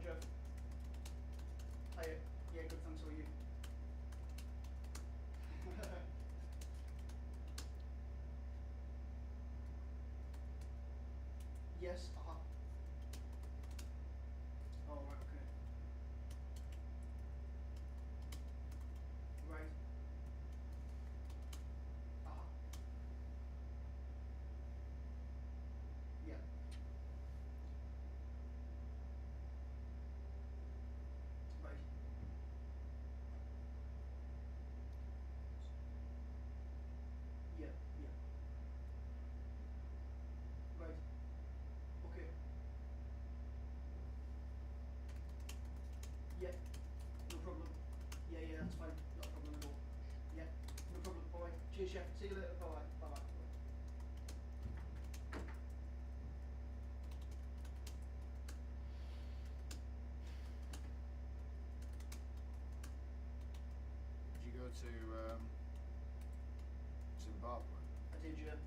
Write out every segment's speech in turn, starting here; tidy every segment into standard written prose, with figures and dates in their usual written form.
Jeff. Hiya. Yeah, good, thanks, how are you? Yes, Oh, right, okay. Right. Yeah. Right. Yeah, yeah. Right. Okay. Yeah. No problem. Yeah, yeah, that's fine. Not a problem at all. Yeah. No problem. Alright. Cheers, chef. See you later. Bye-bye. Bye-bye. Did you go to Zimbabwe? I did, yeah.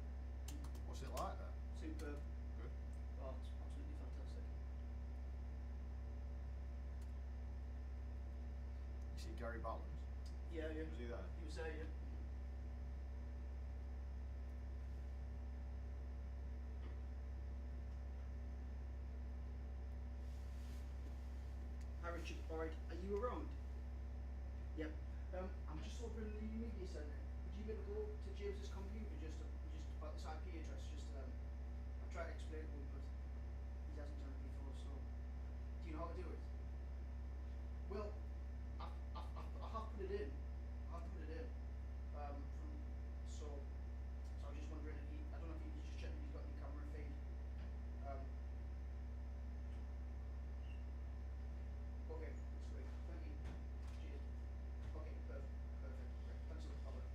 What's it like there? Superb. Good. Oh, it's absolutely fantastic. You see Gary Ballons? Yeah, yeah. Was he there? He was there, yeah. Hi Richard, alright, are you around? Yep. I'm just over in the media centre. Would you be able to go to James's computer just about this IP address? I've tried to explain to him, but he hasn't done it before, so do you know how to do it? Well, I have put it in. So I was just wondering if I don't know if you could just check if he's got any camera feed. Okay, sweet. Thank you. Cheers. Okay, perfect. Great. Thanks a lot. Bye-bye.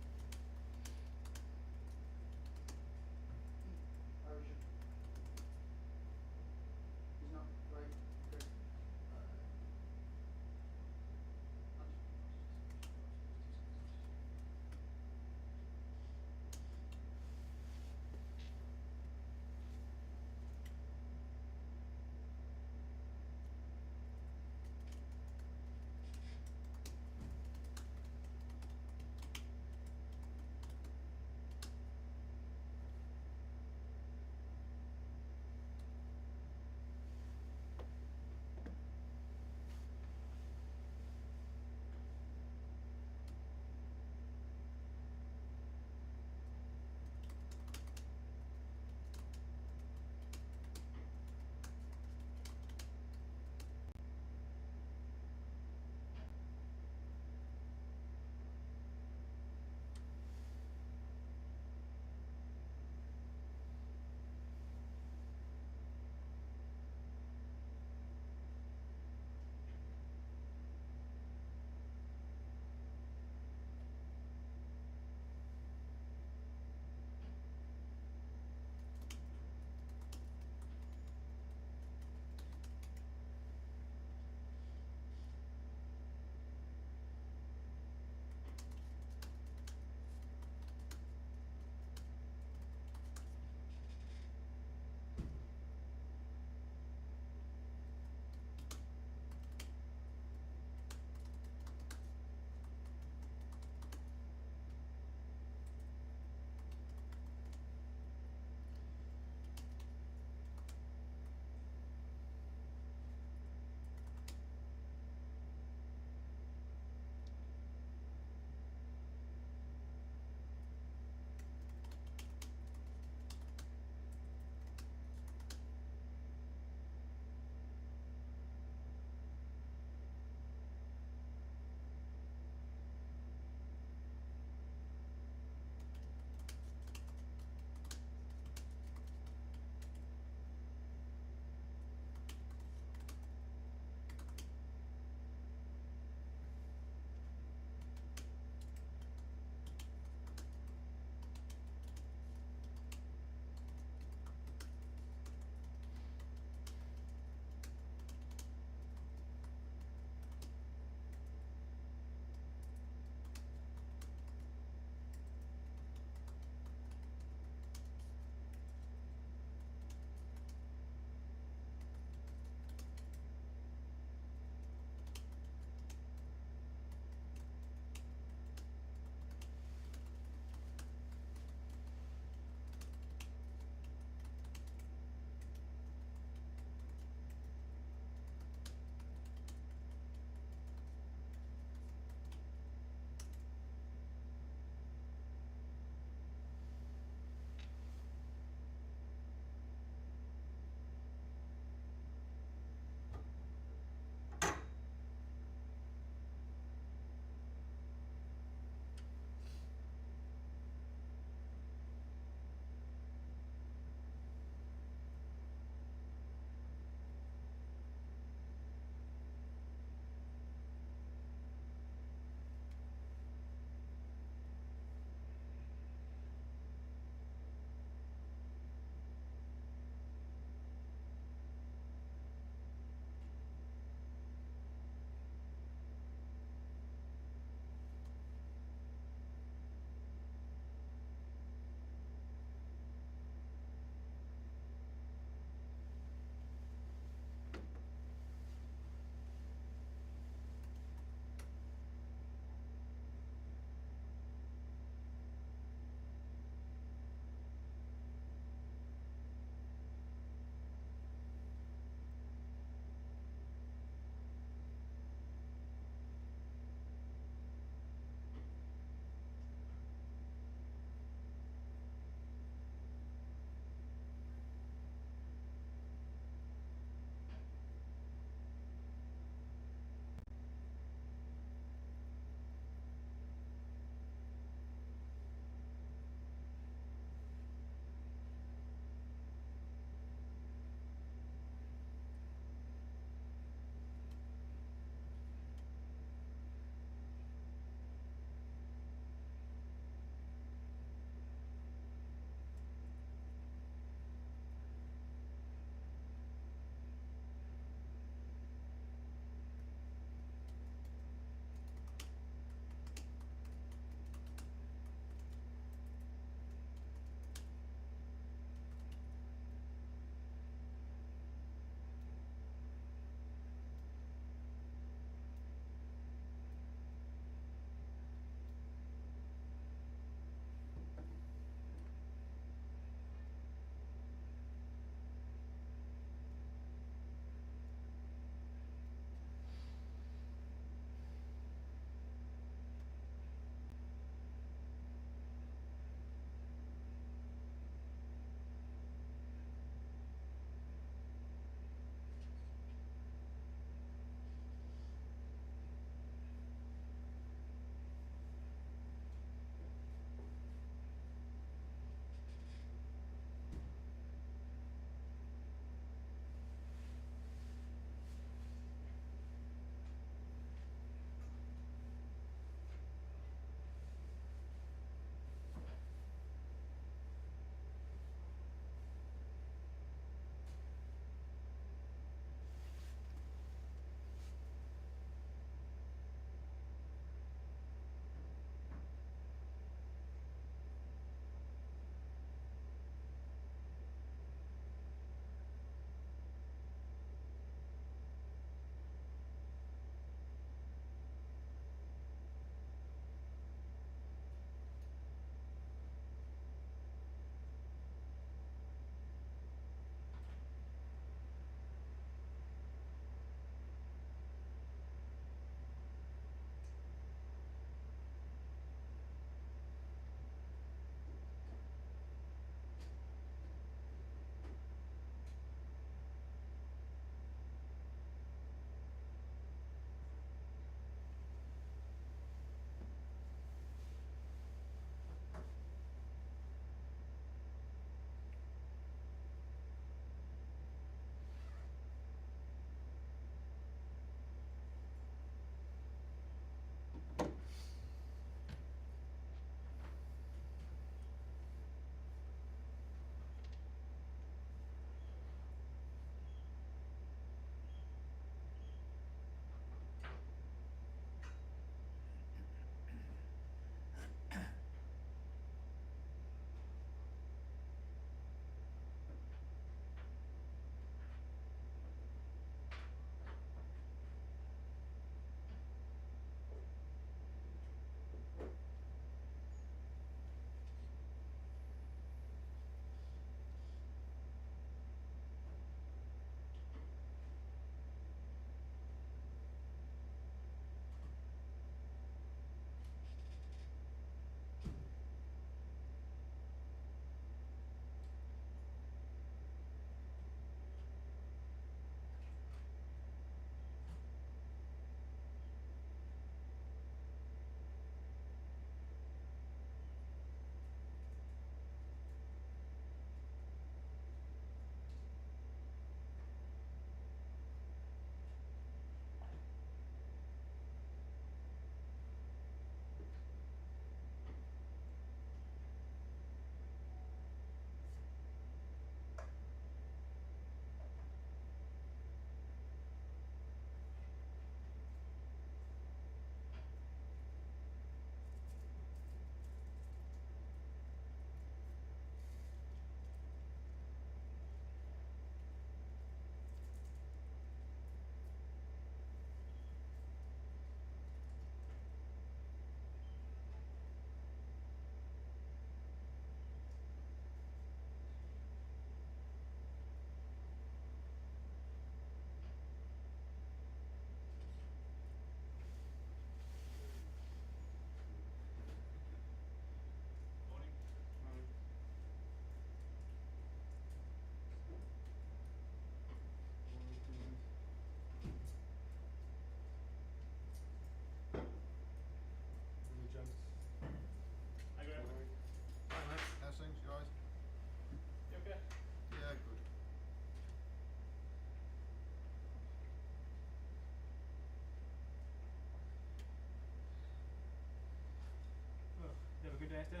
days too?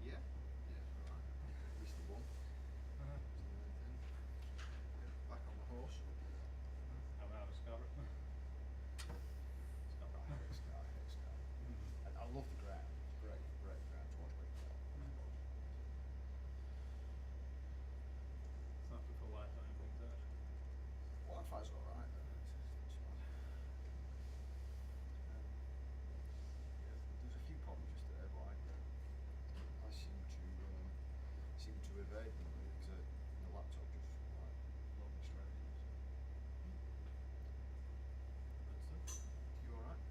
Yeah. Yeah, alright. At least the one. Uh-huh. Is the main thing. Yeah, back on the horse. How about Scarborough? Scarborough. I hate Sky, I hate Sky. I love the ground. It's great, great ground to watch cricket on. It's not good for Wi-Fi and things like that. Wi-Fi's alright though. It's not bad. Yeah, there's a few problems yesterday, but I seem to evade them really because the laptop just like logged me straight in. Good stuff. You alright?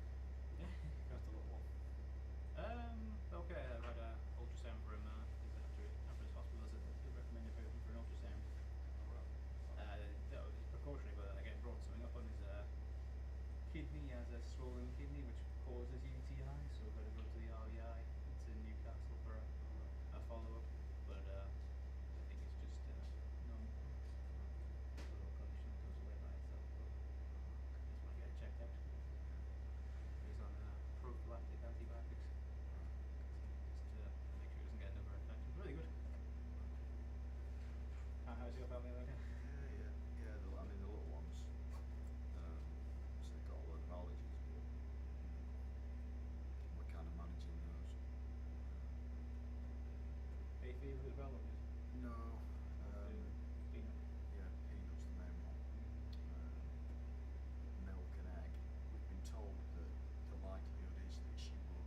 Yeah, got a little one. Okay, I've had a ultrasound from after his hospital visit. They recommended for an ultrasound. That was precautionary, but again brought something up on his kidney. He has a swollen kidney which causes UTI, so we've got to go to the REI to Newcastle for a follow-up. But I think it's just normal. A little condition that goes away by itself, but just want to get it checked out. He's on prophylactic antibiotics. Just to make sure he doesn't get another infection. Really good. How's your family like? Yeah. I mean the little ones. So they've got a lot of allergies, but we're kind of managing those. Hay fever as well, or just No. peanut? Yeah, peanuts the main one. Milk and egg. We've been told that the likelihood is that she will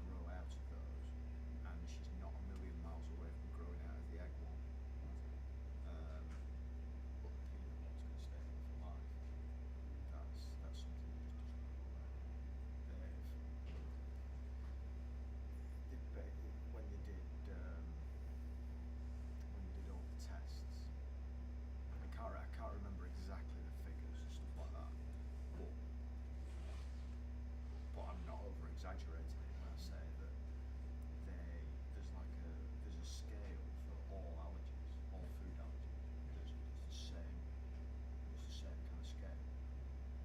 grow out of those, and she's not a million miles away from growing out of the egg one. But the peanut one's going to stay with her for life. That's something that just doesn't go away. When they did all the tests, I can't remember exactly the figures and stuff like that, but I'm not over exaggerating it when I say that there's a scale for all allergies, all food allergies. There's the same kind of scale,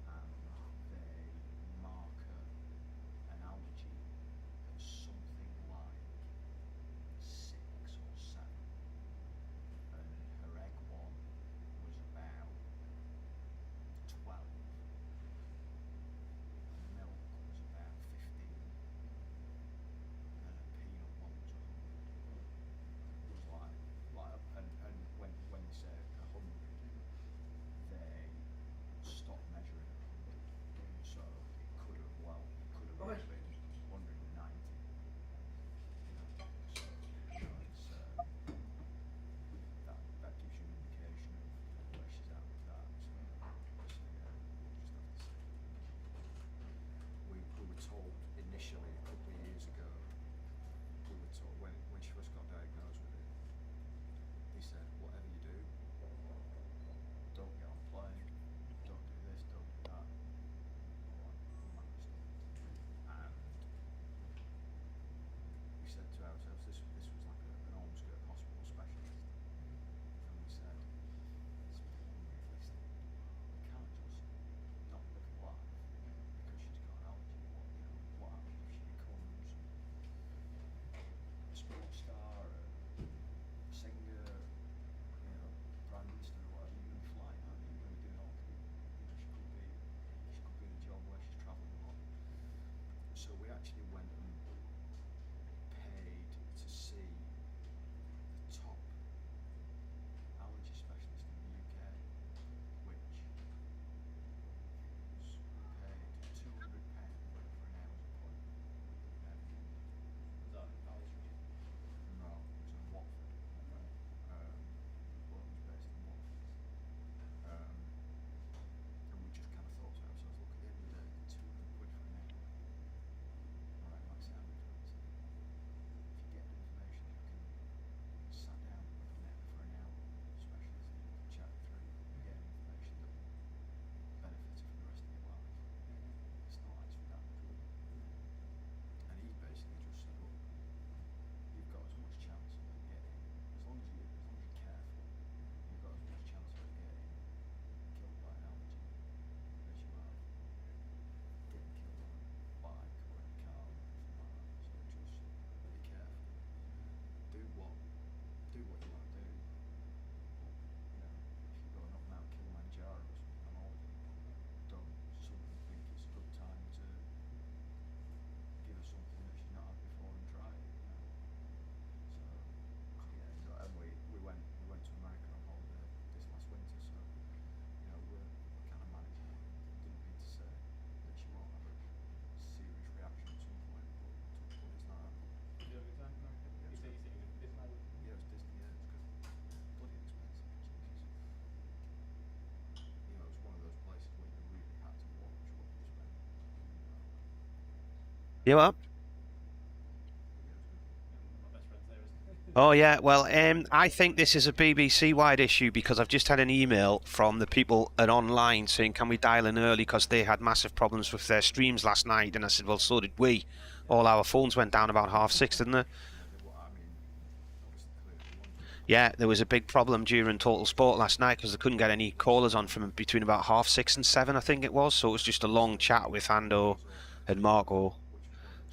and they mark an allergy as something like 6 or 7, and her egg one was about 12, and milk was about 15, and a peanut one was 100. It was and when they say 100, they stop measuring at 100, so it could have well Oi. been 190. So it's that gives you an indication of where she's at with that. So obviously, we'll just have to see. We were told initially a couple of years ago. We were told when she first got diagnosed with it. He said, whatever you do, don't get on a plane, don't do this, don't do that. And we said to ourselves, this was like an Ormskirk hospital specialist, and we said, it's unrealistic. We can't just not live a life because she's got an allergy. What happens if she becomes a sports star, a singer, Prime Minister or whatever? You're going to be flying, aren't you? You're going to be doing all she could be in a job where she's travelling a lot. So we actually went and paid to see the top allergy specialist in the UK, which was we paid £200 for an hour's appointment. Was that in College Street? No, it was in Watford. Well, it was based in Watford. And we just kind of thought to ourselves, look, at the end of the day, £200 for an hour. Alright, You up? My best friend's there, isn't it? Oh yeah, well, I think this is a BBC-wide issue because I've just had an email from the people at online saying, can we dial in early because they had massive problems with their streams last night, and I said, well, so did we. All our phones went down about 6:30, didn't they? Yeah, they were, I mean, obviously clearly wondered. Yeah, there was a big problem during Total Sport last night because they couldn't get any callers on from between about 6:30 and 7, I think it was. So it was just a long chat with Hando and Marco.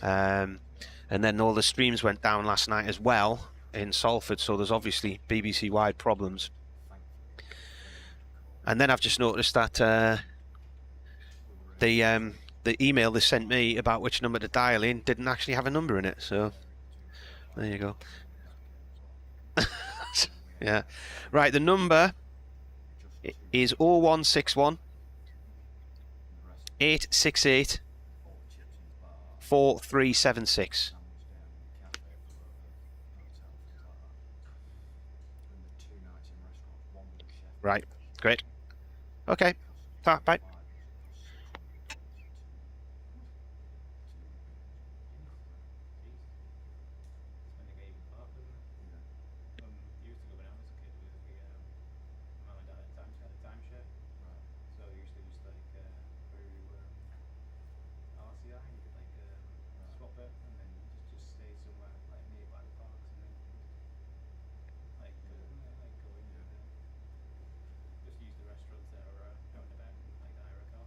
And then all the streams went down last night as well in Salford, so there's obviously BBC-wide problems. And then I've just noticed that the email they sent me about which number to dial in didn't actually have a number in it, so there you go. Yeah. Right, the number is 0161 868 4376. Right, great. Okay, bye. When they gave him park, wasn't it? Used to go when I was a kid. We mum and dad had a timeshare. So we used to just like through RCI, you could like swap it and then just stay somewhere like nearby the parks and then like go in and just use the restaurants that are going about and like hire a car.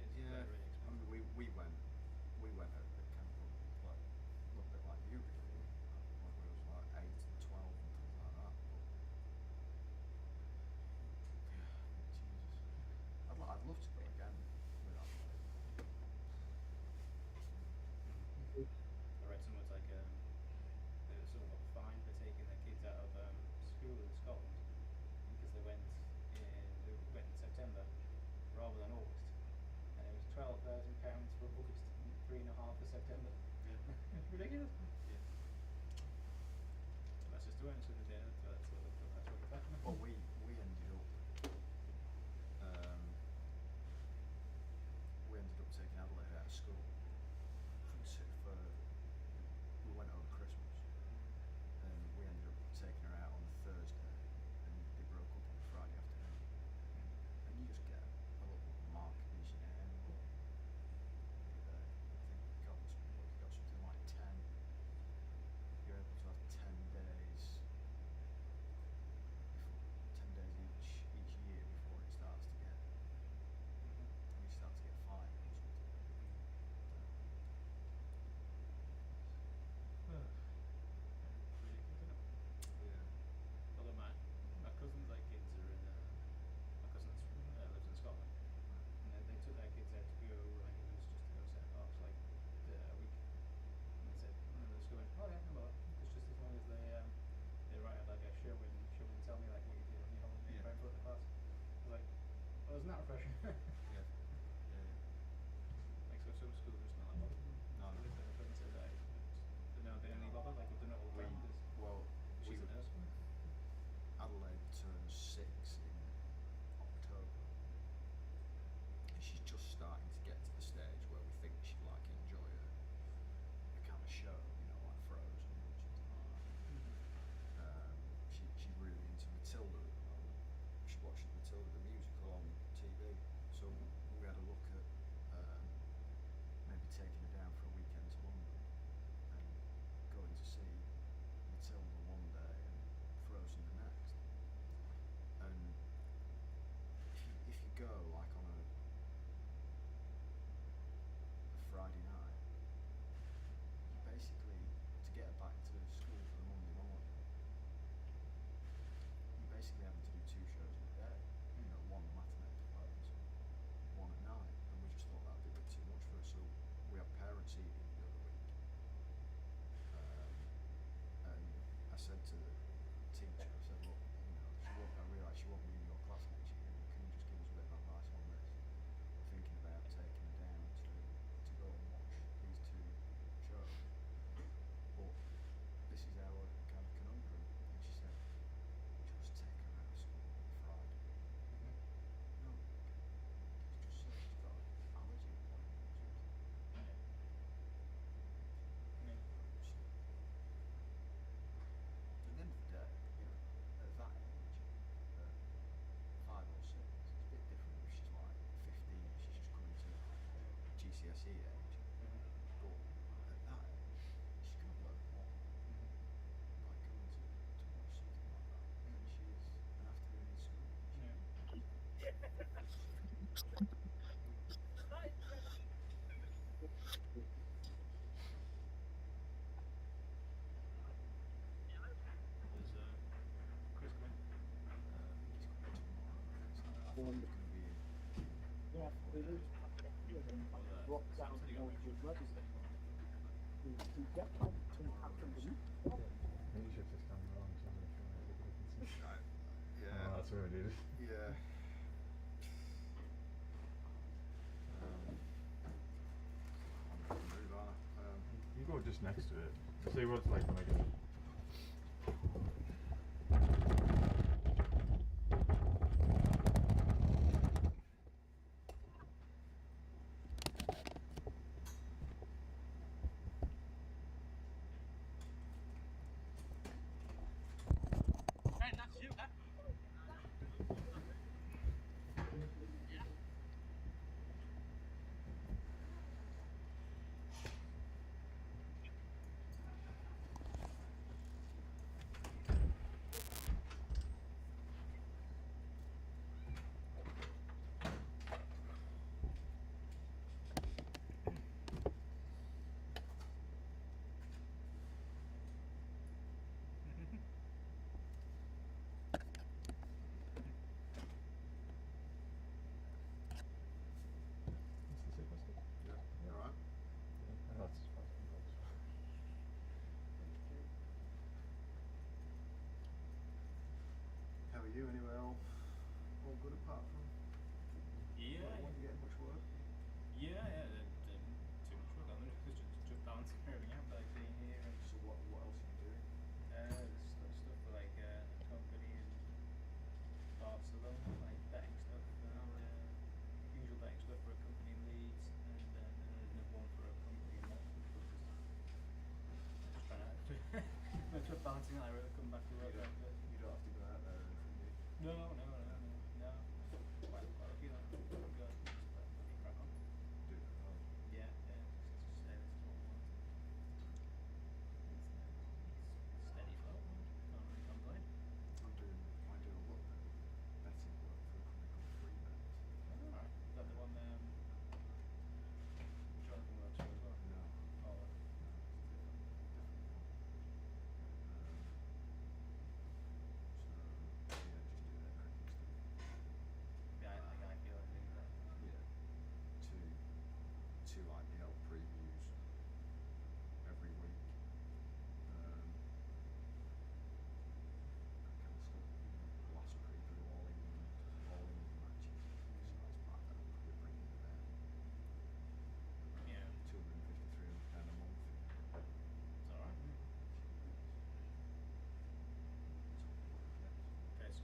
It's Yeah, really I expensive. mean, we went at the kind of like a little bit like you really, when we was like 8 and 12 and things like that. But yeah, Jesus, I'd love to go again with that place. I read someone's like someone got fined for taking their kids out of school in Scotland because they went in September rather than August, and it was £12,000 for August and 3.5 for September. Yeah. It's ridiculous. Yeah. That's just the way into the day. That's what we're talking about. Well, we ended up taking Adelaide out of school for we went over Christmas, and we ended up taking her out on the Thursday, and they broke up on the Friday afternoon, and you just get a little mark in your name. I think we got something like 10. You're able to have 10 days GCSE age, but at that age, she's going to learn more. Like going to watch something like that than she is an afternoon in school. There's Chris coming. He's coming tomorrow. So I thought he was going to be in 4 days. Sam said he got moved. You should just come along so if you want to look and see. Yeah. Oh, that's what we did. Yeah. I'm gonna move on. You go just next to it. See what it's like when I get it. Yeah. You alright? How are you anyway? All good apart from? Yeah. When you get much work? Yeah. Too much work. I'm just balancing everything out, like being here and So what else are you doing? stuff for like a company in Barcelona, like betting stuff, usual betting stuff for a company in Leeds, and then another one for a company in Watford. Just trying to just balancing out. I really come back to work after. You don't have to go out there or anything, do you? No. Quite lucky though. Good. Just let me crack on. Do it at home. Yeah. Just stay this is what we want. It's steady flow. Can't really complain. I do a lot of betting work for a company called Freebet. Alright. Is that the one Jonathan works for as well? No. Oh, No, it's different one. So yeah, just do that cricket stuff. yeah, I feel like doing that. Yeah. Two IPL previews every week. That kind of stuff. Last preview all England matches. So as part of that, we'll probably bring in about Yeah. 250, 300 pound a month. It's alright. Okay, so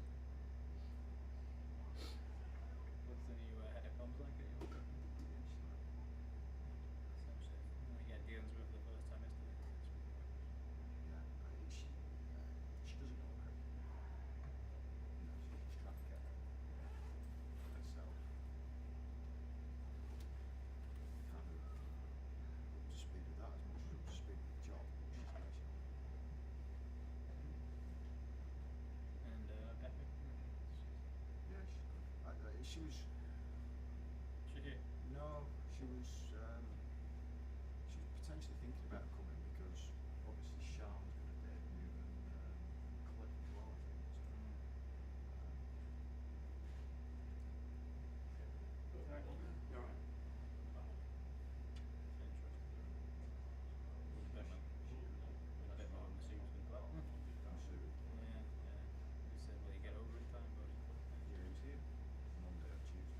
what's the new head of comms like at your company? You get dealings with the first time yesterday. Yeah, she doesn't know cricket. She's trying to get herself kind of up to speed with that as much as up to speed with the job. She's catching on. And Pepe. Yeah, she's good. She was She here. no, she was potentially thinking about coming because obviously Sean's going to debut and Cliff as well, I think. So, You're alright. you're right. Yeah. He said, well, you get over in time, but Yeah, he was here Monday or Tuesday.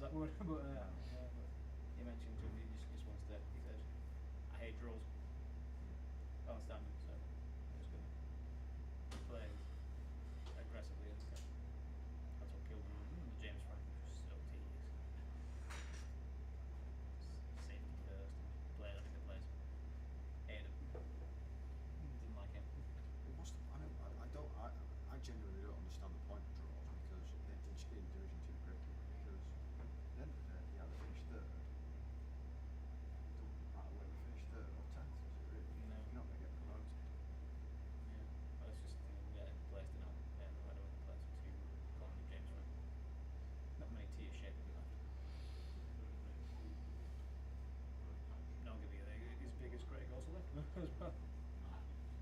that word, but he mentioned to me he just wants to. He said, "I hate draws. Can't stand them, so I'm just gonna play aggressively and stuff." That's what killed him in the James Frank, which was so tedious. Safety first, play everything that plays. Hated him. Didn't like him. What's the, I don't, I genuinely don't understand the point of draws because in Division 2 cricket, because at the end of the day, you either finish third, it doesn't matter whether you finish third or 10th, does it really? No. You're not going to get promoted. Yeah, well, it's just getting placed in no matter what the place to call him James Frank. Not many tier shape of left. No, I'll give you his biggest Greg also left as well.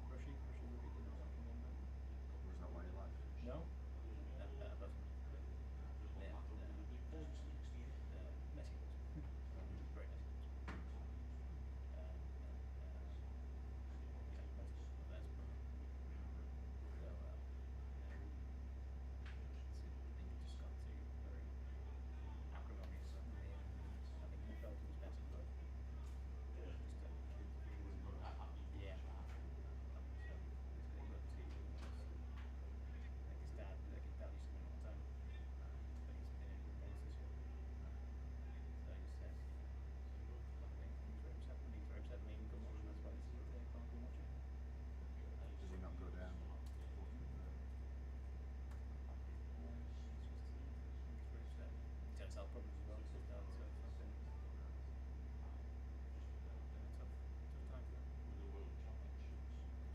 Rushy would be good. Or is that why you left? No, but yeah, messy was very messy. Yeah, multiple of those. So I think it just got to very acrimonious. I think he felt it was better, but just yeah. So it's going to go to like his dad used to win all the time, but he's been in good balls this year. So he just says, he's very upset when he's very upset when he can come watch, and that's why he can't come watch it. Does he not go down? He's very upset. He's had health problems as well, so it's been a tough time for him.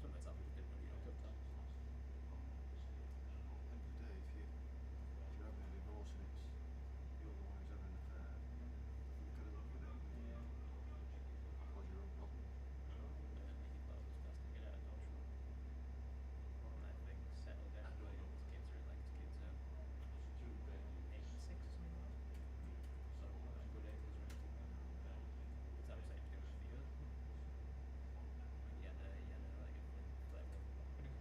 Some of it's up, it's been a tough time. At the end of the day, if you're having a divorce and it's you're the one who's having an affair, you could have looked at it. Yeah. What's your own problem? He thought it was best to get out of Yorkshire. And that thing settled down. His kids are 8 and 6 or something like that. So not a good age or anything. It's how we say it's going to be good. Yeah, like a flavor. But let's see.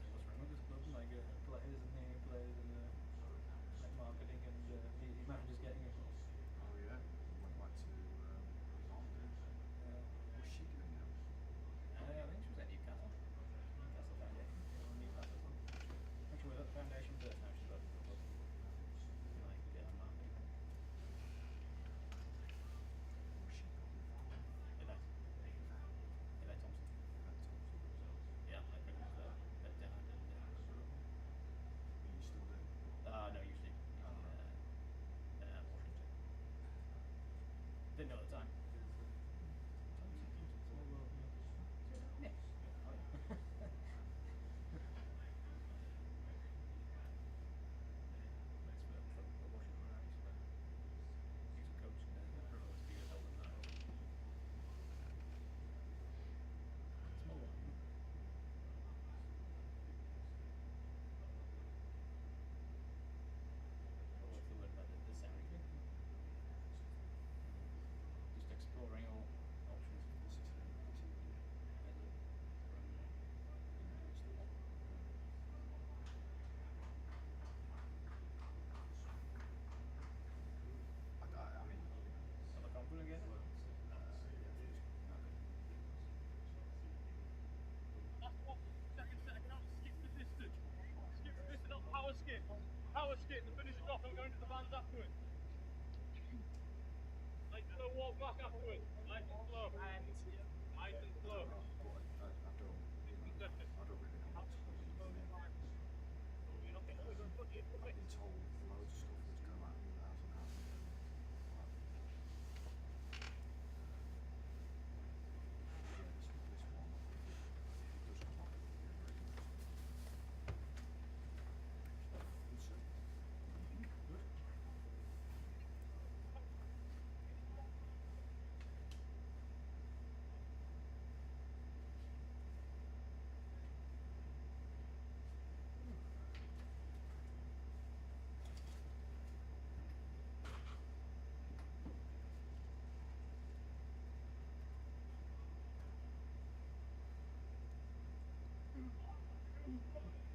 What's wrong with this club? Like players and naming players and like marketing and he manages getting it. Oh yeah, went back to Mom, didn't she? What's she doing now? I think she was at Newcastle. Newcastle Foundation. Newcastle. I think she was at the foundation first. Now she's working for the club. Like marketing. What's she got with that? Yvette Thompson. Yeah, like pretty much her dad and Are you still doing? no, usually Washington. Didn't know at the time. Small world, yeah. Oh, yeah. That's for Washington now. He's a coach and promoted to be a hell of that. Small world. What's the word about the Saudi thing? Just exploring all options. I mean, Am I confident again? Power skip and finish it off and go into the bands afterwards. Nice and slow walk back afterwards. Nice and slow. Nice and slow. I don't really know what's going on. I've been told loads of stuff that's come out that hasn't happened. Yeah, this one, if it does come off, it'll be very nice. We'll see. Good.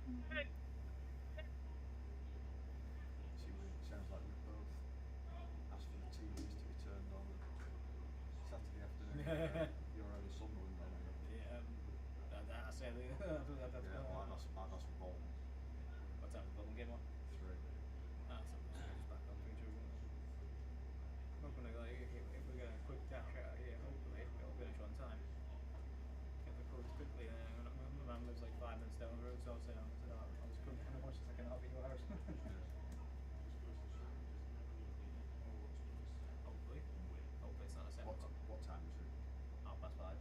See, it sounds like we both asked for the TVs to be turned on Saturday afternoon. You're over Sunderland then, are you? Yeah, I say that's Yeah, well, I've asked for Bolton. What's that? The Bolton game on? 3. Ah, so just back on 3-2. Hoping if we're gonna quick dash out here, hopefully it'll finish on time. Get the codes quickly. My man lives like 5 minutes down the road, so I was saying I was going to watch the second half of your hours. Hopefully it's not a 7 o'clock. What time is it? 5:30.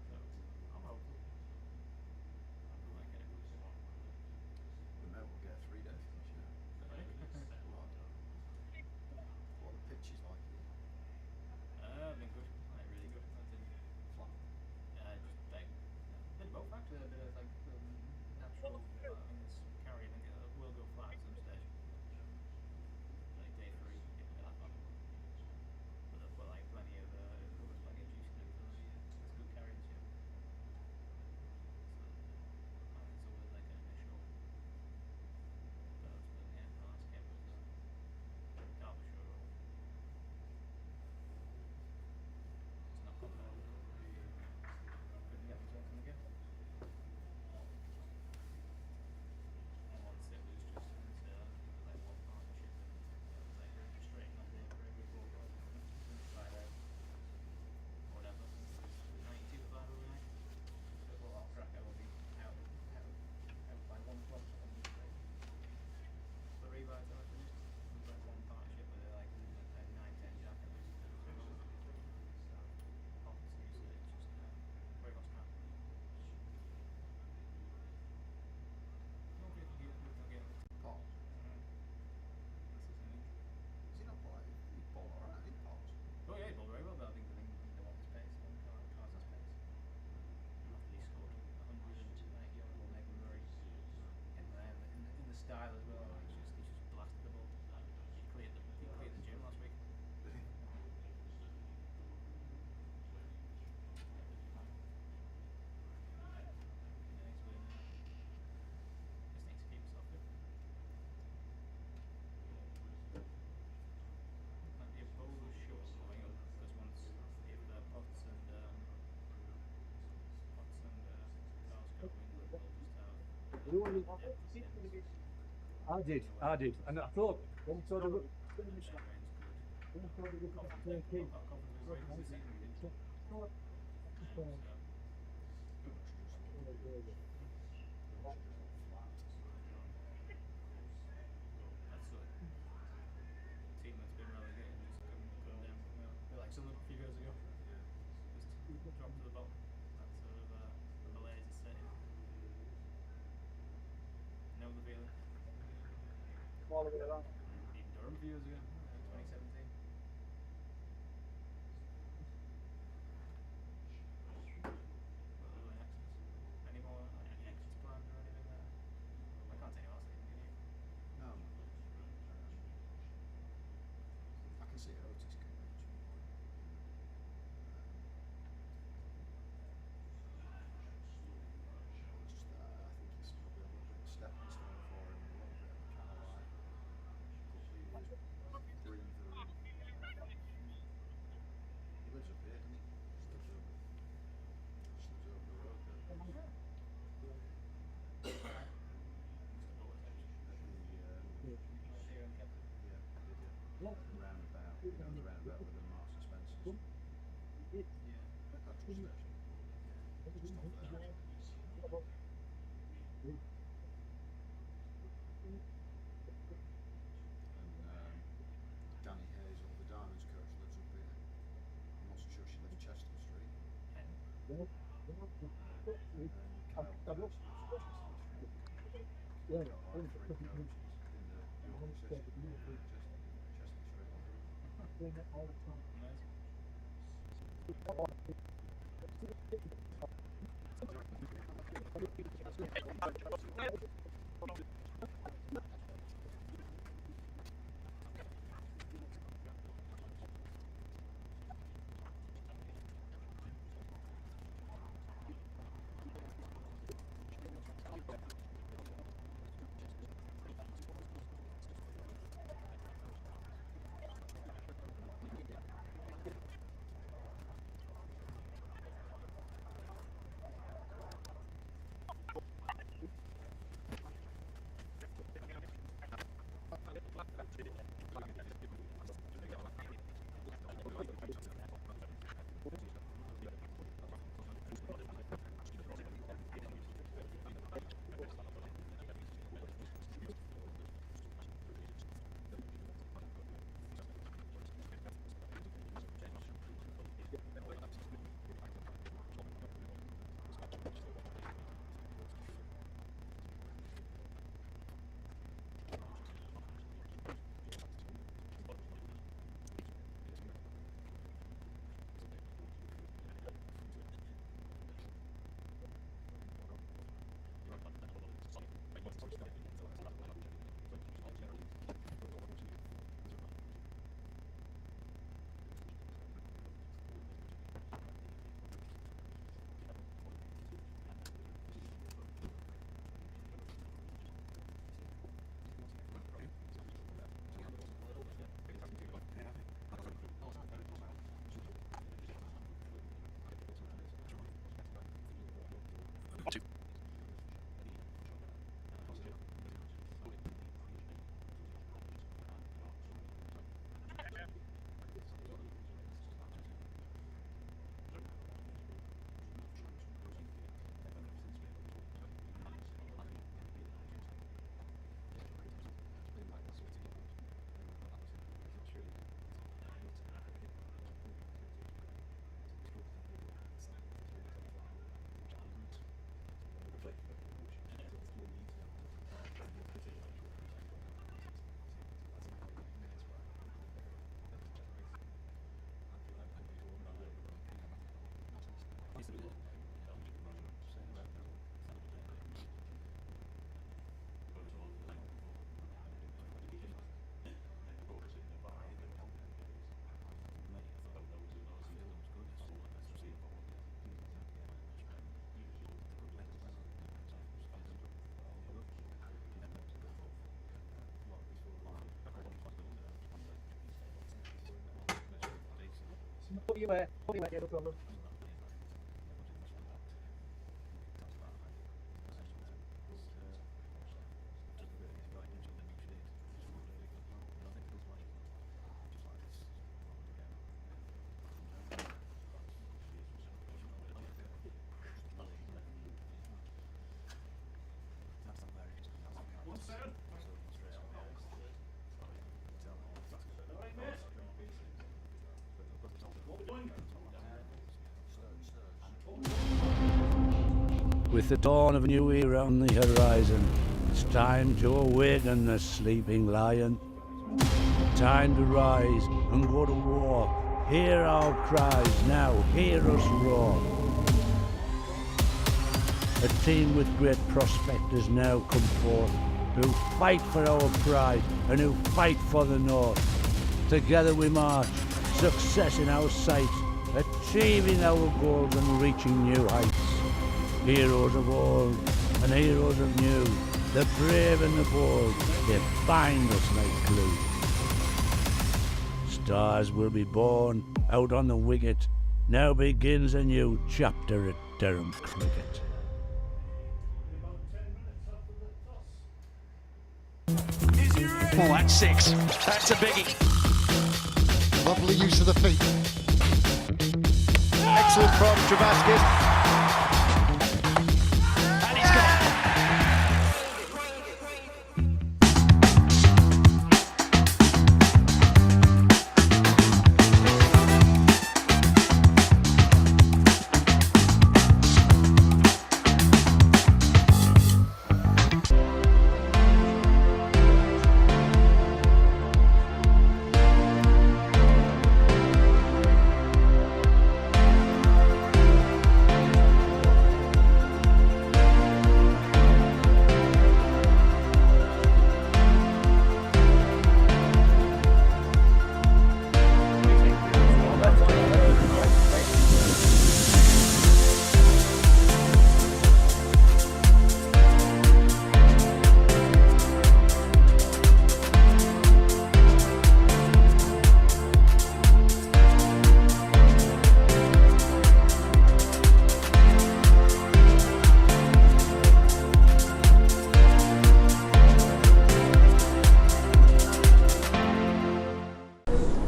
So I'm hopeful. I might get it. We may well get a 3-day finish, yeah. What? What are the pitches like here? Been good. Like really good. That's in. Flat. Just like bit of both actually. A bit of like natural. I think it's carry. I think it will go flat at some stage. Like day 3, get a bit of fun. But like plenty of juiciness. It's good carry this year. So it's always like an initial. But yeah, the last game was Derbyshire. It's not gone well. Couldn't get the chance in the game. And once it was just into like one partnership and like straight on there for every ball right out. Whatever. 92 for that overnight. So well, I'll crack I will be out by 1 o'clock on the straight. 3 by the time I finished. It was like one partnership with like a 9-10 jack and it was opposite, so it's just very much not. Okay, you get Paul? this is an Is he not playing? He bowled alright, he Paul's. Oh yeah, he bowled very well, but I think they want his pace. Cars his pace. After he scored 190 odd will make him very in the style as well. He's just blasted the ball. He cleared the gym last week. Yeah, he's been just needs to keep himself fit. Plenty of bowlers short going up because once if Potts and cars go in, they'll just have I did, and I thought when I saw the their range good. when I saw the Confidence turn king, with ratings this season. We did. So, that's sort of team that's been relegated and just come down. They're like Sunderland a few years ago. Just drop to the bottom. That sort of the malaise is setting. Know the feeling. all the way around. Even Durham a few years ago, 2017. What other exits? Any more any exits planned or anything there? I can't say last season, can you? No. I can see Otis coming at some point. Just, I think he's probably a little bit of a stepping stone for him, a little bit of a kind of like couple of years breather. He lives up here, doesn't he? Just lives over the road there. Mr. Bullet, At the, here in Kempton. yeah, the roundabout, you know, the roundabout with the Marks and Spencers. Yeah. Petrol station. Yeah, just off there. And Danny Hayes, or the Diamonds coach, lives up here. I'm not so sure she lives Chester Street. Hen. And Kyle Coates lives at Chester Street. Yeah, Got like 3 coaches in the Yorkshire system, Chester Street on Durham. all the time. Amazing. Put you away, yeah, no problem. With the dawn of a new era on the horizon, it's time to awaken the sleeping lion. Time to rise and go to war. Hear our cries now, hear us roar. A team with great prospect has now come forth, who fight for our pride and who fight for the North. Together we march, success in our sight, achieving our goals and reaching new heights. Heroes of old and heroes of new, the brave and the bold, they bind us like glue. Stars will be born out on the wicket. Now begins a new chapter at Durham Cricket. Oh, that's 6. That's a biggie. Lovely use of the feet. Excellent from Travaskis. And he's gone.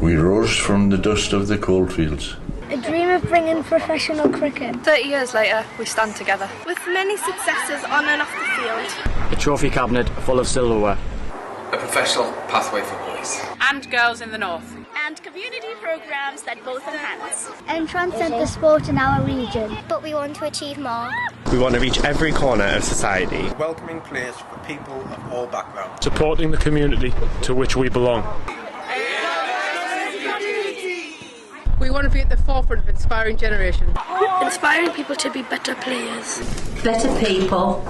We rose from the dust of the coalfields. A dream of bringing professional cricket. 30 years later, we stand together. With many successes on and off the field. A trophy cabinet full of silverware. A professional pathway for boys. And girls in the north. And community programmes that both enhance. And transcend the sport in our region. But we want to achieve more. We want to reach every corner of society. Welcoming players for people of all backgrounds. Supporting the community to which we belong. We want to be at the forefront of inspiring generation. Inspiring people to be better players. Better people.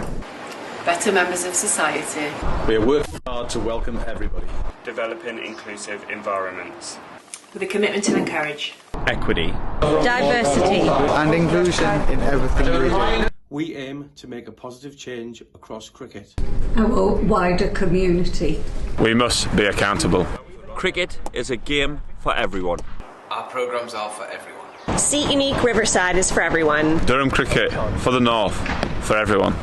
Better members of society. We are working hard to welcome everybody. Developing inclusive environments. With a commitment to encourage Equity. Diversity. And inclusion in everything we do. We aim to make a positive change across cricket. Our wider community. We must be accountable. Cricket is a game for everyone. Our programmes are for everyone. Seat Unique Riverside is for everyone. Durham Cricket for the North, for everyone.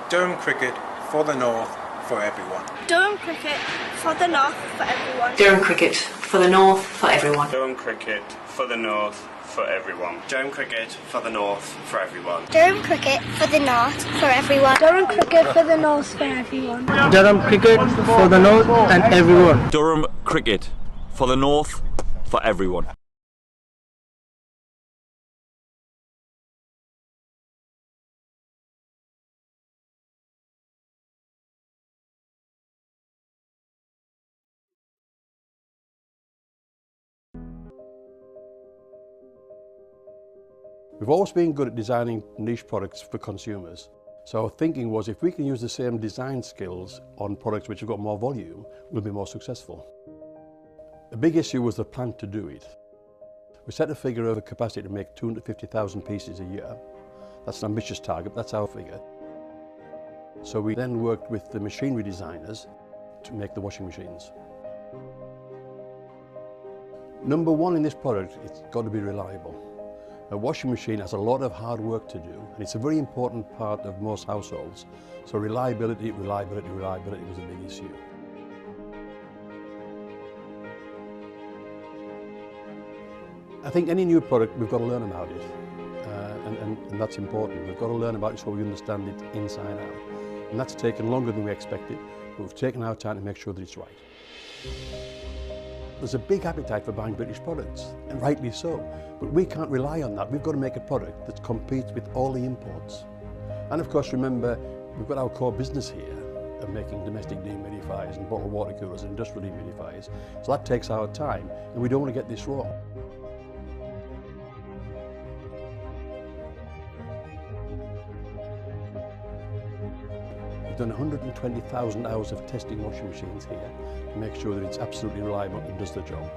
Durham Cricket for the North, for everyone. Durham Cricket for the North for everyone. Durham Cricket for the north for everyone. Durham Cricket for the North, for everyone. Durham Cricket for the North, for everyone. Durham Cricket for the North for everyone. Durham Cricket for the North for everyone. Durham Cricket for the North and everyone. Durham Cricket for the North, for everyone. We've always been good at designing niche products for consumers. So our thinking was if we can use the same design skills on products which have got more volume, we'll be more successful. The big issue was the plan to do it. We set a figure of a capacity to make 250,000 pieces a year. That's an ambitious target, that's our figure. So we then worked with the machinery designers to make the washing machines. Number one in this product, it's got to be reliable. A washing machine has a lot of hard work to do, and it's a very important part of most households. So reliability was a big issue. I think any new product, we've got to learn about it, and that's important. We've got to learn about it so we understand it inside out. And that's taken longer than we expected, but we've taken our time to make sure that it's right. There's a big appetite for buying British products, and rightly so, but we can't rely on that. We've got to make a product that competes with all the imports. And of course, remember, we've got our core business here of making domestic dehumidifiers and bottled water coolers and industrial dehumidifiers, so that takes our time, and we don't want to get this wrong. We've done 120,000 hours of testing washing machines here to make sure that it's absolutely reliable and does the job.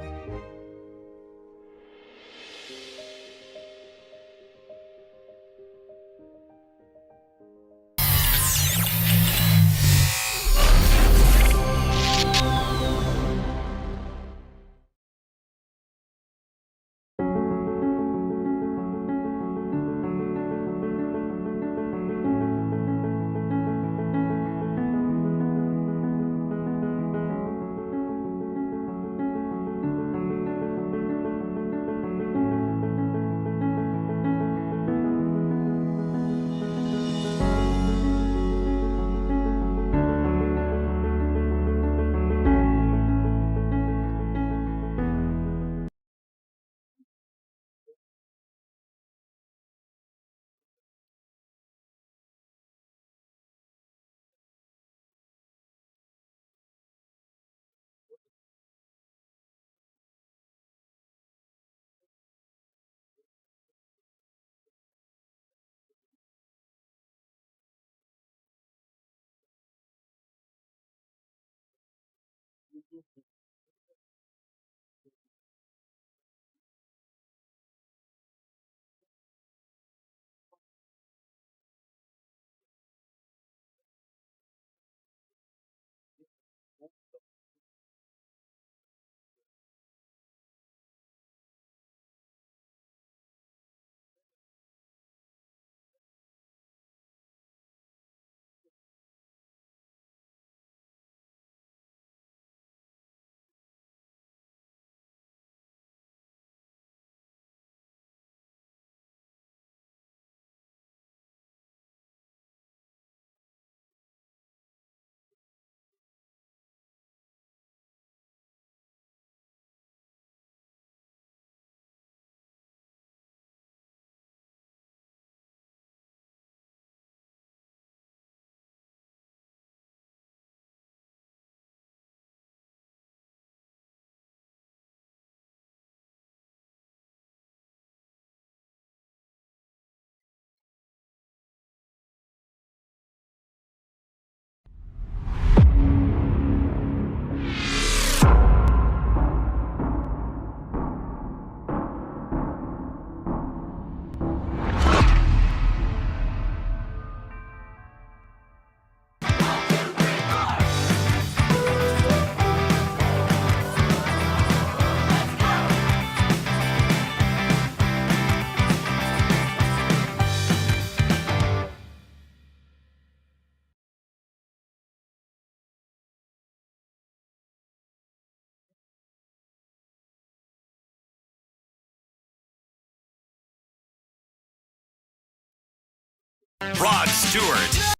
Rod Stewart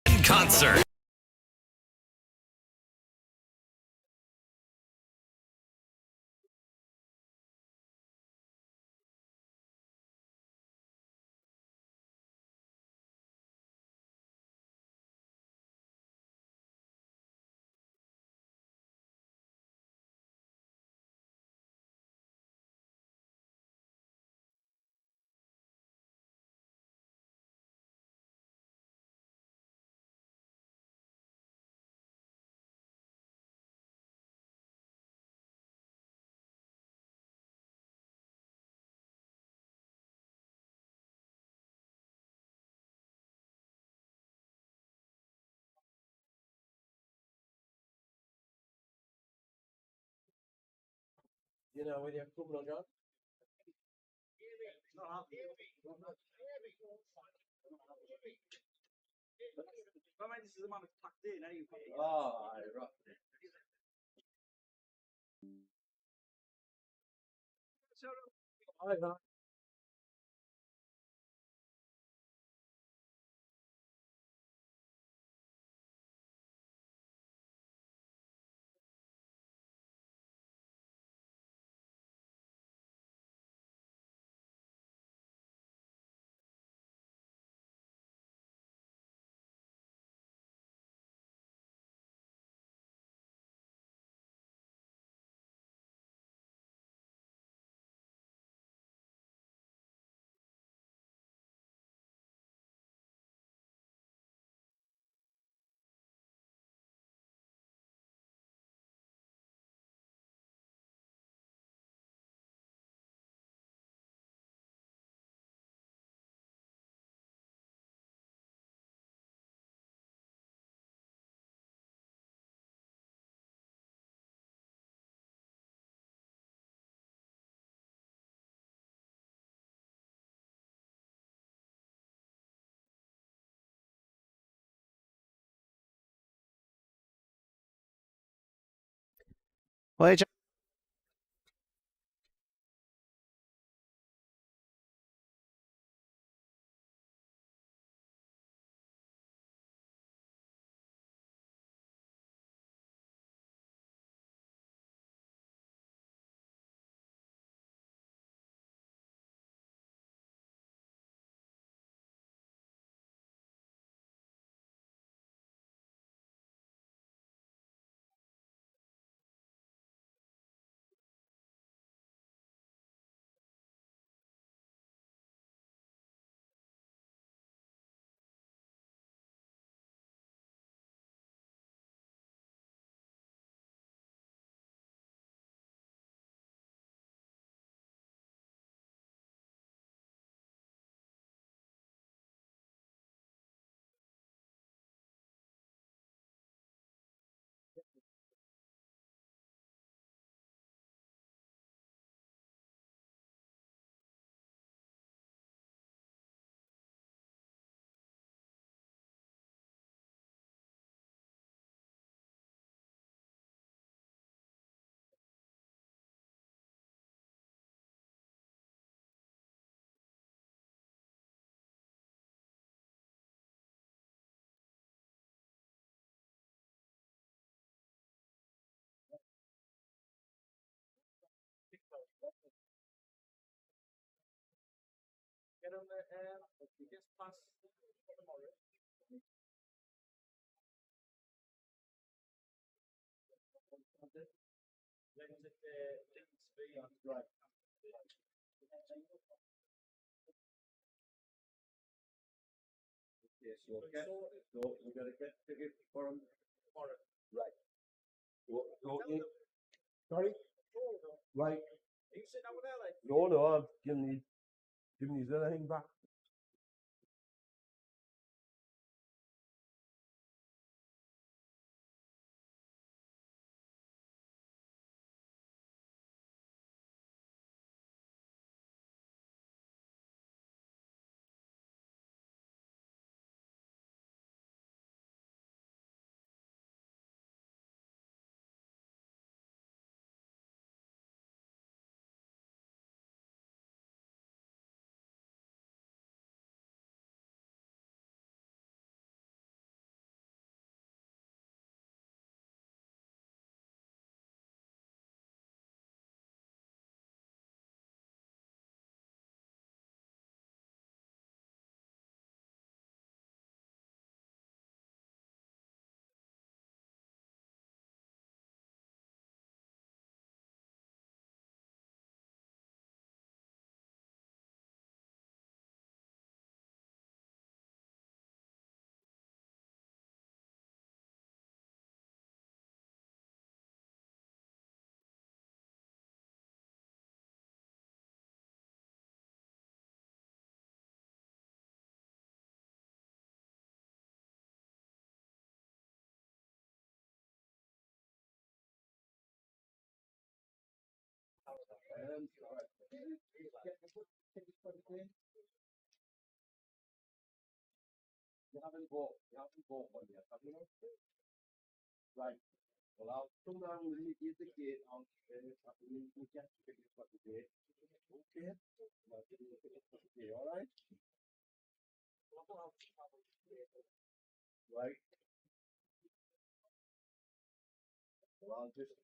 in concert. You know, with your couple on John. This is the man who's packed in anyway. Oh, right. Hi. Well, Get on the just pass tomorrow. Right. Yes, so we got to get ticket for them tomorrow. Right. Sorry? Right. Are you sitting over there, like? No, I'm giving you anything back. You haven't bought one yet, have you? Right. Well, I'll come down and leave you the gate on after we get to pick up the gate. Okay? I'll give you the ticket for the gate, alright? Right. Well, I'll just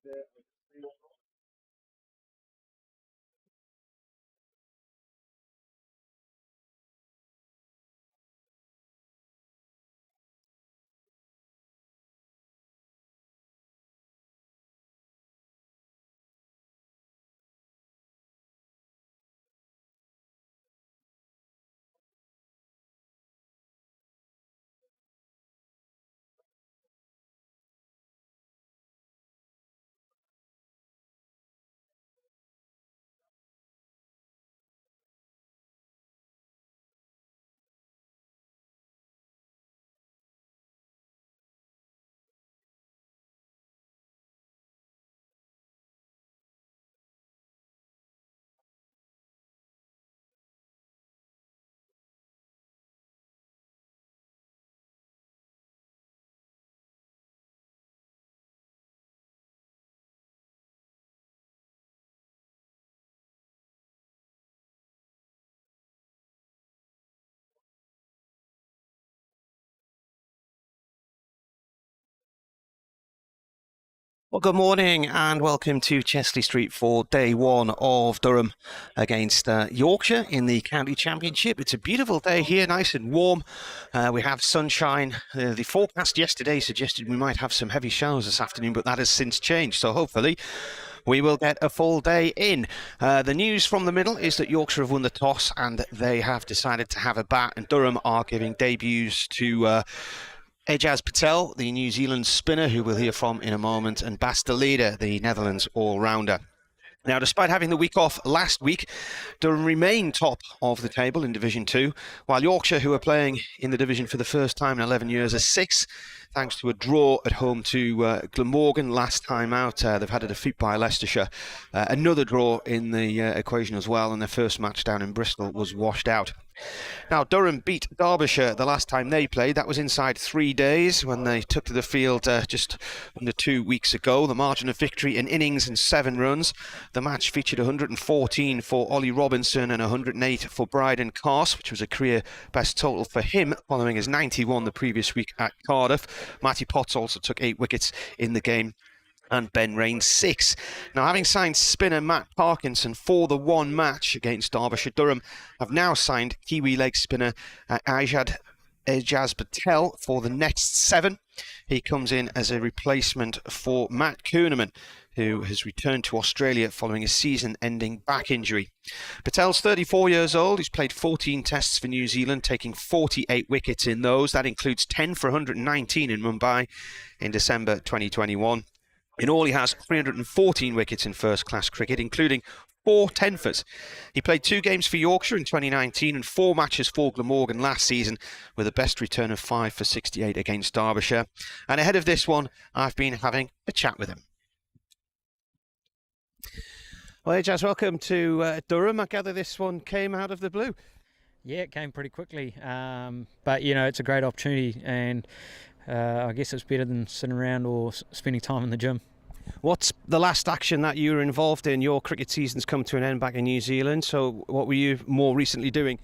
Well, good morning and welcome to Chesley Street for day one of Durham against Yorkshire in the County Championship. It's a beautiful day here, nice and warm. We have sunshine. The forecast yesterday suggested we might have some heavy showers this afternoon, but that has since changed. So hopefully we will get a full day in. The news from the middle is that Yorkshire have won the toss and they have decided to have a bat, and Durham are giving debuts to Ejaz Patel, the New Zealand spinner, who we'll hear from in a moment, and Bas de Leede, the Netherlands all-rounder. Now, despite having the week off last week, Durham remain top of the table in Division 2, while Yorkshire, who are playing in the division for the first time in 11 years, are 6th, thanks to a draw at home to Glamorgan last time out. They've had a defeat by Leicestershire. Another draw in the equation as well, and their first match down in Bristol was washed out. Now, Durham beat Derbyshire the last time they played. That was inside 3 days when they took to the field just under 2 weeks ago. The margin of victory in innings and 7 runs. The match featured 114 for Ollie Robinson and 108 for Bryden Carse, which was a career best total for him, following his 91 the previous week at Cardiff. Matty Potts also took 8 wickets in the game, and Ben Raines 6. Now, having signed spinner Matt Parkinson for the one match against Derbyshire, Durham have now signed Kiwi leg spinner Ejaz Patel for the next 7. He comes in as a replacement for Matt Kuhneman, who has returned to Australia following a season-ending back injury. Patel's 34 years old. He's played 14 tests for New Zealand, taking 48 wickets in those. That includes 10 for 119 in Mumbai in December 2021. In all, he has 314 wickets in first-class cricket, including 4 tenfers. He played 2 games for Yorkshire in 2019 and 4 matches for Glamorgan last season, with a best return of 5 for 68 against Derbyshire. And ahead of this one, I've been having a chat with him. Well, Ejaz, welcome to Durham. I gather this one came out of the blue. Yeah, it came pretty quickly, but you know, it's a great opportunity, and I guess it's better than sitting around or spending time in the gym. What's the last action that you were involved in? Your cricket season's come to an end back in New Zealand, so what were you more recently doing?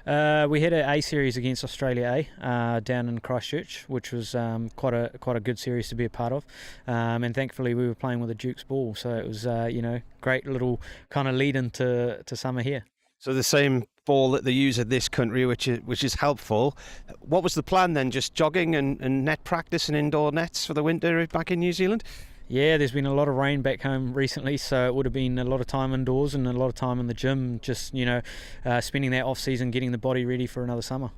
We had an A series against Australia A down in Christchurch, which was quite a good series to be a part of, and thankfully we were playing with a Duke's ball, so it was great little kind of lead into summer here. So the same ball that they use in this country, which is helpful. What was the plan then? Just jogging and net practice and indoor nets for the winter back in New Zealand? Yeah, there's been a lot of rain back home recently, so it would have been a lot of time indoors and a lot of time in the gym, just spending that off season getting the body ready for another summer.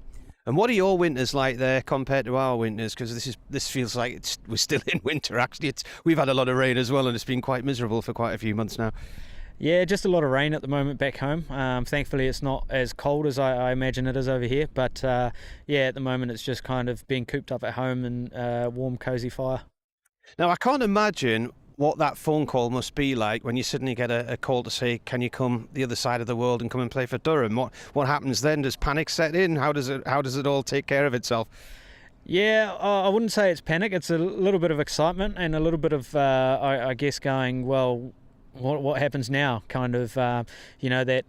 And what are your winters like there compared to our winters? Because this feels like we're still in winter. Actually, we've had a lot of rain as well, and it's been quite miserable for quite a few months now. Yeah, just a lot of rain at the moment back home. Thankfully, it's not as cold as I imagine it is over here. But yeah, at the moment, it's just kind of being cooped up at home and warm, cosy fire. Now, I can't imagine what that phone call must be like when you suddenly get a call to say, can you come the other side of the world and come and play for Durham? What happens then? Does panic set in? How does it all take care of itself? Yeah, I wouldn't say it's panic. It's a little bit of excitement and a little bit of, I guess, going, well, what happens now? Kind of, that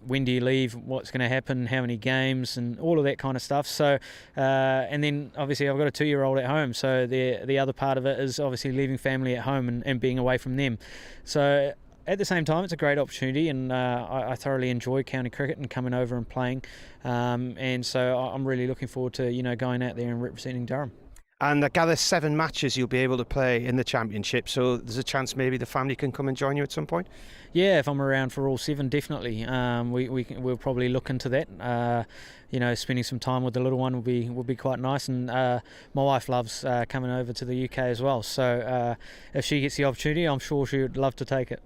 when do you leave? What's going to happen? How many games? And all of that kind of stuff. So, and then obviously I've got a 2-year-old at home. So the other part of it is obviously leaving family at home and being away from them. So at the same time, it's a great opportunity, and I thoroughly enjoy county cricket and coming over and playing. And so I'm really looking forward to, going out there and representing Durham. And I gather 7 matches you'll be able to play in the championship, so there's a chance maybe the family can come and join you at some point? Yeah, if I'm around for all 7, definitely. We'll probably look into that. Spending some time with the little one will be quite nice, and my wife loves coming over to the UK as well. So if she gets the opportunity, I'm sure she would love to take it.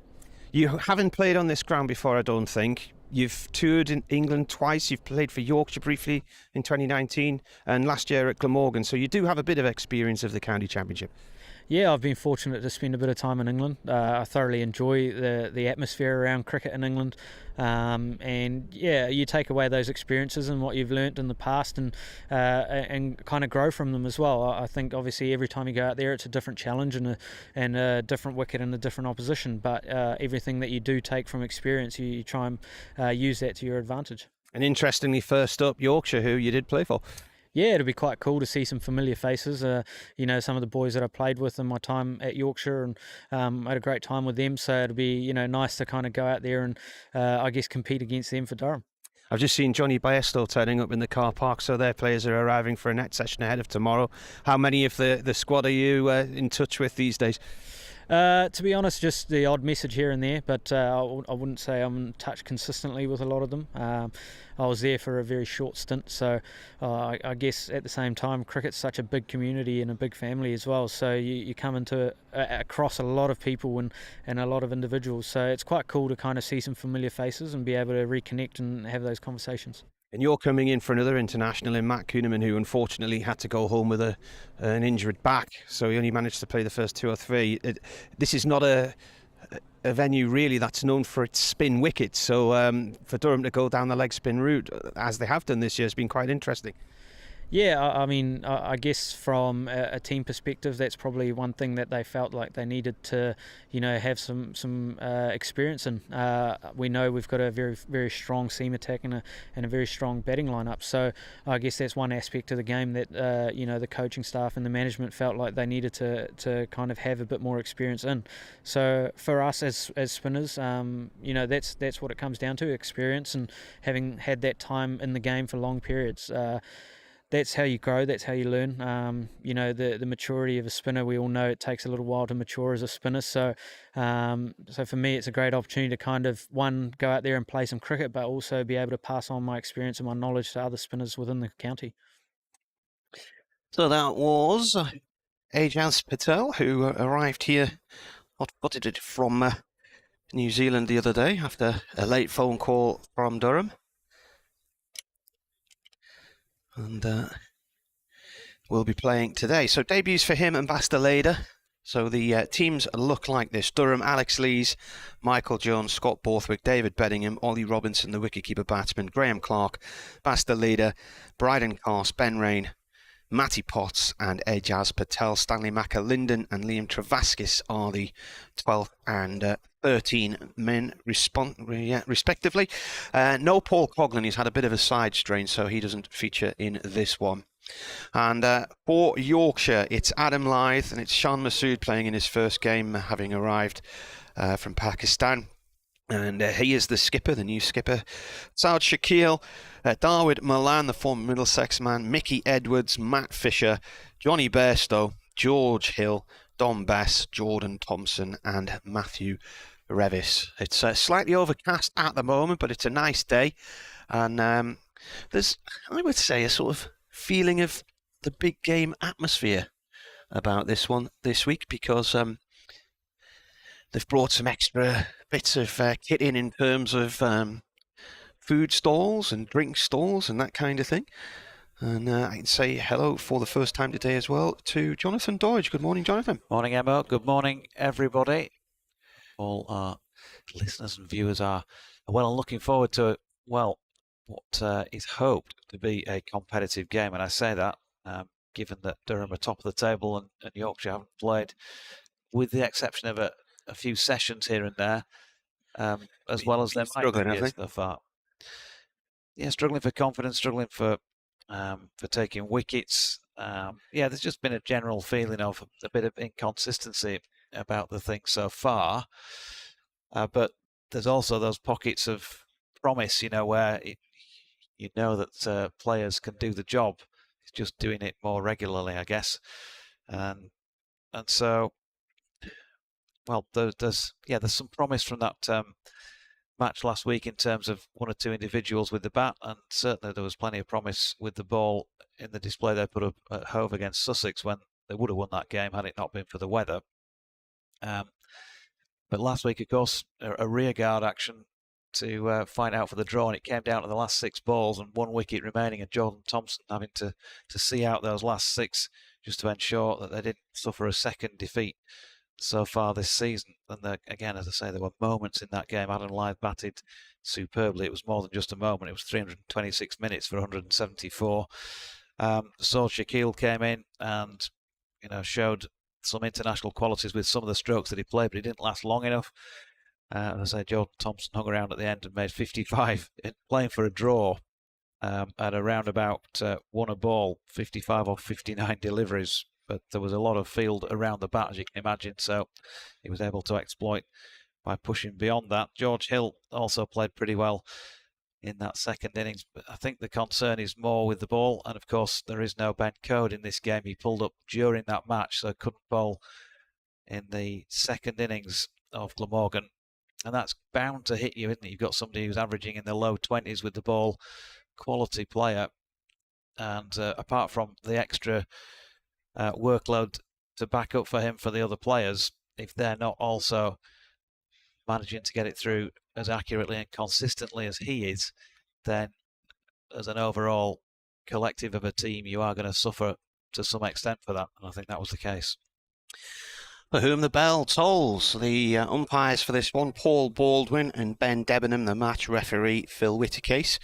You haven't played on this ground before, I don't think. You've toured in England twice. You've played for Yorkshire briefly in 2019 and last year at Glamorgan. So you do have a bit of experience of the county championship. Yeah, I've been fortunate to spend a bit of time in England. I thoroughly enjoy the atmosphere around cricket in England. And yeah, you take away those experiences and what you've learnt in the past and kind of grow from them as well. I think obviously every time you go out there, it's a different challenge and a different wicket and a different opposition. But everything that you do take from experience, you try and use that to your advantage. And interestingly, first up, Yorkshire, who you did play for. Yeah, it'll be quite cool to see some familiar faces. Some of the boys that I played with in my time at Yorkshire, and I had a great time with them. So it'll be nice to kind of go out there and I guess compete against them for Durham. I've just seen Johnny Bairstow turning up in the car park, so their players are arriving for a net session ahead of tomorrow. How many of the squad are you in touch with these days? To be honest, just the odd message here and there, but I wouldn't say I'm in touch consistently with a lot of them. I was there for a very short stint, so I guess at the same time, cricket's such a big community and a big family as well, so you come into across a lot of people and a lot of individuals, so it's quite cool to kind of see some familiar faces and be able to reconnect and have those conversations. And you're coming in for another international in Matt Kuhneman, who unfortunately had to go home with an injured back, so he only managed to play the first 2 or 3. This is not a venue really that's known for its spin wickets, so for Durham to go down the leg spin route, as they have done this year, has been quite interesting. Yeah, I mean, I guess from a team perspective, that's probably one thing that they felt like they needed to, have some experience in. We know we've got a very, very strong seam attack and a very strong batting lineup. So I guess that's one aspect of the game that, the coaching staff and the management felt like they needed to kind of have a bit more experience in. So for us as spinners, that's what it comes down to, experience and having had that time in the game for long periods. That's how you grow, that's how you learn. The maturity of a spinner, we all know it takes a little while to mature as a spinner. So for me, it's a great opportunity to kind of, one, go out there and play some cricket, but also be able to pass on my experience and my knowledge to other spinners within the county. So that was Ajaz Patel, who arrived here, hot-footed from New Zealand the other day after a late phone call from Durham. And will be playing today. So debuts for him and Bastalader. So the teams look like this: Durham, Alex Lees, Michael Jones, Scott Borthwick, David Beddingham, Ollie Robinson, the wicketkeeper batsman, Graham Clark, Bastalader, Bryden Cars, Ben Rain, Matty Potts and Ajaz Patel. Stanley McAlinden and Liam Travaskis are the 12 and 13 men respectively. No Paul Coughlin. He's had a bit of a side strain, so he doesn't feature in this one. And for Yorkshire, it's Adam Lyth and it's Shan Masood playing in his first game, having arrived from Pakistan. And he is the skipper, the new skipper. Saud Shakil, Darwin Milan, the former Middlesex man, Mickey Edwards, Matt Fisher, Johnny Bairstow, George Hill, Don Bess, Jordan Thompson and Matthew Revis. It's slightly overcast at the moment, but it's a nice day. And there's, I would say, a sort of feeling of the big game atmosphere about this one this week, because they've brought some extra bits of kit in terms of food stalls and drink stalls and that kind of thing. And I can say hello for the first time today as well to Jonathan Dodge. Good morning, Jonathan. Morning, Emma. Good morning, everybody. All our listeners and viewers are well looking forward to, well, what is hoped to be a competitive game. And I say that given that Durham are top of the table and Yorkshire haven't played, with the exception of a few sessions here and there, as well as them struggling, have they? So far. Yeah, struggling for confidence, struggling for taking wickets. Yeah, there's just been a general feeling of a bit of inconsistency about the thing so far. But there's also those pockets of promise, where you know that players can do the job. It's just doing it more regularly, I guess. And so, well, there's some promise from that match last week in terms of one or two individuals with the bat, and certainly there was plenty of promise with the ball in the display they put up at Hove against Sussex when they would have won that game had it not been for the weather. But last week, of course, a rearguard action to find out for the draw, and it came down to the last 6 balls and 1 wicket remaining, and Jordan Thompson having to see out those last 6 just to ensure that they didn't suffer a second defeat so far this season. And again, as I say, there were moments in that game. Adam Lyth batted superbly. It was more than just a moment. It was 326 minutes for 174. Saud Shakil came in and showed some international qualities with some of the strokes that he played, but he didn't last long enough. As I say, Jordan Thompson hung around at the end and made 55, playing for a draw at around about 1 a ball, 55 or 59 deliveries. But there was a lot of field around the bat, as you can imagine, so he was able to exploit by pushing beyond that. George Hill also played pretty well in that second innings, but I think the concern is more with the ball, and of course there is no Ben Code in this game. He pulled up during that match, so couldn't bowl in the second innings of Glamorgan, and that's bound to hit you, isn't it? You've got somebody who's averaging in the low 20s with the ball, quality player, and apart from the extra workload to back up for him for the other players, if they're not also managing to get it through as accurately and consistently as he is, then as an overall collective of a team, you are going to suffer to some extent for that, and I think that was the case. For whom the bell tolls. The umpires for this one, Paul Baldwin and Ben Debenham, the match referee, Phil Whittercase,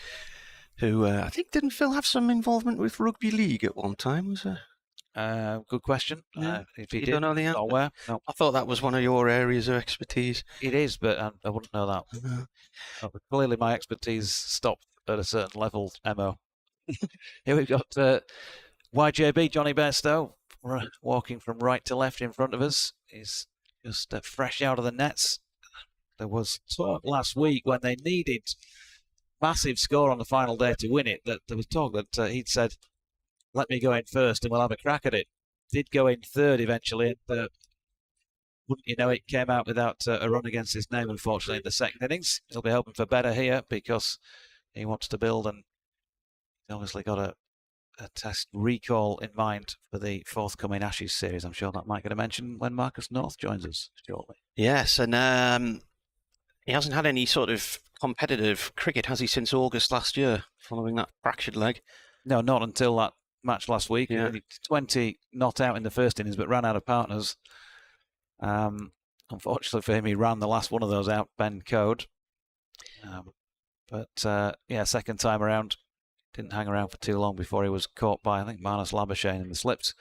who I think didn't Phil have some involvement with rugby league at one time, was there? Good question. Yeah. If you don't know the answer? No. I thought that was one of your areas of expertise. It is, but I wouldn't know that. But clearly my expertise stopped at a certain level, Emma. Here we've got YJB, Johnny Bairstow, walking from right to left in front of us. He's just fresh out of the nets. There was talk last week when they needed massive score on the final day to win it, that there was talk that he'd said, let me go in first and we'll have a crack at it. Did go in third eventually, and wouldn't you know it, came out without a run against his name, unfortunately, in the second innings. He'll be hoping for better here because he wants to build, and he's obviously got a test recall in mind for the forthcoming Ashes series. I'm sure that might get a mention when Marcus North joins us shortly. Yes, and he hasn't had any sort of competitive cricket, has he, since August last year, following that fractured leg? No, not until that match last week. Yeah. 20 not out in the first innings, but ran out of partners. Unfortunately for him, he ran the last one of those out, Ben Code. But second time around, didn't hang around for too long before he was caught by, I think, Marnus Labuschagne in the slips.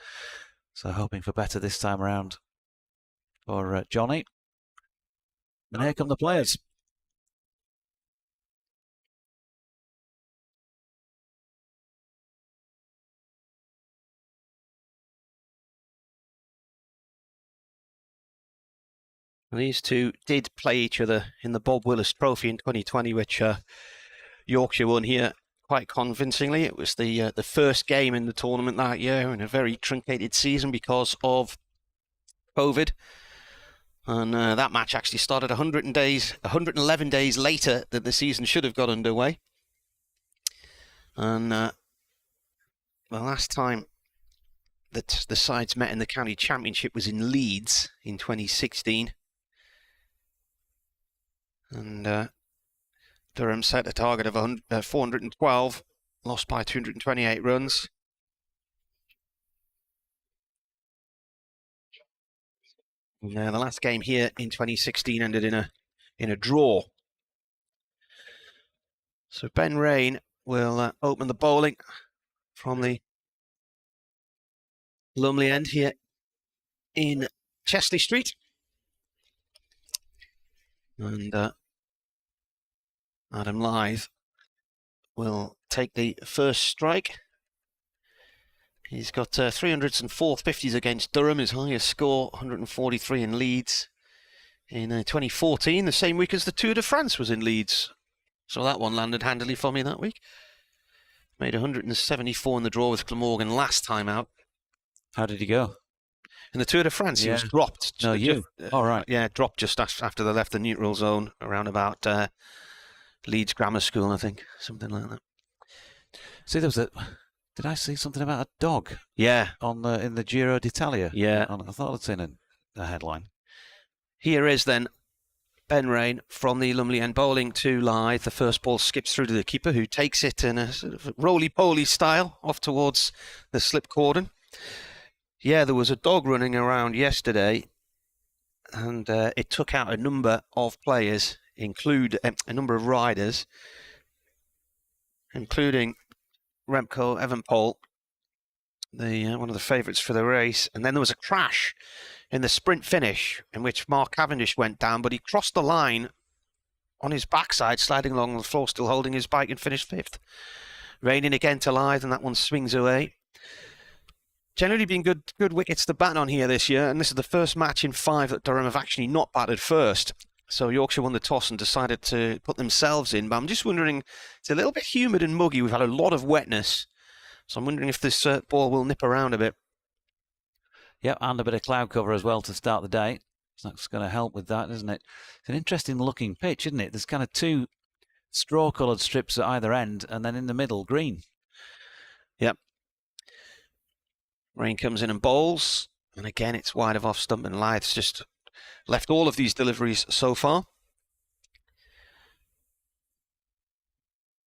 So hoping for better this time around for Johnny. And here come the players. These two did play each other in the Bob Willis Trophy in 2020, which Yorkshire won here quite convincingly. It was the first game in the tournament that year in a very truncated season because of COVID. And that match actually started 111 days later than the season should have got underway. And the last time that the sides met in the county championship was in Leeds in 2016. And Durham set a target of 412 lost by 228 runs. Now, the last game here in 2016 ended in a draw. So Ben Rain will open the bowling from the Lumley end here in Chesley Street. And Adam Lyth will take the first strike. He's got 300s and 450s against Durham, his highest score, 143 in Leeds. In 2014, the same week as the Tour de France was in Leeds. So that one landed handily for me that week. Made 174 in the draw with Glamorgan last time out. How did he go? In the Tour de France, he was dropped. No, you. All right. Yeah, dropped just after they left the neutral zone, around about Leeds Grammar School, I think. Something like that. See, there was a... Did I see something about a dog? Yeah. In the Giro d'Italia? Yeah. I thought I'd seen a headline. Here is then Ben Rain from the Lumley end bowling to Lyth. The first ball skips through to the keeper, who takes it in a sort of roly-poly style off towards the slip cordon. Yeah, there was a dog running around yesterday, and it took out a number of players, include a number of riders, including Remco Evenepoel, one of the favourites for the race. And then there was a crash in the sprint finish in which Mark Cavendish went down, but he crossed the line on his backside, sliding along the floor, still holding his bike, and finished 5th. Raining again to Lyth, and that one swings away. Generally been good wickets to bat on here this year, and this is the first match in 5 that Durham have actually not batted first. So Yorkshire won the toss and decided to put themselves in. But I'm just wondering, it's a little bit humid and muggy. We've had a lot of wetness. So I'm wondering if this ball will nip around a bit. Yep, and a bit of cloud cover as well to start the day. So that's going to help with that, isn't it? It's an interesting looking pitch, isn't it? There's kind of 2 straw-coloured strips at either end, and then in the middle, green. Yep. Rain comes in and bowls. And again, it's wide of off stump, and Lyth's just left all of these deliveries so far.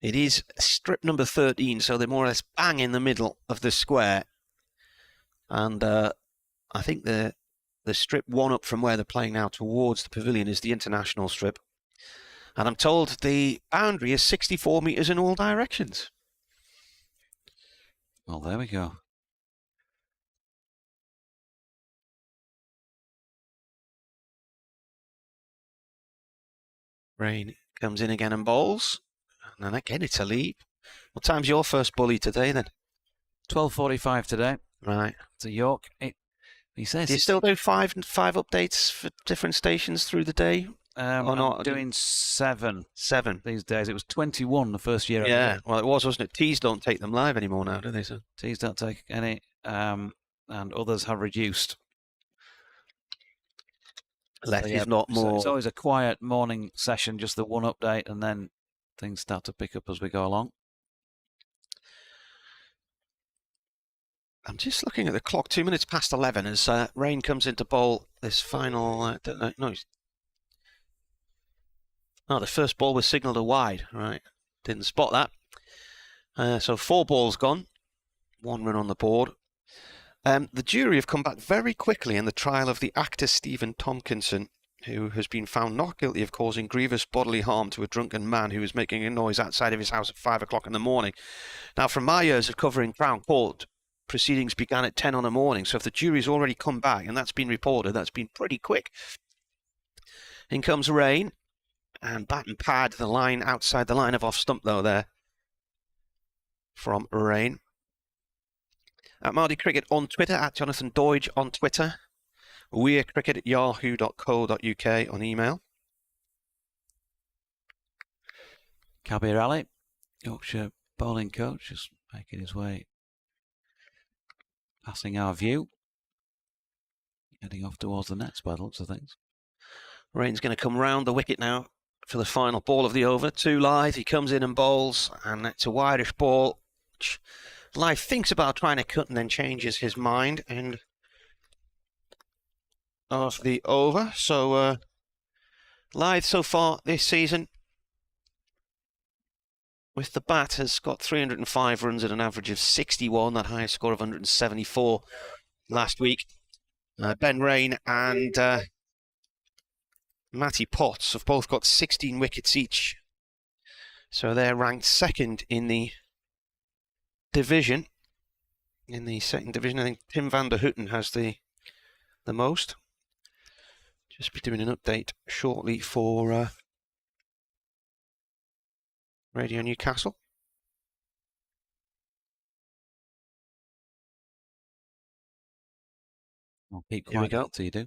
It is strip number 13, so they're more or less bang in the middle of the square. And I think the strip one up from where they're playing now towards the pavilion is the international strip. And I'm told the boundary is 64 metres in all directions. Well, there we go. Rain comes in again and bowls. And then again, it's a leap. What time's your first bully today, then? 12:45 today. Right. To York. He says... Do you still do five updates for different stations through the day? Or not? I'm doing 7. 7 these days. It was 21 the first year. Yeah, well, it was, wasn't it? Tees don't take them live anymore now, do they? So Tees don't take any, and others have reduced. Less is not more. It's always a quiet morning session, just the one update, and then things start to pick up as we go along. I'm just looking at the clock, 2 minutes past 11 as Rain comes into bowl this final... the first ball was signalled a wide, right? Didn't spot that. So 4 balls gone, 1 run on the board. The jury have come back very quickly in the trial of the actor Stephen Tompkinson, who has been found not guilty of causing grievous bodily harm to a drunken man who was making a noise outside of his house at 5 o'clock in the morning. Now, from my years of covering Crown Court, proceedings began at 10 on the morning, so if the jury's already come back and that's been reported, that's been pretty quick. In comes Rain, and bat and pad the line outside the line of off stump, though, there from Rain. At Mardy Cricket on Twitter, at Jonathan Doidge on Twitter. weircricket@yahoo.co.uk on email. Kabir Ali, Yorkshire bowling coach, just making his way, passing our view. Heading off towards the nets by the looks of things. Rain's going to come round the wicket now for the final ball of the over. To Lyth, he comes in and bowls, and it's a wideish ball. Lyth thinks about trying to cut and then changes his mind and off the over. So Lyth so far this season with the bat has got 305 runs at an average of 61, that highest score of 174 last week. Ben Rain and Matty Potts have both got 16 wickets each. So they're ranked second in the division. In the second division, I think Tim van der Houten has the most. Just be doing an update shortly for Radio Newcastle. I'll keep Here we quiet go. till you do.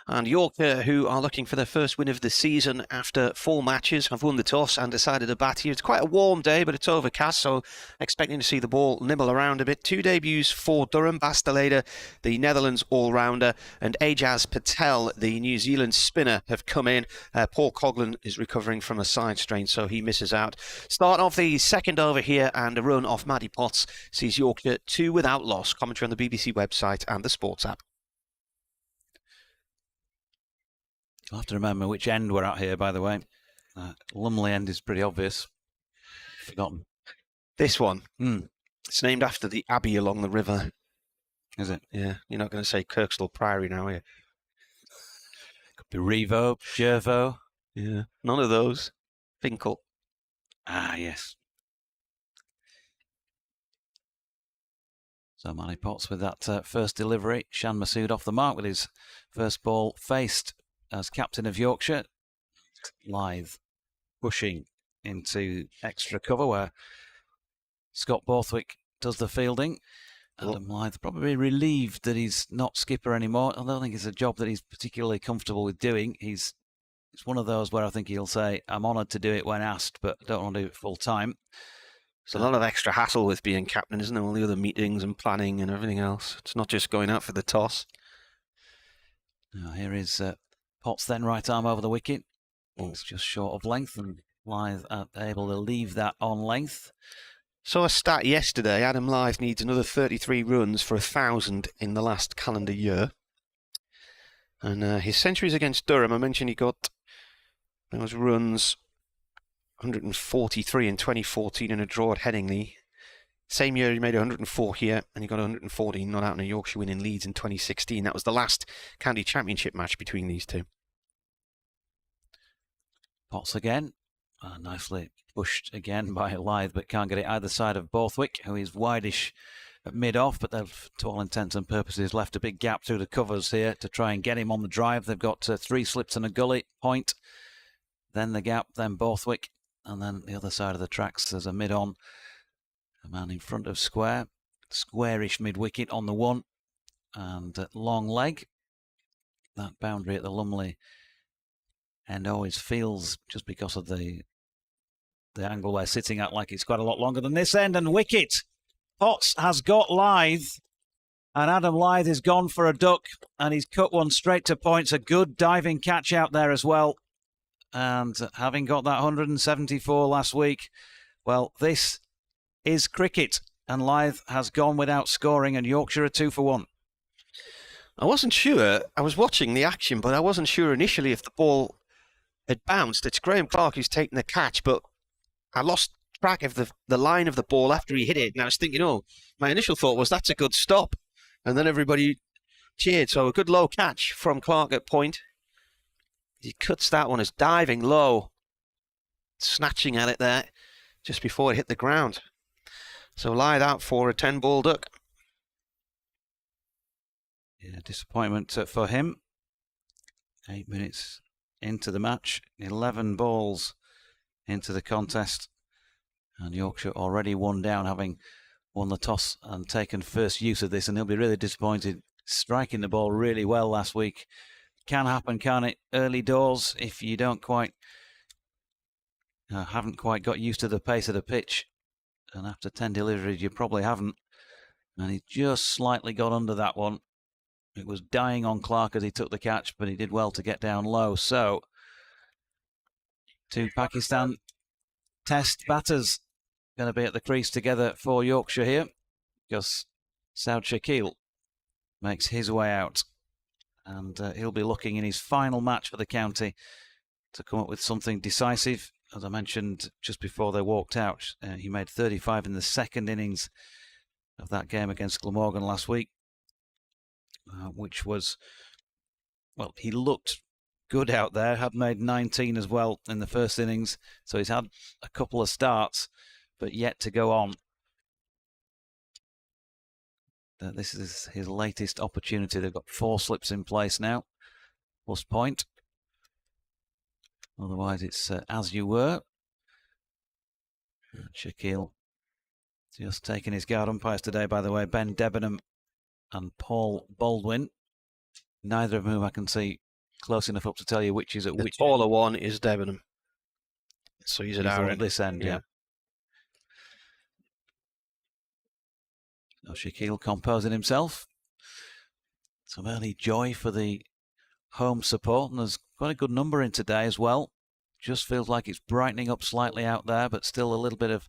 And Yorkshire, who are looking for their first win of the season after 4 matches, have won the toss and decided to bat here. It's quite a warm day, but it's overcast, so expecting to see the ball nibble around a bit. 2 debuts for Durham: Basteleda, the Netherlands all-rounder, and Ajaz Patel, the New Zealand spinner, have come in. Paul Coughlin is recovering from a side strain, so he misses out. Start off the second over here, and a run off Matty Potts sees Yorkshire 2 without loss. Commentary on the BBC website and the Sports app. I'll have to remember which end we're at here, by the way. Lumley end is pretty obvious. Forgotten. This one. It's named after the abbey along the river. Is it? Yeah. You're not going to say Kirkstall Priory now, are you? Could be Revo, Jervo. Yeah. None of those. Finkel. Ah, yes. So Matty Potts with that first delivery. Shan Masood off the mark with his first ball faced as captain of Yorkshire. Lythe pushing into extra cover where Scott Borthwick does the fielding. Adam Lythe probably relieved that he's not skipper anymore. I don't think it's a job that he's particularly comfortable with doing. It's one of those where I think he'll say, I'm honoured to do it when asked, but I don't want to do it full time. There's a lot of extra hassle with being captain, isn't there? All the other meetings and planning and everything else. It's not just going out for the toss. Now here is Potts then, right arm over the wicket. It's just short of length, and Lythe able to leave that on length. Saw a stat yesterday. Adam Lythe needs another 33 runs for 1,000 in the last calendar year. And his centuries against Durham, I mentioned he got those runs, 143 in 2014 in a draw at Headingley. Same year he made 104 here, and he got 114 not out in a Yorkshire win in Leeds in 2016. That was the last county championship match between these two. Potts again, nicely pushed again by Lythe, but can't get it either side of Borthwick, who is wideish at mid-off, but they've, to all intents and purposes, left a big gap through the covers here to try and get him on the drive. They've got 3 slips and a gully point, then the gap, then Borthwick, and then the other side of the tracks there's a mid-on. A man in front of square, squarish mid-wicket on the one, and long leg. That boundary at the Lumley end always feels, just because of the angle we're sitting at, like it's quite a lot longer than this end, and wicket. Potts has got Lythe, and Adam Lythe is gone for a duck, and he's cut one straight to points. A good diving catch out there as well, and having got that 174 last week, well, this is cricket, and Lythe has gone without scoring, and Yorkshire are 2 for 1. I wasn't sure. I was watching the action, but I wasn't sure initially if the ball had bounced. It's Graham Clark who's taken the catch, but I lost track of the line of the ball after he hit it, and I was thinking, my initial thought was that's a good stop, and then everybody cheered. So a good low catch from Clark at point. He cuts that one as diving low, snatching at it there just before it hit the ground. So Lythe out for a 10-ball duck. Yeah, disappointment for him. 8 minutes into the match, 11 balls into the contest, and Yorkshire already 1 down, having won the toss and taken first use of this, and he'll be really disappointed. Striking the ball really well last week. Can happen, can't it? Early doors, if you don't quite haven't quite got used to the pace of the pitch, and after 10 deliveries you probably haven't, and he just slightly got under that one. It was dying on Clark as he took the catch, but he did well to get down low. So 2 Pakistan test batters going to be at the crease together for Yorkshire here, because Saud Shakil makes his way out, and he'll be looking in his final match for the county to come up with something decisive. As I mentioned just before they walked out, he made 35 in the second innings of that game against Glamorgan last week, which was, well, he looked good out there, had made 19 as well in the first innings, so he's had a couple of starts, but yet to go on. This is his latest opportunity. They've got 4 slips in place now, plus point. Otherwise, it's as you were. Shaquille just taking his guard. Umpires today, by the way, Ben Debenham and Paul Baldwin. Neither of whom I can see close enough up to tell you which is at which. The taller one is Debenham. So he's at our end. This end, yeah. So Shaquille composing himself. Some early joy for the home support, and there's quite a good number in today as well. Just feels like it's brightening up slightly out there, but still a little bit of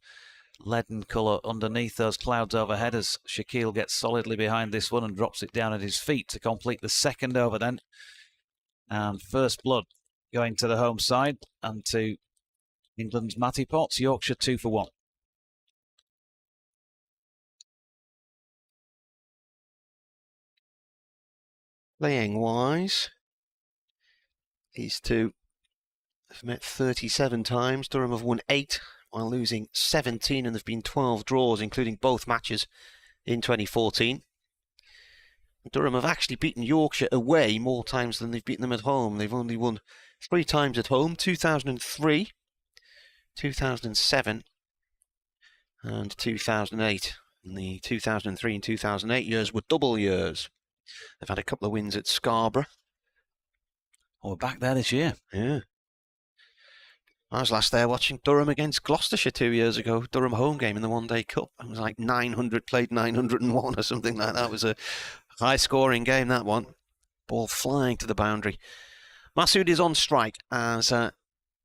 leaden colour underneath those clouds overhead as Shaquille gets solidly behind this one and drops it down at his feet to complete the second over then. And first blood going to the home side and to England's Matty Potts, Yorkshire 2 for 1. Playing wise, these two have met 37 times. Durham have won 8 while losing 17, and there have been 12 draws, including both matches in 2014. Durham have actually beaten Yorkshire away more times than they've beaten them at home. They've only won 3 times at home, 2003, 2007 and 2008. And the 2003 and 2008 years were double years. They've had a couple of wins at Scarborough. Oh, we're back there this year. Yeah. I was last there watching Durham against Gloucestershire 2 years ago. Durham home game in the One Day Cup. It was like 900 played 901 or something like that. It was a high scoring game, that one. Ball flying to the boundary. Masood is on strike as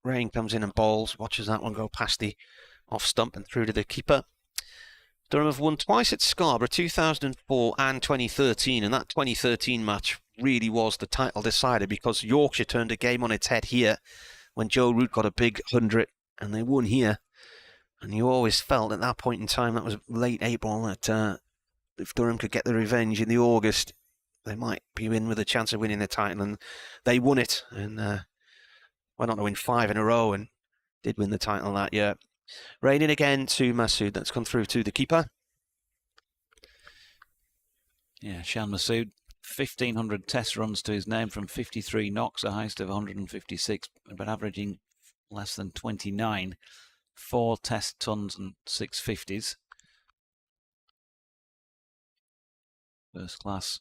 Rain comes in and bowls. Watches that one go past the off stump and through to the keeper. Durham have won twice at Scarborough, 2004 and 2013, and that 2013 match really was the title decider because Yorkshire turned a game on its head here when Joe Root got a big 100 and they won here. And you always felt at that point in time, that was late April, that if Durham could get the revenge in the August, they might be in with a chance of winning the title, and they won it and went on to win 5 in a row and did win the title that year. Rain in again to Masood. That's gone through to the keeper. Yeah, Shan Masood, 1,500 test runs to his name from 53 knocks, a highest of 156, but averaging less than 29. 4 test tons and 6 50s. First class,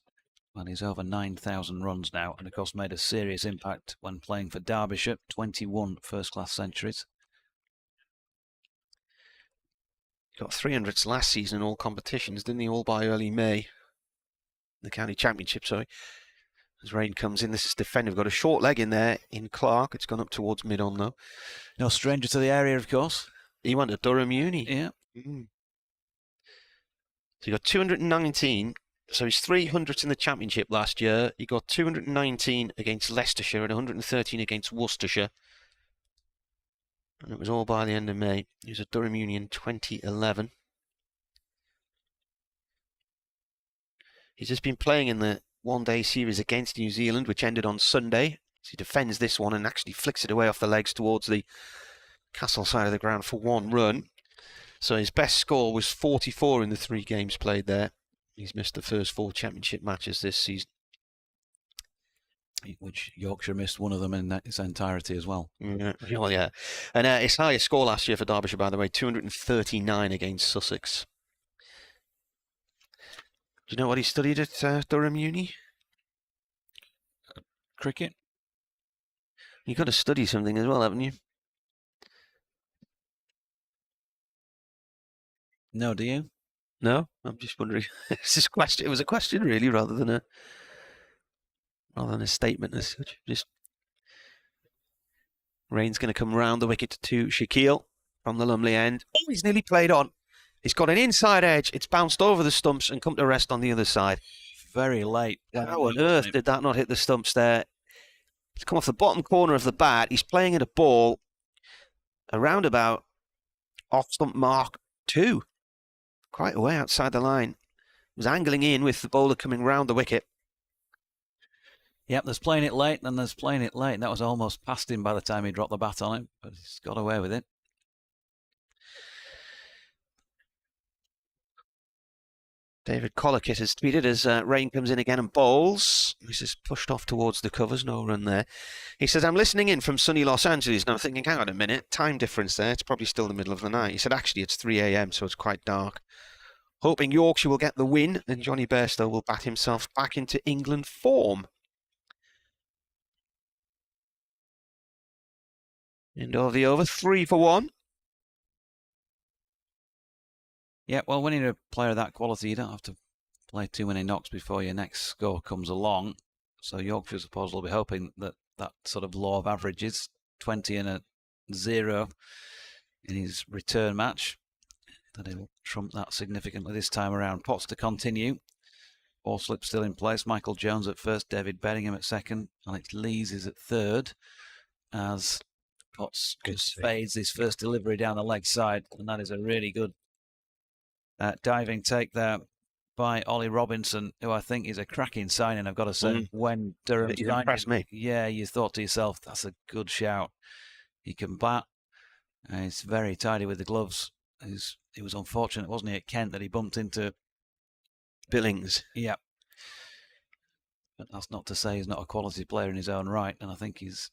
well, he's over 9,000 runs now, and of course made a serious impact when playing for Derbyshire. 21 first class centuries. Got 300s last season in all competitions, didn't he? All by early May. The county championship, sorry. As Rain comes in, this is defender. We've got a short leg in there in Clark. It's gone up towards mid-on though. No stranger to the area, of course. He went to Durham Uni. Yeah. So he got 219. So he's 300s in the championship last year. He got 219 against Leicestershire and 113 against Worcestershire. And it was all by the end of May. He was at Durham Union 2011. He's just been playing in the one-day series against New Zealand, which ended on Sunday. So he defends this one and actually flicks it away off the legs towards the Castle side of the ground for 1 run. So his best score was 44 in the 3 games played there. He's missed the first 4 championship matches this season. Which Yorkshire missed one of them in its entirety as well. Yeah, well, yeah. And his highest score last year for Derbyshire, by the way, 239 against Sussex. Do you know what he studied at Durham Uni? Cricket. You've got to study something as well, haven't you? No, do you? No? I'm just wondering. It's just question. It was a question, really, rather than a statement as such. Just Rain's going to come round the wicket to Shaquille from the Lumley end. Oh, he's nearly played on. He's got an inside edge. It's bounced over the stumps and come to rest on the other side. Very late. How on earth did that not hit the stumps there? It's come off the bottom corner of the bat. He's playing at a ball around about off stump mark 2. Quite away outside the line. Was angling in with the bowler coming round the wicket. Yep, there's playing it late and there's playing it late. And that was almost past him by the time he dropped the bat on him, but he's got away with it. David Collickett has tweeted as Rain comes in again and bowls. This is pushed off towards the covers, no run there. He says, I'm listening in from sunny Los Angeles. And I'm thinking, hang on a minute, time difference there. It's probably still the middle of the night. He said, actually, it's 3 a.m, so it's quite dark. Hoping Yorkshire will get the win and Johnny Bairstow will bat himself back into England form. End of the over, 3 for 1. Yeah, well, when you're a player of that quality, you don't have to play too many knocks before your next score comes along. So Yorkshire, I suppose, will be hoping that that sort of law of averages, 20 and a 0 in his return match, that he'll trump that significantly this time around. Potts to continue. All slip still in place. Michael Jones at first, David Bedingham at second, Alex Lees is at third, as Potts fades his first delivery down the leg side, and that is a really good diving take there by Ollie Robinson, who I think is a cracking signing, I've got to say. When Durham impressed me. Yeah, you thought to yourself, that's a good shout. He can bat. He's very tidy with the gloves. It was unfortunate, wasn't he, at Kent, that he bumped into Billings. Yeah. But that's not to say he's not a quality player in his own right, and I think he's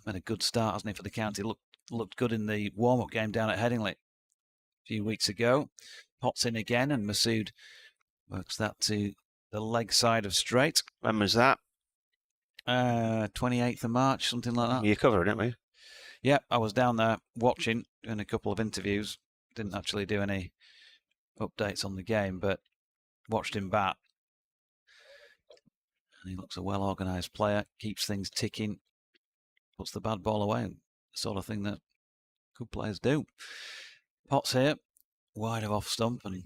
made a good start, hasn't he, for the county. Looked good in the warm-up game down at Headingley a few weeks ago. Potts in again, and Masood works that to the leg side of straight. When was that? 28th of March, something like that. You covered it, didn't we? Yeah, I was down there watching, doing a couple of interviews. Didn't actually do any updates on the game, but watched him bat. And he looks a well-organised player, keeps things ticking, puts the bad ball away, the sort of thing that good players do. Potts here, wide of off stump, and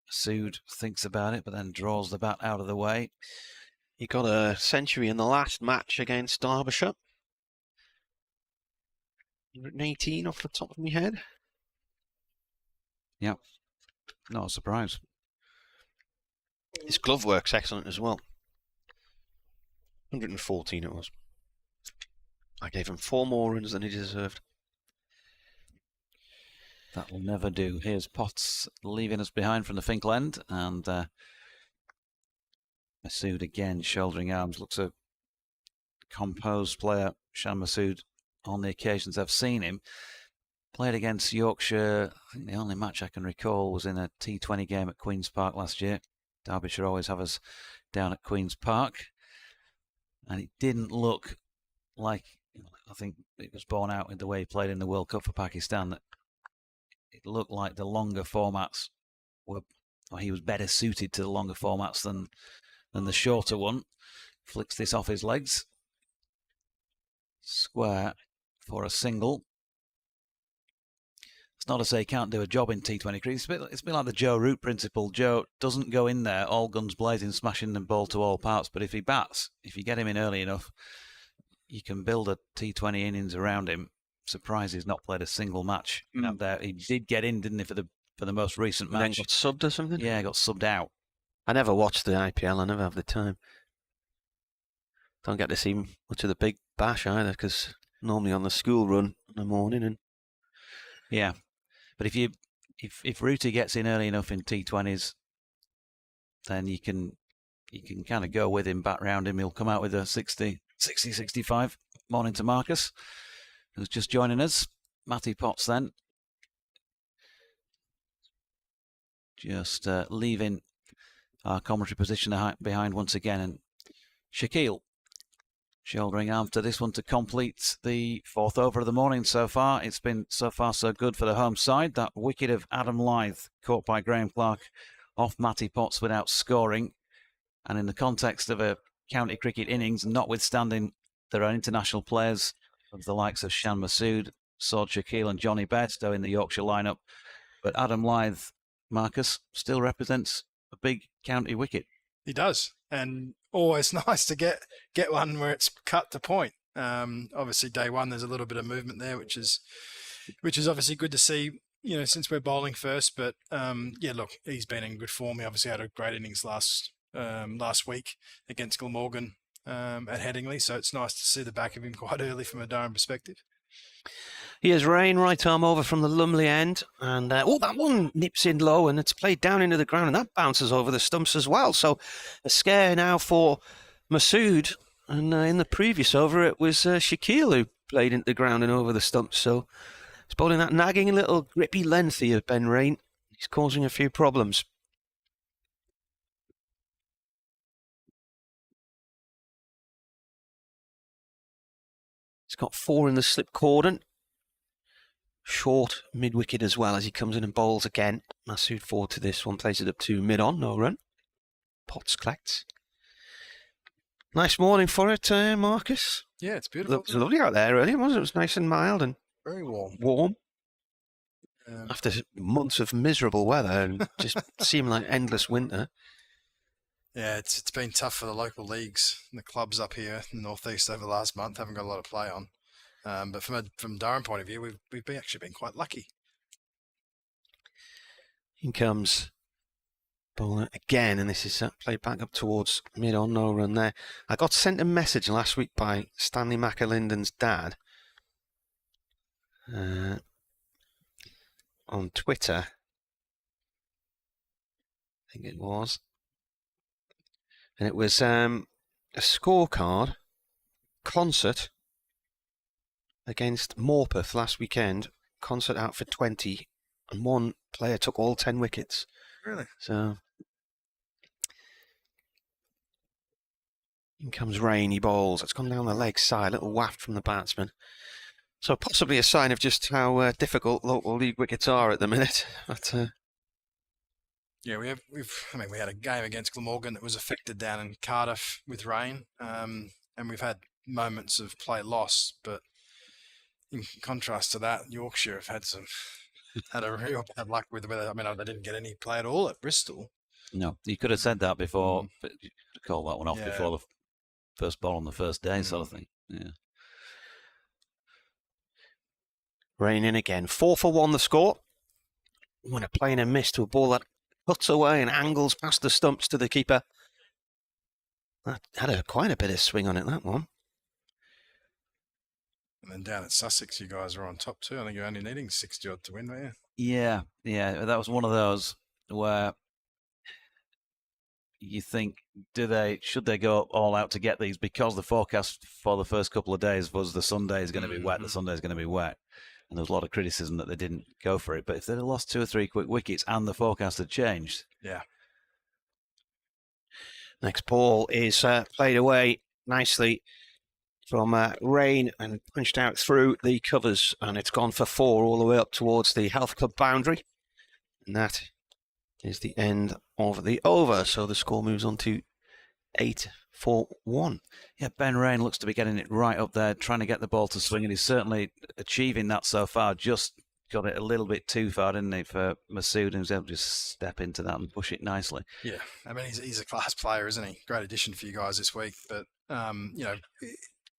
Masood thinks about it, but then draws the bat out of the way. He got a century in the last match against Derbyshire. 118 off the top of my head. Yeah, not a surprise. His glove work's excellent as well. 114 it was. I gave him 4 more runs than he deserved. That will never do. Here's Potts leaving us behind from the Finkel end, and Masood again shouldering arms. Looks a composed player, Shan Masood, on the occasions I've seen him. Played against Yorkshire. I think the only match I can recall was in a T20 game at Queen's Park last year. Derbyshire always have us down at Queen's Park, and it didn't look like, I think it was borne out in the way he played in the World Cup for Pakistan, that it looked like the longer formats were, or he was better suited to the longer formats than the shorter one. Flicks this off his legs. Square for a single. It's not to say he can't do a job in T20 cricket. It's been like the Joe Root principle. Joe doesn't go in there all guns blazing, smashing the ball to all parts. But if he bats, if you get him in early enough, you can build a T20 innings around him. Surprised he's not played a single match out there. He did get in, didn't he, for the most recent match? And then got subbed or something? Yeah, got subbed out. I never watched the IPL. I never have the time. Don't get to see much of the Big Bash either, because normally on the school run in the morning. And yeah, but if Rooty gets in early enough in T20s, then you can kind of go with him, bat round him. He'll come out with a 60-65. Morning to Marcus, who's just joining us. Matty Potts then. Just leaving our commentary position behind once again. And Shaquille shouldering arms to this one to complete the 4th over of the morning so far. It's been so far so good for the home side. That wicket of Adam Lyth caught by Graham Clark off Matty Potts without scoring. And in the context of a county cricket innings, notwithstanding there are international players of the likes of Shan Masood, Saud Shakil and Johnny Bairstow in the Yorkshire lineup, but Adam Lyth, Marcus, still represents a big county wicket. He does. and always nice to get one where it's cut to point. Obviously, day one there's a little bit of movement there, which is obviously good to see. Since we're bowling first, but yeah, look, he's been in good form. He obviously had a great innings last week against Glamorgan at Headingley, so it's nice to see the back of him quite early from a Durham perspective. Here's Rain, right arm over from the Lumley end, and that one nips in low and it's played down into the ground, and that bounces over the stumps as well. So a scare now for Masood, and in the previous over it was Shaquille who played into the ground and over the stumps. So he's bowling that nagging little grippy length here, Ben Rain. He's causing a few problems. He's got 4 in the slip cordon. Short mid-wicket as well as he comes in and bowls again. Masood forward to this one, plays it up to mid-on, no run. Potts collects. Nice morning for it, Marcus. Yeah, it's beautiful. It was lovely out there earlier, wasn't it? It was nice and mild and very warm. After months of miserable weather and just seeming like endless winter. Yeah, it's been tough for the local leagues and the clubs up here in the northeast over the last month. Haven't got a lot of play on. But from Durham point of view, we've actually been quite lucky. In comes bowler again, and this is played back up towards mid-on, no run there. I got sent a message last week by Stanley McAlinden's dad on Twitter, I think it was, and it was a scorecard concert against Morpeth last weekend. Concert out for 20, and one player took all 10 wickets. Really? So in comes Rain, he bowls. It's gone down the leg side, a little waft from the batsman. So possibly a sign of just how difficult local league wickets are at the minute. But yeah, we had a game against Glamorgan that was affected down in Cardiff with rain, and we've had moments of play lost, but in contrast to that, Yorkshire have had a real bad luck with the weather. I mean, they didn't get any play at all at Bristol. No, you could have said that before, but you could call that one off before the first ball on the first day, sort of thing. Yeah. Rain in again. 4 for 1 the score. When a plane and miss to a ball that cuts away and angles past the stumps to the keeper. That had quite a bit of swing on it, that one. And then down at Sussex, you guys are on top too. I think you're only needing 60 odd to win, weren't you? Yeah. That was one of those where you think, should they go all out to get these? Because the forecast for the first couple of days was the Sunday is going to be wet, the Sunday is going to be wet. And there was a lot of criticism that they didn't go for it. But if they'd have lost 2 or 3 quick wickets and the forecast had changed. Yeah. Next ball is played away nicely from Rain and punched out through the covers, and it's gone for 4 all the way up towards the Health Club boundary, and that is the end of the over. So the score moves on to 8-4-1. Yeah, Ben Rain looks to be getting it right up there, trying to get the ball to swing, and he's certainly achieving that so far. Just got it a little bit too far, didn't he, for Masood, who's able to just step into that and push it nicely. Yeah, I mean, he's a class player, isn't he? Great addition for you guys this week, but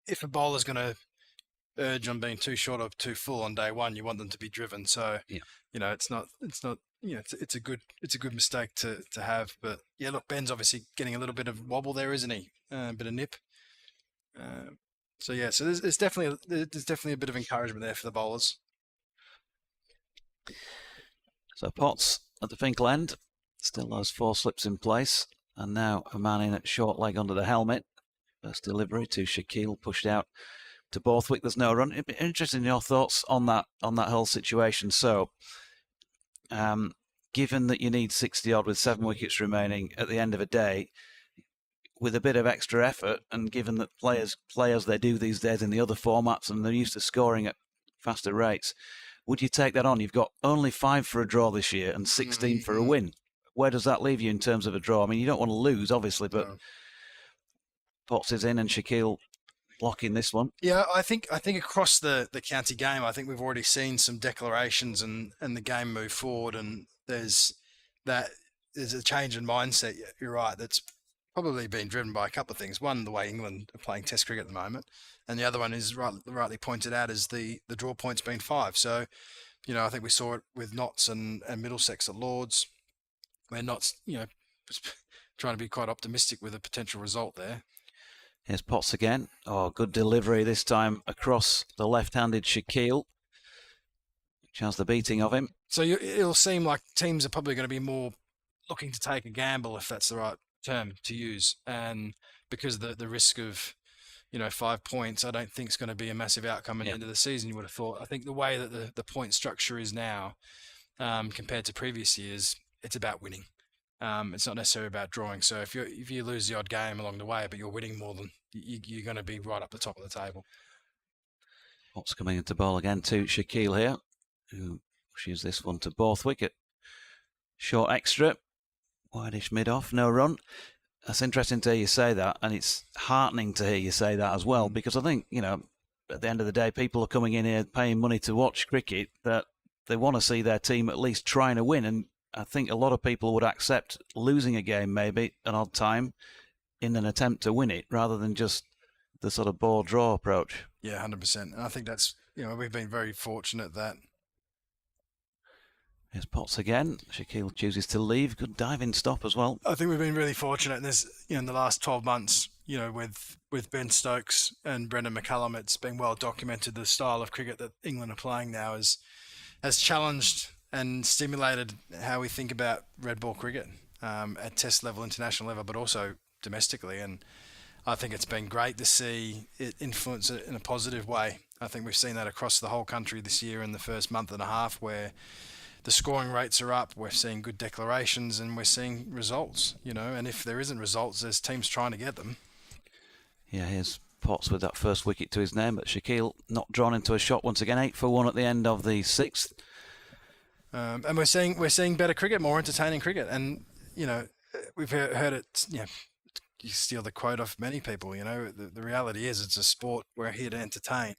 if a bowler's going to urge on being too short or too full on day one, you want them to be driven. So, it's not. It's a good mistake to have. But yeah, look, Ben's obviously getting a little bit of wobble there, isn't he? A bit of nip. So there's definitely a bit of encouragement there for the bowlers. So Potts at the Finkel end, still those 4 slips in place, and now a man in at short leg under the helmet. First delivery to Shaquille, pushed out to Borthwick. There's no run. It'd be interesting in your thoughts on that whole situation. So, given that you need 60 odd with 7 wickets remaining at the end of a day, with a bit of extra effort, and given that players they do these days in the other formats and they're used to scoring at faster rates, would you take that on? You've got only 5 for a draw this year and 16 for a win. Where does that leave you in terms of a draw? I mean, you don't want to lose, obviously, but Potts is in and Shaquille blocking this one. Yeah, I think across the county game, I think we've already seen some declarations and the game move forward, and there's a change in mindset. You're right. That's probably been driven by a couple of things. One, the way England are playing Test cricket at the moment, and the other one is rightly pointed out is the draw point's been 5. So, I think we saw it with Notts and Middlesex at Lords, where Notts, was trying to be quite optimistic with a potential result there. Here's Potts again. Oh, good delivery this time across the left-handed Shaquille, which has the beating of him. So it'll seem like teams are probably going to be more looking to take a gamble, if that's the right term to use, and because the risk of 5 points, I don't think it's going to be a massive outcome at the end of the season. You would have thought. I think the way that the point structure is now, compared to previous years, it's about winning. It's not necessarily about drawing. So if you lose the odd game along the way, but you're winning more than you're going to be right up the top of the table. Potts coming into ball again to Shaquille here, who pushes this one to Borthwick at short extra, wideish mid off, no run. That's interesting to hear you say that, and it's heartening to hear you say that as well, because I think, at the end of the day, people are coming in here paying money to watch cricket, that they want to see their team at least trying to win, and I think a lot of people would accept losing a game maybe an odd time in an attempt to win it, rather than just the sort of ball draw approach. Yeah, 100%. And I think that's, we've been very fortunate that. Here's Potts again. Shaquille chooses to leave. Good diving stop as well. I think we've been really fortunate in this, in the last 12 months, with Ben Stokes and Brendan McCullum. It's been well documented the style of cricket that England are playing now has challenged and stimulated how we think about red ball cricket at test level, international level, but also domestically. And I think it's been great to see it influence it in a positive way. I think we've seen that across the whole country this year in the first month and a half, where the scoring rates are up, we're seeing good declarations, and we're seeing results, and if there isn't results, there's teams trying to get them. Yeah, here's Potts with that first wicket to his name, but Shaquille not drawn into a shot once again, 8 for 1 at the end of the 6th. And we're seeing better cricket, more entertaining cricket, and we've heard it. You steal the quote off many people. The reality is it's a sport. We're here to entertain,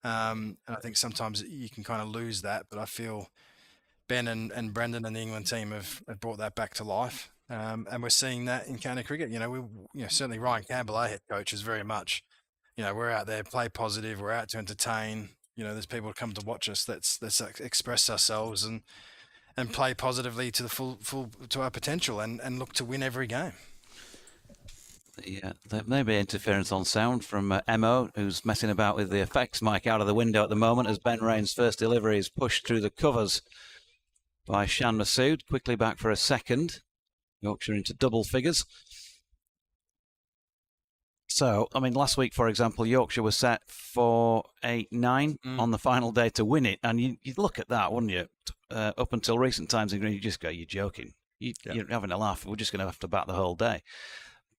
and I think sometimes you can kind of lose that. But I feel Ben and Brendan and the England team have brought that back to life, and we're seeing that in county cricket. Certainly Ryan Campbell, our head coach, is very much. We're out there, play positive. We're out to entertain. There's people who come to watch us. Let's express ourselves and play positively to the full to our potential and look to win every game. Yeah, there may be interference on sound from Mo, who's messing about with the effects mic out of the window at the moment as Ben Rain's first delivery is pushed through the covers by Shan Masood. Quickly back for a second. Yorkshire into double figures. So, last week, for example, Yorkshire was set for 8-9 on the final day to win it. And you'd look at that, wouldn't you? Up until recent times, you just go, you're joking. You're having a laugh. We're just going to have to bat the whole day.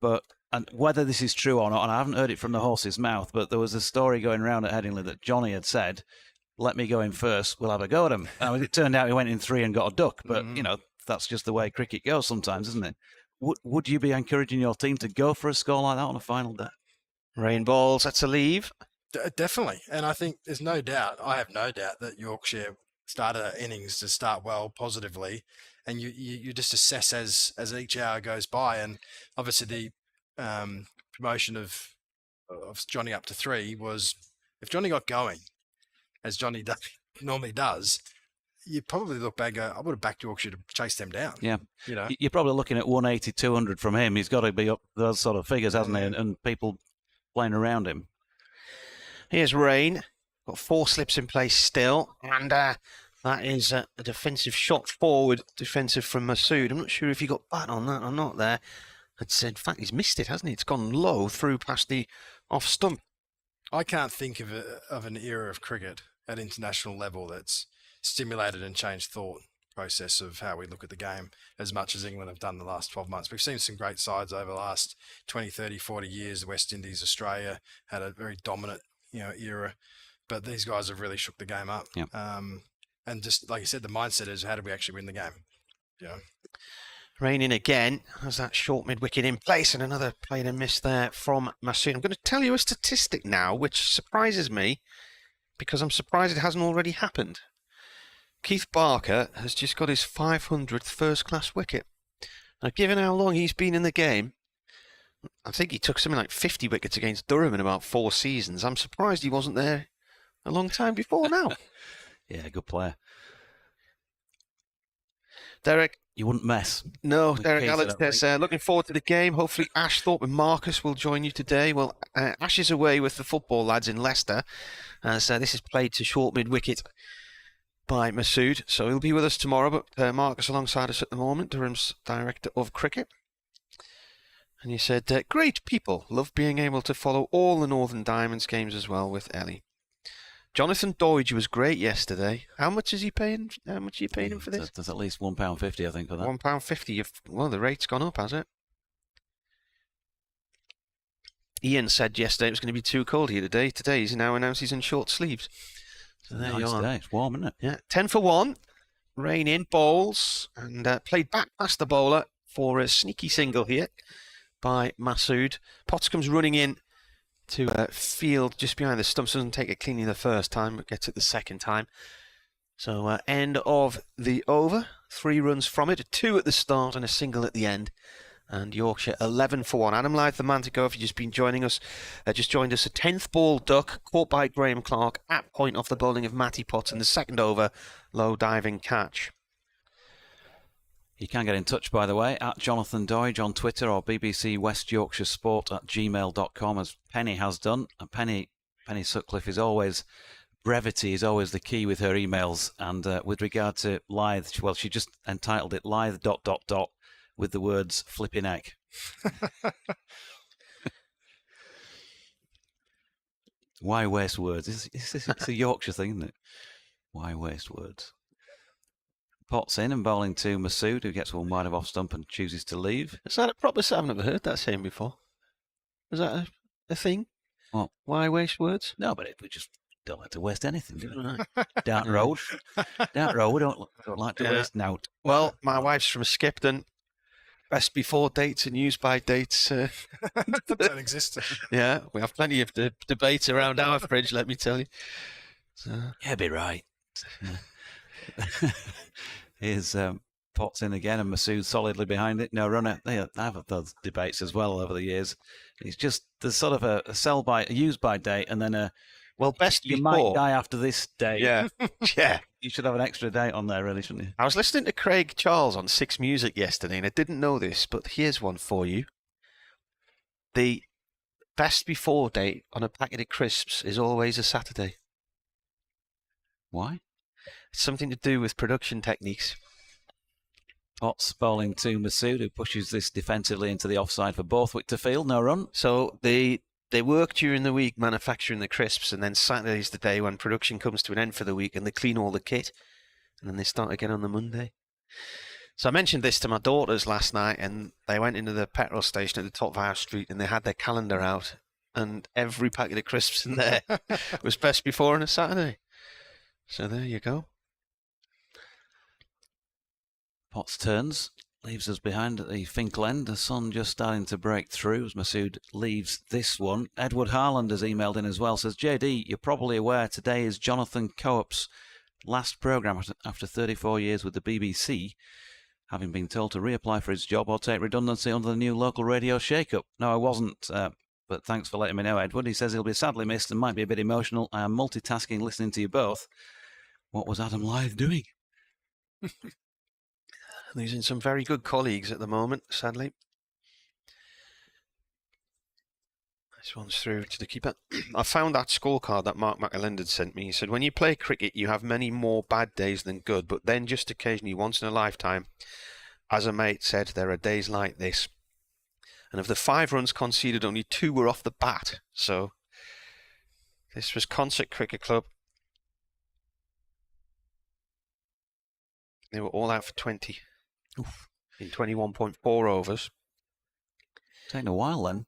But and whether this is true or not, and I haven't heard it from the horse's mouth, but there was a story going around at Headingley that Johnny had said, let me go in first, we'll have a go at him. And it turned out he went in 3 and got a duck. But, that's just the way cricket goes sometimes, isn't it? Would you be encouraging your team to go for a score like that on a final day? Rain balls, that's a leave. Definitely. And I think there's no doubt, I have no doubt that Yorkshire started our innings to start well, positively. And you just assess as each hour goes by. And obviously the promotion of Johnny up to 3 was, if Johnny got going, as Johnny normally does, you probably look back and go, I would have backed Yorkshire to chase them down. Yeah. You're probably looking at 180, 200 from him. He's got to be up those sort of figures, hasn't he? And people playing around him. Here's Rain. Got 4 slips in place still. And that is a defensive shot forward, defensive from Masood. I'm not sure if he got bat on that or not there. In fact, he's missed it, hasn't he? It's gone low through past the off stump. I can't think of an era of cricket at international level that's stimulated and changed thought process of how we look at the game as much as England have done the last 12 months. We've seen some great sides over the last 20, 30, 40 years. The West Indies, Australia had a very dominant, era, but these guys have really shook the game up. Yep. And just like you said, the mindset is how do we actually win the game? Rain in again. Has that short mid-wicket in place and another played and miss there from Masood. I'm going to tell you a statistic now which surprises me because I'm surprised it hasn't already happened. Keith Barker has just got his 500th first-class wicket. Now, given how long he's been in the game, I think he took something like 50 wickets against Durham in about 4 seasons. I'm surprised he wasn't there a long time before now. Yeah, good player. Derek. You wouldn't mess. No, with Derek Keith, Alex says, looking forward to the game. Hopefully Ashthorpe and Marcus will join you today. Well, Ash is away with the football lads in Leicester. So this is played to short mid-wicket by Masood. So he'll be with us tomorrow, but Marcus alongside us at the moment, Durham's Director of Cricket. And you said, great people. Love being able to follow all the Northern Diamonds games as well with Ellie. Jonathan Doidge was great yesterday. How much is he paying? How much are you paying him for this? There's at least £1.50, I think, for that. £1.50. Well, the rate's gone up, has it? Ian said yesterday it was going to be too cold here today. Today he's now announced he's in short sleeves. So there you are. Day. It's warm, isn't it? Yeah. 10 for 1. Rain in, bowls, and played back past the bowler for a sneaky single here by Masood. Potts comes running in to field just behind the stumps. Doesn't take it cleanly the first time, but gets it the second time. So end of the over. 3 runs from it, 2 at the start and a single at the end. And Yorkshire 11 for 1. Adam Lyth, the man to go if you've just been joining us. Just joined us. A 10th ball duck caught by Graham Clark at point off the bowling of Matty Potts in the second over. Low diving catch. You can get in touch, by the way, at Jonathan Doidge on Twitter or BBC West Yorkshire Sport at gmail.com, as Penny has done. And Penny Sutcliffe is always, brevity is always the key with her emails. And with regard to Lyth, well, she just entitled it Lyth ... with the words flipping egg. Why waste words? It's a Yorkshire thing, isn't it? Why waste words? Potts in and bowling to Masood, who gets one wide of off stump and chooses to leave. Is that a proper saying? I've never heard that saying before. Is that a thing? What? Why waste words? No, but we just don't like to waste anything, do we? Down the road. Down the road, we don't like to waste nout. Well, my wife's from Skipton. Best before dates and use by dates. Don't exist. Yeah, we have plenty of debate around our fridge, let me tell you. So. Yeah, be right. Here's Potts in again, and Masood solidly behind it. No runner. They have those debates as well over the years. It's just there's sort of a sell by, a use by date, and then best you before. might die after this date. Yeah, yeah. You should have an extra date on there, really, shouldn't you? I was listening to Craig Charles on Six Music yesterday, and I didn't know this, but here's one for you. The best before date on a packet of crisps is always a Saturday. Why? It's something to do with production techniques. Potts bowling to Masood, who pushes this defensively into the offside for Borthwick to field. No run. So they work during the week manufacturing the crisps, and then Saturday's the day when production comes to an end for the week and they clean all the kit, and then they start again on the Monday. So I mentioned this to my daughters last night, and they went into the petrol station at the top of our street and they had their calendar out, and every packet of crisps in there was best before on a Saturday. So there you go. Potts turns, leaves us behind at the Finkel end. The sun just starting to break through as Masood leaves this one. Edward Harland has emailed in as well. Says, JD, you're probably aware today is Jonathan Coop's last programme after 34 years with the BBC, having been told to reapply for his job or take redundancy under the new local radio shake-up. No, I wasn't, but thanks for letting me know, Edward. He says he'll be sadly missed and might be a bit emotional. I am multitasking listening to you both. What was Adam Lyth doing? Losing some very good colleagues at the moment, sadly. This one's through to the keeper. I found that scorecard that Mark McAlind had sent me. He said, when you play cricket, you have many more bad days than good, but then just occasionally, once in a lifetime, as a mate said, there are days like this. And of the 5 runs conceded, only 2 were off the bat. So this was Concert Cricket Club. They were all out for 20. Oof. In 21.4 overs. Taking a while then.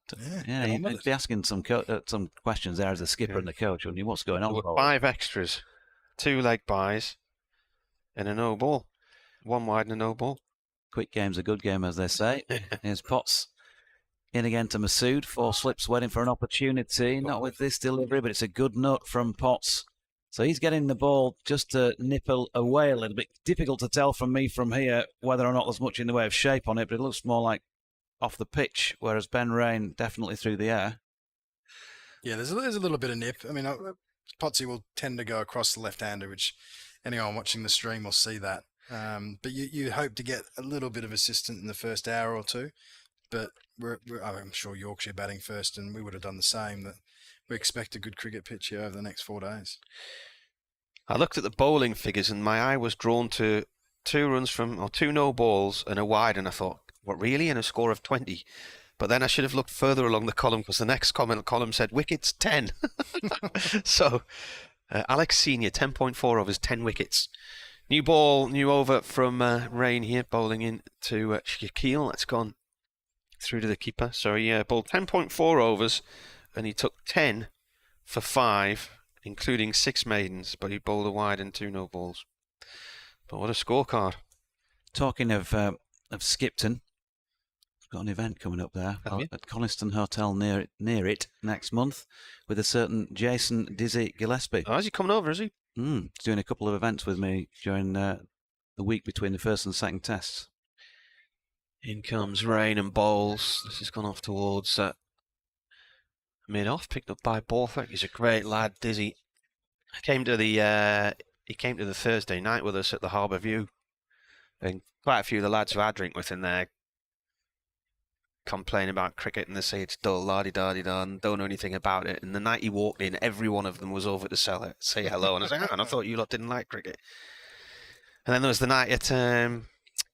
Yeah, you might be asking some questions there as a skipper and the coach. Wouldn't you? What's going on? There were 5 extras, 2 leg byes, and a no ball. 1 wide and a no ball. Quick game's a good game, as they say. Here's Potts in again to Masood. 4 slips waiting for an opportunity. Not with this delivery, but it's a good nut from Potts. So he's getting the ball just to nipple away a little bit. Difficult to tell from me from here whether or not there's much in the way of shape on it, but it looks more like off the pitch, whereas Ben Rain definitely through the air. Yeah, there's a little bit of nip. I mean, Potsy will tend to go across the left-hander, which anyone watching the stream will see that. But you hope to get a little bit of assistance in the first hour or two. But I'm sure Yorkshire batting first, and we would have done the same. That we expect a good cricket pitch here over the next 4 days. I looked at the bowling figures, and my eye was drawn to 2 no balls and a wide, and I thought, what, really? And a score of 20? But then I should have looked further along the column, because the next column said wickets 10. So Alex Senior 10.4 overs, 10 wickets. New ball, new over from Rain here, bowling in to Shaquille. That's gone through to the keeper. So he bowled 10.4 overs, and he took 10 for 5, including 6 maidens, but he bowled a wide and 2 no balls. But what a scorecard. Talking of Skipton, got an event coming up there at Coniston Hotel near it next month with a certain Jason Dizzy Gillespie. Oh, is he coming over, is he? He's doing a couple of events with me during the week between the first and second tests. In comes Rain and bowls. This has gone off towards mid-off, picked up by Borthwick. He's a great lad, Dizzy. He came to the Thursday night with us at the Harbour View, and quite a few of the lads who I drink with in there complain about cricket, and they say it's dull, la-di-da-di-da, and don't know anything about it. And the night he walked in, every one of them was over to say hello, and I was like, I thought you lot didn't like cricket. And then there was the night at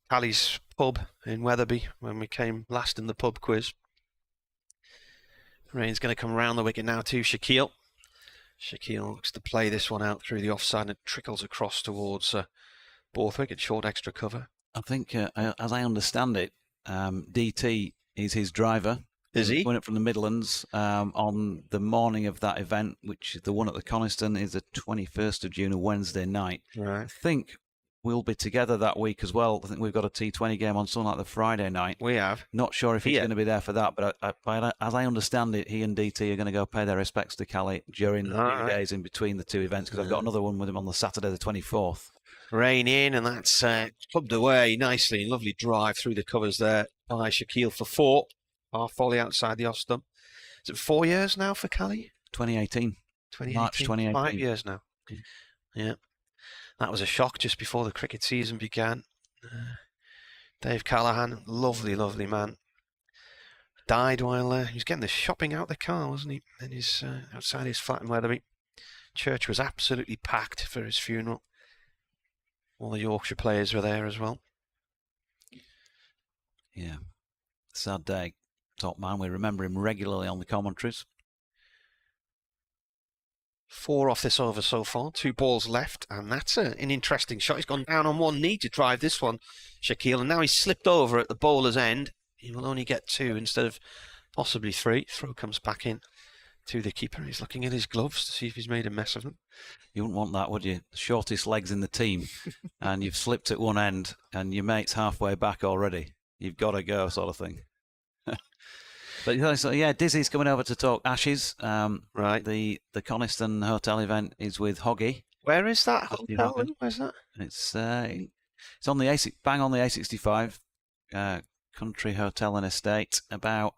Callie's pub in Wetherby when we came last in the pub quiz. Rain's going to come around the wicket now to Shaquille. Shaquille looks to play this one out through the offside, and it trickles across towards Borthwick at short extra cover. I think, as I understand it, DT is his driver. Is he? Went up from the Midlands on the morning of that event, which the one at the Coniston is the 21st of June, a Wednesday night. Right. I think we'll be together that week as well. I think we've got a T20 game on something like the Friday night. We have. Not sure if he's going to be there for that, but as I understand it, he and DT are going to go pay their respects to Callie during the few days in between the two events, because I've got another one with him on the Saturday the 24th. Rain in, and that's clubbed away nicely. Lovely drive through the covers there by Shaquille for 4. Half volley outside the off stump. Is it 4 years now for Callie? 2018. March 2018. 5 years now. Yeah. That was a shock just before the cricket season began. Dave Callahan, lovely, lovely man. Died while he was getting the shopping out the car, wasn't he? And his outside his flat in Wetherby. Church was absolutely packed for his funeral. All the Yorkshire players were there as well. Yeah. Sad day. Top man. We remember him regularly on the commentaries. 4 off this over so far. 2 balls left, and that's an interesting shot. He's gone down on one knee to drive this one, Shaquille, and now he's slipped over at the bowler's end. He will only get 2 instead of possibly 3. Throw comes back in to the keeper. He's looking at his gloves to see if he's made a mess of them. You wouldn't want that, would you? The shortest legs in the team, and you've slipped at one end, and your mate's halfway back already. You've got to go, sort of thing. But so, yeah, Dizzy's coming over to talk Ashes. Right. The Coniston Hotel event is with Hoggy. Where is that hotel? Where's that? It's on the bang on the A65, country hotel and estate, about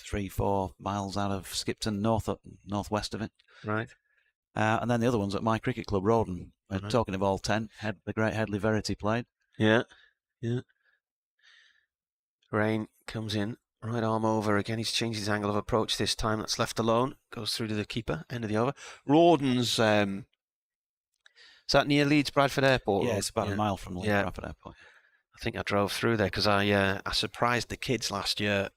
3-4 miles out of Skipton, northwest of it. Right. And then the other one's at my cricket club, Rawdon. We're talking of all 10. The great Headley Verity played. Yeah. Yeah. Rain comes in. Right arm over again. He's changed his angle of approach this time. That's left alone. Goes through to the keeper. End of the over. Rawdon's. Is that near Leeds Bradford Airport? Yeah, it's about a mile from Leeds Bradford Airport. I think I drove through there because I surprised the kids last year.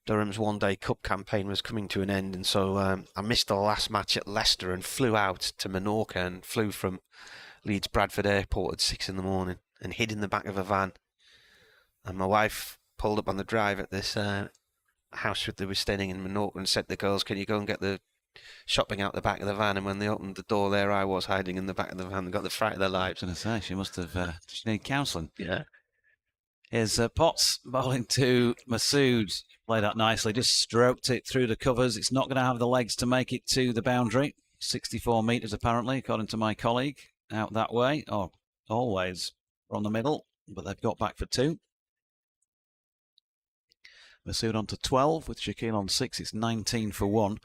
Durham's one-day cup campaign was coming to an end, and so I missed the last match at Leicester and flew out to Menorca and flew from Leeds Bradford Airport at 6 in the morning and hid in the back of a van. And my wife pulled up on the drive at this house that they were staying in Menorca and said to the girls, can you go and get the shopping out the back of the van? And when they opened the door, there I was hiding in the back of the van and got the fright of their lives. I was going to say, she must have she needed counselling. Yeah. Here's Potts bowling to Masood. Played that nicely, just stroked it through the covers. It's not going to have the legs to make it to the boundary. 64 metres apparently, according to my colleague, out that way. Or always from the middle, but they've got back for 2. Masood on to 12 with Shaquille on 6. It's 19 for 1.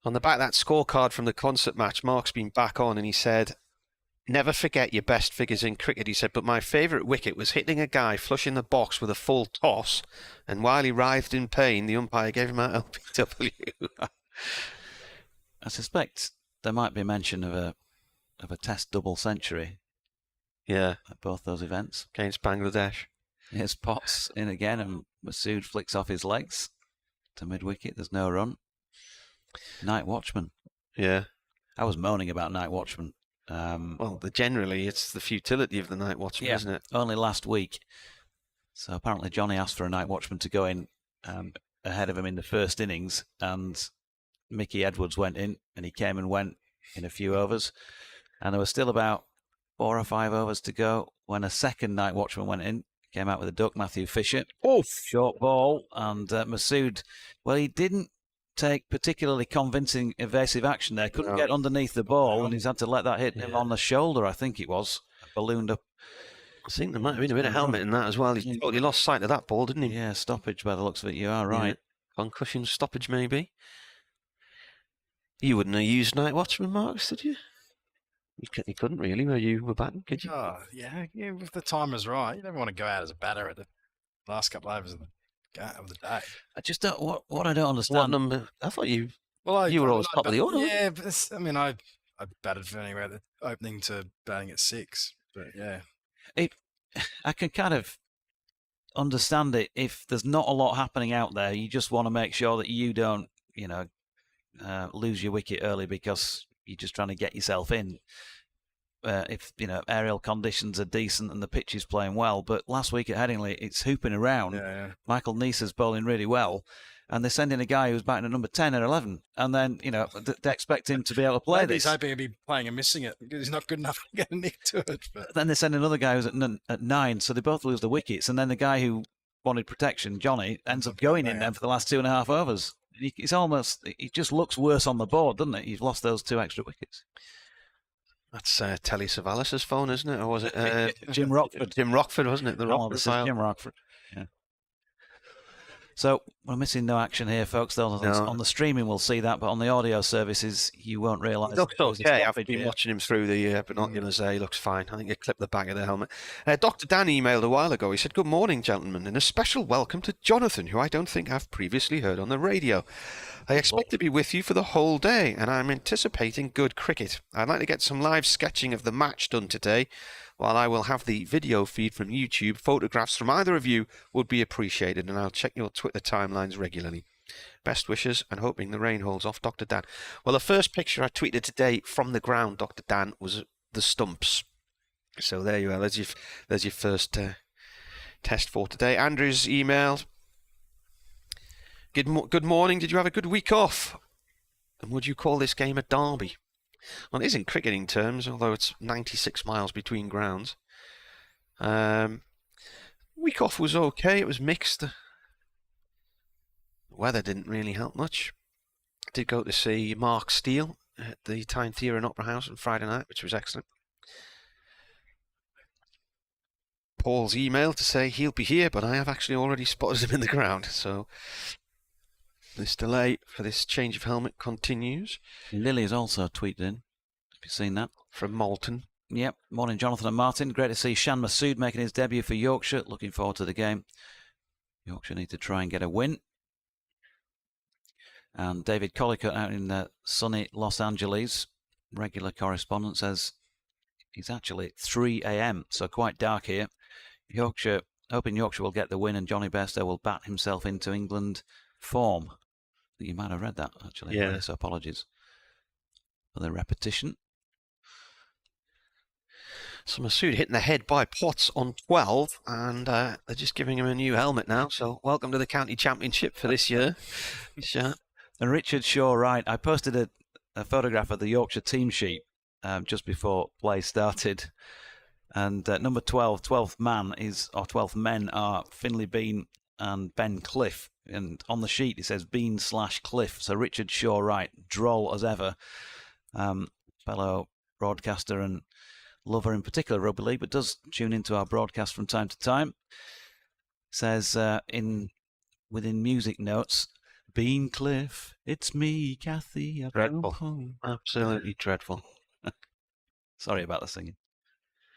On the back of that scorecard from the concert match, Mark's been back on and he said, never forget your best figures in cricket. He said, but my favourite wicket was hitting a guy flush in the box with a full toss, and while he writhed in pain, the umpire gave him out LPW. I suspect there might be mention of a Test double century. Yeah. At both those events. Against Bangladesh. Here's Potts in again, and Masood flicks off his legs to mid-wicket. There's no run. Night Watchman. Yeah. I was moaning about Night Watchman. Well, generally, it's the futility of the Night Watchman, isn't it? Only last week. So apparently Johnny asked for a Night Watchman to go in ahead of him in the first innings, and Mickey Edwards went in, and he came and went in a few overs. And there was still about 4 or 5 overs to go when a second Night Watchman went in. Came out with a duck, Matthew Fisher. Oh, short ball. And Masood, well, he didn't take particularly convincing evasive action there. Couldn't get underneath the ball, and he's had to let that hit him on the shoulder, I think it was. Ballooned up. I think there might have been a bit of helmet in that as well. He totally lost sight of that ball, didn't he? Yeah, stoppage by the looks of it. You are right. Yeah. Concussion stoppage, maybe. You wouldn't have used Night Watchman, Marks, did you? You couldn't really, where you were batting, could you? Oh, yeah, if the time was right. You never want to go out as a batter at the last couple of overs of the day. I just don't. What I don't understand. What number? I thought you. Well, you were always top of the order. Yeah, but I batted from anywhere the opening to batting at 6. But yeah, I can kind of understand it if there's not a lot happening out there. You just want to make sure that you don't, lose your wicket early because you're just trying to get yourself in. If aerial conditions are decent and the pitch is playing well, but last week at Headingley it's hooping around. Yeah. Michael Neeser's bowling really well, and they're sending a guy who's batting at number 10 or 11, and then they expect him to be able to play maybe this. He's hoping he'll be playing and missing it because he's not good enough to get a nick to it. But then they send another guy who's at 9, so they both lose the wickets, and then the guy who wanted protection, Johnny, ends up going in then for the last 2.5 overs. It just looks worse on the board, doesn't it? You've lost those 2 extra wickets. That's Telly Savalas's phone, isn't it? Or was it Jim Rockford? Jim Rockford, wasn't it? This is Jim Rockford. Yeah. So we're missing no action here, folks. On the streaming, we'll see that, but on the audio services, you won't realise. He looks okay. I've been watching him through the binoculars there. He looks fine. I think he clipped the back of the helmet. Dr. Dan emailed a while ago. He said, "Good morning, gentlemen, and a special welcome to Jonathan, who I don't think I've previously heard on the radio. I expect to be with you for the whole day, and I'm anticipating good cricket. I'd like to get some live sketching of the match done today. While I will have the video feed from YouTube, photographs from either of you would be appreciated, and I'll check your Twitter timelines regularly. Best wishes, and hoping the rain holds off, Dr. Dan." Well, the first picture I tweeted today from the ground, Dr. Dan, was the stumps. So there you are. There's your first test for today. Andrew's emailed. Good morning. Did you have a good week off? And would you call this game a derby? Well, it is in cricketing terms, although it's 96 miles between grounds. Week off was okay. It was mixed. The weather didn't really help much. I did go to see Mark Steele at the Tyne Theatre and Opera House on Friday night, which was excellent. Paul's emailed to say he'll be here, but I have actually already spotted him in the ground, so this delay for this change of helmet continues. Lily has also tweeted in. Have you seen that? From Malton. Yep. Morning, Jonathan and Martin. Great to see Shan Masood making his debut for Yorkshire. Looking forward to the game. Yorkshire need to try and get a win. And David Collicutt out in sunny Los Angeles, regular correspondent, says it's actually 3 a.m, so quite dark here. Yorkshire, hoping Yorkshire will get the win, and Johnny Bairstow will bat himself into England form. You might have read that, actually. Yeah. So apologies for the repetition. So Masood hitting the head by Potts on 12, and they're just giving him a new helmet now. So welcome to the county championship for this year. And Richard Shaw, right. I posted a photograph of the Yorkshire team sheet just before play started. And number 12, 12th men are Finlay Bean and Ben Cliff. And on the sheet it says Bean/Cliff. So Richard Shaw, right, droll as ever. Fellow broadcaster and lover in particular rugby league, but does tune into our broadcast from time to time. Says in within music notes. Bean Cliff, it's me, Kathy. I've Dreadful. come home. Absolutely dreadful. Sorry about the singing.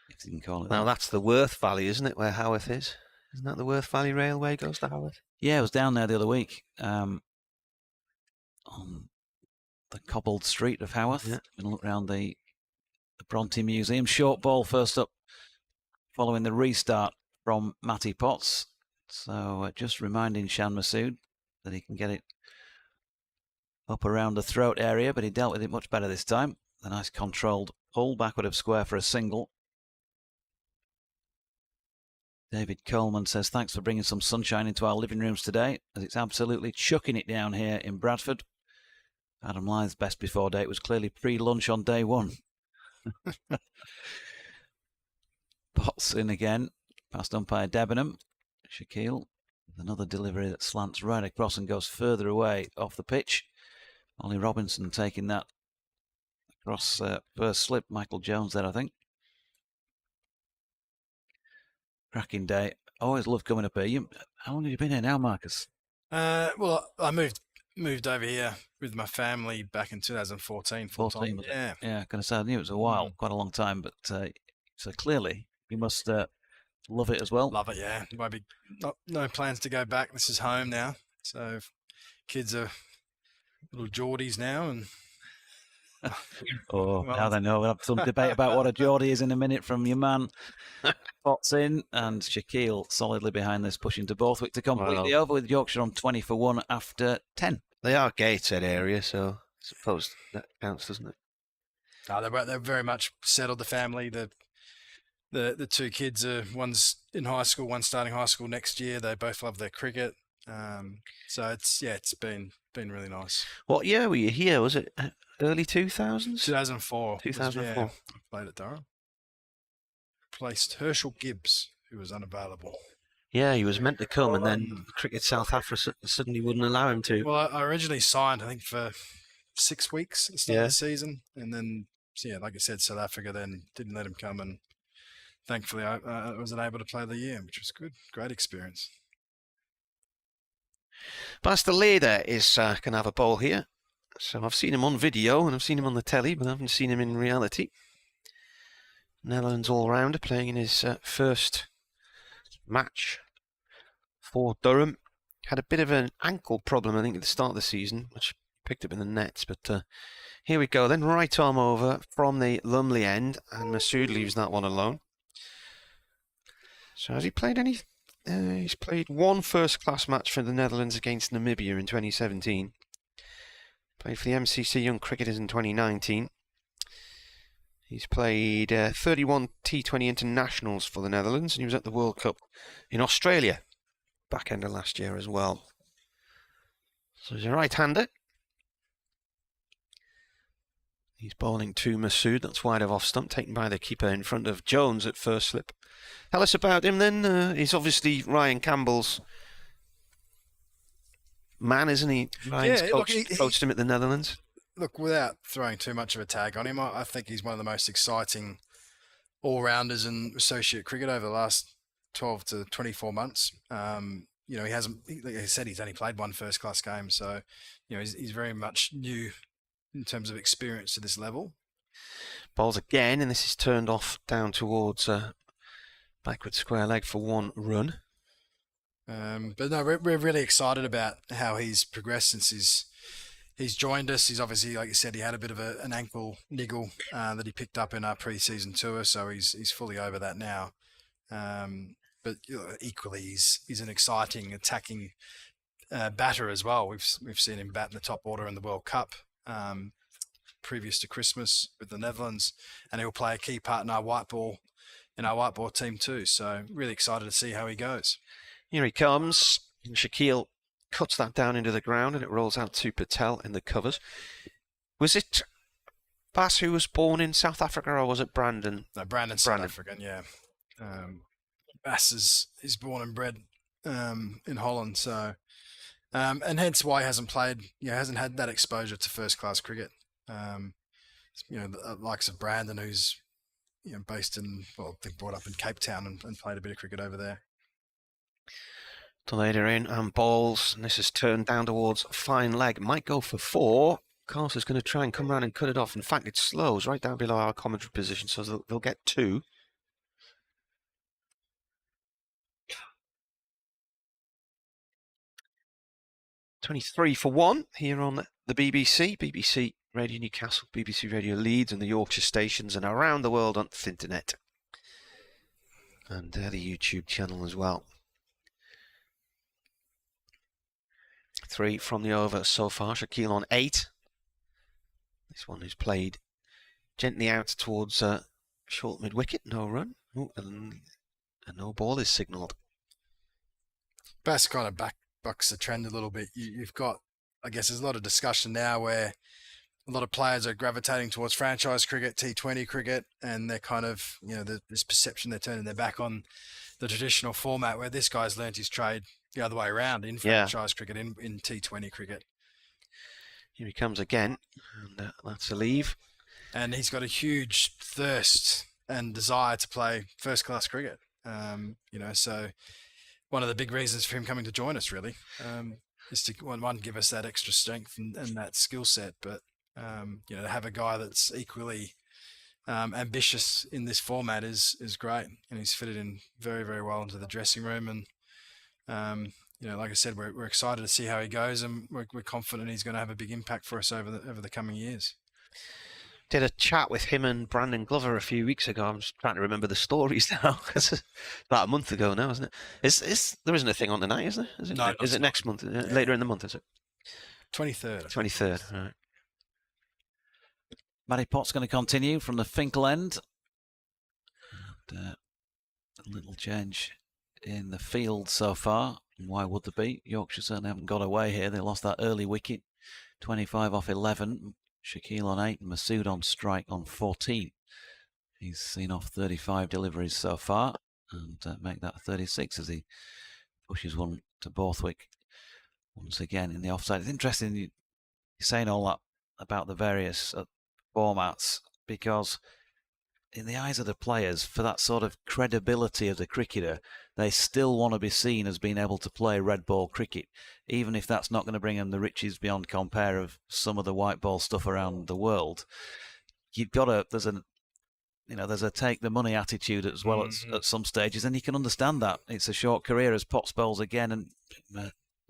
If you can call it Now that. that's the Worth Valley, isn't it, where Haworth is? Isn't that the Worth Valley Railway goes to Haworth? Yeah, I was down there the other week on the cobbled street of Haworth. Yeah. And look around the Bronte Museum. Short ball first up following the restart from Matty Potts. So just reminding Shan Masood that he can get it up around the throat area, but he dealt with it much better this time. A nice controlled pull backward of square for a single. David Coleman says, thanks for bringing some sunshine into our living rooms today, as it's absolutely chucking it down here in Bradford. Adam Lythe's best before date was clearly pre-lunch on day one. Potts in again, past umpire Debenham. Shaquille with another delivery that slants right across and goes further away off the pitch. Ollie Robinson taking that across first slip. Michael Jones there, I think. Cracking day. Always love coming up here. How long have you been here now, Marcus? Well, I moved over here with my family back in 2014. 14, was it? Yeah. Yeah, going to say, I knew it was a while, quite a long time, but so clearly you must love it as well. Love it, yeah. Won't be no plans to go back. This is home now. So kids are little Geordies now, and well, now they know. We'll have some debate about what a Geordie is in a minute from your man. Potts in, and Shaquille solidly behind this, pushing to Borthwick to completely over with Yorkshire on 20 for 1 after 10. They are Gateshead area, so I suppose that counts, doesn't it? They're very much settled. The family, the two kids are, one's in high school, one's starting high school next year. They both love their cricket. So it's been really nice. What year were you here? Was it early 2000s? 2004. 2004. Yeah, I played at Durham. Placed Herschel Gibbs, who was unavailable. Yeah, he was meant to come, and then Cricket South Africa suddenly wouldn't allow him to. Well, I originally signed, I think, for 6 weeks at the start of the season, and then, like I said, South Africa then didn't let him come, and thankfully I was unable to play the year, which was good. Great experience. Pastor Leder is can have a ball here. So I've seen him on video and I've seen him on the telly, but I haven't seen him in reality. Netherlands all-rounder playing in his first match for Durham. Had a bit of an ankle problem, I think, at the start of the season, which picked up in the nets. But here we go then. Right arm over from the Lumley end, and Masood leaves that one alone. So has he played any? He's played one first-class match for the Netherlands against Namibia in 2017. Played for the MCC Young Cricketers in 2019. He's played 31 T20 internationals for the Netherlands, and he was at the World Cup in Australia back end of last year as well. So he's a right-hander. He's bowling to Masood. That's wide of off stump, taken by the keeper in front of Jones at first slip. Tell us about him then. He's obviously Ryan Campbell's man, isn't he? Ryan's coached him at the Netherlands. Look, without throwing too much of a tag on him, I think he's one of the most exciting all-rounders in associate cricket over the last 12 to 24 months. He hasn't, like I said, he's only played one first-class game, so he's very much new in terms of experience to this level. Bowls again, and this is turned off down towards backward square leg for 1 run. But no, we're really excited about how he's progressed since he's joined us. He's obviously, like you said, he had a bit of an ankle niggle that he picked up in our pre-season tour, so he's fully over that now. But equally, he's an exciting attacking batter as well. We've seen him bat in the top order in the World Cup previous to Christmas with the Netherlands, and he'll play a key part in our white ball team too. So really excited to see how he goes. Here he comes. And Shaquille cuts that down into the ground, and it rolls out to Patel in the covers. Was it Bass who was born in South Africa, or was it Brandon? No, Brandon's South African, yeah. Bass is born and bred in Holland, so and hence why he hasn't played. Hasn't had that exposure to first class cricket. The likes of Brandon, who's based in, I think brought up in Cape Town and played a bit of cricket over there. Toledo in and balls, and this is turned down towards fine leg. Might go for 4. Carter's going to try and come around and cut it off. In fact, it slows right down below our commentary position, so they'll get 2. .23 for 1 here on the BBC Radio Newcastle, BBC Radio Leeds, and the Yorkshire stations, and around the world on the internet, and the YouTube channel as well. 3 from the over so far. Shaquille on 8. This one is played gently out towards short mid-wicket. No run. Ooh, and no ball is signalled. Bass kind of bucks the trend a little bit. You've got, I guess there's a lot of discussion now where a lot of players are gravitating towards franchise cricket, T20 cricket, and they're kind of, this perception they're turning their back on the traditional format, where this guy's learnt his trade the other way around in franchise cricket, in T20 cricket. Here he comes again, and that's a leave. And he's got a huge thirst and desire to play first-class cricket. So one of the big reasons for him coming to join us, really, is to, one, give us that extra strength and that skill set, but, to have a guy that's equally ambitious in this format is great. And he's fitted in very, very well into the dressing room. And, like I said, we're excited to see how he goes, and we're confident he's going to have a big impact for us over the coming years. Did a chat with him and Brandon Glover a few weeks ago. I'm just trying to remember the stories now. It's about a month ago now, isn't it? There isn't a thing on tonight, is there? Is it next month? Later in the month, is it? 23rd. 23rd, right. Matty Pott's going to continue from the Finkel end. And, a little change in the field so far. And why would there be? Yorkshire certainly haven't got away here. They lost that early wicket. 25 off 11. Shaquille on 8 and Masood on strike on 14. He's seen off 35 deliveries so far, and make that 36 as he pushes one to Borthwick once again in the offside. It's interesting you're saying all that about the various formats, because in the eyes of the players, for that sort of credibility of the cricketer, they still want to be seen as being able to play red ball cricket, even if that's not going to bring them the riches beyond compare of some of the white ball stuff around the world. You've got to, there's a take the money attitude as well at some stages, and you can understand that. It's a short career as Potts bowls again, and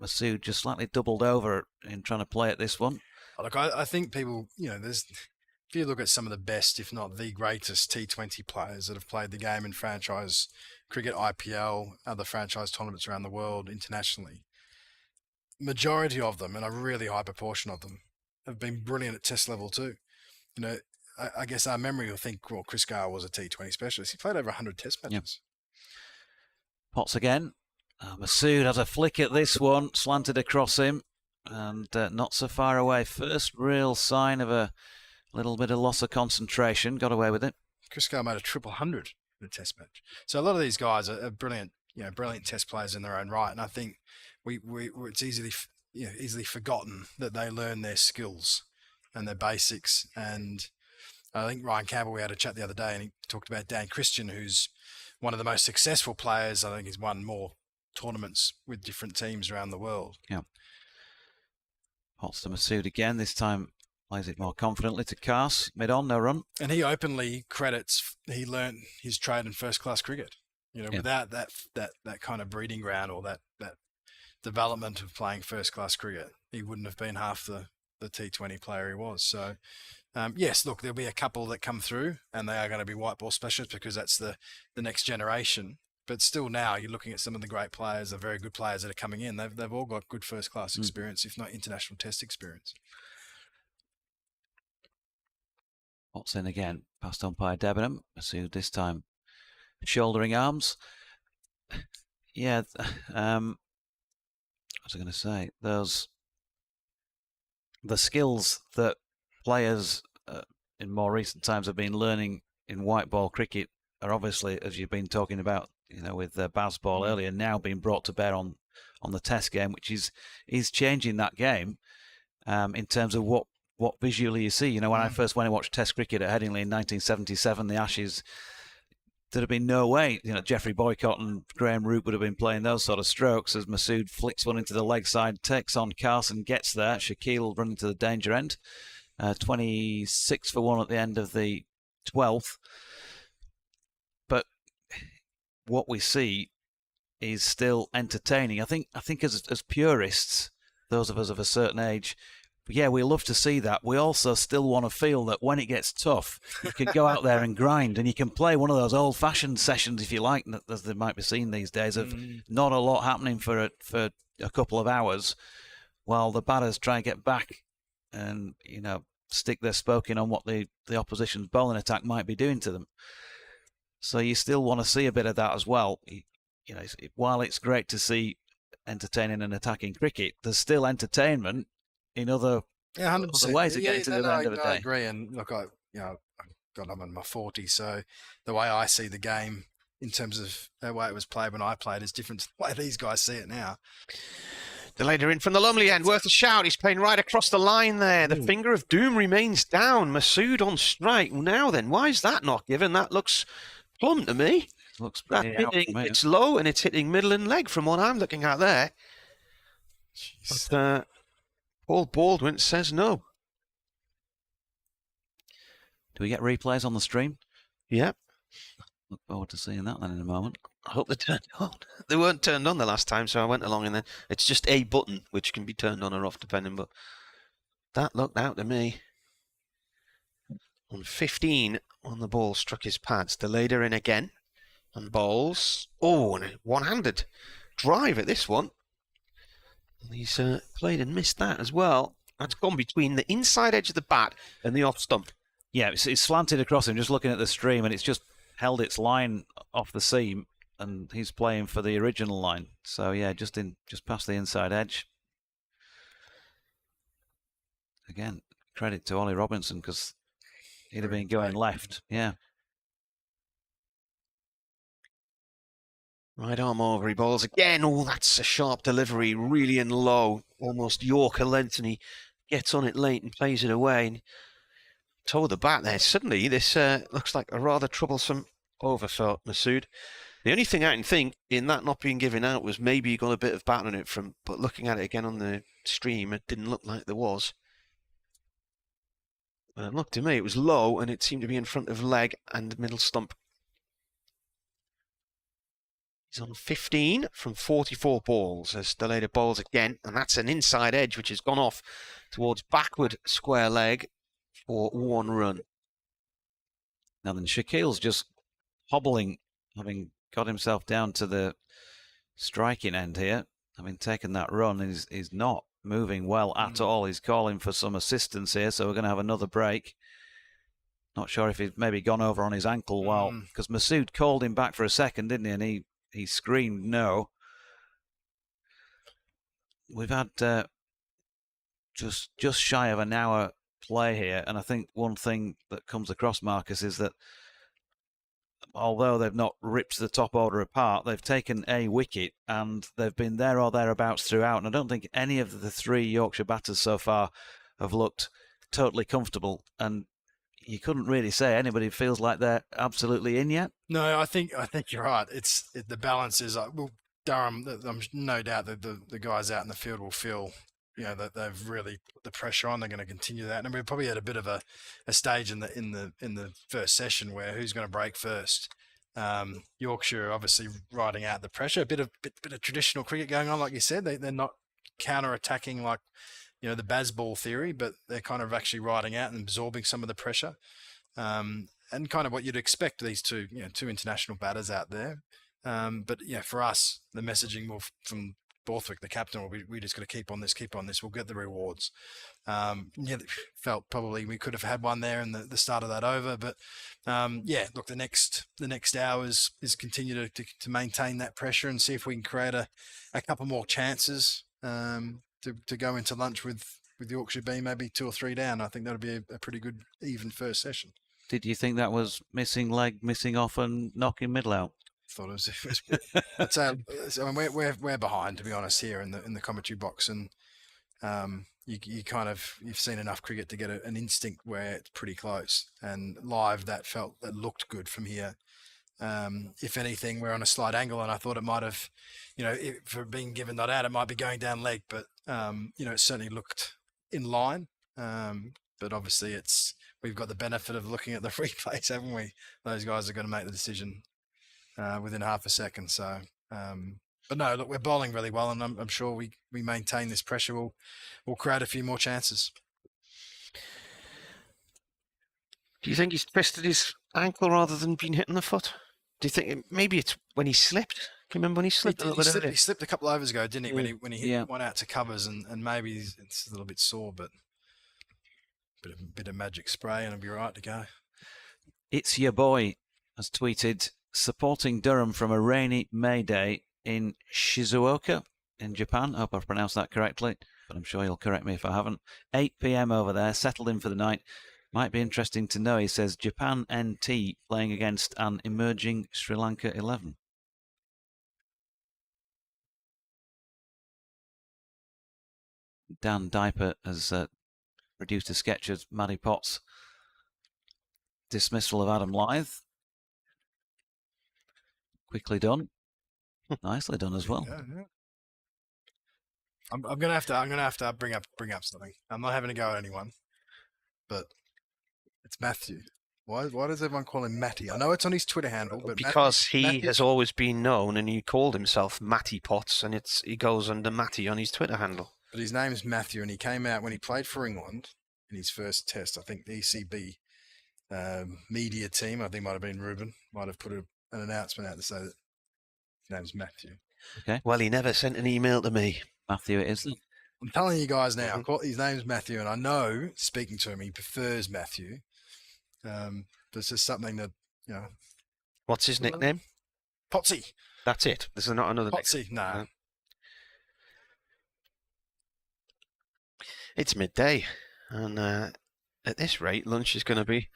Masood just slightly doubled over in trying to play at this one. Look, I think people, if you look at some of the best, if not the greatest T20 players that have played the game in franchise cricket, IPL, other franchise tournaments around the world, internationally, majority of them, and a really high proportion of them, have been brilliant at test level too. I guess our memory will think, well, Chris Gale was a T20 specialist. He played over 100 test matches. Yep. Potts again. Masood has a flick at this one, slanted across him, and not so far away. First real sign of a little bit of loss of concentration. Got away with it. Chris Gale made a 100 in a test match. So a lot of these guys are brilliant, brilliant test players in their own right. And I think it's easily forgotten that they learn their skills and their basics. And I think Ryan Campbell, we had a chat the other day, and he talked about Dan Christian, who's one of the most successful players. I think he's won more tournaments with different teams around the world. Yeah. Potts to Masood again. This time plays it more confidently to Cars. Mid-on, no run. And he openly credits he learnt his trade in first-class cricket. Without that kind of breeding ground or that development of playing first-class cricket, he wouldn't have been half the T20 player he was. So, yes, look, there'll be a couple that come through, and they are going to be white ball specialists because that's the next generation. But still now, you're looking at some of the great players, the very good players that are coming in. They've all got good first-class experience, if not international test experience. Potts in again, past umpire Debenham. Masood this time shouldering arms. Yeah, what was I going to say? The skills that players in more recent times have been learning in white ball cricket are obviously, as you've been talking about, with Bazball earlier, now being brought to bear on the Test game, which is changing that game in terms of what visually you see. When I first went and watched Test cricket at Headingley in 1977, the Ashes, there'd have been no way, Geoffrey Boycott and Graham Root would have been playing those sort of strokes as Masood flicks one into the leg side, takes on Carson, gets there. Shaquille running to the danger end. 26 for 1 at the end of the 12th. But what we see is still entertaining. I think as purists, those of us of a certain age, yeah, we love to see that. We also still want to feel that when it gets tough, you can go out there and grind, and you can play one of those old-fashioned sessions, if you like, as they might be seen these days, of not a lot happening for a couple of hours, while the batters try and get back and stick their spoke in on what the opposition's bowling attack might be doing to them. So you still want to see a bit of that as well. While it's great to see entertaining and attacking cricket, there's still entertainment in other ways of getting to the end of the day. I agree, and look, I'm in my 40s, so the way I see the game in terms of the way it was played when I played is different to the way these guys see it now. The leader in from the Lumley end, worth a shout. He's playing right across the line there. The finger of doom remains down. Masood on strike. Now then, why is that not given? That looks plumb to me. Looks pretty out for me. It's low and it's hitting middle and leg from what I'm looking at there. But Paul Baldwin says no. Do we get replays on the stream? Yep. Look forward to seeing that then in a moment. I hope they're turned on. They weren't turned on the last time, so I went along and then it's just a button which can be turned on or off depending, but that looked out to me. On 15 on the ball, struck his pads. The leader in again and bowls. Oh, and a one-handed drive at this one. And he's played and missed that as well. That's gone between the inside edge of the bat and the off stump. Yeah, it's slanted across him, just looking at the stream, and it's just held its line off the seam, and he's playing for the original line. So yeah, just past the inside edge. Again, credit to Ollie Robinson, because he'd have been going left. Yeah. Right arm over, he bowls again. Oh, that's a sharp delivery, really in low, almost Yorker length, and he gets on it late and plays it away. And toward the bat there. Suddenly, this looks like a rather troublesome over for Masood. The only thing I can think in that not being given out was maybe he got a bit of bat on it but looking at it again on the stream, it didn't look like there was. But it looked to me, it was low, and it seemed to be in front of leg and middle stump. He's on 15 from 44 balls as Deleda bowls again, and that's an inside edge which has gone off towards backward square leg for 1 run. Now then, Shaquille's just hobbling, having got himself down to the striking end here, having taken that run. He's not moving well at all. He's calling for some assistance here, so we're going to have another break. Not sure if he's maybe gone over on his ankle while, because Masood called him back for a second, didn't he? And he screamed no. We've had just shy of an hour play here, and I think one thing that comes across, Marcus, is that although they've not ripped the top order apart, they've taken a wicket and they've been there or thereabouts throughout, and I don't think any of the 3 Yorkshire batters so far have looked totally comfortable, and you couldn't really say anybody feels like they're absolutely in yet. No, I think you're right. The balance is well, Durham. I'm no doubt that the guys out in the field will feel, that they've really put the pressure on. They're going to continue that, and we're probably at a bit of a stage in the first session where who's going to break first. Yorkshire obviously riding out the pressure. A bit of traditional cricket going on, like you said. They're not counter attacking like the Bazball theory, but they're kind of actually riding out and absorbing some of the pressure, and kind of what you'd expect these two international batters out there. But for us, the messaging from Borthwick, the captain, will be, we just got to keep on this. We'll get the rewards. Felt probably we could have had one there in the start of that over, but look, the next hour is continue to maintain that pressure and see if we can create a couple more chances. To go into lunch with Yorkshire being maybe 2 or 3 down. I think that would be a pretty good even first session. Did you think that was missing leg, missing off, and knocking middle out? Thought it was. I'd say, I mean, we're behind, to be honest, here in the commentary box, and you've seen enough cricket to get an instinct where it's pretty close, and live that looked good from here. If anything, we're on a slight angle, and I thought it might have, for being given not out, it might be going down leg, but it certainly looked in line. But obviously, we've got the benefit of looking at the replays, haven't we? Those guys are going to make the decision within half a second. So, but no, look, we're bowling really well, and I'm sure we maintain this pressure. We'll create a few more chances. Do you think he's twisted his ankle rather than been hitting the foot? Do you think maybe it's when he slipped? Can you remember when he slipped a little bit? He slipped a couple of overs ago, didn't he? When he hit one out to covers, and maybe it's a little bit sore, but bit of magic spray and it'll be right to go. It's Your Boy has tweeted, supporting Durham from a rainy May day in Shizuoka in Japan. I hope I've pronounced that correctly, but I'm sure you'll correct me if I haven't. 8 p.m. over there, settled in for the night. Might be interesting to know, he says, Japan NT playing against an emerging Sri Lanka 11. Dan Diper has produced a sketch of Maddie Potts' dismissal of Adam Lyth. Quickly done. Nicely done as well. Yeah. I'm gonna have to bring up something. I'm not having to go at anyone, but it's Matthew. Why does everyone call him Matty? I know it's on his Twitter handle, but because he has always been known, and he called himself Matty Potts, and he goes under Matty on his Twitter handle. But his name's Matthew, and he came out when he played for England in his first test. I think the ECB media team, I think might have been Ruben, might have put an announcement out to say that his name's Matthew. Okay. Well, he never sent an email to me. Matthew it is. I'm telling you guys now, his name's Matthew, and I know, speaking to him, he prefers Matthew. But it's just something that, What's his nickname? Potsy. That's it. This is not another Potsy, no. It's midday, and at this rate, lunch is going to be...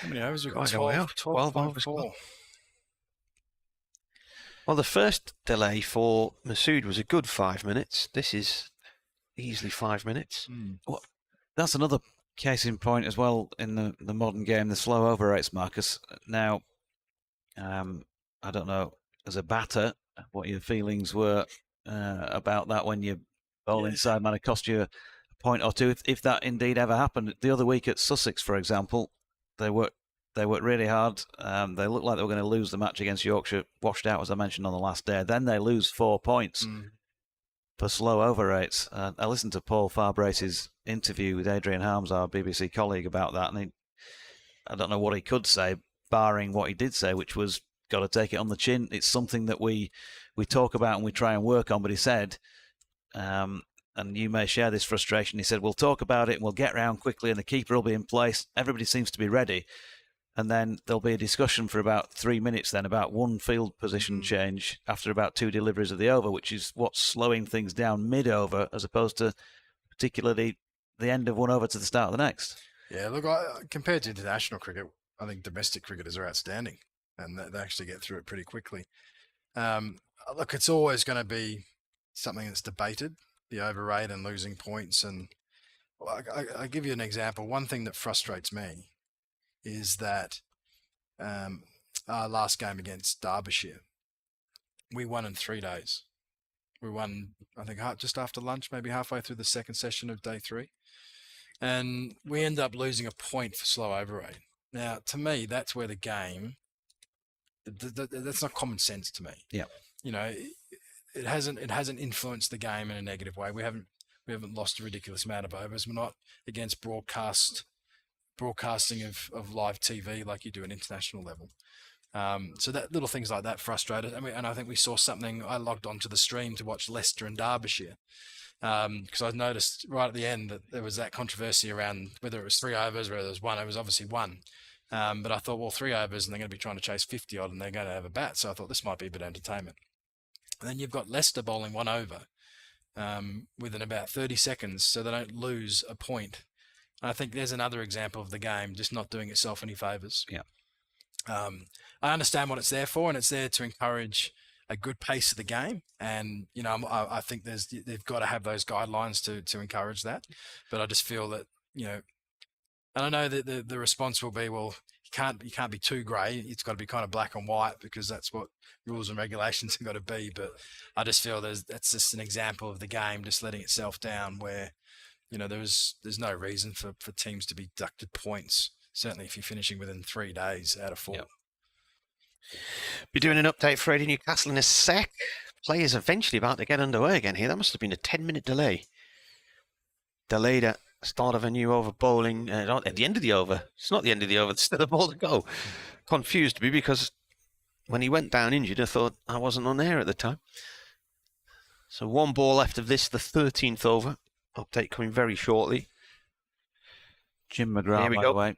How many overs have we got? 12 overs. Well, the first delay for Masood was a good 5 minutes. This is easily 5 minutes. Well, that's another case in point as well in the modern game, the slow over rates, Marcus. Now, I don't know, as a batter, what your feelings were about that when you bowl inside might have cost you a point or two, if that indeed ever happened. The other week at Sussex, for example, they worked really hard. They looked like they were going to lose the match against Yorkshire, washed out, as I mentioned, on the last day. Then they lose 4 points for slow over rates. I listened to Paul Farbrace's interview with Adrian Harms, our BBC colleague, about that, and I don't know what he could say, barring what he did say, which was, got to take it on the chin. It's something that we talk about and we try and work on. But he said, and you may share this frustration, he said, we'll talk about it and we'll get round quickly and the keeper will be in place. Everybody seems to be ready. And then there'll be a discussion for about 3 minutes then about one field position change after about 2 deliveries of the over, which is what's slowing things down mid-over as opposed to particularly the end of one over to the start of the next. Yeah, look, compared to international cricket, I think domestic cricketers are outstanding and they actually get through it pretty quickly. Look, it's always going to be something that's debated, the over rate and losing points. And I give you an example. One thing that frustrates me is that our last game against Derbyshire, we won in 3 days. We won, I think, just after lunch, maybe halfway through the second session of day 3. And we ended up losing a point for slow over rate. Now, to me, that's where the game, that's not common sense to me. Yeah. It hasn't influenced the game in a negative way. We haven't lost a ridiculous amount of overs. We're not against broadcasting of live TV like you do at international level. So that little things like that frustrate us. And I think we saw something. I logged onto the stream to watch Leicester and Derbyshire because I noticed right at the end that there was that controversy around whether it was 3 overs, whether it was 1. It was obviously 1. But I thought, well, 3 overs and they're going to be trying to chase 50 odd and they're going to have a bat. So I thought this might be a bit of entertainment. And then you've got Leicester bowling 1 over within about 30 seconds so they don't lose a point. I think there's another example of the game just not doing itself any favours. Yeah. I understand what it's there for, and it's there to encourage a good pace of the game. And I think they've got to have those guidelines to encourage that. But I just feel that and I know that the response will be, well, you can't be too grey. It's got to be kind of black and white, because that's what rules and regulations have got to be. But I just feel that's just an example of the game just letting itself down, where, you know, there's no reason for teams to be deducted points, certainly if you're finishing within 3 days out of 4. Yep. Be doing an update for Radio Newcastle in a sec. Players eventually about to get underway again here. That must have been a 10-minute delay. Delayed at start of a new over bowling. Not at the end of the over. It's not the end of the over. There's still a ball to go. Confused me, because when he went down injured, I thought I wasn't on air at the time. So 1 ball left of this, the 13th over. Update coming very shortly. Jim McGrath, by the way.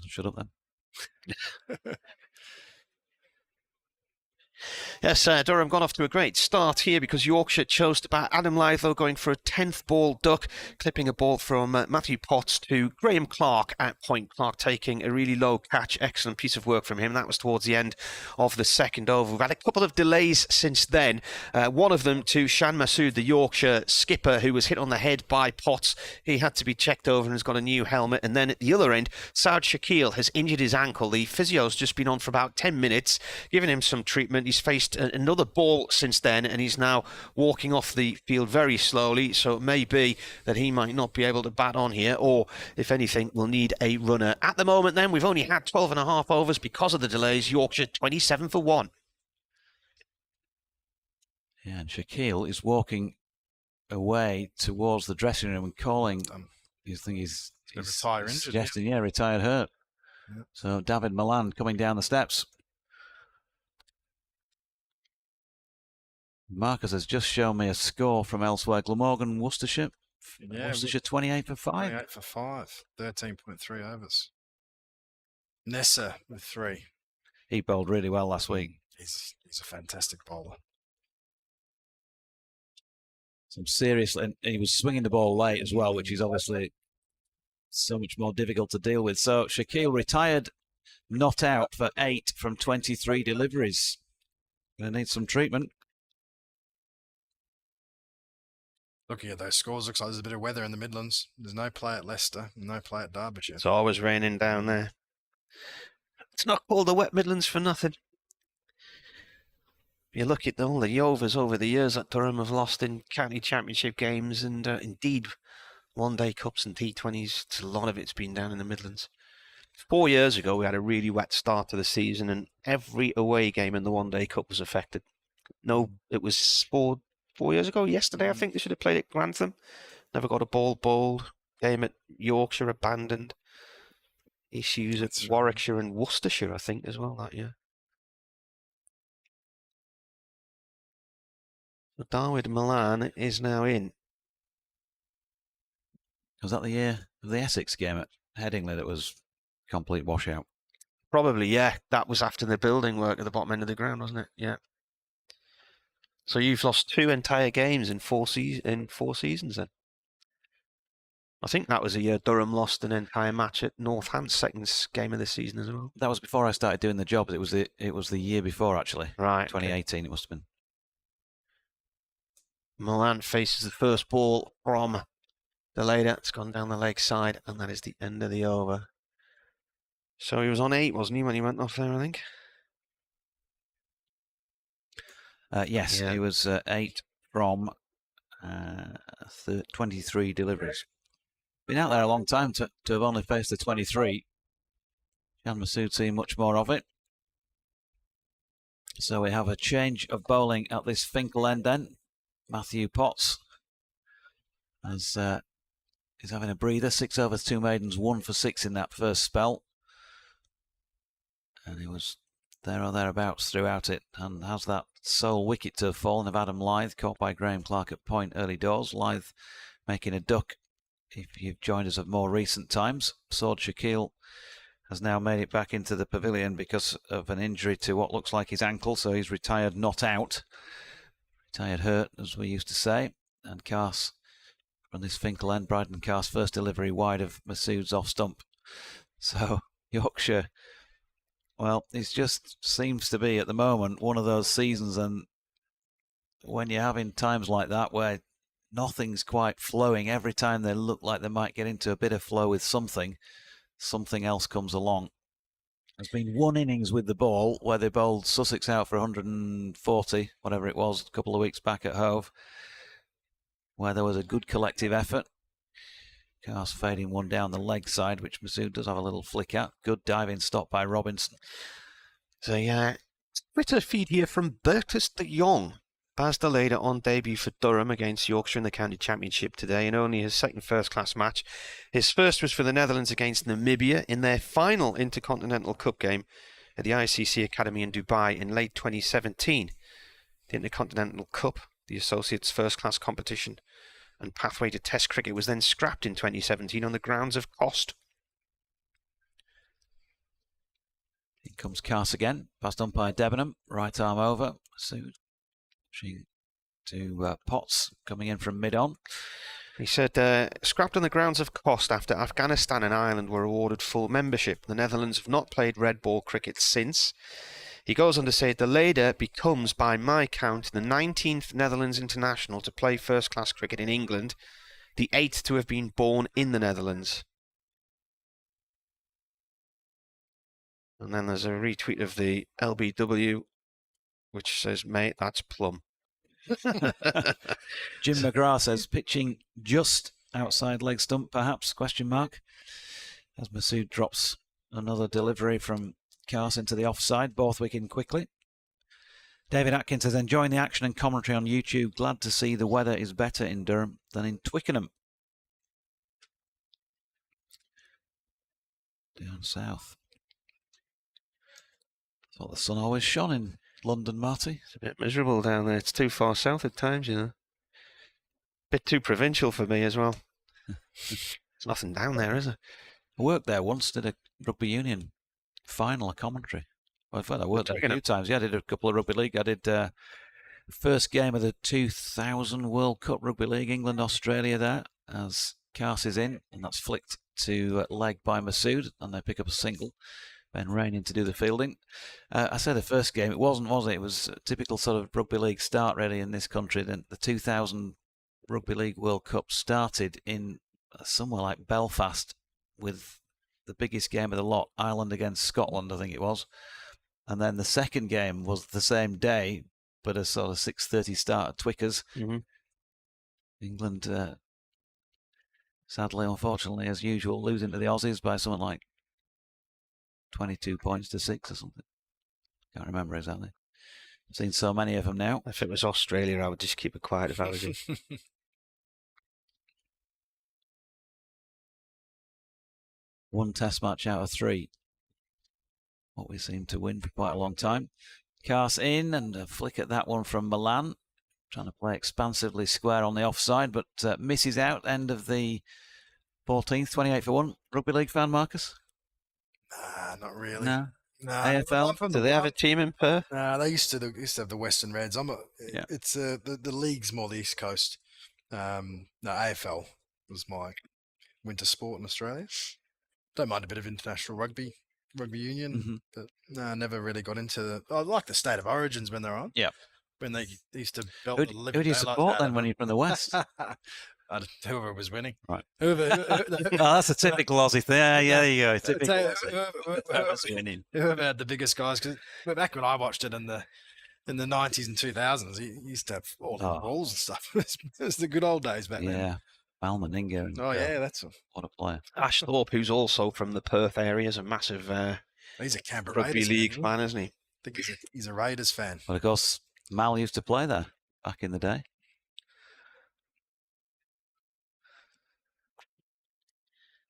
Shut up then. Yes, Durham gone off to a great start here, because Yorkshire chose to bat Adam Lyth, though, going for a 10th ball duck, clipping a ball from Matthew Potts to Graham Clark at point. Clark taking a really low catch. Excellent piece of work from him. That was towards the end of the second over. We've had a couple of delays since then. One of them to Shan Masood, the Yorkshire skipper, who was hit on the head by Potts. He had to be checked over and has got a new helmet. And then at the other end, Saad Shakil has injured his ankle. The physio's just been on for about 10 minutes, giving him some treatment. He's faced another ball since then, and he's now walking off the field very slowly, so it may be that he might not be able to bat on here, or if anything, we'll need a runner. At the moment then, we've only had 12.5 overs because of the delays. Yorkshire 27 for 1. Yeah, and Shaquille is walking away towards the dressing room and calling. You think he's suggesting, retired hurt. Yeah. So David Milan coming down the steps. Marcus has just shown me a score from elsewhere. Glamorgan, Worcestershire. Yeah, Worcestershire 28 for 5. 28 for 5. 13.3 overs. Nessa with 3. He bowled really well last week. He's a fantastic bowler. Some serious, and he was swinging the ball late as well, which is obviously so much more difficult to deal with. So Shaquille retired, not out for 8 from 23 deliveries. Going to need some treatment. Looking at those scores, looks like there's a bit of weather in the Midlands. There's no play at Leicester, no play at Derbyshire. It's always raining down there. It's not called the Wet Midlands for nothing. You look at all the overs over the years that Durham have lost in county championship games, and indeed one-day cups and T20s. A lot of it's been down in the Midlands. 4 years ago, we had a really wet start to the season, and every away game in the one-day cup was affected. No, it was 4 years ago. Yesterday, I think they should have played at Grantham. Never got a ball bowled. Game at Yorkshire abandoned. Issues at Warwickshire and Worcestershire, I think, as well that year. But Darwin Milan is now in. Was that the year of the Essex game at Headingley that was complete washout? Probably, yeah. That was after the building work at the bottom end of the ground, wasn't it? Yeah. So you've lost 2 entire games in 4 seasons then. I think that was a year Durham lost an entire match at Northant's second game of the season as well. That was before I started doing the job. It was the year before, actually. Right. 2018 it must have been. Milan faces the first ball from the leader. It's gone down the leg side, and that is the end of the over. So he was on 8, wasn't he, when he went off there, I think? Yes, yeah. He was 8 from 23 deliveries. Been out there a long time to have only faced the 23. Jan Masood seeing much more of it. So we have a change of bowling at this Finkel end then. Matthew Potts is having a breather. 6 overs, 2 maidens, 1 for 6 in that first spell. And he was there or thereabouts throughout it, and has that sole wicket to have fallen of Adam Lyth, caught by Graham Clark at point early doors. Lyth making a duck. If you've joined us at more recent times, Saad Shakil has now made it back into the pavilion because of an injury to what looks like his ankle, so he's retired not out. Retired hurt, as we used to say. And Cars from this Finkel end, Bryden Cars' first delivery wide of Masood's off stump. So Yorkshire, well, it just seems to be at the moment one of those seasons, and when you're having times like that where nothing's quite flowing, every time they look like they might get into a bit of flow with something else comes along. There's been one innings with the ball where they bowled Sussex out for 140, whatever it was, a couple of weeks back at Hove, where there was a good collective effort. Cars fading one down the leg side, which Masood does have a little flick at. Good diving stop by Robinson. So, Twitter feed here from Bertus de Jong. Baz de Leede on debut for Durham against Yorkshire in the County Championship today, and only his second first-class match. His first was for the Netherlands against Namibia in their final Intercontinental Cup game at the ICC Academy in Dubai in late 2017. The Intercontinental Cup, the Associates' first-class competition and pathway to Test cricket, was then scrapped in 2017 on the grounds of cost. Here comes Cars again, past umpire Debenham, right arm over. Masood to Potts coming in from mid-on. He said, scrapped on the grounds of cost after Afghanistan and Ireland were awarded full membership. The Netherlands have not played red ball cricket since. He goes on to say, de Leede becomes, by my count, the 19th Netherlands international to play first-class cricket in England, the 8th to have been born in the Netherlands. And then there's a retweet of the LBW, which says, mate, that's plum. Jim McGrath says, pitching just outside leg stump, perhaps, question mark. As Masood drops another delivery from Cars into the offside, Borthwick in quickly. David Atkins says, enjoying the action and commentary on YouTube. Glad to see the weather is better in Durham than in Twickenham. Down south. Thought the sun always shone in London, Marty. It's a bit miserable down there. It's too far south at times, you know. Bit too provincial for me as well. There's nothing down there, is there? I worked there once, did a rugby union final, a commentary. Well, in fact, I worked there a few times. Yeah, I did a couple of rugby league. I did the first game of the 2000 World Cup Rugby League, England-Australia there, as Cars is in, and that's flicked to leg by Masood, and they pick up a single. Ben Rainey to do the fielding. I said the first game, it wasn't, was it? It was a typical sort of rugby league start, really, in this country. Then the 2000 Rugby League World Cup started in somewhere like Belfast with the biggest game of the lot, Ireland against Scotland, I think it was. And then the second game was the same day, but a sort of 6:30 start at Twickers. Mm-hmm. England, sadly, unfortunately, as usual, losing to the Aussies by something like 22 points to 6 or something. Can't remember exactly. I've seen so many of them now. If it was Australia, I would just keep it quiet if I was you. One test match out of 3. What we seem to win for quite a long time. Cars in and a flick at that one from Milan. Trying to play expansively square on the offside, but misses out. End of the 14th, 28 for 1. Rugby League fan, Marcus? Nah, not really. No. Nah, AFL? Do they have a team in Perth? Nah, they used to have the Western Reds. It's the league's more the East Coast. No, AFL was my winter sport in Australia. Don't mind a bit of international rugby union, but no, never really got into I like the State of Origins when they're on. Yeah. When they used to belt Who the living do you daylights support out then of when them. you're from the West? Whoever was winning. Right. Whoever that's a typical Aussie thing. Yeah, there you go. Typical Aussie. winning. Whoever had the biggest guys. Because back when I watched it in the 90s and 2000s, he used to have all the balls and stuff. It was the good old days back then. Yeah. Balmaninga. Oh, yeah, that's what a player. Ash Thorpe, who's also from the Perth area, is a massive he's a Canberra rugby Raiders league fan, fan, isn't he? I think he's a Raiders fan. Well, of course, Mal used to play there back in the day.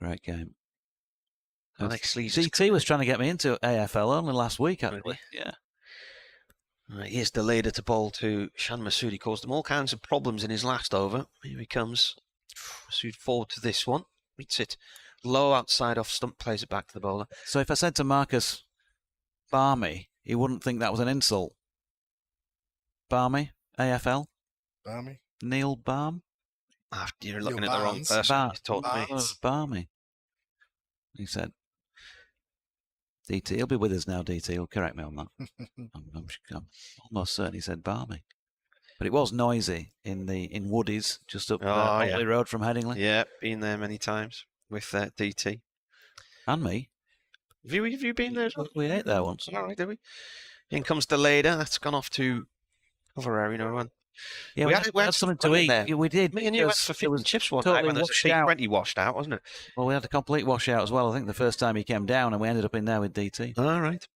Great game. Alex Lees CT was trying to get me into AFL only last week, actually. Really? Yeah. Right, here's the leader to bowl to Shan Masood. He caused them all kinds of problems in his last over. Here he comes. Masood forward to this one. Meets it low outside off stump, plays it back to the bowler. So if I said to Marcus, Barmy, he wouldn't think that was an insult. Barmy, AFL? Barmy? Neil Barm? You're looking Neil at the wrong Barnes. person. He's talking to me. Barmy. He said, DT, he'll be with us now, DT. He'll correct me on that. I'm almost certain he said Barmy. But it was noisy in Woodies, just up Otley Road from Headingley. Yeah, been there many times with DT. And me. Have you been there? We ate there once. All right, did we? In comes the later. That's gone off to cover area number one. Yeah, we had something to eat. There. Yeah, we did. Me and you went for fish and chips one totally night when there was a T20 washed out, wasn't it? Well, we had a complete washout as well. I think the first time he came down, and we ended up in there with DT. All right.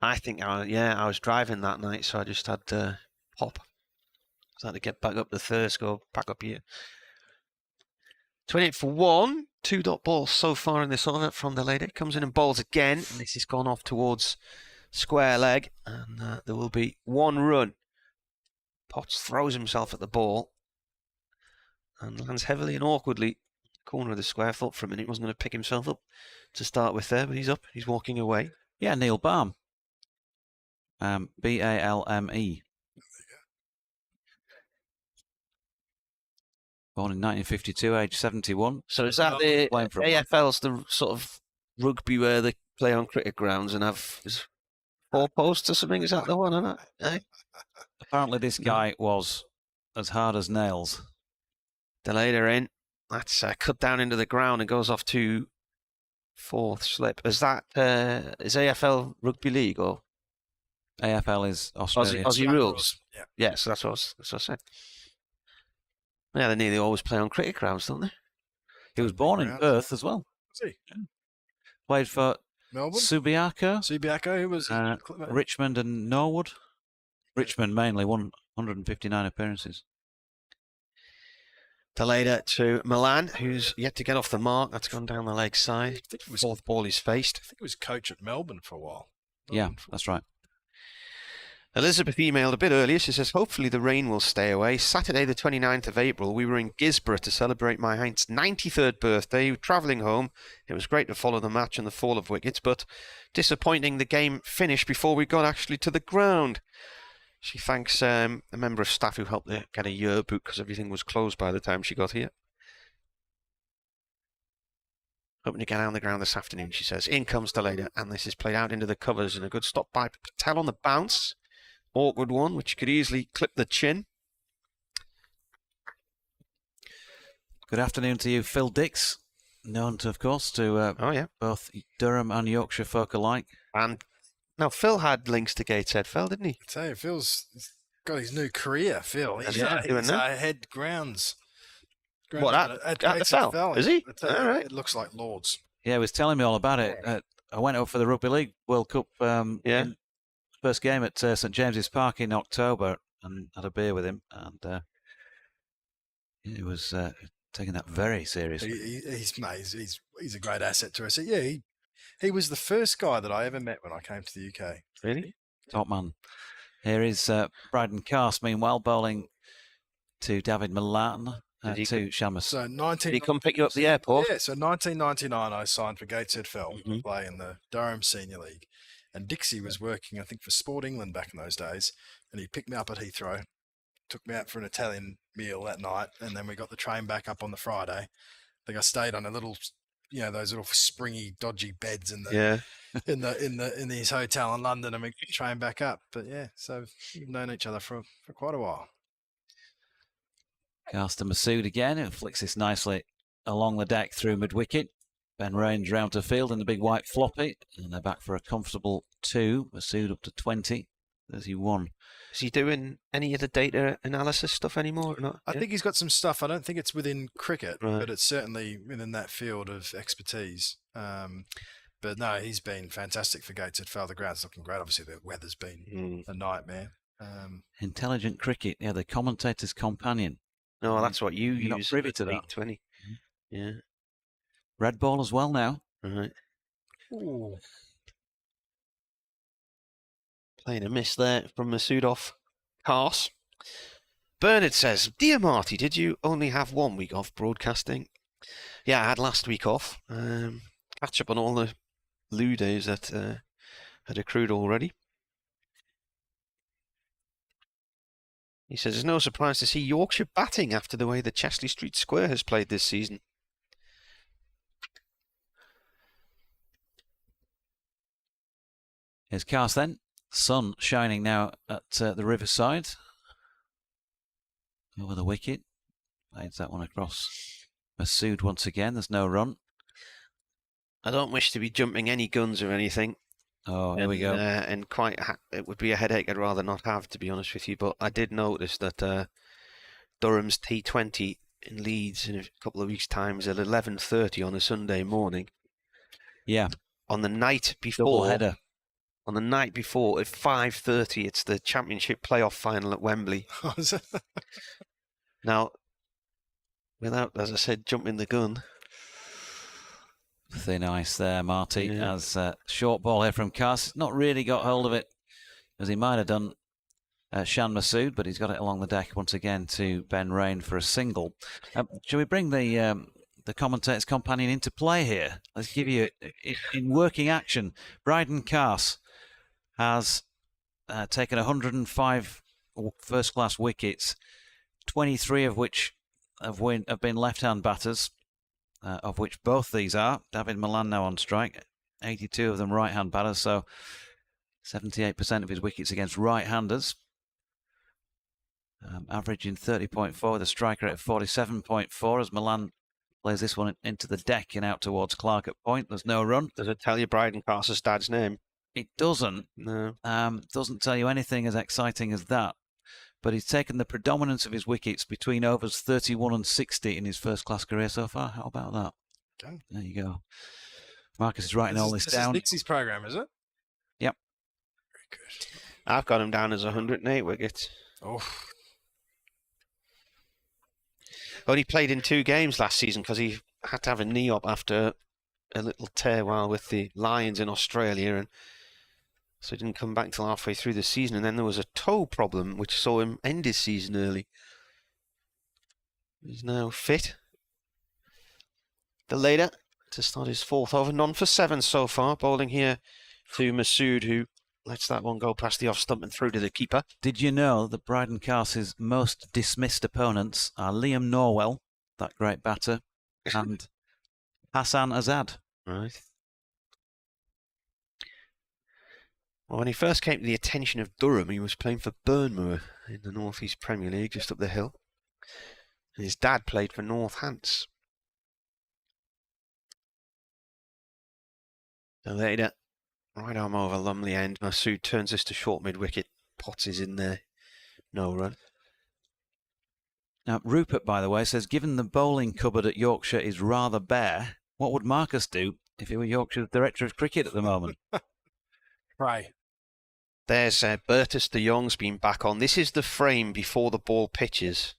I think, I was driving that night, so I just had to pop. So I had to get back up the Thirsk, go back up here. 28 for 1. 2-dot ball so far in this over from the lady. Comes in and bowls again, and this has gone off towards square leg, and there will be 1 run. Potts throws himself at the ball and lands heavily and awkwardly corner of the square. Thought for a minute he wasn't going to pick himself up to start with there, but he's up. He's walking away. Yeah, Neil Balme. Balme. Born in 1952, age 71. So is that the AFL's the sort of rugby where they play on cricket grounds and have 4 posts or something? Is that the one, isn't it? Apparently this guy was as hard as nails. Delayed her in. That's cut down into the ground and goes off to 4th slip. Is that is AFL rugby league or? AFL is Australia. Aussie rules. Yeah, so that's what I said. Yeah, they nearly always play on cricket grounds, don't they? He was born in Perth as well. Was he? Yeah. Played for Melbourne. Subiaco, who was Richmond and Norwood. Richmond mainly, 159 appearances. Delayed to Milan, who's yet to get off the mark. That's gone down the leg side. 4th ball he's faced. I think he was coach at Melbourne for a while. Yeah, that's right. Elizabeth emailed a bit earlier. She says, hopefully the rain will stay away. Saturday the 29th of April, we were in Gisborne to celebrate my aunt's 93rd birthday. Travelling home, it was great to follow the match and the fall of wickets, but disappointing the game finished before we got actually to the ground. She thanks a member of staff who helped her get a yearbook because everything was closed by the time she got here. Hoping to get on the ground this afternoon, she says. In comes Delayed, and this is played out into the covers, and a good stop by Patel on the bounce. Awkward one, which could easily clip the chin. Good afternoon to you, Phil Dix. Known, to, of course, to both Durham and Yorkshire folk alike. And now Phil had links to Gateshead Fell, didn't he? I tell you, Phil's got his new career, Phil. He's head grounds. What, at the Fell? Is he? All right. It looks like Lords. Yeah, he was telling me all about it. I went up for the Rugby League World Cup first game at St James's Park in October and had a beer with him, and he was taking that very seriously. He's a great asset to us. Yeah, he was the first guy that I ever met when I came to the UK. Really? Top man. Here is Bryden Cast, meanwhile, bowling to David Milan. To Shamus. So did he come pick you up at the airport? Yeah, so 1999 I signed for Gateshead Fell to play in the Durham Senior League. And Dixie was working, I think, for Sport England back in those days. And he picked me up at Heathrow, took me out for an Italian meal that night, and then we got the train back up on the Friday. I think I stayed on a little, those little springy, dodgy beds in his hotel in London, and we got the train back up. But yeah, so we've known each other for quite a while. Cast to Masood again, who flicks this nicely along the deck through mid-wicket. Ben Rains round to field in the big white floppy, and they're back for a comfortable 2. Masood up to 20, 31. Is he doing any of the data analysis stuff anymore or not? I think he's got some stuff. I don't think it's within cricket, but it's certainly within that field of expertise. But no, he's been fantastic for Gateshead Fell. The ground's looking great. Obviously, the weather's been a nightmare. Intelligent cricket, the commentator's companion. No, that's what you You're use. not privy to that. 20. Yeah. Red ball as well now. Right. Ooh. Playing a miss there from Masood off Cars. Bernard says, Dear Marty, did you only have 1 week off broadcasting? Yeah, I had last week off. Catch up on all the loo days that had accrued already. He says, there's no surprise to see Yorkshire batting after the way the Chesley Street Square has played this season. Here's Cast then. Sun shining now at the riverside. Over the wicket. Plays that one across Masood once again. There's no run. I don't wish to be jumping any guns or anything. Oh, here we go. And it would be a headache I'd rather not have, to be honest with you. But I did notice that Durham's T20 in Leeds in a couple of weeks' time is at 11:30 on a Sunday morning. Yeah. On the night before, double header. On the night before at 5:30, it's the Championship playoff final at Wembley. Now, without, as I said, jumping the gun. Thin ice there, Marty, as short ball here from Cass. Not really got hold of it as he might have done Shan Masood, but he's got it along the deck once again to Ben Rain for a single. Shall we bring the commentator's companion into play here? Let's give you, in working action, Bryden Cass has taken 105 first-class wickets, 23 of which have been left-hand batters, of which both these are. David Milan now on strike, 82 of them right-hand batters, so 78% of his wickets against right-handers. Averaging 30.4 with a strike rate of 47.4 as Milan plays this one into the deck and out towards Clark at point. There's no run. Does it tell you Bryden Cass's dad's name? It doesn't. No. Doesn't tell you anything as exciting as that. But he's taken the predominance of his wickets between overs 31 and 60 in his first-class career so far. How about that? Okay. There you go. Marcus is writing all this down. This is Nixie's program, is it? Yep. Very good. I've got him down as 108 wickets. Oh. Only played in 2 games last season because he had to have a knee op after a little tear while with the Lions in Australia, and so he didn't come back till halfway through the season. And then there was a toe problem which saw him end his season early. He's now fit. The leader to start his 4th over, none for 7 so far. Bowling here to Masood, who lets that one go past the off stump and through to the keeper. Did you know that Bryden Cass's most dismissed opponents are Liam Norwell, that great batter, and Hassan Azad? Right. Well, when he first came to the attention of Durham, he was playing for Burnmoor in the North East Premier League, just up the hill. And his dad played for Northants. The later, right arm over Lumley end. Masood turns this to short mid-wicket. Potts is in there. No run. Now, Rupert, by the way, says, given the bowling cupboard at Yorkshire is rather bare, what would Marcus do if he were Yorkshire's Director of Cricket at the moment? Right. There's Bertus de Jong's been back on. This is the frame before the ball pitches.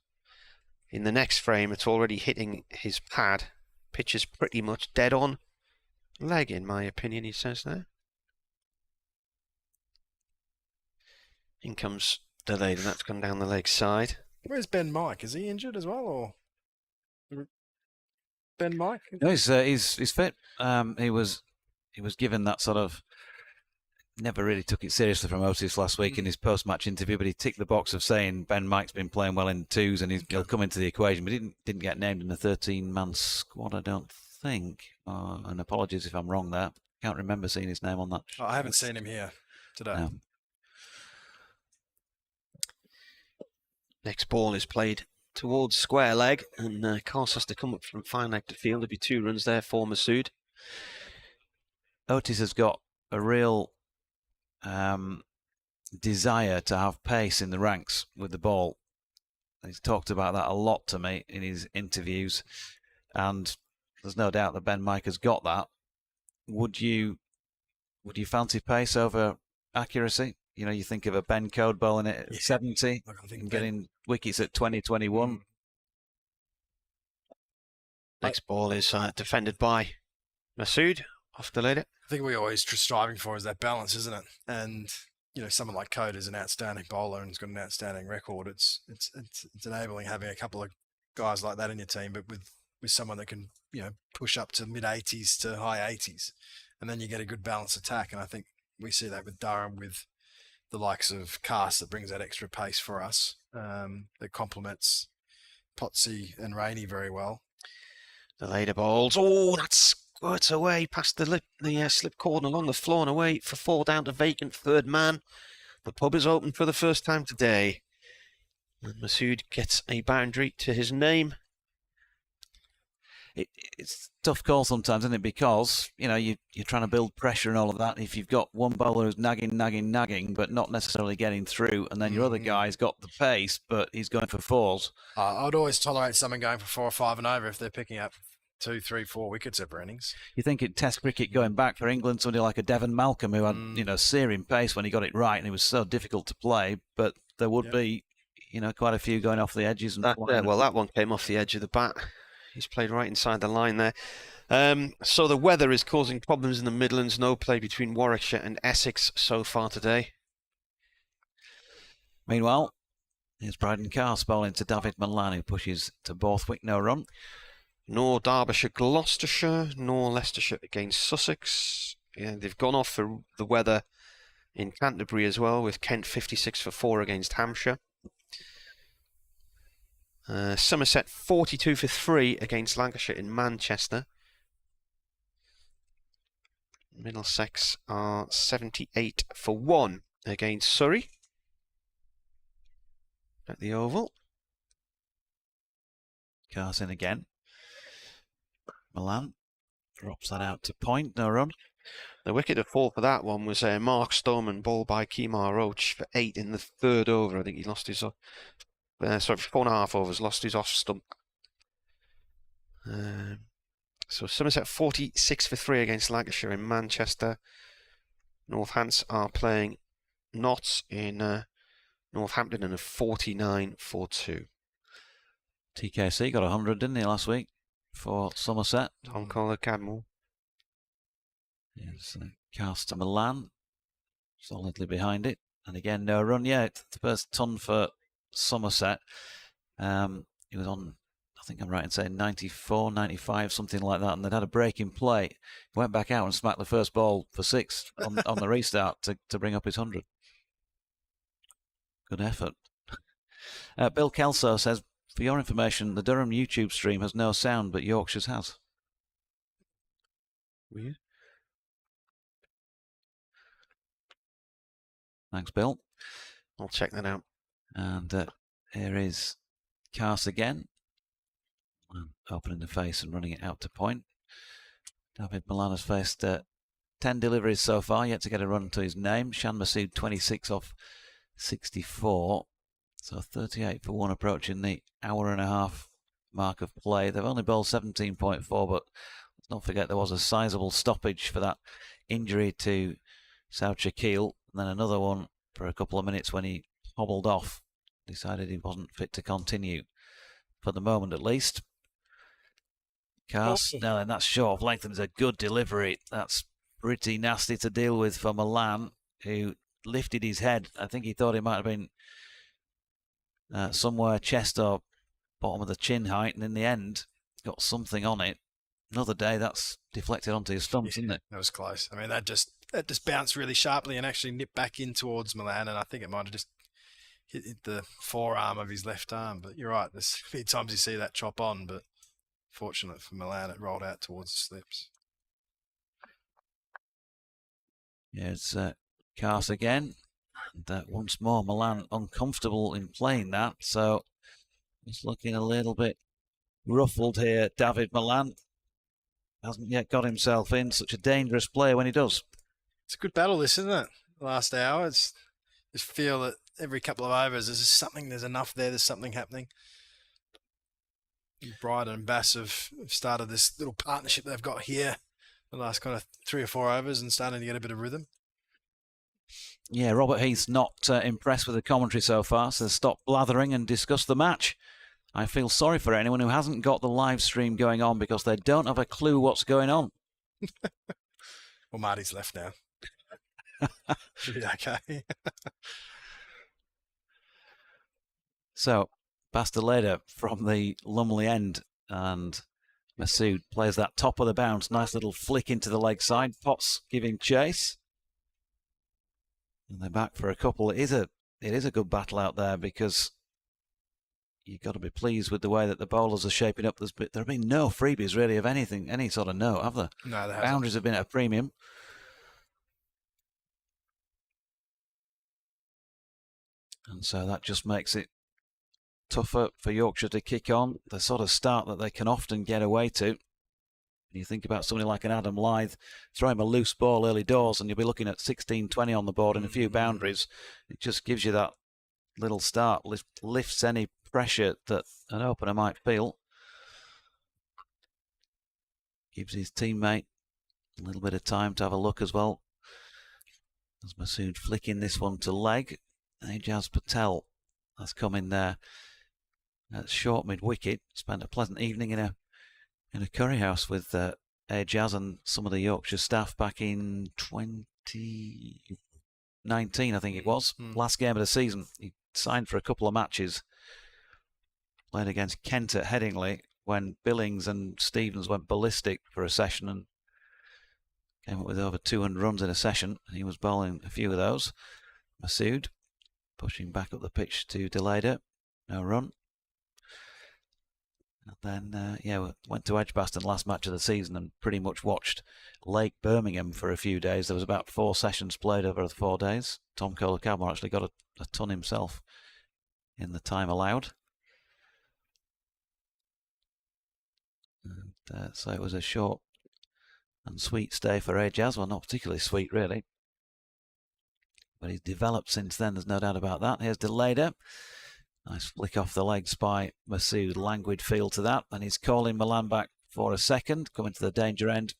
In the next frame, it's already hitting his pad. Pitch is pretty much dead on leg, in my opinion, he says there. In comes delayed, and that's gone down the leg side. Where's Ben Mike? Is he injured as well, or Ben Mike? No, he's fit. He was given that sort of, never really took it seriously from Otis last week in his post-match interview, but he ticked the box of saying Ben Mike's been playing well in 2s and he'll come into the equation, but he didn't get named in the 13-man squad, I don't think. And apologies if I'm wrong there. Can't remember seeing his name on that. Oh, I haven't seen him here today. No. Next ball is played towards square leg, and Cass has to come up from fine leg to field. There'll be 2 runs there for Masood. Otis has got a real desire to have pace in the ranks with the ball. He's talked about that a lot to me in his interviews, and there's no doubt that Ben Mike has got that. Would you fancy pace over accuracy? You know, you think of a Ben Code bowling it at 70 and getting wickets at 20, 21. Next ball is defended by Masood off the leader. I think we're always striving for is that balance, isn't it? And you know, someone like Code is an outstanding bowler and has got an outstanding record. It's enabling having a couple of guys like that in your team, but with someone that can, you know, push up to mid 80s to high 80s, and then you get a good balanced attack. And I think we see that with Durham, with the likes of Cass that brings that extra pace for us, that complements Potsy and Rainey very well. The later bowls. Oh, that squirts away past the slip cord along the floor and away for 4 down to vacant 3rd man. The pub is open for the first time today. And Masood gets a boundary to his name. it's a tough call sometimes, isn't it? Because, you know, you're trying to build pressure and all of that. If you've got one bowler who's nagging, but not necessarily getting through, and then your other guy's got the pace, but he's going for fours. I'd always tolerate someone going for 4 or 5 and over if they're picking up 2, 3, 4 wickets every innings. You think in Test cricket going back for England, somebody like a Devon Malcolm who had, you know, searing pace when he got it right, and it was so difficult to play, but there would be, you know, quite a few going off the edges. And that one came off the edge of the bat. He's played right inside the line there. So the weather is causing problems in the Midlands. No play between Warwickshire and Essex so far today. Meanwhile, here's Bryden Carse bowling to David Milan, who pushes to Borthwick, no run. Nor Derbyshire, Gloucestershire, nor Leicestershire against Sussex. Yeah, they've gone off for the weather in Canterbury as well, with Kent 56 for 4 against Hampshire. Somerset 42 for 3 against Lancashire in Manchester. Middlesex are 78 for 1 against Surrey at the Oval. Carse in again. Milan drops that out to point, no run. The wicket to fall for that one was Mark Stoneman, bowled by Kemar Roach for 8 in the 3rd over. I think he lost his... sorry, 4.5 overs, lost his off stump. So Somerset 46 for 3 against Lancashire in Manchester. Northants are playing Notts in Northampton and a 49 for 2. TKC got 100, didn't he, last week for Somerset? Tom Collar Cadmore. Yes, cast to Milan, solidly behind it. And again, no run yet. The first ton for Somerset. He was on, I think I'm right in saying 94, 95, something like that, and they'd had a break in play. He went back out and smacked the first ball for 6 on the restart to bring up his 100. Good effort. Bill Kelso says, for your information, the Durham YouTube stream has no sound, but Yorkshire's has. Weird. Thanks, Bill. I'll check that out. And here is Carse again. Opening the face and running it out to point. David Milan has faced 10 deliveries so far, yet to get a run to his name. Shan Masood 26 off 64. So 38 for 1 approaching the hour and a half mark of play. They've only bowled 17.4, but let's not forget there was a sizable stoppage for that injury to South Shaquille, and then another one for a couple of minutes when he hobbled off, decided he wasn't fit to continue, for the moment at least. Carse, now then, that's short of length and it's a good delivery. That's pretty nasty to deal with for Milan, who lifted his head. I think he thought it might have been somewhere chest or bottom of the chin height, and in the end, got something on it. Another day, that's deflected onto his stumps, isn't it? That was close. I mean, that just bounced really sharply and actually nipped back in towards Milan, and I think it might have just hit the forearm of his left arm. But you're right, there's a few times you see that chop on, but fortunate for Milan, it rolled out towards the slips. Yeah, it's Carse again. And once more, Milan uncomfortable in playing that, so he's looking a little bit ruffled here. David Milan hasn't yet got himself in. Such a dangerous player when he does. It's a good battle, this, isn't it? The last hour, it's just feel that every couple of overs, there's enough there, there's something happening. Bryden and Bass have started this little partnership they've got here the last kind of 3 or 4 overs and starting to get a bit of rhythm. Yeah, Robert Heath's not impressed with the commentary so far, so stop blathering and discuss the match. I feel sorry for anyone who hasn't got the live stream going on because they don't have a clue what's going on. Well, Marty's left now. Should be okay. So, Basteleda from the Lumley end, and Masood plays that top of the bounce. Nice little flick into the leg side. Potts giving chase. And they're back for a couple. It is a good battle out there because you've got to be pleased with the way that the bowlers are shaping up. There have been no freebies really of anything, any sort of note, have there? No, there hasn't. Boundaries have been at a premium. And so that just makes it tougher for Yorkshire to kick on. The sort of start that they can often get away to. You think about somebody like an Adam Lyth, throw him a loose ball early doors, and you'll be looking at 16, 20 on the board and a few boundaries. It just gives you that little start, lifts any pressure that an opener might feel. Gives his teammate a little bit of time to have a look as well. As Masood flicking this one to leg. Ajaz Patel has come in there at short mid-wicket. Spent a pleasant evening in a curry house with Ajaz and some of the Yorkshire staff back in 2019, I think it was. Last game of the season. He signed for a couple of matches. Played against Kent at Headingley when Billings and Stevens went ballistic for a session and came up with over 200 runs in a session. He was bowling a few of those. Masood pushing back up the pitch to Deleda. No run. And then, went to Edgbaston last match of the season and pretty much watched Lake Birmingham for a few days. There was about 4 sessions played over the 4 days. Tom Kohler-Cadmore actually got a ton himself in the time allowed. And, so it was a short and sweet stay for Ajaz. Well, not particularly sweet, really. But he's developed since then, there's no doubt about that. Here's Deleda. Nice flick off the legs by Masood. Languid feel to that. And he's calling Milan back for a second. Coming to the danger end.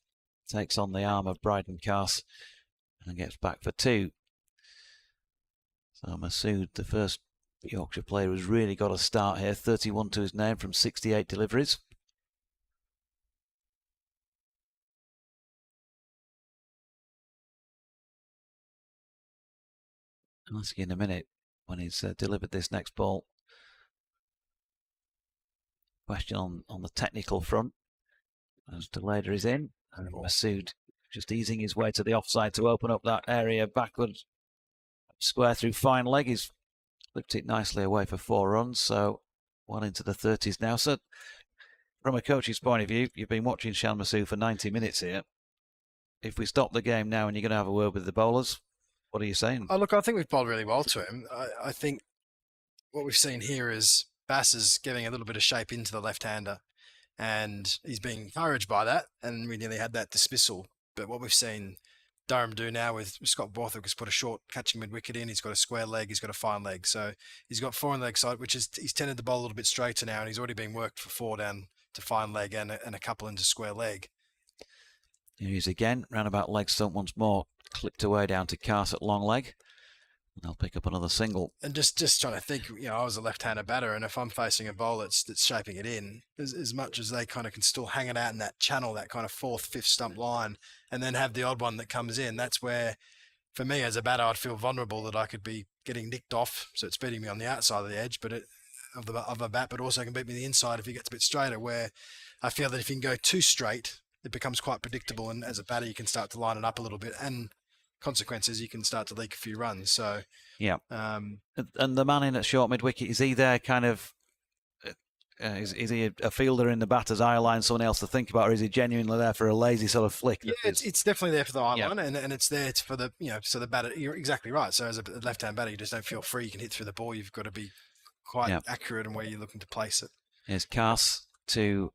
Takes on the arm of Bryden Carse and gets back for 2. So Masood, the first Yorkshire player who's really got a start here. 31 to his name from 68 deliveries. I'll ask you in a minute when he's delivered this next ball. Question on the technical front. As Deleda is in, and Masood just easing his way to the offside to open up that area backwards. Square through fine leg. He's flipped it nicely away for 4 runs, so well into the 30s now. So from a coach's point of view, you've been watching Shan Masood for 90 minutes here. If we stop the game now and you're going to have a word with the bowlers, what are you saying? Oh, look, I think we've bowled really well to him. I think what we've seen here is Bass is getting a little bit of shape into the left-hander, and he's being encouraged by that, and we nearly had that dismissal. But what we've seen Durham do now with Scott Borthwick has put a short catching mid-wicket in. He's got a square leg. He's got a fine leg. So he's got 4 on the leg side, which is he's tended to bowl a little bit straighter now, and he's already been worked for 4 down to fine leg and a couple into square leg. Here he is again, roundabout leg stump once more, clipped away down to Carse at long leg. And they'll pick up another single. And just trying to think, I was a left-hander batter, and if I'm facing a bowler that's shaping it in, as much as they kind of can still hang it out in that channel, that kind of 4th, 5th stump line, and then have the odd one that comes in, that's where, for me as a batter, I'd feel vulnerable that I could be getting nicked off, so it's beating me on the outside of the edge, but of a bat, but also can beat me the inside if he gets a bit straighter, where I feel that if you can go too straight, it becomes quite predictable, and as a batter, you can start to line it up a little bit, and consequences, you can start to leak a few runs. So yeah, and the man in at short mid-wicket, is he there kind of, is he a fielder in the batter's eye line, someone else to think about, or is he genuinely there for a lazy sort of flick? Yeah, it's definitely there for the eye line, and it's there for the, so the batter, you're exactly right. So as a left-hand batter, you just don't feel free, you can hit through the ball, you've got to be quite accurate in where you're looking to place it. Here's Carse to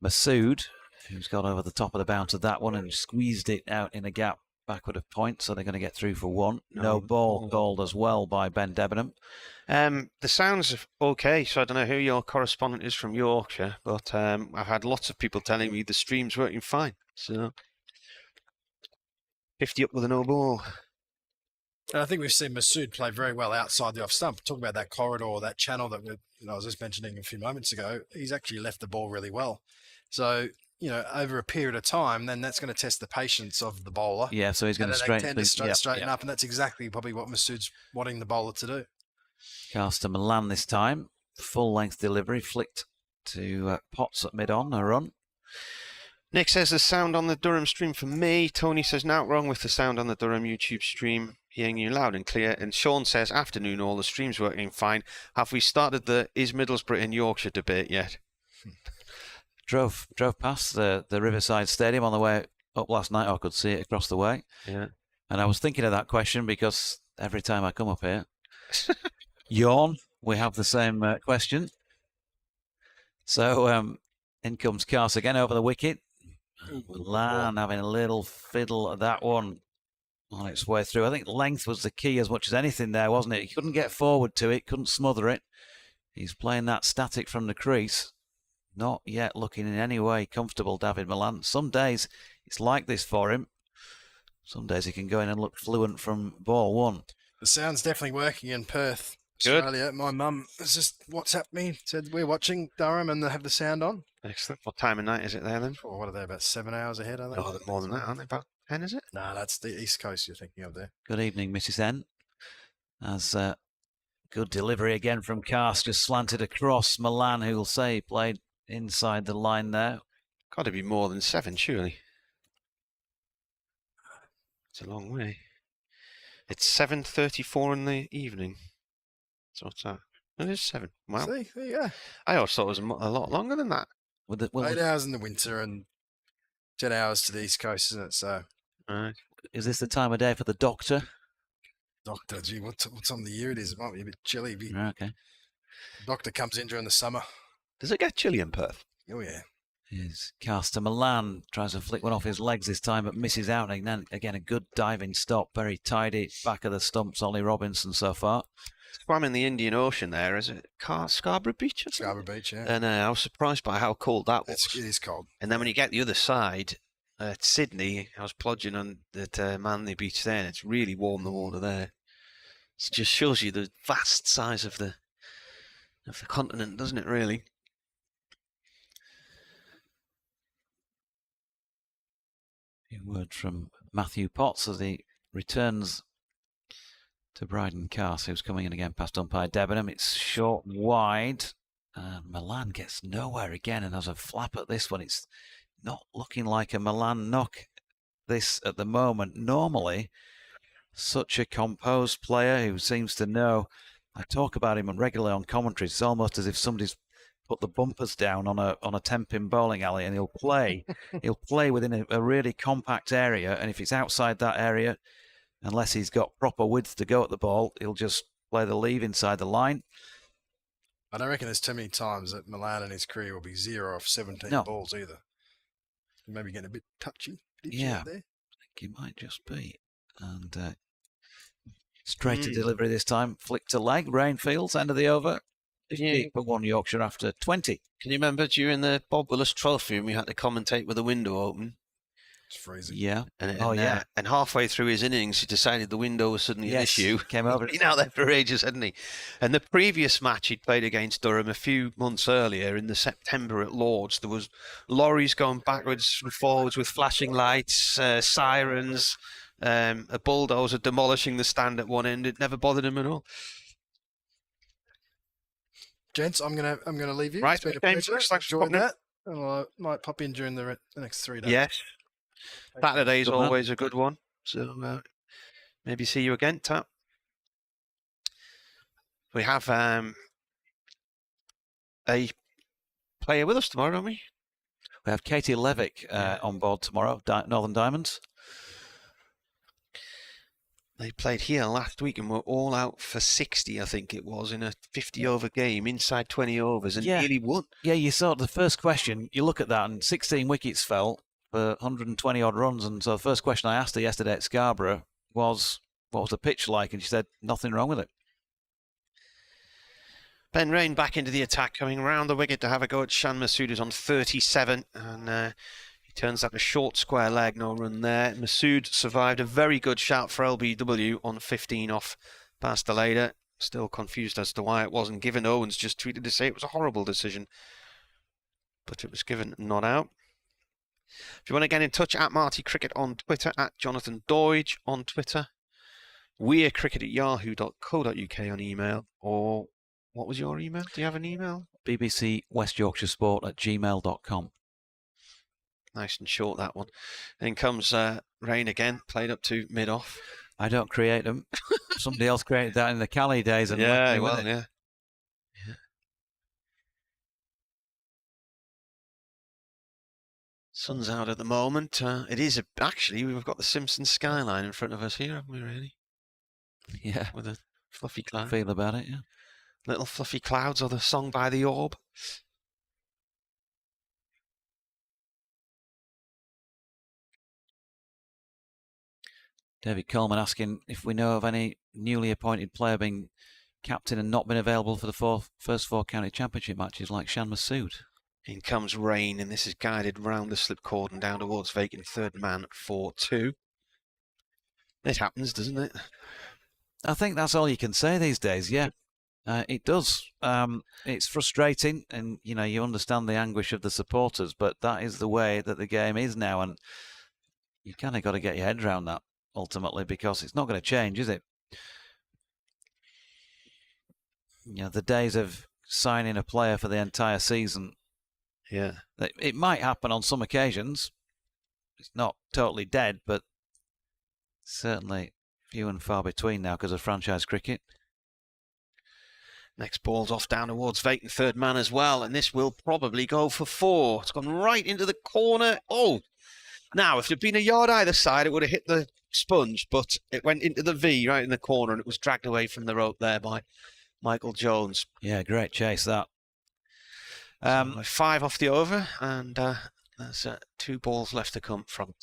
Masood, who's got over the top of the bounce of that one and squeezed it out in a gap backward of point, so they're going to get through for 1. No ball called as well by Ben Debenham. The sound's okay, so I don't know who your correspondent is from Yorkshire, but I've had lots of people telling me the stream's working fine. So 50 up with a no ball. And I think we've seen Masood play very well outside the off stump. Talk about that corridor, that channel that I was just mentioning a few moments ago. He's actually left the ball really well. So, over a period of time, then that's going to test the patience of the bowler. Yeah, so he's going to straighten up, and that's exactly probably what Masood's wanting the bowler to do. Cast to Milan this time. Full length delivery, flicked to Potts at mid-on, a run. Nick says the sound on the Durham stream for me. Tony says not wrong with the sound on the Durham YouTube stream. Hearing you loud and clear. And Sean says afternoon, all the streams working fine. Have we started the is Middlesbrough in Yorkshire debate yet? Drove past the Riverside Stadium on the way up last night. I could see it across the way. Yeah. And I was thinking of that question because every time I come up here, yawn, we have the same question. So in comes Carse again over the wicket. Milan having a little fiddle at that one on its way through. I think length was the key as much as anything there, wasn't it? He couldn't get forward to it, couldn't smother it. He's playing that static from the crease. Not yet looking in any way comfortable, David Milan. Some days it's like this for him. Some days he can go in and look fluent from ball one. The sound's definitely working in Perth, Good. Australia. My mum has just WhatsApped me, said we're watching Durham and they have the sound on. Excellent. What time of night is it there then? Oh, what are they, about 7 hours ahead, are they? Oh, more than that, aren't they? About 10, is it? No, that's the East Coast you're thinking of there. Good evening, Mrs. N. As good delivery again from Cast, just slanted across. Milan, who will say he played inside the line there. Got to be more than 7, surely. It's a long way. It's 7:34 in the evening. So what's that? It is 7. Wow. See, there you go. I always thought it was a lot longer than that. With the, 8 hours in the winter and 10 hours to the East Coast, isn't it? So, is this the time of day for the doctor? Doctor, gee, what time of the year it is? It might be a bit chilly. Okay. Doctor comes in during the summer. Does it get chilly in Perth? Oh, yeah. Here's Caster Milan, tries to flick one off his legs this time, but misses out. And then again, a good diving stop, very tidy. Back of the stumps, Ollie Robinson so far. Swam in the Indian Ocean there, is it? Scarborough Beach? Or Scarborough Beach, yeah. And I was surprised by how cold that was. It is cold. And then when you get the other side, at Sydney, I was plodging on at Manly Beach there, and it's really warm, the water there. It just shows you the vast size of the continent, doesn't it, really? A word from Matthew Potts as he returns to Bryden Cast, who's coming in again past umpire Debenham. It's short wide. Milan gets nowhere again and has a flap at this one. It's not looking like a Milan knock, this at the moment. Normally, such a composed player who seems to know. I talk about him regularly on commentaries. It's almost as if somebody's put the bumpers down on a 10-pin bowling alley, and he'll play. He'll play within a really compact area, and if it's outside that area, unless he's got proper width to go at the ball, he'll just play the leave inside the line. I don't reckon there's too many times that Milan in his career will be 0 off 17 balls either. Maybe getting a bit touchy. Yeah, there. I think he might just be. And straight to delivery this time. Flick to leg. Rainfields, end of the over. 58 for 1 Yorkshire after 20. Can you remember during the Bob Willis Trophy when we had to commentate with the window open? It's freezing. Yeah. And, and halfway through his innings, he decided the window was suddenly an issue. Came over. He'd been out there for ages, hadn't he? And the previous match he'd played against Durham a few months earlier in the September at Lords, there was lorries going backwards and forwards with flashing lights, sirens, a bulldozer demolishing the stand at one end. It never bothered him at all. Gents, I'm gonna leave you. Right, It's been a okay, pleasure. thanks for Enjoyed coming in. that. And I might pop in during the next 3 days. Yes. Saturday's Good man. always a good one. So maybe see you again, Tap. We have a player with us tomorrow, don't we? We have Katie Levick on board tomorrow, Northern Diamonds. They played here last week and were all out for 60, I think it was, in a 50-over game, inside 20 overs, and nearly won. Yeah, you saw the first question, you look at that, and 16 wickets fell for 120-odd runs, and so the first question I asked her yesterday at Scarborough was, what was the pitch like? And she said, nothing wrong with it. Ben Rain back into the attack, coming round the wicket to have a go at Shan Masood, who's on 37, and he turns up a short square leg, no run there. Masood survived a very good shout for LBW on 15 off past the later. Still confused as to why it wasn't given. Owens just tweeted to say it was a horrible decision, but it was given not out. If you want to get in touch, at Marty Cricket on Twitter, at Jonathan Doidge on Twitter, wearecricket@yahoo.co.uk on email, or what was your email? Do you have an email? BBC West Yorkshire Sport @gmail.com. Nice and short, that one. Then comes Rain again, played up to mid-off. I don't create them. Somebody else created that in the Cali days. And yeah, well, yeah. Sun's out at the moment. It is actually, we've got the Simpsons skyline in front of us here, haven't we, really? Yeah. With a fluffy cloud. Feel about it, yeah. Little fluffy clouds, or the song by the Orb. David Coleman asking if we know of any newly appointed player being captain and not been available for the first 4 county championship matches like Shan Masood. In comes Rain, and this is guided round the slip cord and down towards vacant third man at 4-2. It happens, doesn't it? I think that's all you can say these days, yeah. It does. It's frustrating, and you understand the anguish of the supporters, but that is the way that the game is now, and you kind of got to get your head around that ultimately, because it's not going to change, is it? The days of signing a player for the entire season, yeah, it might happen on some occasions. It's not totally dead, but certainly few and far between now because of franchise cricket. Next ball's off down towards vacant third man as well, and this will probably go for 4. It's gone right into the corner. Oh, now if there'd been a yard either side, it would have hit the sponge, but it went into the V right in the corner, and it was dragged away from the rope there by Michael Jones. Yeah, great chase that. So 5 off the over, and there's 2 balls left to come from.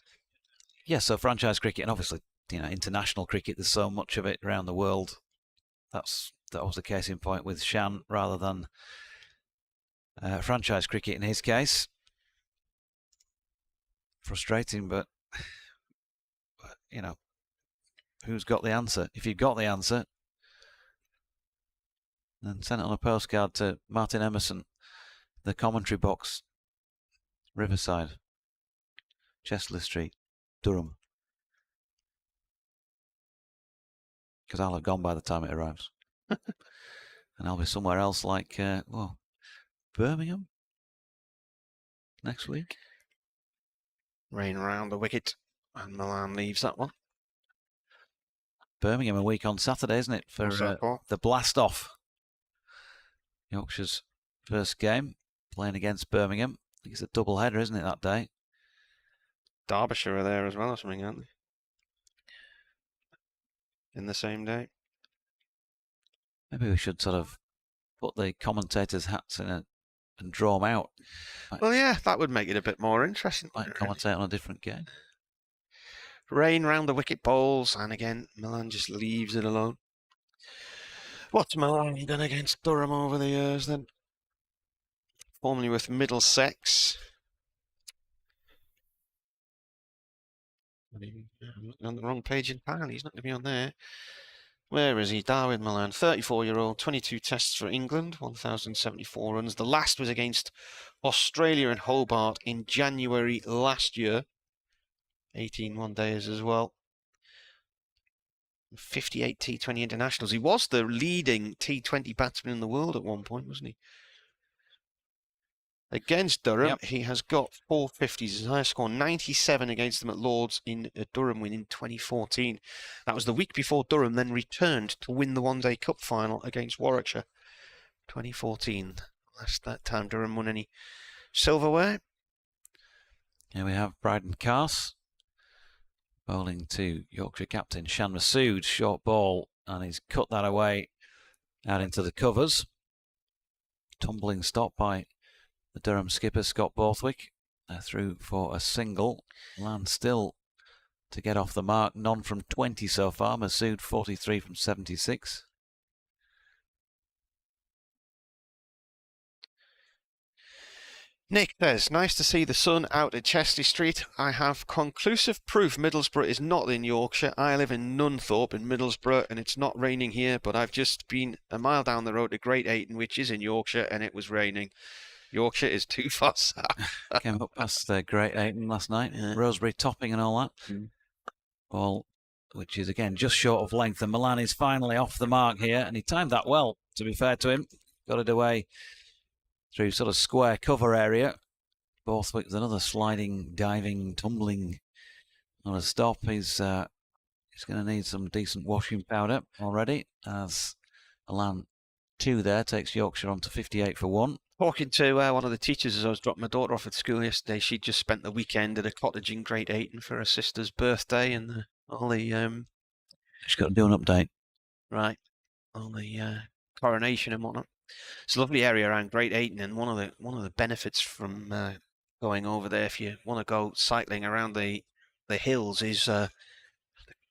Yeah, so franchise cricket, and obviously international cricket, there's so much of it around the world. That was the case in point with Shan rather than franchise cricket in his case. Frustrating, but who's got the answer? If you've got the answer, then send it on a postcard to Martin Emerson, the commentary box, Riverside, Chester Street, Durham. Because I'll have gone by the time it arrives. And I'll be somewhere else like, Birmingham next week. Rain around the wicket, and Milan leaves that one. Birmingham a week on Saturday, isn't it? For the blast off. Yorkshire's first game, playing against Birmingham. I think it's a double header, isn't it, that day? Derbyshire are there as well or something, aren't they? In the same day. Maybe we should sort of put the commentators' hats in and draw them out. Well, yeah, that would make it a bit more interesting. Might commentate on a different game. Rain round the wicket bowls, and again, Milan just leaves it alone. What's Milan done against Durham over the years then? Formerly with Middlesex. On the wrong page entirely, he's not going to be on there. Where is he? Darwin Milan, 34-year-old, 22 tests for England, 1,074 runs. The last was against Australia and Hobart in January last year. 18 one-days as well. 58 T20 internationals. He was the leading T20 batsman in the world at one point, wasn't he? Against Durham, he has got 450s. His highest score, 97 against them at Lord's in a Durham win in 2014. That was the week before Durham then returned to win the One-Day Cup final against Warwickshire. 2014. Last that time Durham won any silverware. Here we have Bryden Carse bowling to Yorkshire captain Shan Masood. Short ball, and he's cut that away out into the covers. Tumbling stop by the Durham skipper Scott Borthwick. Through for a single. Land still to get off the mark. None from 20 so far. Masood 43 from 76. Nick says, nice to see the sun out at Chesley Street. I have conclusive proof Middlesbrough is not in Yorkshire. I live in Nunthorpe in Middlesbrough, and it's not raining here, but I've just been a mile down the road to Great Ayton, which is in Yorkshire, and it was raining. Yorkshire is too far south. Came up past Great Ayton last night. Yeah. Rosebery topping and all that. Ball, which is again just short of length, and Milan is finally off the mark here, and he timed that well, to be fair to him. Got it away through sort of square cover area. Borthwick with another sliding, diving, tumbling on a stop. He's going to need some decent washing powder already, as Milan 2 there takes Yorkshire on to 58 for 1. Talking to one of the teachers as I was dropping my daughter off at school yesterday, she just spent the weekend at a cottage in Great Ayton for her sister's birthday, and all the she's got to do an update. Right, all the coronation and whatnot. It's a lovely area around Great Ayton, and one of the benefits from going over there, if you want to go cycling around the hills, is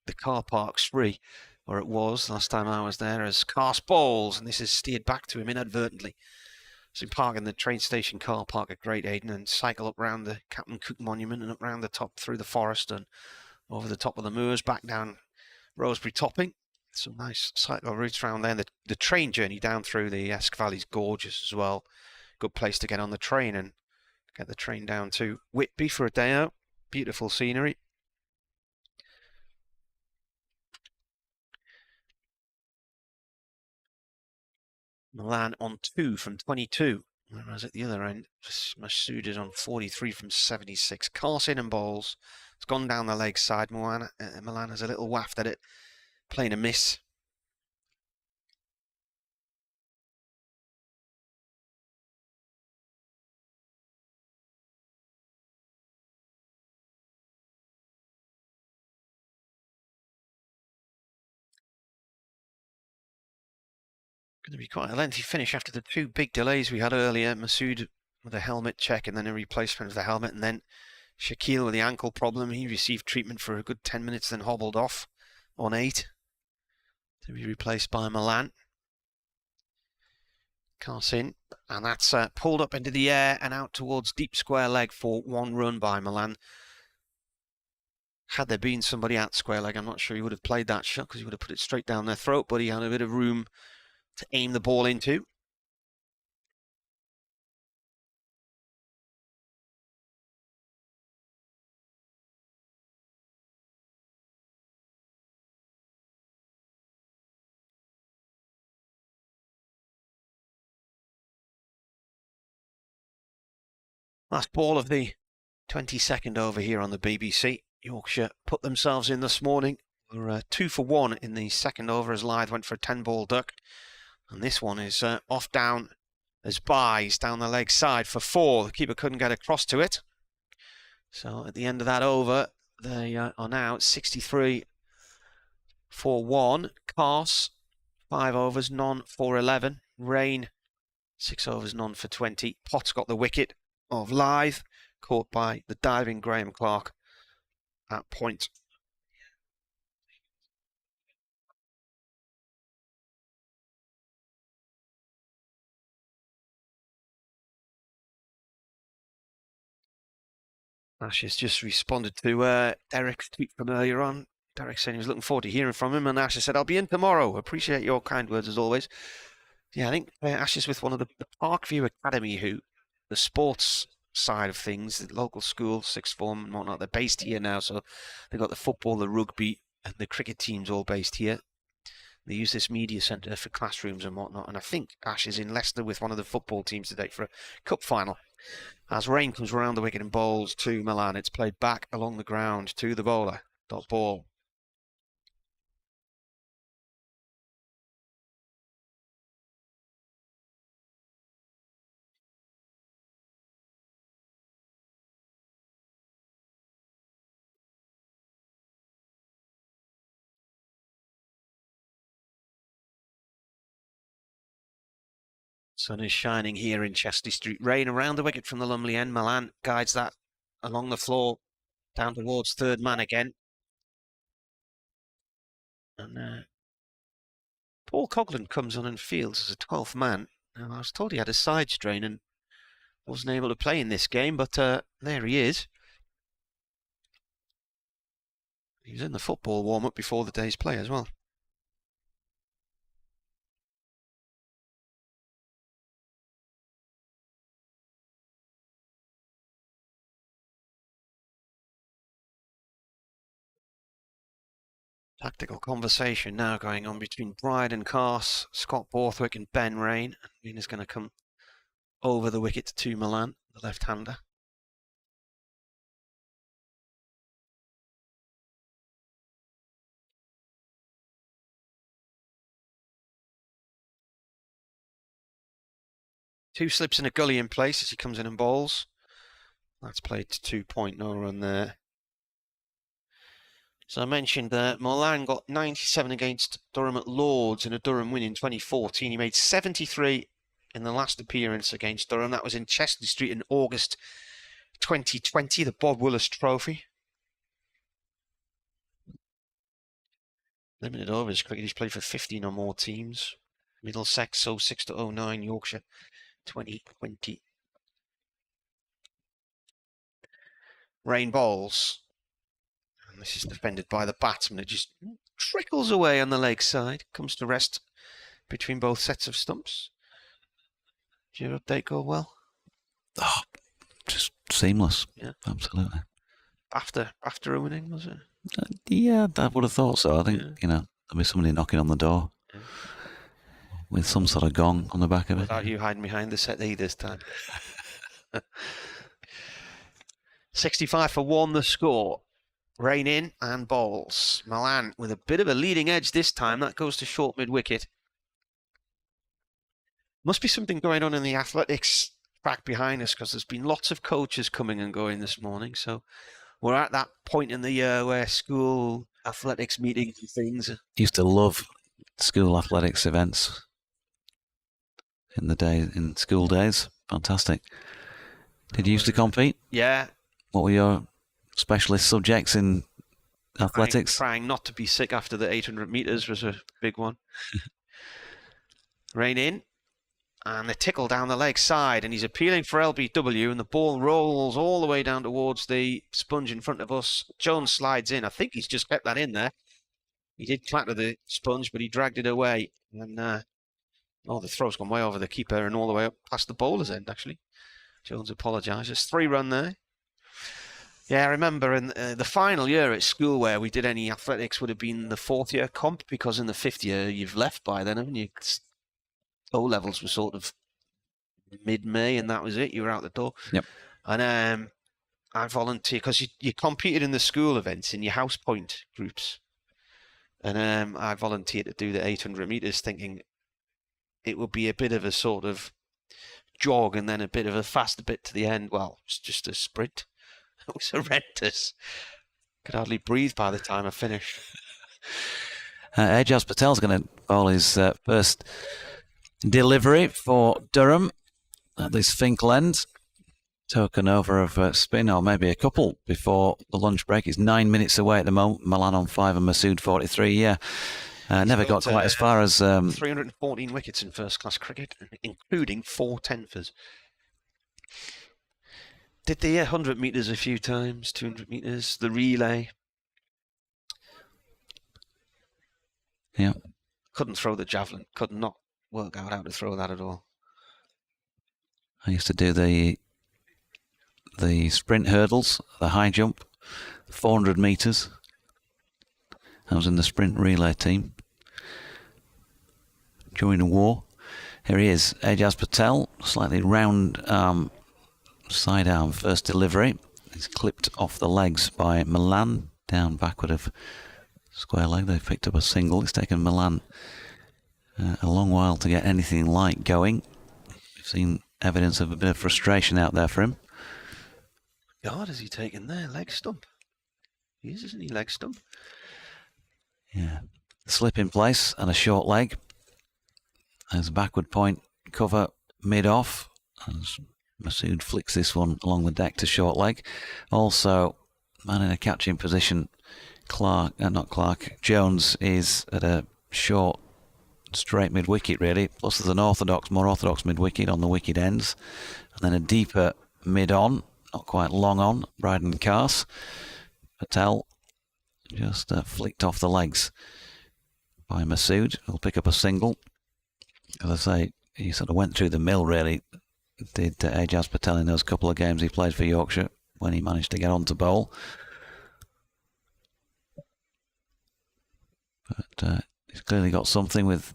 the car park's free, or it was last time I was there, as cast balls, and this is steered back to him inadvertently. So park in the train station car park at Great Ayton and cycle up round the Captain Cook Monument and up round the top through the forest and over the top of the moors, back down Rosebery Topping. Some nice cycle routes around there. And the train journey down through the Esk Valley is gorgeous as well. Good place to get on the train and get the train down to Whitby for a day out. Beautiful scenery. Milan on 2 from 22. Whereas at the other end, Masood is on 43 from 76. Carson and balls. It's gone down the leg side. Milan has a little waft at it. Playing a miss. Going to be quite a lengthy finish after the 2 big delays we had earlier. Masood with a helmet check and then a replacement of the helmet, and then Shaquille with the ankle problem. He received treatment for a good 10 minutes, then hobbled off on 8 to be replaced by Milan. Carson, and that's pulled up into the air and out towards deep square leg for 1 run by Milan. Had there been somebody at square leg, I'm not sure he would have played that shot because he would have put it straight down their throat, but he had a bit of room to aim the ball into. Last ball of the 22nd over here on the BBC. Yorkshire put themselves in this morning. We're 2 for 1 in the second over as Lyth went for a 10-ball duck. And this one is off down as buys down the leg side for 4. The keeper couldn't get across to it. So at the end of that over, they are now 63 for 1. Cars, 5 overs, none for 11. Rain, 6 overs, none for 20. Potts got the wicket of Lyth, caught by the diving Graham Clark at point. Ash has just responded to Derek's tweet from earlier on. Derek saying he was looking forward to hearing from him, and Ash has said, "I'll be in tomorrow. Appreciate your kind words as always." Yeah, I think Ash is with one of the Parkview Academy, who the sports side of things, the local school, sixth form and whatnot, they're based here now, so they've got the football, the rugby, and the cricket teams all based here. They use this media centre for classrooms and whatnot, and I think Ash is in Leicester with one of the football teams today for a cup final. As Rain comes round the wicket and bowls to Milan, it's played back along the ground to the bowler. Dot ball. Sun is shining here in Chester Street. Rain around the wicket from the Lumley end. Milan guides that along the floor down towards third man again. And Paul Coghlan comes on and fields as a 12th man. Now, I was told he had a side strain and wasn't able to play in this game, but there he is. He was in the football warm-up before the day's play as well. Tactical conversation now going on between Bride and Carse, Scott Borthwick and Ben Rain. And is going to come over the wicket to Milan, the left-hander. Two slips and a gully in place as he comes in and bowls. That's played to 2 point, no run there. So I mentioned that Milan got 97 against Durham at Lords in a Durham win in 2014. He made 73 in the last appearance against Durham. That was in Chester Street in August 2020, the Bob Willis Trophy. Limited overs cricket. He's played for 15 or more teams. Middlesex 06 to 09, Yorkshire 2020. Rain balls. And this is defended by the batsman. It just trickles away on the leg side. Comes to rest between both sets of stumps. Did your update go well? Oh, just seamless. Yeah. Absolutely. After ruining, was it? Yeah, I would have thought so. I think, there'll be somebody knocking on the door with some sort of gong on the back of it. Without you hiding behind the settee this time. 65 for 1 the score. Rain in and balls. Milan with a bit of a leading edge this time. That goes to short mid-wicket. Must be something going on in the athletics track behind us, because there's been lots of coaches coming and going this morning. So we're at that point in the year where school athletics meetings and things. Used to love school athletics events in school days. Fantastic. Did you used to compete? Yeah. What were your specialist subjects in athletics? Trying not to be sick after the 800 metres was a big one. Rain in. And they tickle down the leg side, and he's appealing for LBW, and the ball rolls all the way down towards the sponge in front of us. Jones slides in. I think he's just kept that in there. He did clatter the sponge, but he dragged it away. And the throw's gone way over the keeper and all the way up past the bowler's end, actually. Jones apologises. 3-run there. Yeah, I remember in the final year at school where we did any athletics would have been the 4th year comp, because in the 5th year you've left by then, haven't you? O-levels were sort of mid-May, and that was it. You were out the door. Yep. And I volunteered, because you competed in the school events in your house point groups. And I volunteered to do the 800 metres, thinking it would be a bit of a sort of jog and then a bit of a faster bit to the end. Well, it's just a sprint. It was horrendous. Could hardly breathe by the time I finished. Ajaz Patel's going to bowl his first delivery for Durham at this Finkel end. Token over of spin, or maybe a couple before the lunch break. It's 9 minutes away at the moment. Milan on 5 and Masood 43. Yeah, never got quite as far as 314 wickets in first-class cricket, including 4 tenfers. Did the 100 metres a few times, 200 metres, the relay. Yeah. Couldn't throw the javelin. Could not work out how to throw that at all. I used to do the sprint hurdles, the high jump, 400 metres. I was in the sprint relay team during the war. Here he is, Ajaz Patel, slightly round side arm first delivery. He's clipped off the legs by Milan, down backward of square leg. They've picked up a single. It's taken Milan a long while to get anything like going. We've seen evidence of a bit of frustration out there for him. God, has he taken there? Leg stump. He is, isn't he? Leg stump. Yeah. Slip in place and a short leg. There's a backward point cover mid-off. As Masood flicks this one along the deck to short leg. Also, man in a catching position. Jones is at a short, straight mid-wicket really. Plus there's an more orthodox mid-wicket on the wicket ends. And then a deeper mid-on, not quite long on, Bryden Cars. Patel just flicked off the legs by Masood. He'll pick up a single. As I say, he sort of went through the mill really, did Ajaz Patel in those couple of games he played for Yorkshire when he managed to get on to bowl. But he's clearly got something with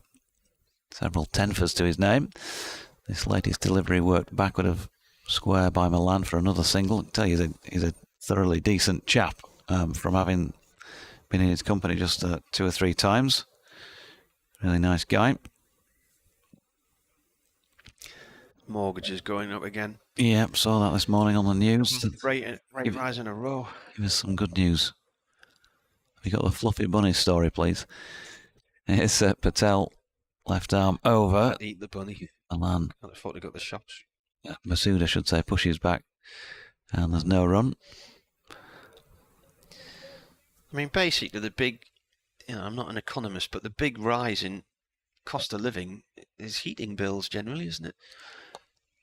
several tenfers to his name. This latest delivery worked backward of square by Milan for another single. I can tell you he's a thoroughly decent chap from having been in his company just 2 or 3 times. Really nice guy. Mortgages going up again. Yeah, saw that this morning on the news. Rate rise in a row. Give us some good news. Have you got the Fluffy Bunny story, please? It's Patel, left arm over. Eat the bunny. Milan. I thought he got the shots. Masood, I should say, pushes back. And there's no run. I mean, basically, the big I'm not an economist, but the big rise in cost of living is heating bills generally, isn't it?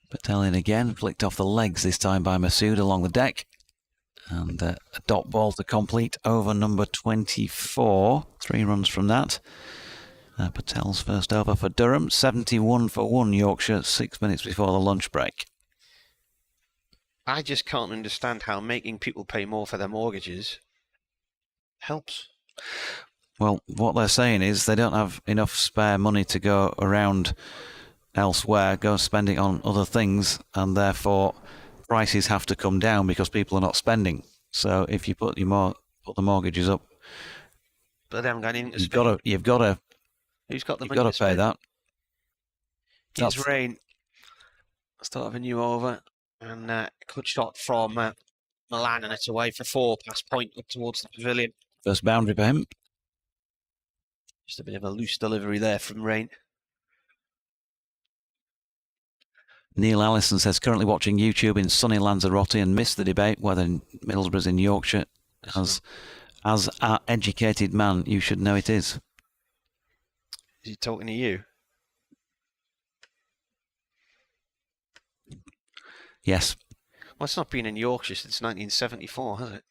Patel in again, flicked off the legs this time by Masood along the deck. And a dot ball to complete over number 24. 3 runs from that. Patel's first over for Durham. 71 for 1 Yorkshire, 6 minutes before the lunch break. I just can't understand how making people pay more for their mortgages helps. Well, what they're saying is they don't have enough spare money to go around elsewhere, go spending on other things, and therefore prices have to come down because people are not spending. So if you put the mortgages up, but they haven't got anything to you've spend. got to. Who's got the You've money got to to pay spend? that. It's Rain. Start of a new over, and good shot from Milan, and it's away for 4 past point up towards the pavilion. First boundary for him. Just a bit of a loose delivery there from Rain. Neil Allison says, currently watching YouTube in sunny Lanzarote and missed the debate whether Middlesbrough's in Yorkshire. As our educated man, you should know it is. Is he talking to you? Yes. Well, it's not been in Yorkshire since 1974, has it?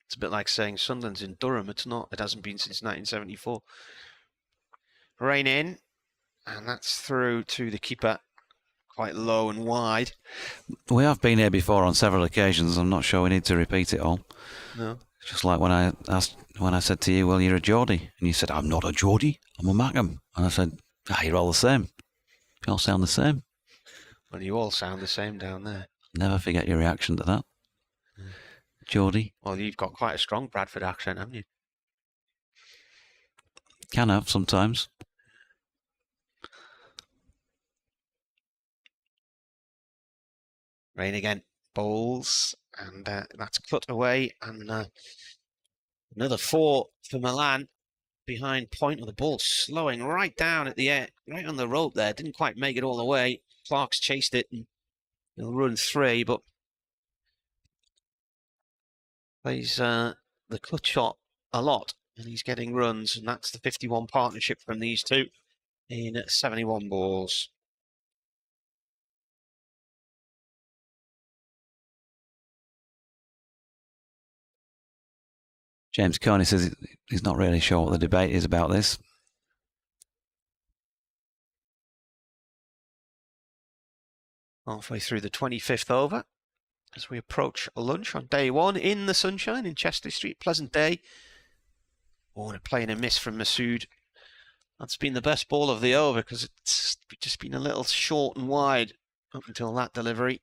It's a bit like saying Sunderland's in Durham. It's not. It hasn't been since 1974. Rain in, and that's through to the keeper. Quite low and wide. We have been here before on several occasions. I'm not sure we need to repeat it all. No. Just like when I said to you, well, you're a Geordie. And you said, I'm not a Geordie, I'm a Mackham. And I said, you're all the same. You all sound the same. Well, you all sound the same down there. Never forget your reaction to that. Geordie. Well, you've got quite a strong Bradford accent, haven't you? Can have sometimes. Rain again, bowls, and that's cut away, and another 4 for Milan behind point of the ball, slowing right down at the air, right on the rope there, didn't quite make it all the way. Clark's chased it, and he'll run 3, but plays the cut shot a lot, and he's getting runs, and that's the 51 partnership from these two in 71 balls. James Coney says he's not really sure what the debate is about this. Halfway through the 25th over as we approach lunch on day 1 in the sunshine in Chester Street. Pleasant day. Oh, and a play and a miss from Masood. That's been the best ball of the over because it's just been a little short and wide up until that delivery.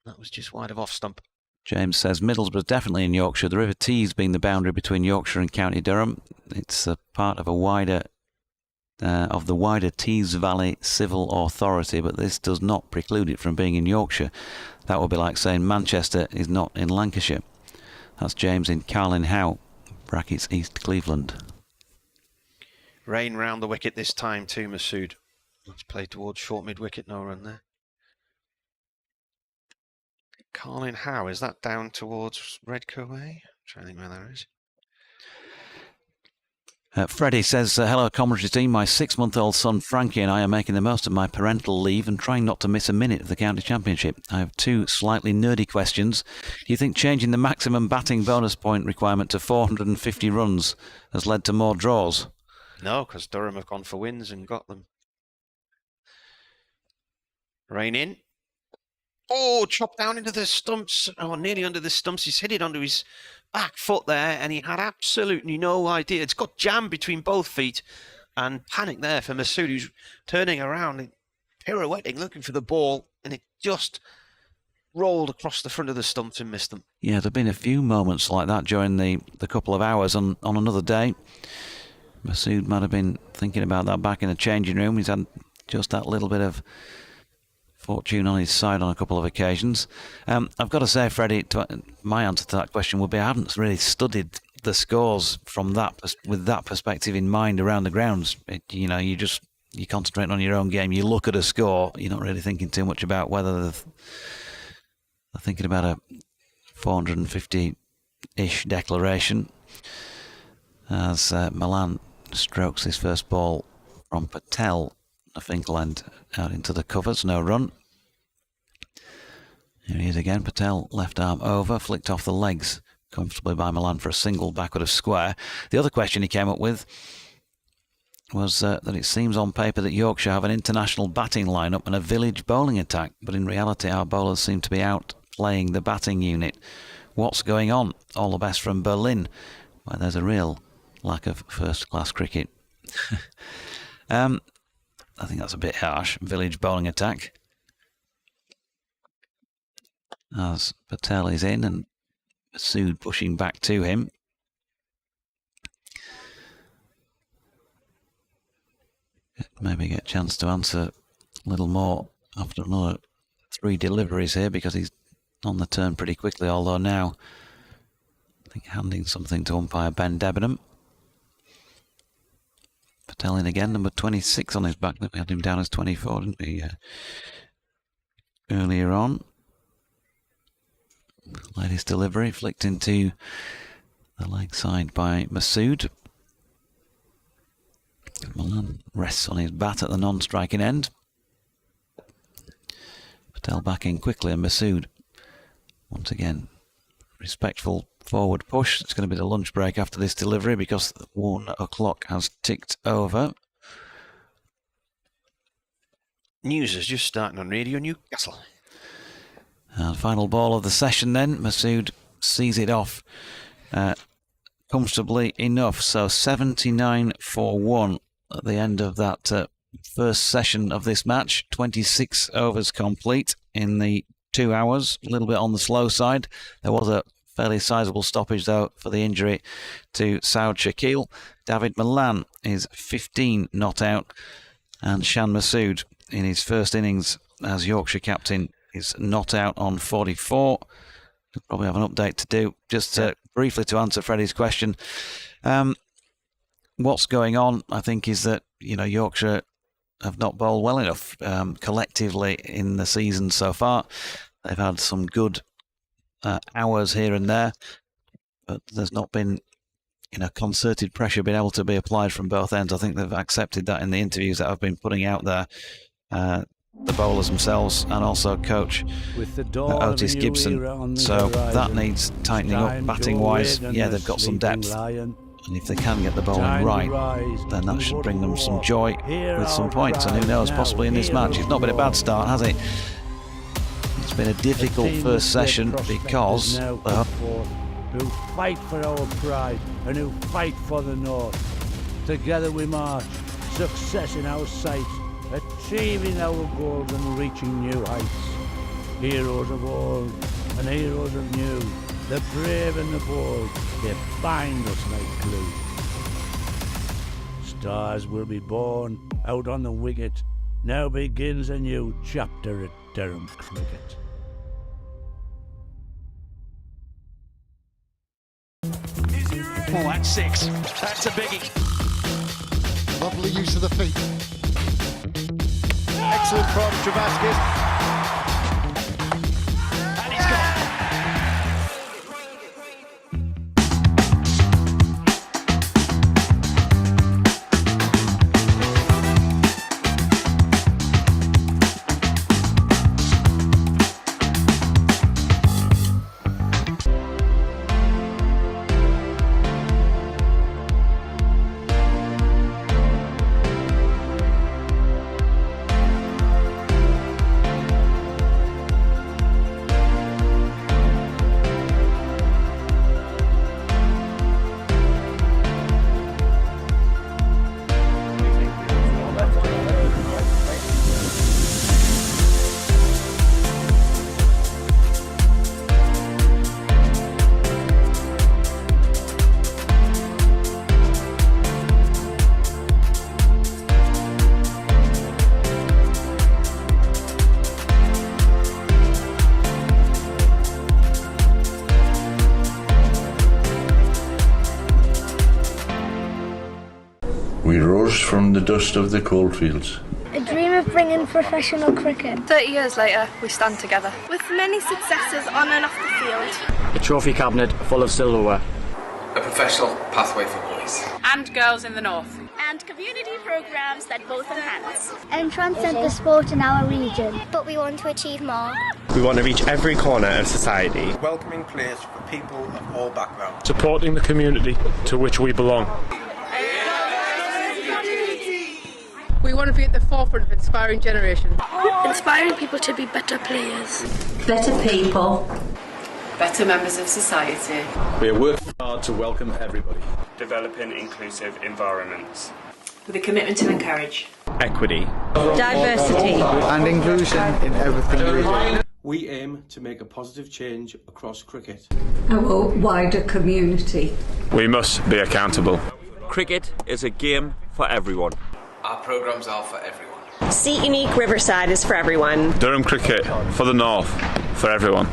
That was just wide of off stump. James says Middlesbrough's definitely in Yorkshire. The River Tees being the boundary between Yorkshire and County Durham. It's a part of the wider Tees Valley Civil Authority, but this does not preclude it from being in Yorkshire. That would be like saying Manchester is not in Lancashire. That's James in Carlin Howe, brackets East Cleveland. Rain round the wicket this time too, Masood. Let's play towards short mid-wicket, no run there. Carlin Howe, is that down towards Redco Way? I'm trying to think where that is. Freddie says, hello commentary team, my 6-month-old son Frankie and I are making the most of my parental leave and trying not to miss a minute of the county championship. I have 2 slightly nerdy questions. Do you think changing the maximum batting bonus point requirement to 450 runs has led to more draws? No, because Durham have gone for wins and got them. Rain in. Oh, chopped down into the stumps. Oh, nearly under the stumps. He's hit it onto his back foot there, and he had absolutely no idea. It's got jammed between both feet, and panic there for Masood, who's turning around and pirouetting, looking for the ball, and it just rolled across the front of the stumps and missed them. Yeah, there have been a few moments like that during the couple of hours on another day. Masood might have been thinking about that back in the changing room. He's had just that little bit of fortune on his side on a couple of occasions. I've got to say, Freddie, my answer to that question would be I haven't really studied the scores from with that perspective in mind around the grounds. You concentrate on your own game. You look at a score. You're not really thinking too much about whether they're thinking about a 450-ish declaration. as Milan strokes his first ball from Patel. A Finkel end out into the covers, no run. Here he is again, Patel, left arm over, flicked off the legs comfortably by Milan for a single backward of square. The other question he came up with was that it seems on paper that Yorkshire have an international batting lineup and a village bowling attack, but in reality our bowlers seem to be out playing the batting unit. What's going on? All the best from Berlin, where there's a real lack of first-class cricket. I think that's a bit harsh. Village bowling attack. As Patel is in and Masood pushing back to him. Maybe get a chance to answer a little more after another 3 deliveries here, because he's on the turn pretty quickly, although now I think handing something to umpire Ben Debenham. Patel in again, number 26 on his back. We had him down as 24, didn't we? Earlier on. Latest delivery flicked into the leg side by Masood. Milan rests on his bat at the non-striking end. Patel back in quickly, and Masood once again respectful forward push. It's going to be the lunch break after this delivery because 1 o'clock has ticked over. News is just starting on Radio Newcastle. And final ball of the session then. Masood sees it off comfortably enough. So 79 for 1 at the end of that first session of this match. 26 overs complete in the 2 hours. A little bit on the slow side. There was a fairly sizable stoppage though for the injury to Saud Shakil. David Milan is 15 not out, and Shan Masood in his first innings as Yorkshire captain is not out on 44. We'll probably have an update to do. Just briefly to answer Freddie's question, what's going on, I think, is that Yorkshire have not bowled well enough collectively in the season so far. They've had some good hours here and there, but there's not been concerted pressure being able to be applied from both ends. I think they've accepted that in the interviews that I've been putting out there. The bowlers themselves and also coach Otis Gibson. So that needs tightening up batting wise. Yeah, they've got some depth, and if they can get the bowling right, then that should bring them some joy with some points, and who knows, possibly in this match. It's not been a bad start, has it? It's been a difficult first session because who fight for our pride and who fight for the North. Together we march, success in our sight, achieving our goals and reaching new heights. Heroes of old and heroes of new, the brave and the bold, they bind us like glue. Stars will be born out on the wicket. Now begins a new chapter at Durham Cricket. Oh, that's 6. That's a biggie. Lovely use of the feet. Excellent from Travaskis. And he's gone. We rose from the dust of the coalfields. A dream of bringing professional cricket. 30 years later, we stand together. With many successes on and off the field. A trophy cabinet full of silverware. a professional pathway for boys. And girls in the north. And community programmes that both enhance and transcend the sport in our region. But we want to achieve more. We want to reach every corner of society. Welcoming players for people of all backgrounds. Supporting the community to which we belong. We want to be at the forefront of inspiring generation. Inspiring people to be better players. Better people. Better members of society. We are working hard to welcome everybody. Developing inclusive environments. With a commitment to encourage Equity. Diversity. And inclusion in everything we do. We aim to make a positive change across cricket. Our wider community. We must be accountable. Cricket is a game for everyone. Our programmes are for everyone. Seat Unique Riverside is for everyone. Durham Cricket for the North, for everyone.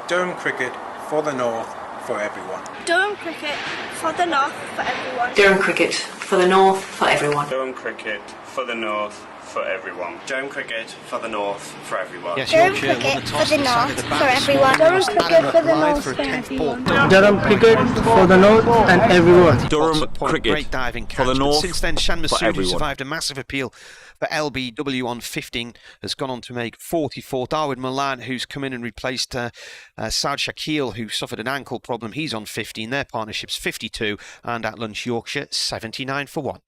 Durham Cricket for the North, for everyone. Durham Cricket for the north for everyone. Durham Cricket for the north for everyone. Durham Cricket for the North for everyone. Durham Cricket for the North for everyone. Yes, Durham Yorkshire won the Cricket toss for the and decided north to bat for this everyone. morning. Durham Cricket for the Live north for a for 10th ball. everyone. Durham Cricket for the north and everyone. Durham Cricket Cricket diving for the catch. North, Since then, Shan for Massoud, who everyone. survived a massive appeal for LBW on 15, has gone on to make 44. Darwin Milan, who's come in and replaced Saad Shakil, who suffered an ankle problem, he's on 15. Their partnership's 52, and at lunch Yorkshire 79 for 1.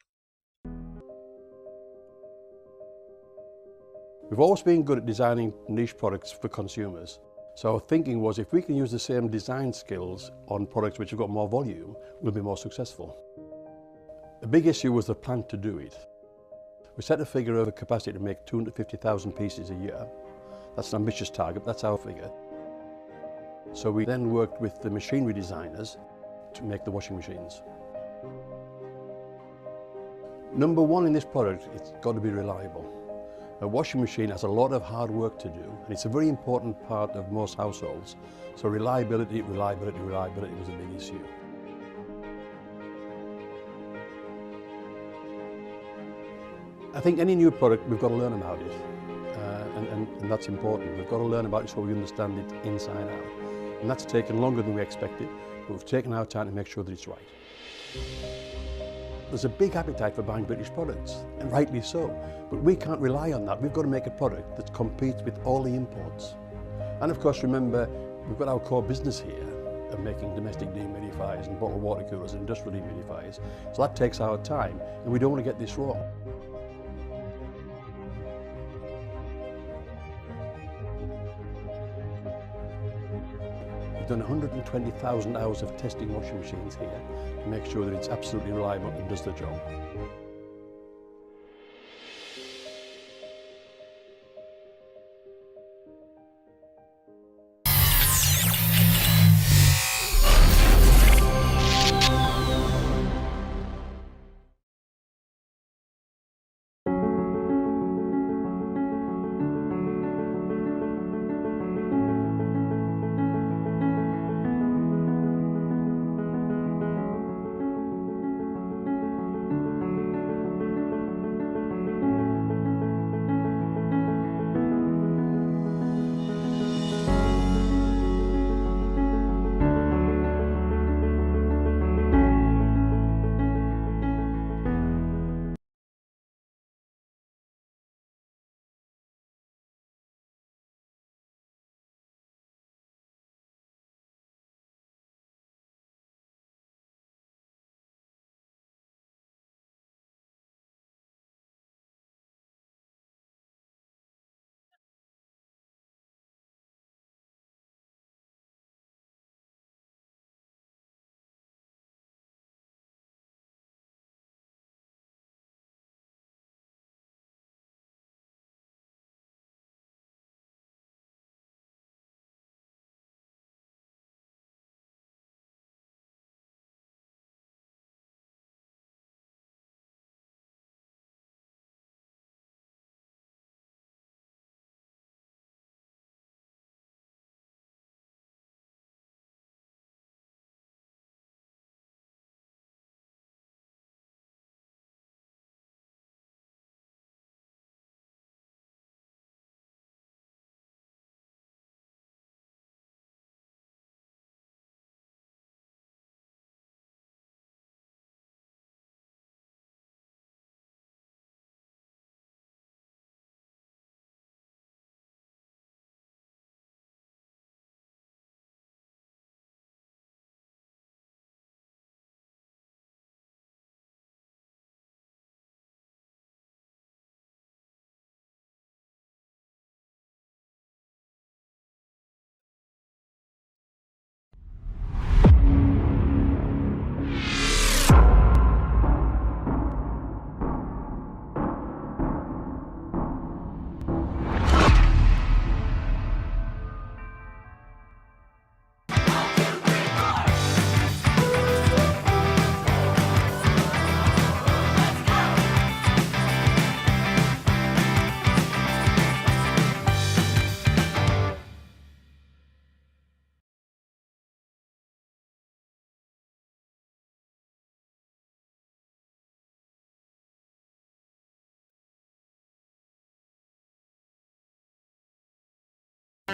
We've always been good at designing niche products for consumers. So our thinking was if we can use the same design skills on products which have got more volume, we'll be more successful. The big issue was the plan to do it. We set a figure of a capacity to make 250,000 pieces a year. That's an ambitious target, that's our figure. So we then worked with the machinery designers to make the washing machines. Number one in this product, it's got to be reliable. A washing machine has a lot of hard work to do, and it's a very important part of most households. So reliability was a big issue. I think any new product, we've got to learn about it, and that's important. We've got to learn about it so we understand it inside out. And that's taken longer than we expected, but we've taken our time to make sure that it's right. There's a big appetite for buying British products, and rightly so, but we can't rely on that. We've got to make a product that competes with all the imports. And of course, remember, we've got our core business here of making domestic dehumidifiers and bottled water coolers and industrial dehumidifiers. So that takes our time, and we don't want to get this wrong. We've done 120,000 hours of testing washing machines here to make sure that it's absolutely reliable and does the job.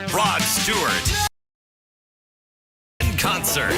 Rod Stewart. In concert.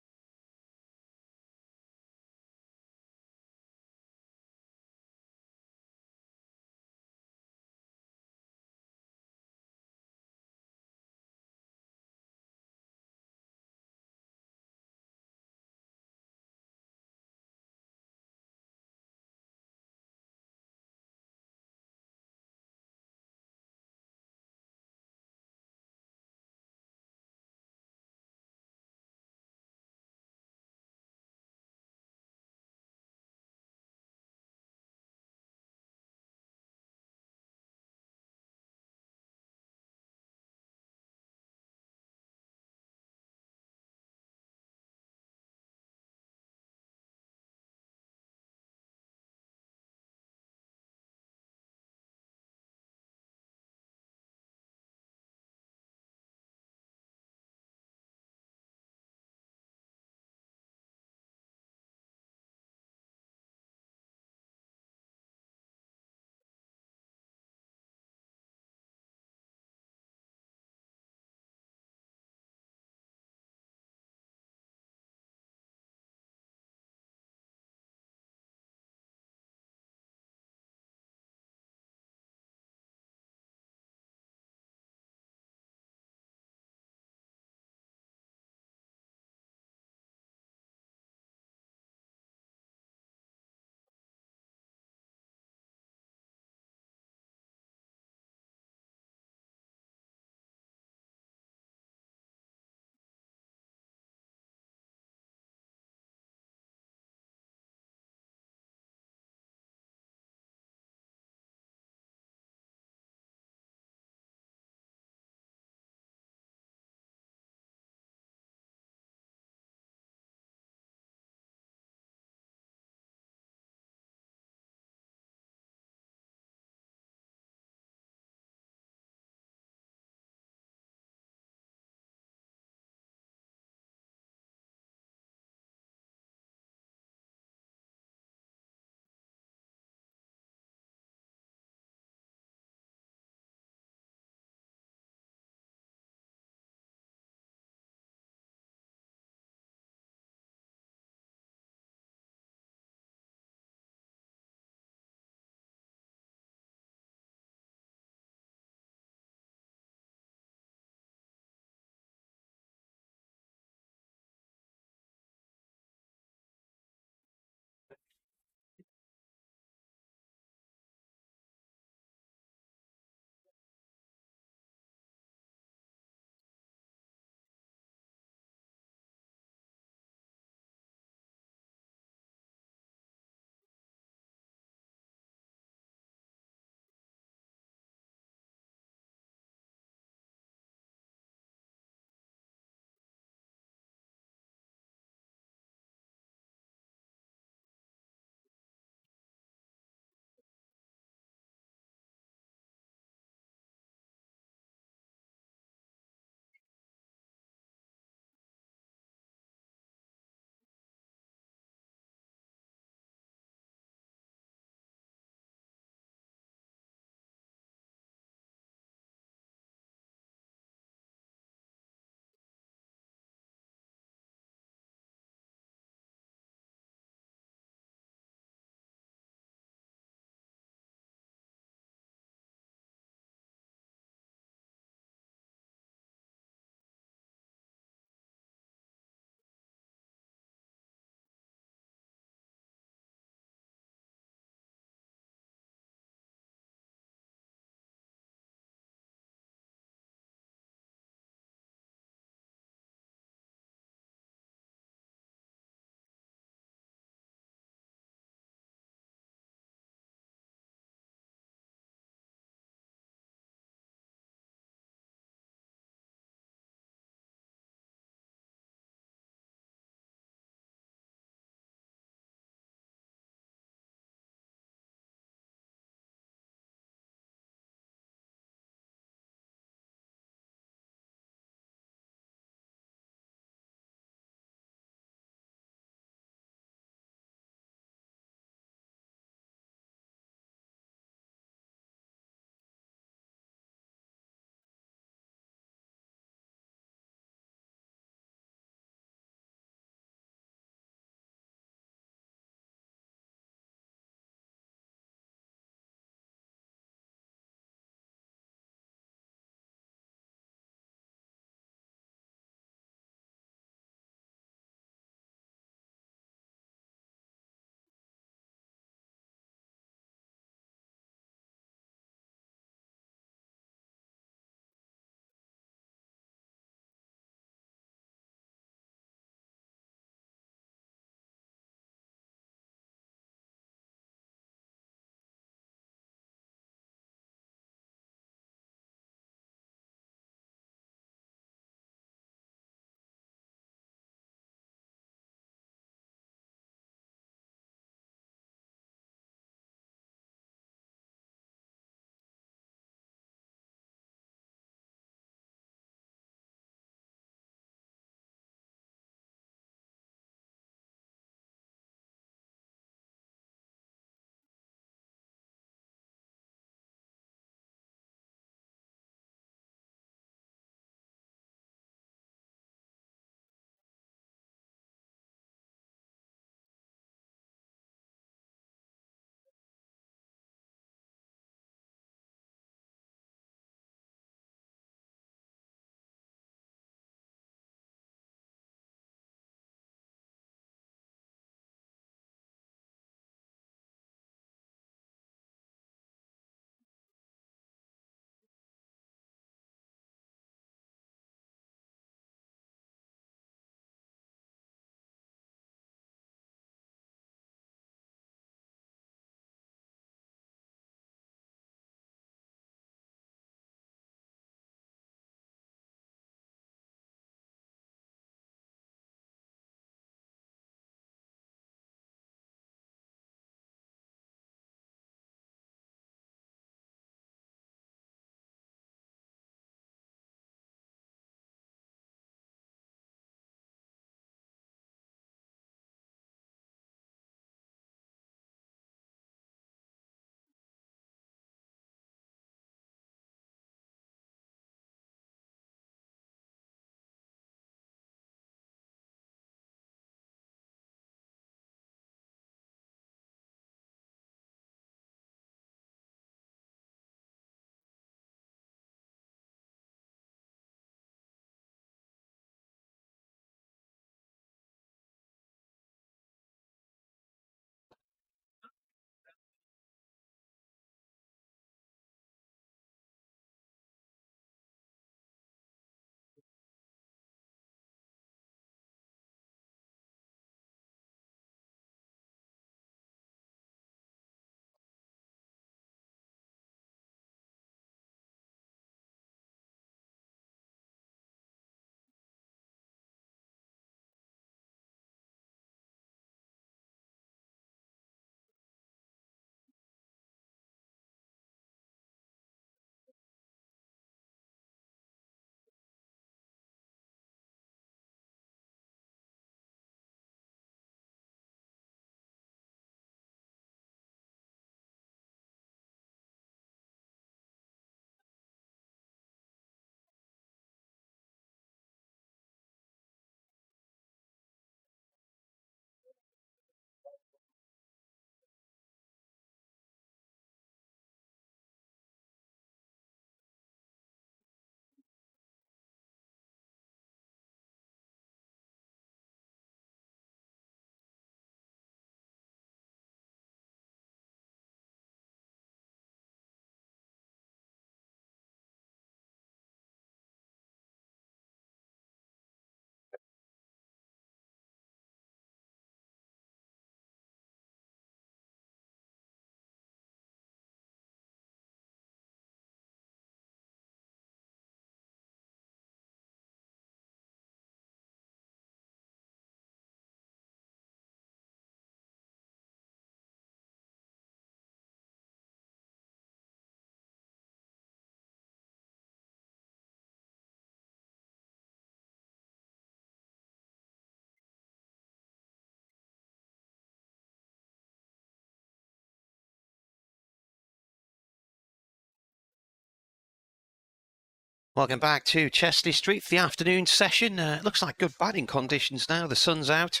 Welcome back to Chesley Street for the afternoon session. Looks like good batting conditions now. The sun's out.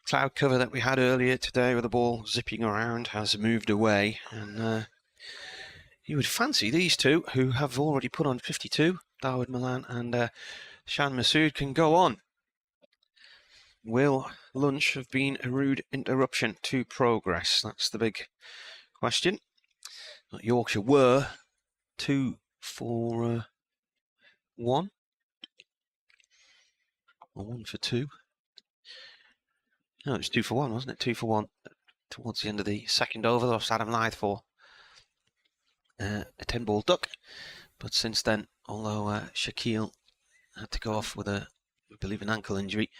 Cloud cover that we had earlier today with the ball zipping around has moved away. And you would fancy these two, who have already put on 52, Dawood Malan and Shan Masood, can go on. Will lunch have been a rude interruption to progress? That's the big question. Yorkshire were 2 for 1. Or 1 for 2. No, it was 2 for 1, wasn't it? 2 for 1 towards the end of the second over. Lost Adam Lyth for a 10-ball duck. But since then, although Shaquille had to go off with I believe, an ankle injury,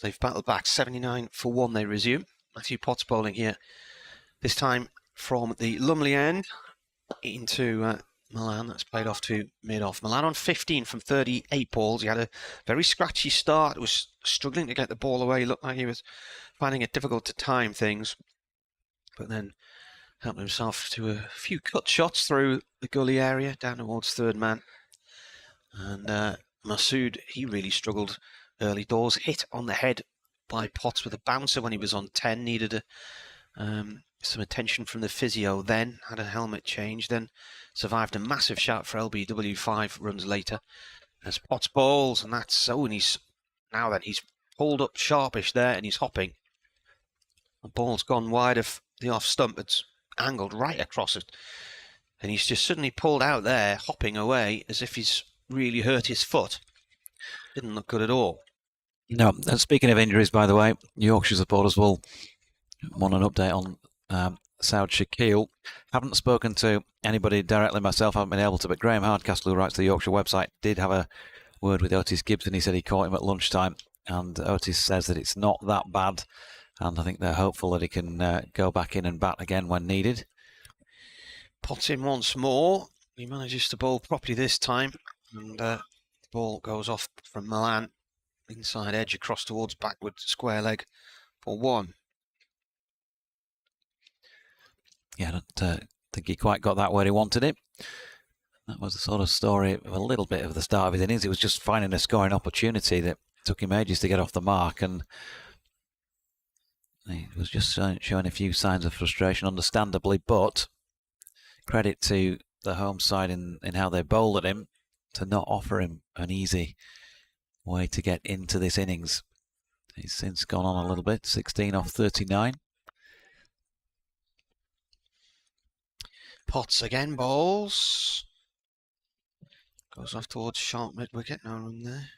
they've battled back. 79 for 1 they resume. Matthew Potts bowling here. This time from the Lumley end into Malan. That's played off to mid-off. Malan on 15 from 38 balls. He had a very scratchy start. Was struggling to get the ball away. Looked like he was finding it difficult to time things. But then helped himself to a few cut shots through the gully area down towards third man. And Masood, he really struggled early doors. Hit on the head by Potts with a bouncer when he was on 10. Needed some attention from the physio then. Had a helmet change. Then survived a massive shout for LBW 5 runs later. As Potts bowls, and that's so. And he's pulled up sharpish there, and he's hopping. The ball's gone wide of the off stump. It's angled right across it, and he's just suddenly pulled out there, hopping away as if he's really hurt his foot. Didn't look good at all. No, and speaking of injuries, by the way, Yorkshire supporters will want an update on Saud Shakeel. Haven't spoken to anybody directly myself, haven't been able to, but Graham Hardcastle, who writes the Yorkshire website, did have a word with Otis Gibson. He said he caught him at lunchtime, and Otis says that it's not that bad, and I think they're hopeful that he can go back in and bat again when needed. Potts in once more. He manages to bowl properly this time, and the ball goes off from Malan. Inside edge across towards backward square leg for 1. Yeah, I don't think he quite got that where he wanted it. That was the sort of story of a little bit of the start of his innings. It was just finding a scoring opportunity that took him ages to get off the mark, and he was just showing a few signs of frustration, understandably, but credit to the home side in how they bowled at him to not offer him an easy way to get into this innings. He's since gone on a little bit, 16 off 39. Potts again bowls. Goes off towards sharp mid-wicket, no run there.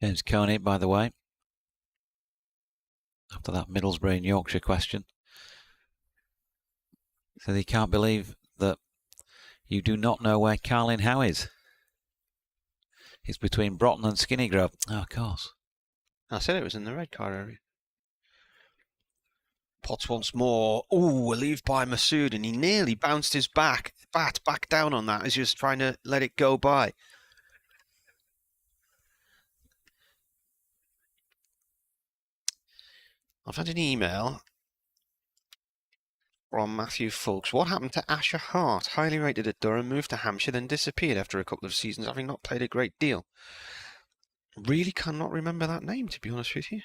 James Coney, by the way, after that Middlesbrough and Yorkshire question, said he can't believe that you do not know where Carlin Howe is. He's between Broughton and Skinnygrove. Oh, of course. I said it was in the red card area. Potts once more. Oh, a leave by Masood, and he nearly bounced his bat back down on that as he was trying to let it go by. I've had an email from Matthew Fulks. What happened to Asher Hart? Highly rated at Durham, moved to Hampshire, then disappeared after a couple of seasons, having not played a great deal. Really cannot remember that name, to be honest with you.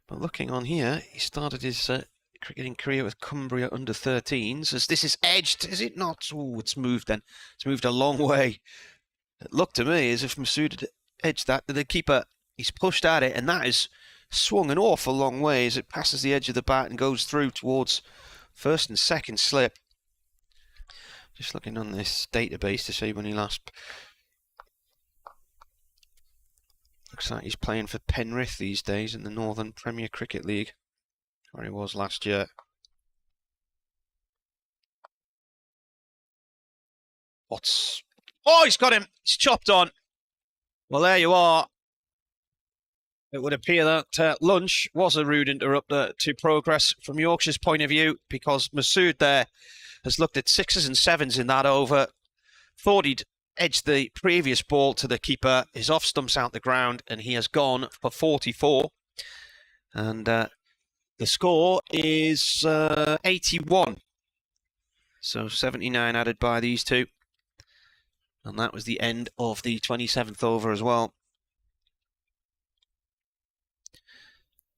But looking on here, he started his cricketing career with Cumbria under-13s. As this is edged, is it not? Oh, it's moved then. It's moved a long way. It looked to me as if Masood had edged that to the keeper. He's pushed at it, and that is swung an awful long way as it passes the edge of the bat and goes through towards first and second slip. Just looking on this database to see when he last... Looks like he's playing for Penrith these days in the Northern Premier Cricket League, where he was last year. What's... Oh, he's got him! He's chopped on! Well, there you are. It would appear that lunch was a rude interrupter to progress from Yorkshire's point of view, because Masood there has looked at 6s and 7s in that over. Thought he'd edged the previous ball to the keeper. His off stumps out the ground, and he has gone for 44. And The score is 81. So 79 added by these two. And that was the end of the 27th over as well.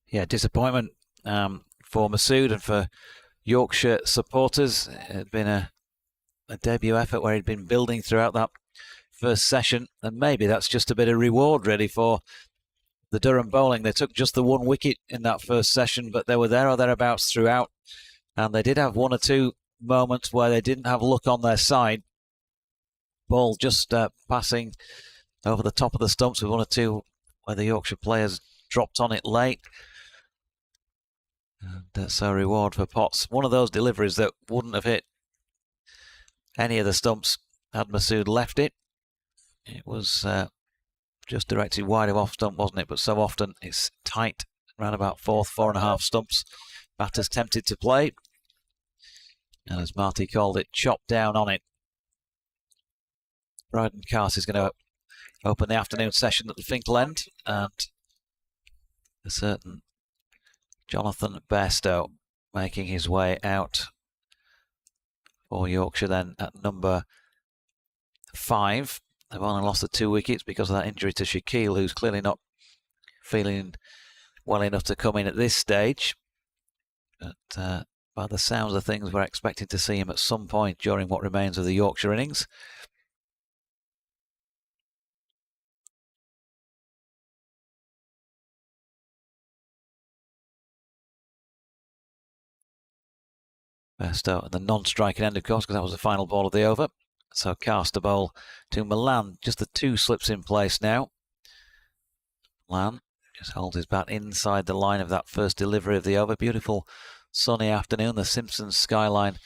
Yeah, disappointment for Masood and for Yorkshire supporters. It had been a debut effort where he'd been building throughout that first session, and maybe that's just a bit of reward really for the Durham bowling. They took just the 1 wicket in that first session, but they were there or thereabouts throughout, and they did have 1 or 2 moments where they didn't have luck on their side. Ball just passing over the top of the stumps with 1 or 2 where the Yorkshire players dropped on it late. And that's a reward for Potts. One of those deliveries that wouldn't have hit any of the stumps had Masood left it. It was just directed wide of off stump, wasn't it? But so often it's tight around about 4th, 4.5 stumps. Batters tempted to play. And as Marty called it, chopped down on it. Bryden Cart is going to open the afternoon session at the Finkel end, and a certain Jonathan Bairstow making his way out for Yorkshire then at number 5. They've only lost the 2 wickets because of that injury to Shaquille, who's clearly not feeling well enough to come in at this stage. But by the sounds of things, we're expecting to see him at some point during what remains of the Yorkshire innings. Bairstow at the non-striking end, of course, because that was the final ball of the over. So cast a bowl to Milan. Just the 2 slips in place now. Milan just holds his bat inside the line of that first delivery of the over. Beautiful sunny afternoon. The Simpsons skyline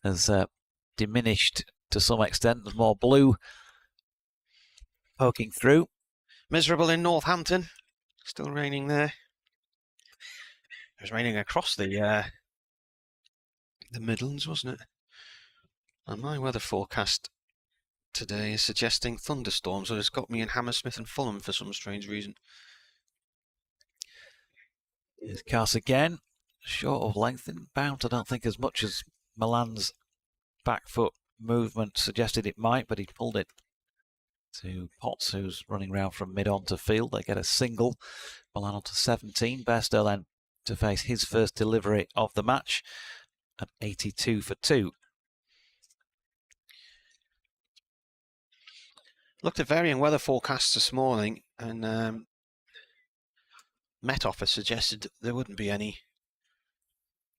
has diminished to some extent. There's more blue poking through. Miserable in Northampton. Still raining there. It was raining across the Midlands, wasn't it? And my weather forecast today is suggesting thunderstorms, so it's got me in Hammersmith and Fulham for some strange reason. Here's Cass again. Short of length and bound, I don't think as much as Milan's back foot movement suggested it might, but he pulled it to Potts, who's running round from mid-on to field. They get a single. Milan on to 17. Bairstow then to face his first delivery of the match at 82 for 2. Looked at varying weather forecasts this morning, and Met Office suggested there wouldn't be any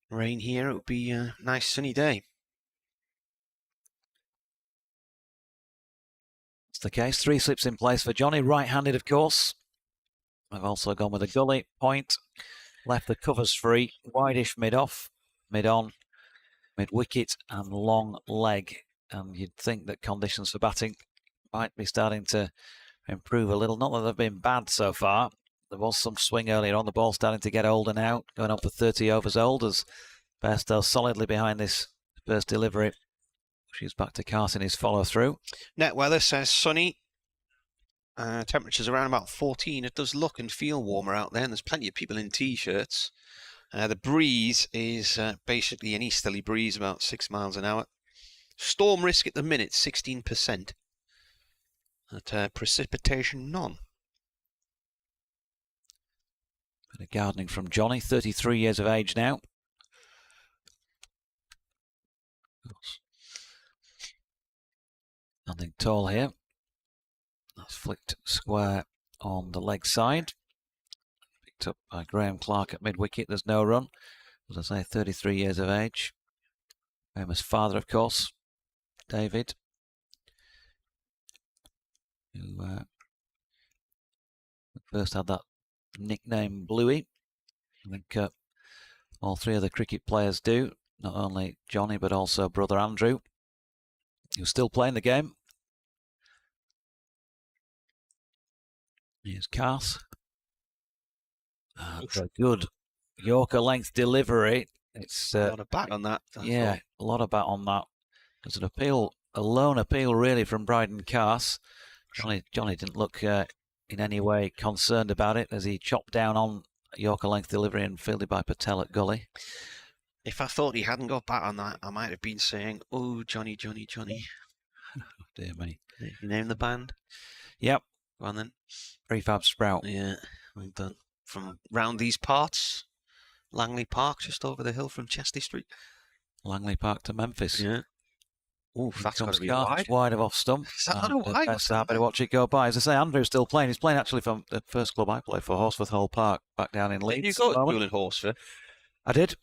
rain here. It would be a nice sunny day. It's the case. 3 slips in place for Johnny. Right-handed, of course. I've also gone with a gully point. Left the covers free. Wide-ish mid-off, mid-on, mid-wicket and long leg. And you'd think that conditions for batting might be starting to improve a little. Not that they've been bad so far. There was some swing earlier on. The ball starting to get older now, going on for 30 overs old as Bairstow solidly behind this first delivery. She's back to Carson, his follow-through. Net weather says sunny. Temperatures around about 14. It does look and feel warmer out there, and there's plenty of people in T-shirts. The breeze is basically an easterly breeze, about 6 miles an hour. Storm risk at the minute, 16%. But precipitation, none. Bit of gardening from Johnny, 33 years of age now. Nothing tall here. That's flicked square on the leg side. Picked up by Graham Clark at mid-wicket. There's no run. As I say, 33 years of age. Famous father, of course, David, who first had that nickname Bluey. I think all 3 of the cricket players do. Not only Johnny, but also brother Andrew, who's still playing the game. Here's Cass. And a good Yorker length delivery. It's a lot of bat on that. Yeah, a lot of bat on that. There's an appeal, a lone appeal really from Bryden Cass. Johnny didn't look in any way concerned about it as he chopped down on Yorker length delivery and fielded by Patel at gully. If I thought he hadn't got bat on that, I might have been saying, "Oh, Johnny, Johnny, Johnny." Dear me. You name the band? Yep. Go on then. Prefab Sprout. Yeah, well done. From round these parts, Langley Park, just over the hill from Chesty Street. Langley Park to Memphis. Yeah. Oh, that's got to be wide. Wide of off stump. Is that not a wide? Best happy to watch it go by. As I say, Andrew's still playing. He's playing actually from the first club I played for, Horsforth Hall Park, back down in Leeds. You go to school in Horsforth? I did.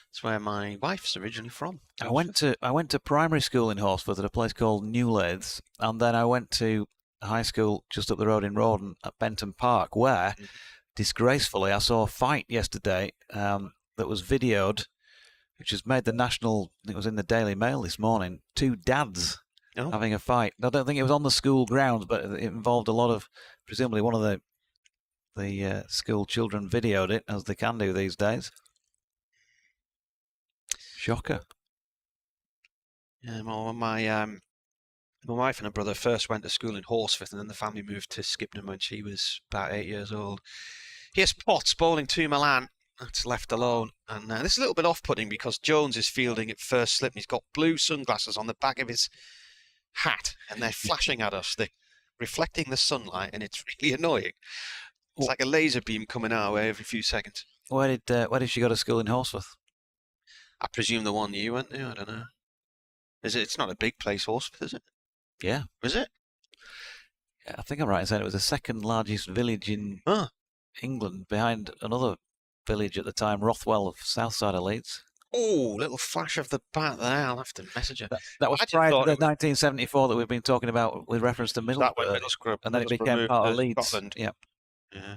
That's where my wife's originally from. I went to primary school in Horsforth at a place called Newlaths, and then I went to high school just up the road in Rawdon at Benton Park, where, disgracefully, I saw a fight yesterday that was videoed, which has made the national, I think it was in the Daily Mail this morning, 2 dads having a fight. I don't think it was on the school grounds, but it involved a lot of, presumably one of the school children videoed it, as they can do these days. Shocker. Yeah, well, my wife and her brother first went to school in Horsforth, and then the family moved to Skipton when she was about 8 years old. Here's Potts bowling to Milan. That's left alone. And this is a little bit off-putting because Jones is fielding at first slip, and he's got blue sunglasses on the back of his hat, and they're flashing at us. They're reflecting the sunlight, and it's really annoying. It's like a laser beam coming our way every few seconds. Where did she go to school in Horsforth? I presume the one you went to. I don't know. Is it? It's not a big place, Horsforth, is it? Yeah. Is it? Yeah, I think I'm right in saying it was the second largest village in England, behind another village at the time, Rothwell, south side of Leeds. Oh, little flash of the bat there. I'll have to message her. That was prior to the 1974 that we've been talking about with reference to Middlesbrough. And then it became part of Leeds. Scotland. Yep. Yeah.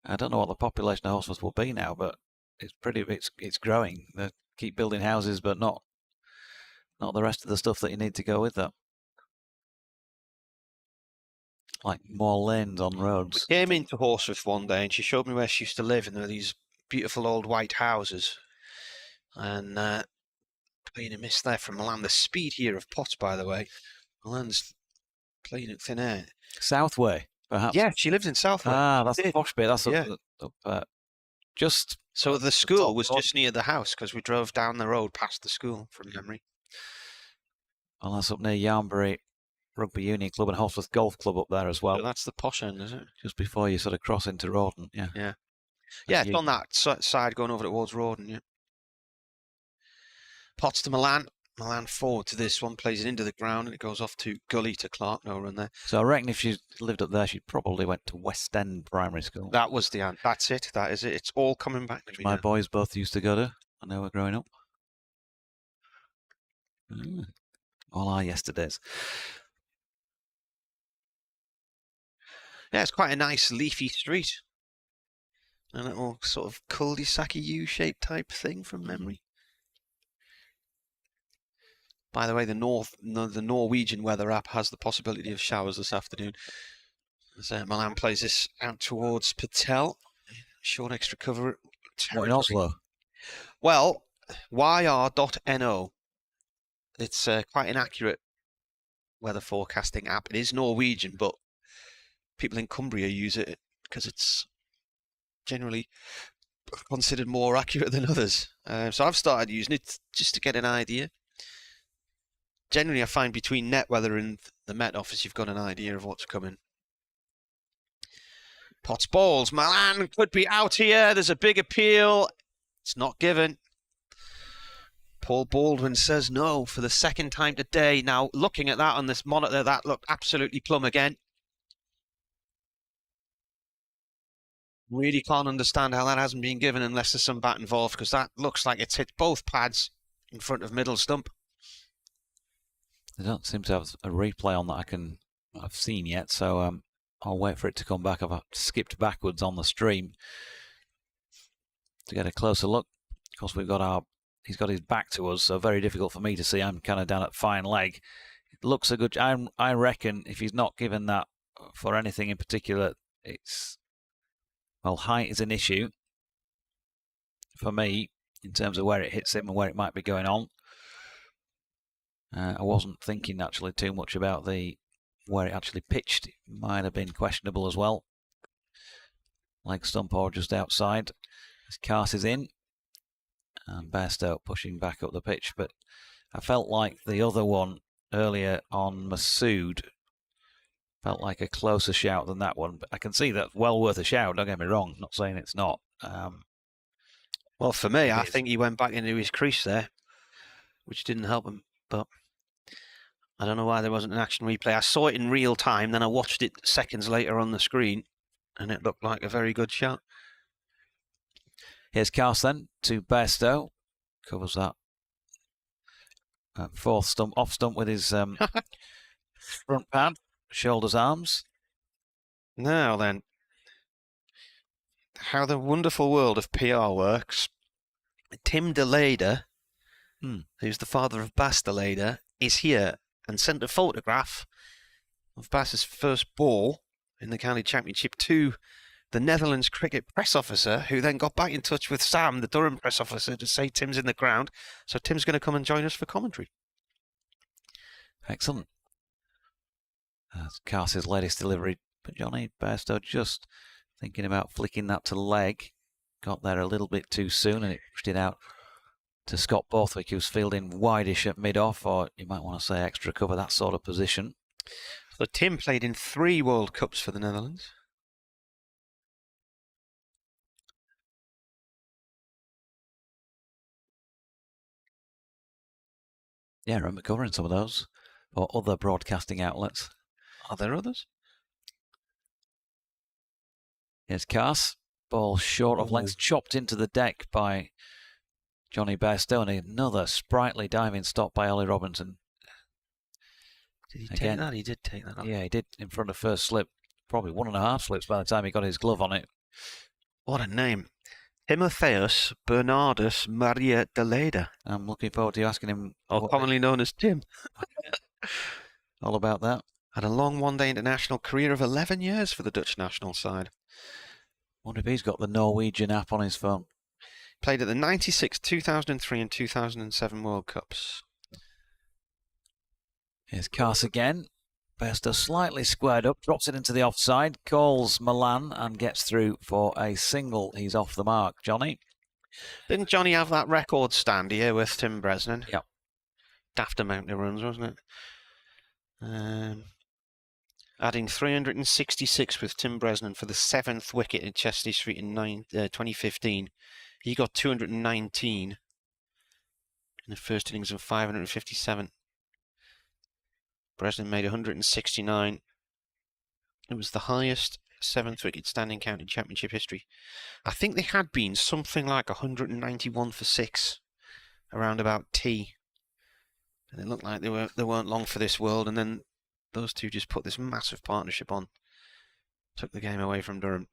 I don't know what the population of Horsforth will be now, but it's growing. They keep building houses, but not the rest of the stuff that you need to go with that. Like more lanes on roads. We came into Horsforth one day and she showed me where she used to live, and there were these beautiful old white houses. And playing a miss there from Milan. The speed here of Potts, by the way. Milan's playing at thin air. Southway, perhaps? Yeah, she lives in Southway. Ah, that's the posh bit. That's just... So the school was just near the house because we drove down the road past the school from memory. Well, that's up near Yarnbury Rugby Union Club and Horsforth Golf Club up there as well. So that's the posh end, is it? Just before you sort of cross into Rawdon, yeah. Yeah. Yeah, it's on that side going over towards Rawdon, yeah. Potts to Milan. Milan forward to this one, plays it into the ground, and it goes off to Gully to Clark. No run there. So I reckon if she lived up there, she probably went to West End Primary School. That was the end. That's it. That is it. It's all coming back to me. My boys both used to go to when they were growing up. All our yesterdays. Yeah, it's quite a nice leafy street. A little sort of cul-de-sac U-shaped type thing from memory. By the way, the Norwegian weather app has the possibility of showers this afternoon. As Milan plays this out towards Patel. Short extra cover. What, in Oslo? Well, yr.no. It's quite an accurate weather forecasting app. It is Norwegian, but people in Cumbria use it because it's generally considered more accurate than others. So I've started using it just to get an idea. Generally, I find between Net Weather and the Met Office, you've got an idea of what's coming. Potts balls. Milan could be out here. There's a big appeal. It's not given. Paul Baldwin says no for the second time today. Now, looking at that on this monitor, that looked absolutely plumb again. Really can't understand how that hasn't been given unless there's some bat involved, because that looks like it's hit both pads in front of middle stump. They don't seem to have a replay on that I've seen yet, so I'll wait for it to come back. I've skipped backwards on the stream to get a closer look. Of course, he's got his back to us, so very difficult for me to see. I'm kind of down at fine leg. It looks a good. I reckon if he's not given that for anything in particular, height is an issue for me in terms of where it hits him and where it might be going on. I wasn't thinking actually too much about where it actually pitched. It might have been questionable as well. leg stump or just outside. As Cars is in, and Bairstow pushing back up the pitch, but I felt like the other one earlier on Masood felt like a closer shout than that one, but I can see that's well worth a shout, don't get me wrong, not saying it's not. Well, for me, I think he went back into his crease there, which didn't help him, but I don't know why there wasn't an action replay. I saw it in real time, then I watched it seconds later on the screen, and it looked like a very good shot. Here's Cars then to Bairstow, covers that fourth stump, off stump with his front pad, shoulders, arms. Now then, how the wonderful world of PR works. Tim DeLader, who's the father of Bas DeLader, is here and sent a photograph of Bas's first ball in the county championship to the Netherlands cricket press officer, who then got back in touch with Sam, the Durham press officer, to say Tim's in the ground. So Tim's going to come and join us for commentary. Excellent. That's Cars's latest delivery, but Johnny Bairstow just thinking about flicking that to leg. Got there a little bit too soon and it pushed it out to Scott Borthwick, who's fielding wideish at mid-off, or you might want to say extra cover, that sort of position. So Tim played in 3 World Cups for the Netherlands. Yeah, I remember covering some of those for other broadcasting outlets. Are there others? Here's Cars. Ball short of length, chopped into the deck by Johnny Bairstow, and another sprightly diving stop by Ollie Robinson. Did he take that? He did take that off. Yeah, he did in front of first slip. Probably 1.5 slips by the time he got his glove on it. What a name. Timotheus Bernardus Maria DeLader. I'm looking forward to asking him. Or commonly known as Tim. All about that. Had a long one-day international career of 11 years for the Dutch national side. Wonder if he's got the Norwegian app on his phone. Played at the 96, 2003 and 2007 World Cups. Here's Cars again. Bairstow slightly squared up, drops it into the offside, calls Milan and gets through for a single. He's off the mark. Johnny? Didn't Johnny have that record stand here with Tim Bresnan? Yep. Daft amount of runs, wasn't it? Adding 366 with Tim Bresnan for the 7th wicket at Chester Street in 2015. He got 219 in the first innings of 557. Bresnan made 169. It was the highest 7th wicket standing count in championship history. I think they had been something like 191 for 6 around about tea. And it looked like they weren't long for this world, and then those two just put this massive partnership on. Took the game away from Durham.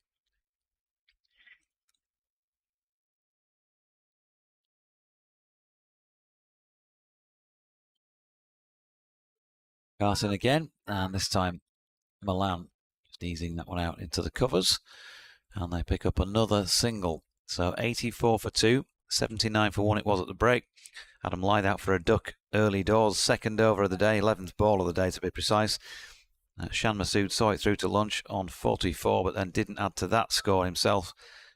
Carson again, and this time Milan just easing that one out into the covers, and they pick up another single. So 84 for 2, 79 for 1 it was at the break. Adam Lyth out for a duck early doors, second over of the day, 11th ball of the day to be precise. Shan Masood saw it through to lunch on 44, but then didn't add to that score himself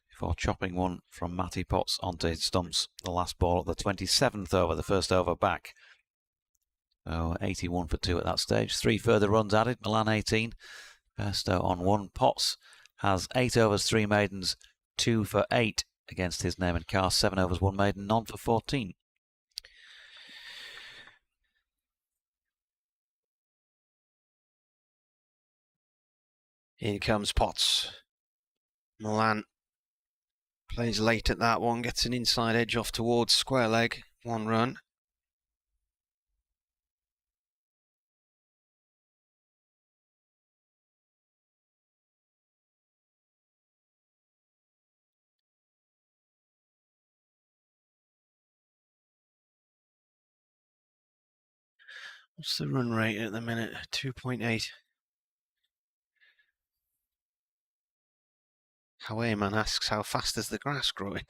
before chopping one from Matty Potts onto his stumps. The last ball at the 27th over, the first over back. So 81 for 2 at that stage. 3 further runs added. Milan 18, Bairstow on 1. Potts has 8 overs, 3 maidens, 2 for 8 against his name and Cars. 7 overs, 1 maiden, none for 14. In comes Potts. Milan plays late at that one, gets an inside edge off towards square leg. 1 run. What's the run rate at the minute? 2.8. Hawaiiman asks, how fast is the grass growing?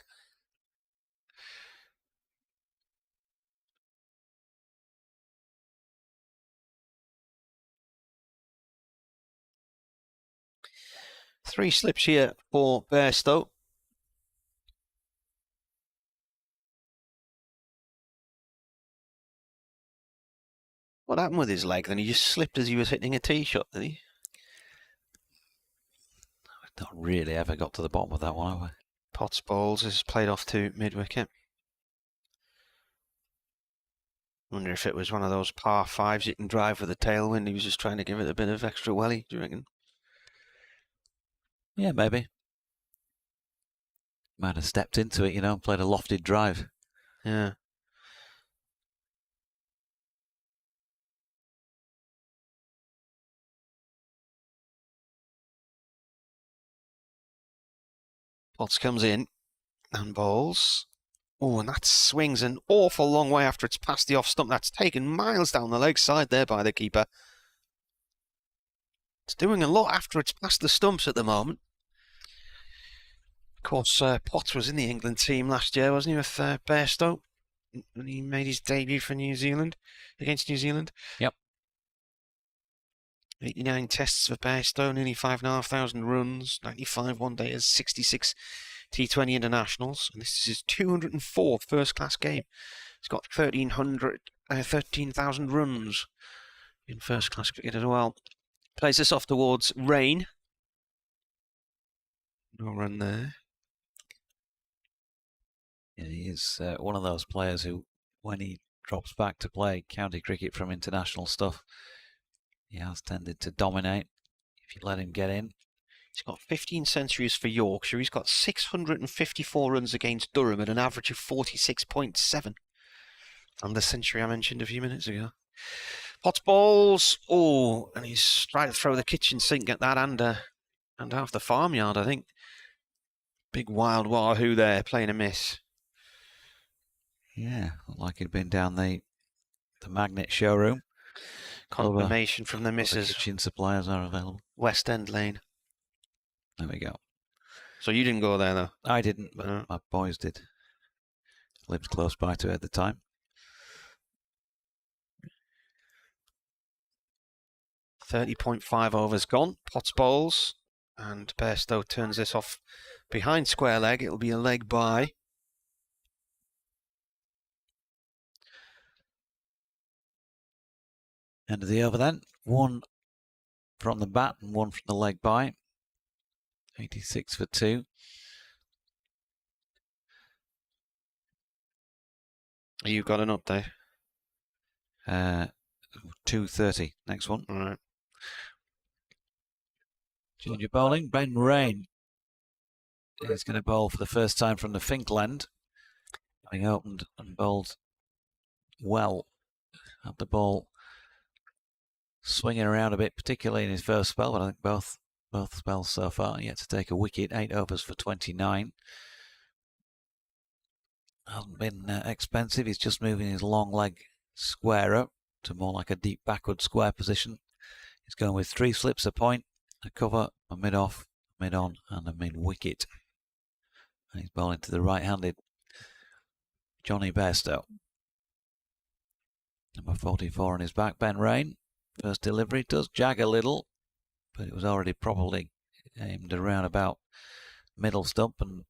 3 slips here for Bairstow. What happened with his leg then? He just slipped as he was hitting a tee shot, did he? Not really ever got to the bottom of that one, have we? Potts balls is played off to mid-wicket. Wonder if it was one of those par 5s you can drive with a tailwind. He was just trying to give it a bit of extra welly, do you reckon? Yeah, maybe. Might have stepped into it, you know, and played a lofted drive. Yeah. Potts comes in and bowls. Oh, and that swings an awful long way after it's past the off stump. That's taken miles down the leg side there by the keeper. It's doing a lot after it's past the stumps at the moment. Of course, Potts was in the England team last year, wasn't he, with Bairstow, when he made his debut for New Zealand, against New Zealand. Yep. 89 tests for Bairstow, nearly 5,500 runs, 95 one-dayers, 66 T20 internationals, and this is his 204th first-class game. He's got 13,000 runs in first-class cricket as well. Plays this off towards Rain. No run there. Yeah, he is one of those players who, when he drops back to play county cricket from international stuff, he has tended to dominate if you let him get in. He's got 15 centuries for Yorkshire. He's got 654 runs against Durham at an average of 46.7. And the century I mentioned a few minutes ago. Potts balls. Oh, and he's trying to throw the kitchen sink at that and half the farmyard, I think. Big wild wahoo there, playing a miss. Yeah, looked like he'd been down the Magnet showroom. Confirmation from the missus. The kitchen suppliers are available. West End Lane. There we go. So you didn't go there, though? I didn't, but my boys did. Lived close by to it at the time. 30.5 overs gone. Potts bowls. And Bairstow turns this off behind square leg. It'll be a leg by. End of the over then. One from the bat and one from the leg by. 86 for 2. You've got an update? 2:30. Next one. All right. Junior bowling. Ben Rain is going to bowl for the first time from the Finkland. Having opened and bowled well. Had the ball swinging around a bit, particularly in his first spell, but I think both spells so far. Yet to take a wicket. 8 overs for 29. Hasn't been expensive. He's just moving his long leg squarer to more like a deep backward square position. He's going with 3 slips a point, a cover, a mid-off, mid-on, and a mid-wicket. And he's bowling to the right-handed Johnny Bairstow. Number 44 on his back, Ben Rain. First delivery does jag a little, but it was already probably aimed around about middle stump, and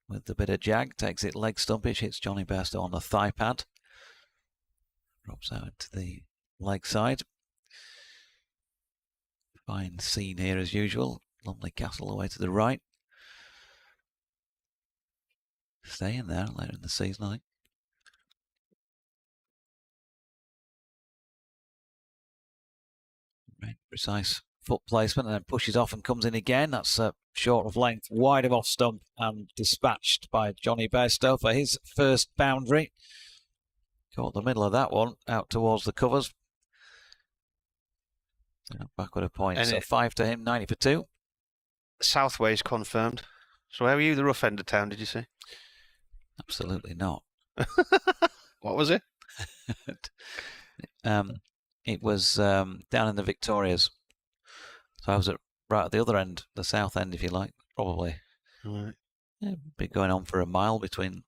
with the bit of jag, takes it leg stumpish, hits Johnny Bairstow on the thigh pad. Drops out into the leg side. Fine scene here as usual. Lumley Castle away to the right. Staying there later in the season, I think. Right, precise foot placement, and then pushes off and comes in again. That's short of length, wide of off stump, and dispatched by Johnny Bairstow for his first boundary. Caught the middle of that one, out towards the covers. Backward a point, and so 5 to him, 90 for 2. Southway's confirmed. So where were you, the rough end of town, did you say? Absolutely not. What was it? It was down in the Victorias. So I was right at the other end, the south end, if you like, probably. Right. Yeah, been going on for a mile between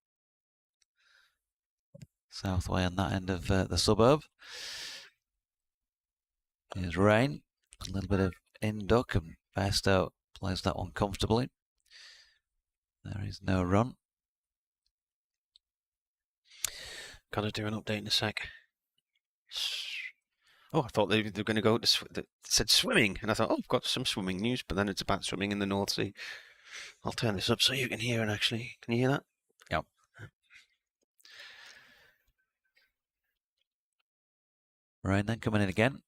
Southway and that end of the suburb. Here's Rain, a little bit of in duck, and Bairstow plays that one comfortably. There is no run. Gotta do an update in a sec. Oh, I thought they were going to go to they said swimming, and I thought, oh, I've got some swimming news, but then it's about swimming in the North Sea. I'll turn this up so you can hear it, actually. Can you hear that? Yep. Rain then coming in again.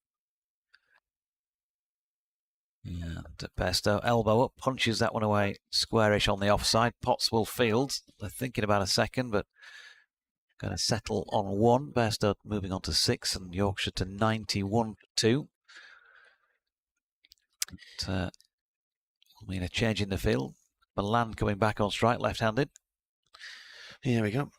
And Bairstow, elbow up, punches that one away, squarish on the offside. Potts will field. They're thinking about a second, but going to settle on 1. Bairstow moving on to 6, and Yorkshire to 91 for 2. It will mean a change in the field. Milan coming back on strike, left-handed. Here we go.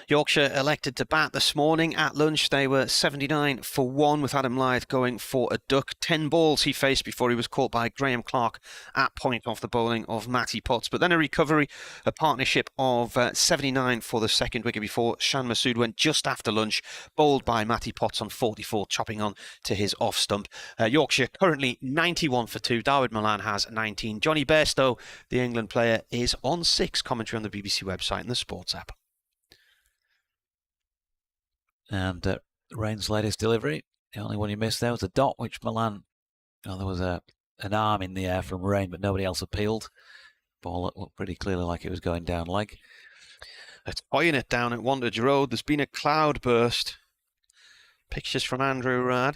Yorkshire elected to bat this morning. At lunch, they were 79 for 1 with Adam Lyth going for a duck. 10 balls he faced before he was caught by Graham Clark at point off the bowling of Matty Potts. But then a recovery, a partnership of 79 for the second wicket before Shan Masood went just after lunch, bowled by Matty Potts on 44, chopping on to his off stump. Yorkshire currently 91 for 2. Dawood Milan has 19. Johnny Bairstow, the England player, is on 6. Commentary on the BBC website and the sports app. And Rain's latest delivery, the only one you missed there was a dot, which Milan, there was an arm in the air from Rain, but nobody else appealed. Ball looked pretty clearly like it was going down leg. It's toying it down at Wantage Road. There's been a cloud burst. Pictures from Andrew Rad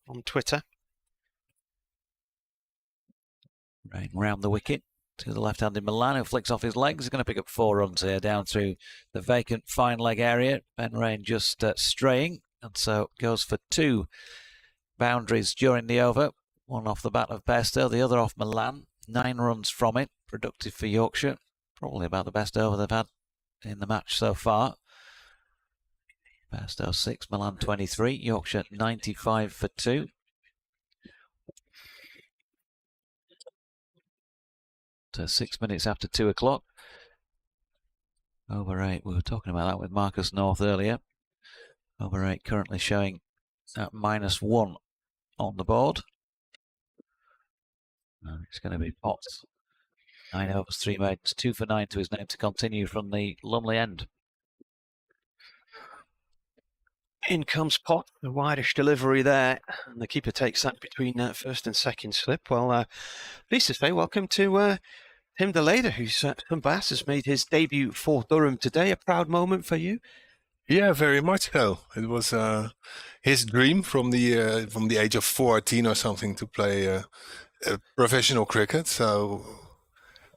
on Twitter. Rain round the wicket to the left-handed Milan, who flicks off his legs. He's going to pick up 4 runs here down through the vacant fine leg area. Ben Rain just straying, and so goes for 2 boundaries during the over. One off the bat of Bairstow, the other off Milan. 9 runs from it, productive for Yorkshire. Probably about the best over they've had in the match so far. Bairstow 6, Milan 23, Yorkshire 95 for 2. To 6 minutes after 2 o'clock. Over 8, we were talking about that with Marcus North earlier. Over 8 currently showing at -1 on the board. And it's going to be Potts. 9 overs, 3 maidens, 2 for 9 to his name to continue from the Lumley end. In comes Pot, the widest delivery there, and the keeper takes that between first and second slip. Well, pleased to say welcome to Tim DeLader, who's from Bass, has made his debut for Durham today. A proud moment for you? Yeah, very much so. It was his dream from the age of 14 or something to play professional cricket. So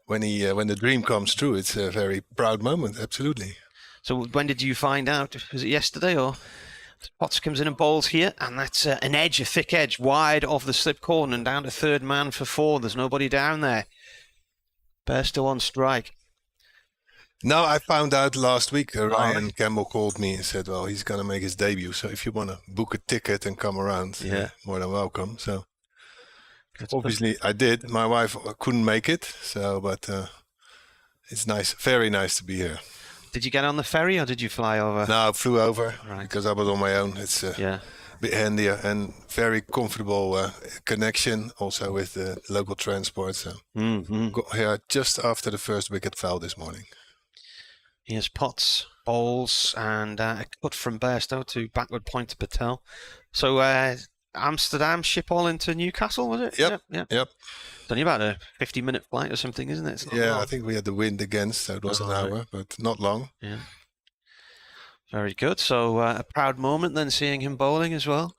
when the dream comes true, it's a very proud moment. Absolutely. So when did you find out? Was it yesterday or? Potts comes in and bowls here, and that's an edge, a thick edge, wide of the slip corner and down to third man for 4. There's nobody down there. Bairstow on strike. No, I found out last week. Ryan Campbell called me and said, well, he's going to make his debut. So if you want to book a ticket and come around, more than welcome. So obviously I did. My wife couldn't make it, but it's nice, very nice to be here. Did you get on the ferry or did you fly over? No, I flew over because I was on my own. It's a bit handier and very comfortable connection also with the local transport. So got here just after the first wicket fell this morning. Here's Potts, bowls, and a cut from Bairstow to backward point to Patel. So Amsterdam, Schiphol into Newcastle, was it? Yep. It's only about a 50-minute flight or something, isn't it? Yeah, I think we had the wind against, so it was an hour, but not long. Yeah. Very good. So a proud moment then seeing him bowling as well.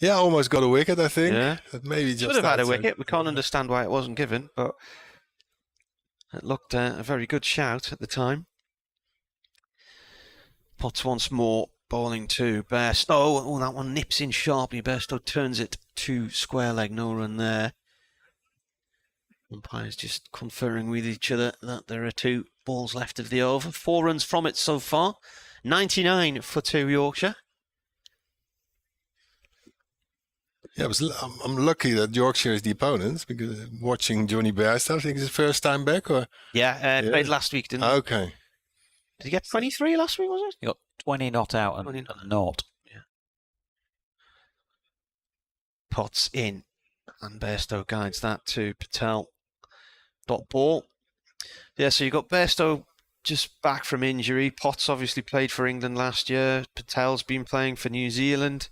Yeah, almost got a wicket, I think. Yeah. Maybe just should have had a wicket. We can't understand why it wasn't given, but it looked a very good shout at the time. Potts once more bowling to Bairstow. Oh, that one nips in sharply. Bairstow turns it to square leg. No run there. Umpires just conferring with each other that there are 2 balls left of the over. 4 runs from it so far. 99 for 2 Yorkshire. Yeah, I'm lucky that Yorkshire is the opponent because watching Johnny Bairstow, I think it's his first time back, or played last week, didn't he? Okay. Did he get 23 last week? Was it? He got 20 not out and 0. Yeah. Potts in And Bairstow guides that to Patel. Dot ball. Yeah, so you got Bairstow just back from injury. Potts obviously played for England last year. Patel's been playing for New Zealand.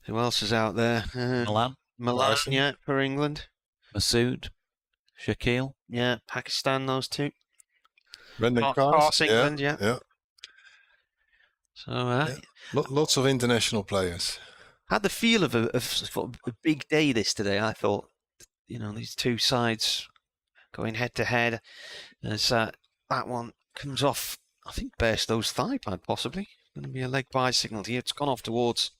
Who else is out there? Milan. Larson, yeah, for England. Masood. Shaquille. Yeah, Pakistan, those two. Brendan Carse, England, yeah. So, Lots of international players. Had the feel of a big day this today, I thought. These two sides going head to head. As that one comes off, I think Bairstow's thigh pad, possibly. Going to be a leg bicycle here. It's gone off towards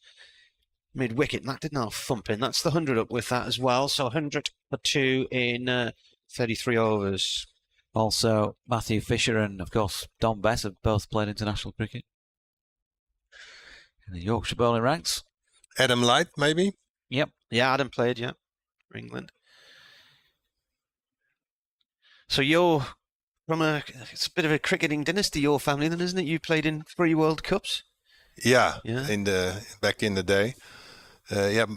mid-wicket. That didn't have thumping. That's the 100 up with that as well. So 100 for 2 in 33 overs. Also, Matthew Fisher and, of course, Don Bess have both played international cricket. In the Yorkshire bowling ranks. Adam Light, maybe? Yep. Yeah, Adam played, yeah, for England. So you're from it's a bit of a cricketing dynasty, your family, then, isn't it? You played in 3 World Cups. Yeah. Back in the day.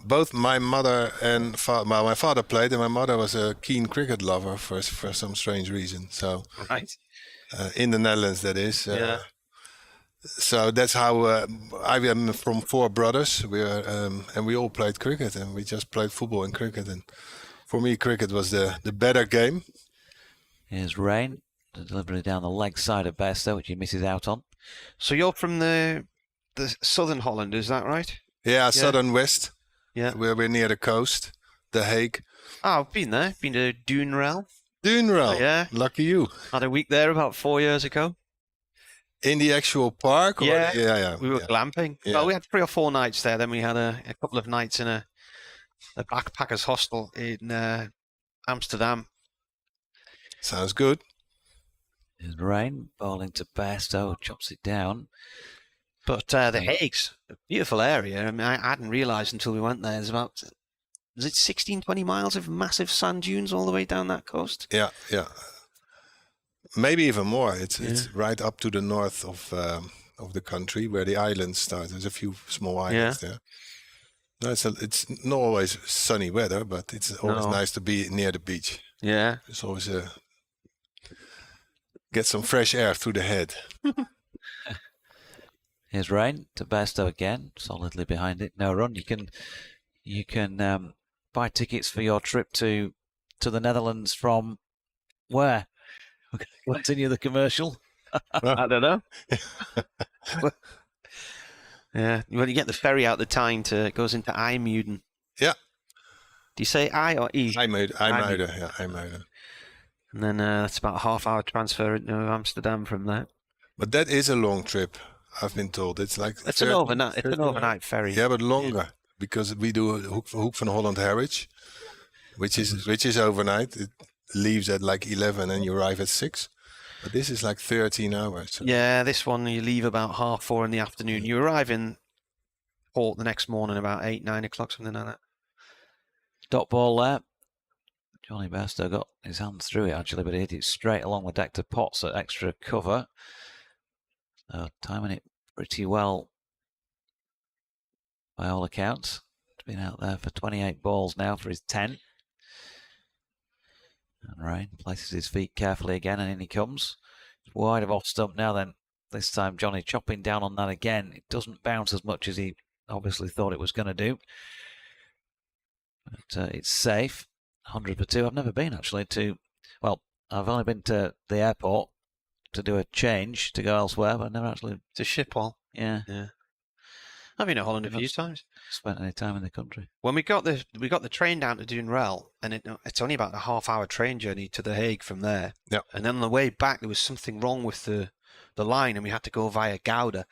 Both my mother and my father played, and my mother was a keen cricket lover for some strange reason. So, right, in the Netherlands, that is. Yeah. So that's how I am from 4 brothers. And we all played cricket, and we just played football and cricket. And for me, cricket was the better game. Here's Rain, the delivery down the leg side of Bairstow, which he misses out on. So you're from the southern Holland, is that right? Yeah, southern west. Yeah, we're near the coast, The Hague. Oh, I've been there. Been to Dunrell. Dunrell. Yeah. Lucky you. Had a week there about 4 years ago. In the actual park? Or? Yeah. We were glamping. Yeah. Well, we had 3 or 4 nights there. Then we had a couple of nights in a backpackers hostel in Amsterdam. Sounds good. There's Rain bowling to Bairstow, chops it down. But the Hague's a beautiful area. I mean, I hadn't realised until we went there. There's about, is it 16, 20 miles of massive sand dunes all the way down that coast? Yeah. Maybe even more. It's right up to the north of the country where the islands start. There's a few small islands there. No, it's not always sunny weather, but it's always nice to be near the beach. Yeah. It's always get some fresh air through the head. Here's Rain to Bairstow again, solidly behind it. No run. You can buy tickets for your trip to the Netherlands from where? Continue the commercial. I don't know. Yeah, well, you get the ferry out the Tyne it goes into IJmuiden. Yeah. Do you say I or E? IJmuiden. And then that's about a half-hour transfer into Amsterdam from there. But that is a long trip, I've been told. It's like an overnight ferry. Yeah, but longer because we do a Hoek van Holland Harwich, which is overnight. It leaves at like 11 and you arrive at 6. But this is like 13 hours. So. Yeah, this one you leave about 4:30 in the afternoon. You arrive in port the next morning about 8, 9 o'clock, something like that. Dot ball there. Johnny Bairstow got his hand through it actually, but he hit it straight along the deck to Potts at extra cover. So timing it pretty well by all accounts. He's been out there for 28 balls now for his 10. And Rain places his feet carefully again, and in he comes. It's wide of off stump now then. This time Johnny chopping down on that again. It doesn't bounce as much as he obviously thought it was going to do. But it's safe. 100 for 2. I've never been actually I've only been to the airport to do a change to go elsewhere, but I've never actually to Schiphol. Yeah. I've been to Holland a few times. Spent any time in the country. When we got the train down to Dunrell, and it's only about a half-hour train journey to The Hague from there. Yeah. And then on the way back, there was something wrong with the line, and we had to go via Gouda.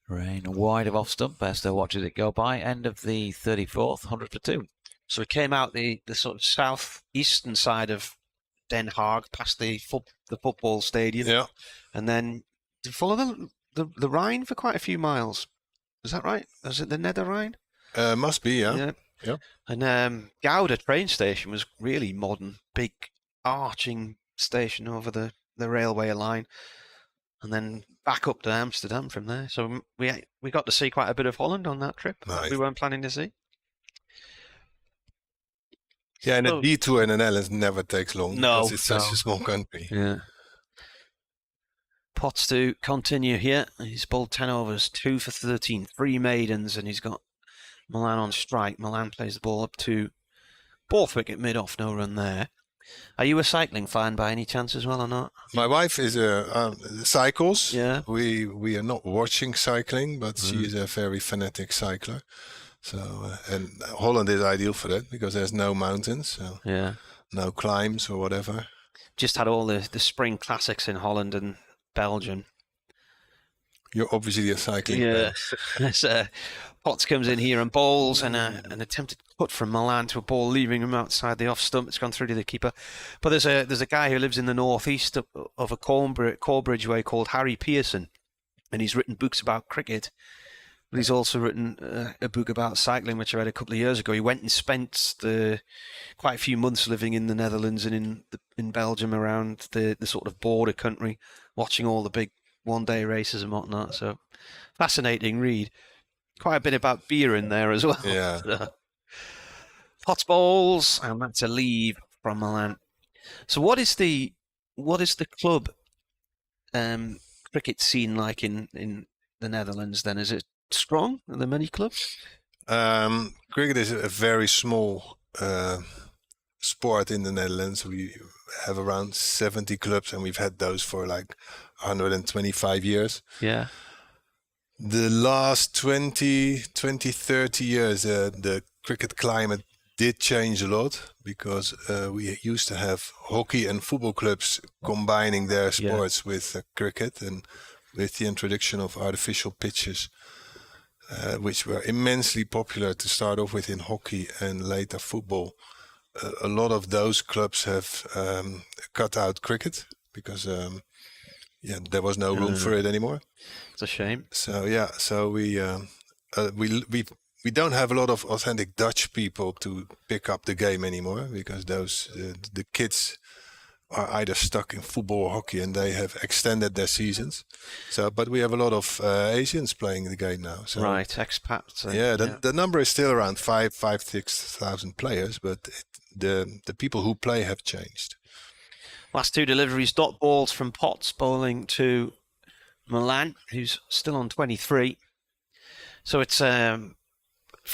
Rain wide of off stump. Bairstow watches it go by. End of the 34th, 100 for 2. So we came out the sort of southeastern side of Den Haag, past the football stadium. Yeah. And then to follow the Rhine for quite a few miles. Is that right? Is it the Nether Rhine? Must be, yeah. And Gouda train station was really modern, big arching station over the railway line. and then back up to Amsterdam from there. So we got to see quite a bit of Holland on that trip. Nice. We weren't planning to see. Yeah, and a detour in the Netherlands never takes long. No, because it's such a small country. Yeah. Potts to continue here. He's bowled 10 overs, 2 for 13, 3 maidens, and he's got Milan on strike. Milan plays the ball up to Borthwick at mid-off, no run there. Are you a cycling fan by any chance as well or not? My wife is cycles. Yeah. We are not watching cycling, but she is a very fanatic cycler. So and Holland is ideal for that because there's no mountains, so no climbs or whatever. Just had all the spring classics in Holland and Belgium. You're obviously a cycling fan. Potts comes in here and bowls, and an attempted cut from Milan to a ball, leaving him outside the off stump. It's gone through to the keeper. But there's a guy who lives in the northeast of a Corbridge way called Harry Pearson, and he's written books about cricket. But he's also written a book about cycling, which I read a couple of years ago. He went and spent quite a few months living in the Netherlands and in Belgium around the sort of border country, watching all the big one-day races and whatnot. So fascinating read. Quite a bit about beer in there as well. Yeah. Potts bowls, and that's a leave from Milan. So what is the club cricket scene like in the Netherlands then? Is it strong? Are there many clubs? Cricket is a very small sport in the Netherlands. We have around 70 clubs, and we've had those for like 125 years. Yeah. The last 20, 30 years, the cricket climate did change a lot because we used to have hockey and football clubs combining their sports with cricket, and with the introduction of artificial pitches, which were immensely popular to start off with in hockey and later football. A lot of those clubs have cut out cricket because there was no room for it anymore. It's a shame. So we don't have a lot of authentic Dutch people to pick up the game anymore because the kids are either stuck in football or hockey, and they have extended their seasons. But we have a lot of Asians playing the game now. So, right, expats. The number is still around 6,000 players, but the people who play have changed. Last 2 deliveries, dot balls from Potts bowling to Milan, who's still on 23. So it's, from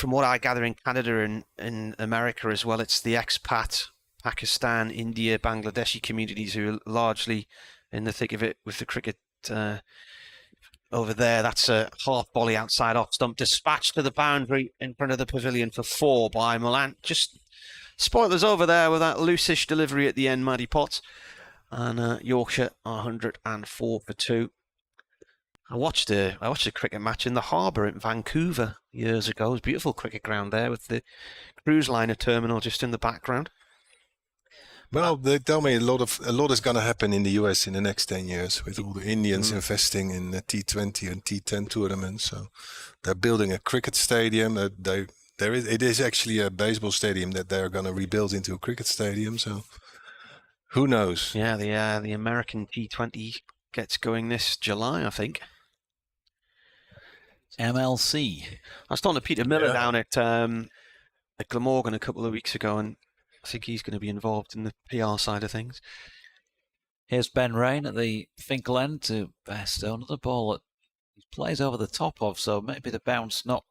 what I gather in Canada and in America as well, it's the expat, Pakistan, India, Bangladeshi communities who are largely in the thick of it with the cricket over there. That's a half volley outside off stump, dispatched to the boundary in front of the pavilion for 4 by Milan. Just spoilers over there with that loosish delivery at the end, Maddie Potts. And Yorkshire 104 for 2. I watched a cricket match in the harbour in Vancouver years ago. It was a beautiful cricket ground there with the cruise liner terminal just in the background. Well, they tell me a lot is going to happen in the US in the next 10 years with all the Indians investing in the T20 and T10 tournaments. So they're building a cricket stadium. It is actually a baseball stadium that they're going to rebuild into a cricket stadium. So who knows? Yeah, the American T20 gets going this July, I think. MLC. I was talking to Peter Miller down at Glamorgan a couple of weeks ago, and I think he's going to be involved in the PR side of things. Here's Ben Rain at the Finkel end to Bairstow. Another ball that he plays over the top of, so maybe the bounce not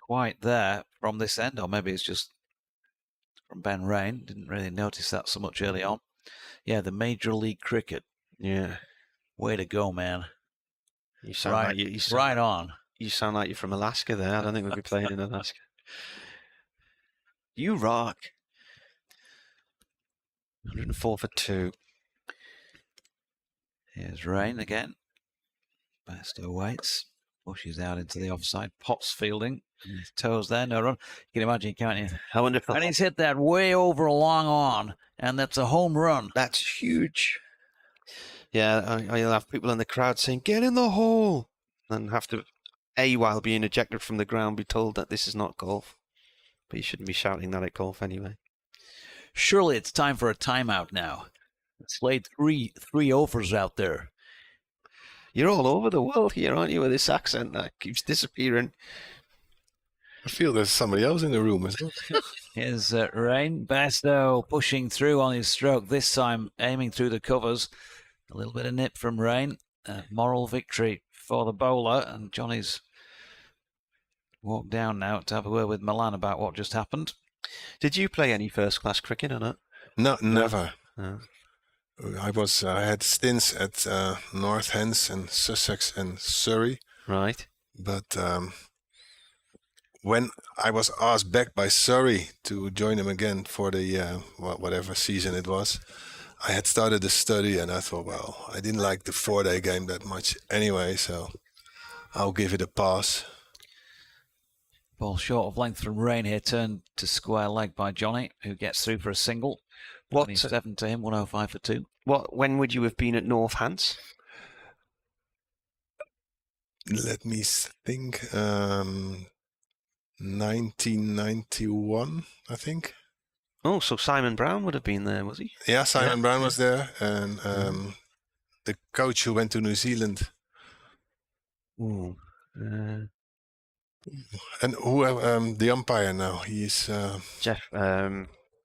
quite there from this end, or maybe it's just from Ben Rain. Didn't really notice that so much early on. Yeah, the Major League Cricket. Yeah. Way to go, man. You sound right, like you right on. You sound like you're from Alaska there. I don't think we'll be playing in Alaska. You rock. 104 for 2. Here's Rain again. Bairstow waits. Pushes out into the offside. Potts fielding. His toes there, no run. You can imagine, can't you? I wonder if and he's hit that way over long on, and that's a home run. That's huge. Yeah, you'll have people in the crowd saying, "Get in the hole," and have to, while being ejected from the ground, be told that this is not golf. But you shouldn't be shouting that at golf anyway. Surely it's time for a timeout now. It's laid three overs out there. You're all over the world here, aren't you, with this accent that keeps disappearing? I feel there's somebody else in the room as well. Here's Rain. Bairstow pushing through on his stroke, this time aiming through the covers. A little bit of nip from Rain. Moral victory for the bowler, and Johnny's walked down now to have a word with Milan about what just happened. Did you play any first-class cricket or not? No, never. No. I had stints at North Hants and Sussex and Surrey. Right. But when I was asked back by Surrey to join them again for the whatever season it was, I had started the study and I thought, well, I didn't like the 4-day game that much anyway, so I'll give it a pass. Ball short of length from Rain here, turned to square leg by Johnny, who gets through for a single. 27 to him, 105 for 2. When would you have been at North Hants? Let me think. 1991, I think. Oh, so Simon Brown would have been there, was he? Yeah, Simon Brown was there, and the coach who went to New Zealand. Ooh. And who the umpire now? He's Jeff.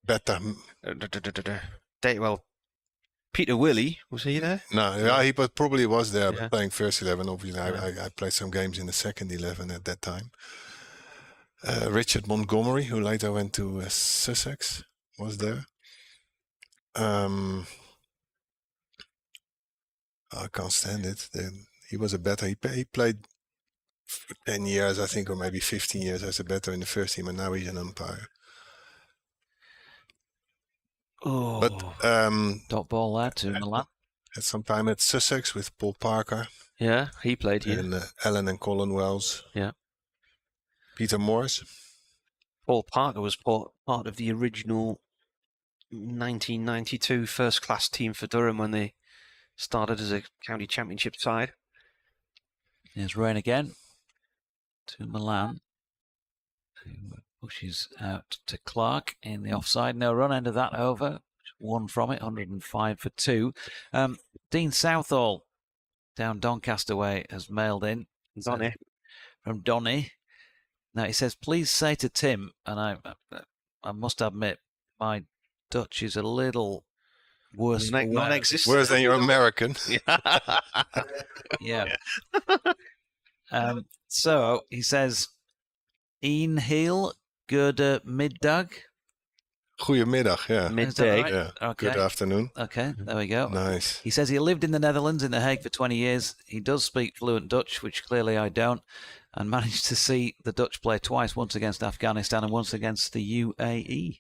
Better. Well, Peter Willey, was he there? No, yeah, he probably was there playing first 11. Obviously, I played some games in the second 11 at that time. Richard Montgomery, who later went to Sussex, was there. I can't stand it. He was a better. He played for 10 years, I think, or maybe 15 years as a better in the first team, and now he's an umpire. Oh, but dot ball there to Milan. Had some time at Sussex with Paul Parker. Yeah, he played here. And Alan and Colin Wells. Yeah. Peter Morris. Paul Parker was part of the original 1992 first-class team for Durham when they started as a county championship side. Here's Rain again to Milan, who pushes out to Clark in the offside. No run, end of that over. One from it, 105 for 2. Dean Southall down Doncaster way has mailed in. Donny. From Donny. Now he says, please say to Tim, and I must admit, my Dutch is a little worse. Non-existent. Worse than your American. Yeah. So he says, Een heel, good middag. Goedemiddag, yeah. Midday. Right? Yeah. Okay. Good afternoon. Okay, there we go. Nice. He says he lived in the Netherlands, in The Hague, for 20 years. He does speak fluent Dutch, which clearly I don't, and managed to see the Dutch play twice, once against Afghanistan and once against the UAE.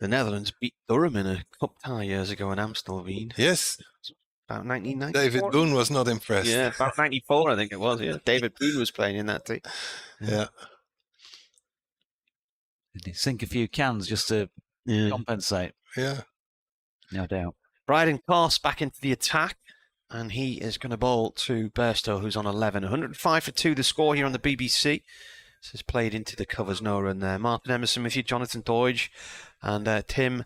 The Netherlands beat Durham in a cup tie years ago in Amstelveen. Yes. About 1994. David Boone was not impressed. Yeah, about 94, I think it was. Yeah, David Boone was playing in that team. Yeah. Did he sink a few cans just to compensate? Yeah. No doubt. Bryden Carse back into the attack, and he is going to bowl to Bairstow, who's on 11. 105 for 2, the score here on the BBC. This is played into the covers, no run there. Martin Emerson with you, Jonathan Doidge, and Tim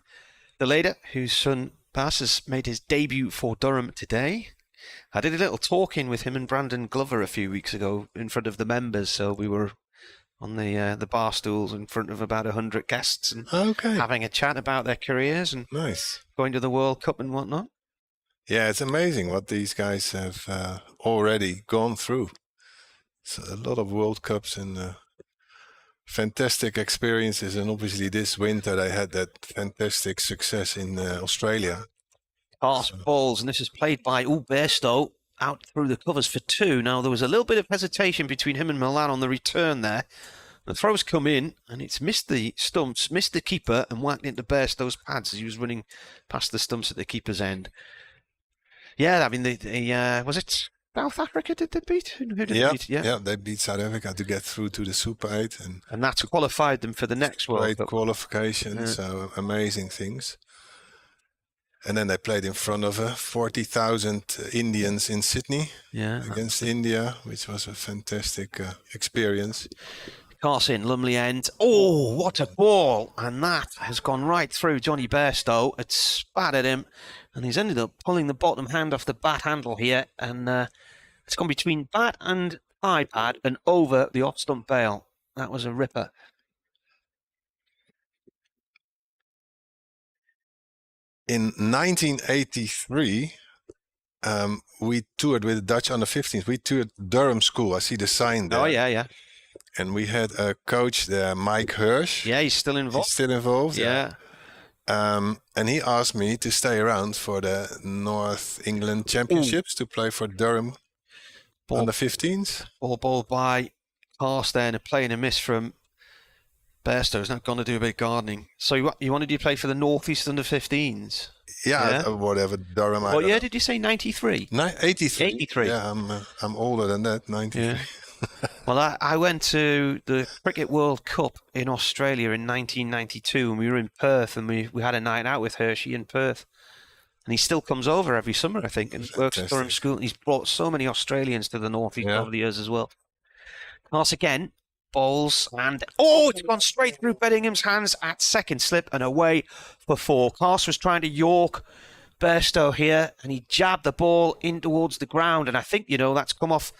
the Lader, whose son Bass has made his debut for Durham today. I did a little talking with him and Brandon Glover a few weeks ago in front of the members, so we were on the bar stools in front of about 100 guests and having a chat about their careers and going to the World Cup and whatnot. Yeah, it's amazing what these guys have already gone through. So a lot of World Cups and fantastic experiences, and obviously this winter they had that fantastic success in Australia. Carse balls, and this is played by Bairstow out through the covers for 2. Now there was a little bit of hesitation between him and Milan on the return there. The throw's come in, and it's missed the stumps, missed the keeper, and whacked into Bairstow's pads as he was running past the stumps at the keeper's end. Yeah, I mean, was it South Africa did they beat? Who did they beat? Yeah, they beat South Africa to get through to the Super 8. And that's qualified them for the next World Cup. Great qualification, so amazing things. And then they played in front of 40,000 Indians in Sydney against India, which was a fantastic experience. Carson, Lumley end. Oh, what a ball! And that has gone right through Johnny Bairstow. It spattered him, and he's ended up pulling the bottom hand off the bat handle here, and it's gone between bat and iPad and over the off-stump bail. That was a ripper. In 1983, we toured with the Dutch under-15s. We toured Durham School. I see the sign there. Oh, yeah. And we had a coach there, Mike Hirsch. Yeah, he's still involved. He's still involved. Yeah. And he asked me to stay around for the North England Championships to play for Durham under-15s. Ball by Carsten, a play and a miss from Bairstow. He's not going to do a bit of gardening. So you wanted to play for the North East under-15s? Yeah, whatever, Durham. What year did you say? 93? 83. 83. Yeah, I'm older than that, 93. Yeah. Well, I went to the Cricket World Cup in Australia in 1992, and we were in Perth, and we had a night out with Hershey in Perth. And he still comes over every summer, I think, and works at Durham School. And he's brought so many Australians to the North East over the years as well. Pass again, bowls, and it's gone straight through Beddingham's hands at second slip and away for 4. Cars was trying to York Bairstow here, and he jabbed the ball in towards the ground, and I think, that's come off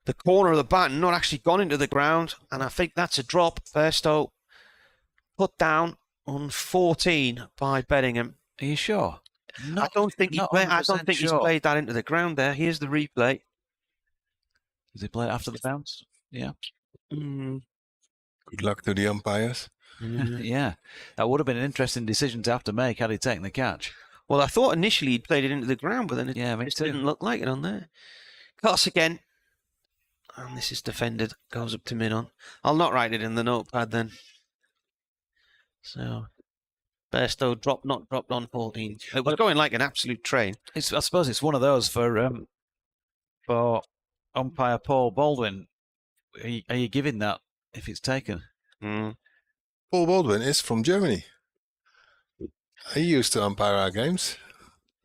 the corner of the bat and not actually gone into the ground, and I think that's a drop. Bairstow put down on 14 by Beddingham. Are you sure? I don't think he's played that into the ground there. Here's the replay. Does he play it after the bounce? Yeah. Good luck to the umpires. Yeah. That would have been an interesting decision to have to make had he taken the catch. Well, I thought initially he'd played it into the ground, but then it just didn't look like it on there. Cuts again. And this is defended. Goes up to mid-on. I'll not write it in the notepad then. So, Bairstow not dropped on 14. It was going like an absolute train. I suppose it's one of those for umpire Paul Baldwin. Are you giving that if it's taken? Paul Baldwin is from Germany. He used to umpire our games.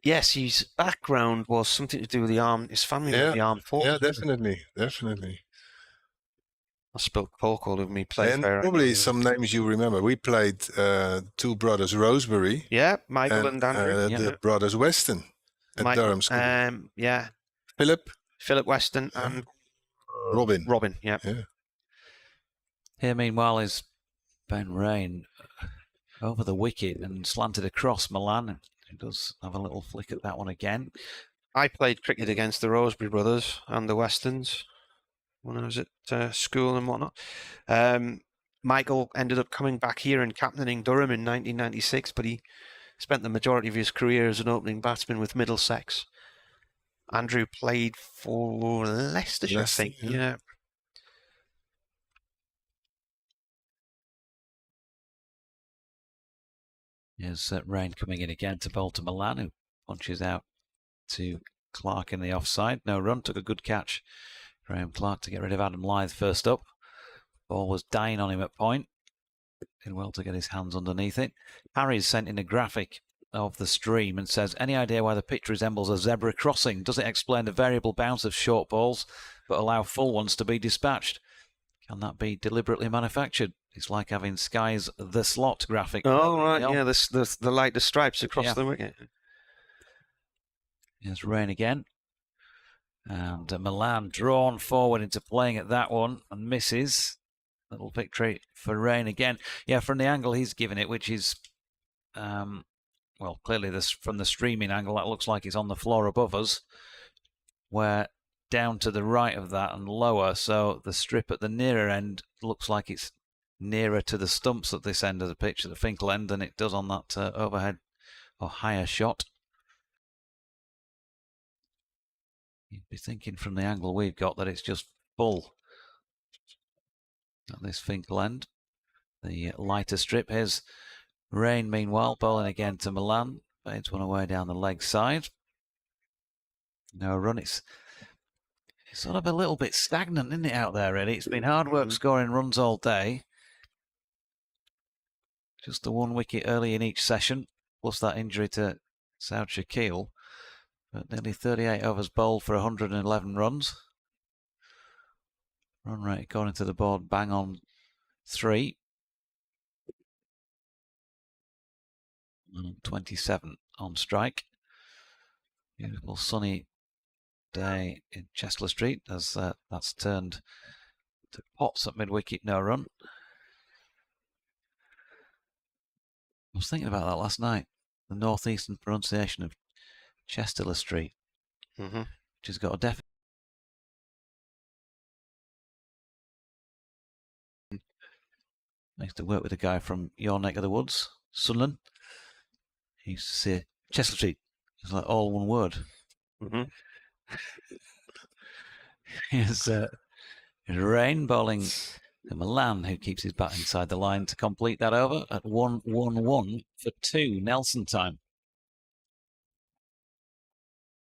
Yes, his background was something to do with his family with the armed forces. Yeah, definitely. I spilled Cork all over me. And probably some names you remember. We played two brothers Rosebery. Yeah, Michael and Andrew. The brothers Weston at Durham School. Yeah. Philip Weston and Robin, yeah. Here, meanwhile, is Ben Rain over the wicket and slanted across Milan. He does have a little flick at that one again. I played cricket against the Rosebery brothers and the Westons when I was at school and whatnot. Michael ended up coming back here and captaining Durham in 1996, but he spent the majority of his career as an opening batsman with Middlesex. Andrew played for Leicestershire, I think. Yeah. Here's Rain coming in again to bowl to Milan, who punches out to Clark in the offside. No run, took a good catch. Graham Clark to get rid of Adam Lyth first up. Ball was dying on him at point. Did well to get his hands underneath it. Harry's sent in a graphic of the stream and says, any idea why the pitch resembles a zebra crossing? Does it explain the variable bounce of short balls but allow full ones to be dispatched? Can that be deliberately manufactured? It's like having Sky's The Slot graphic. Oh, right, yeah, the stripes across the wicket. Here's Rain again. And Milan drawn forward into playing at that one and misses. Little victory for Rain again. Yeah, from the angle he's given it, which is, well, clearly from the streaming angle, that looks like it's on the floor above us. Where down to the right of that and lower, so the strip at the nearer end looks like it's nearer to the stumps at this end of the pitch, at the Finkel end, than it does on that overhead or higher shot. You'd be thinking from the angle we've got that it's just full at this Finkel end. The lighter strip. Here's Rain, meanwhile, bowling again to Milan. Fades one away down the leg side. No run. It's sort of a little bit stagnant, isn't it, out there, really? It's been hard work scoring runs all day. Just the one wicket early in each session, plus that injury to Saud Shakil. But nearly 38 overs bowled for 111 runs. Run rate according to the board, bang on 3. 27 on strike. Beautiful sunny day in Chester Street as that's turned to Potts at mid-wicket, no run. I was thinking about that last night, the northeastern pronunciation of Chester Street, which has got a definite. I used to work with a guy from your neck of the woods, Sunderland. He used to say Chester Street. It's like all one word. Here's Rain bowling to Milan, who keeps his bat inside the line to complete that over at 1-1-1 for 2. Nelson time.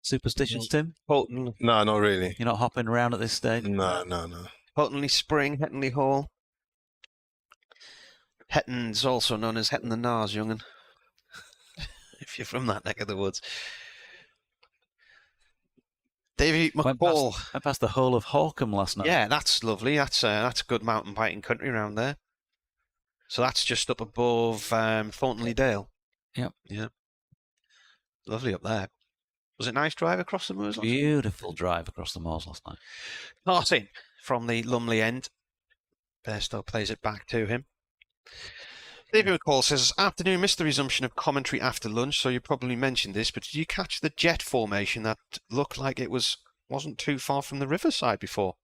Superstitions, Tim? Holton. No, not really. You're not hopping around at this stage? No. Holtonley Spring, Hettonley Hall. Hetton's also known as Hetton the Nars, young'un. If you're from that neck of the woods. Davy McCall. I passed the whole of Hawcombe last night. Yeah, that's lovely. That's good mountain biking country around there. So that's just up above Thorntonley Dale. Yep. Yeah. Lovely up there. Was it a nice drive across the moors? Beautiful drive across the moors last night. Martin from the Lumley end. Bairstow plays it back to him. David McCall says, afternoon, missed the resumption of commentary after lunch, so you probably mentioned this, but did you catch the jet formation that looked like it wasn't too far from the riverside before?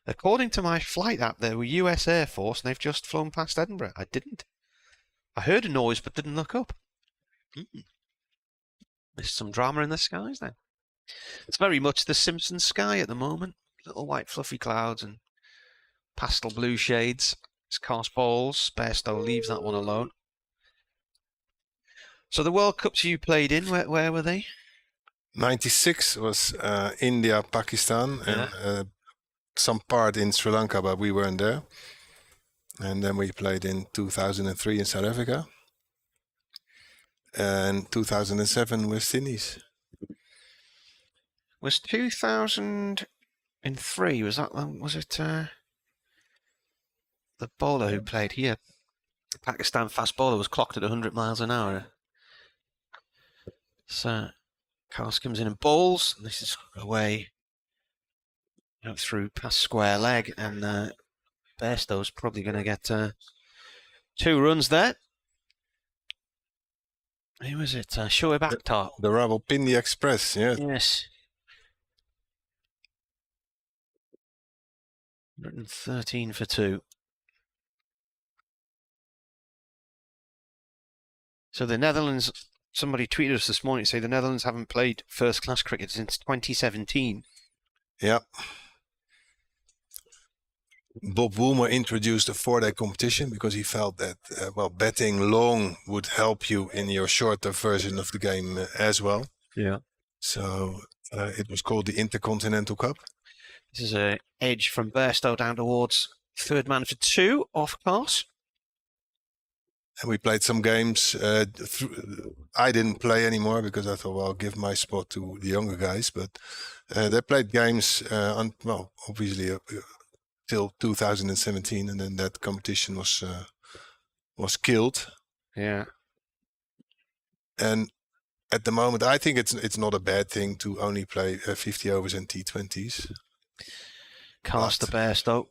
According to my flight app, they were US Air Force, and they've just flown past Edinburgh. I didn't. I heard a noise, but didn't look up. Missed some drama in the skies then. It's very much the Simpsons sky at the moment. Little white fluffy clouds and pastel blue shades. It's cast balls. Bairstow leaves that one alone. So the World Cups you played in, where were they? 96 was India, Pakistan, and some part in Sri Lanka, but we weren't there. And then we played in 2003 in South Africa. And 2007 West Indies. Was 2003, was it the bowler who played here? The Pakistan fast bowler was clocked at 100 miles an hour. So Carlos comes in and bowls. This is away out through past square leg, and Bairstow's probably going to get 2 runs there. Who was it? Shoaib Akhtar. The Rawalpindi Express, yeah. Yes. 113 for 2. So the Netherlands, somebody tweeted us this morning to say the Netherlands haven't played first-class cricket since 2017. Yeah. Bob Woolmer introduced a 4-day competition because he felt that, batting long would help you in your shorter version of the game as well. Yeah. So it was called the Intercontinental Cup. This is an edge from Bairstow down towards third man for 2, off course. And we played some games. I didn't play anymore because I thought, well, I'll give my spot to the younger guys. But they played games, obviously till 2017, and then that competition was killed. Yeah. And at the moment, I think it's not a bad thing to only play 50 overs and T20s. Caster Bairstow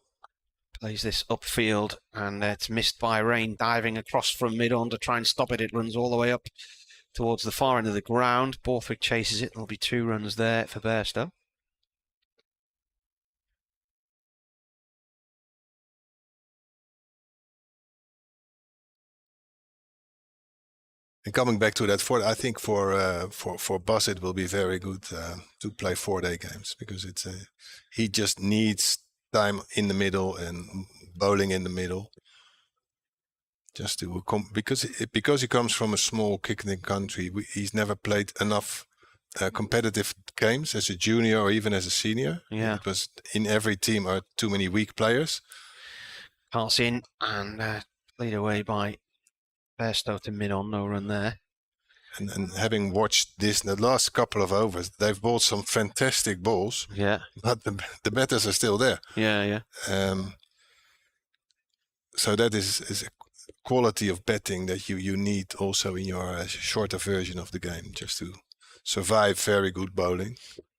plays this upfield, and it's missed by Rain, diving across from mid-on to try and stop it. It runs all the way up towards the far end of the ground. Borthwick chases it. There'll be 2 runs there for Bairstow. And coming back to that, I think for Buzz it will be very good to play 4-day games because he just needs time in the middle and bowling in the middle. Just to because he comes from a small kicking country, he's never played enough competitive games as a junior or even as a senior. Yeah, because in every team are too many weak players. Pass in and played away by Bairstow to mid-on, no run there. And having watched this in the last couple of overs, they've bowled some fantastic balls. Yeah. But the batters are still there. Yeah. So that is a quality of batting that you need also in your shorter version of the game, just to survive very good bowling.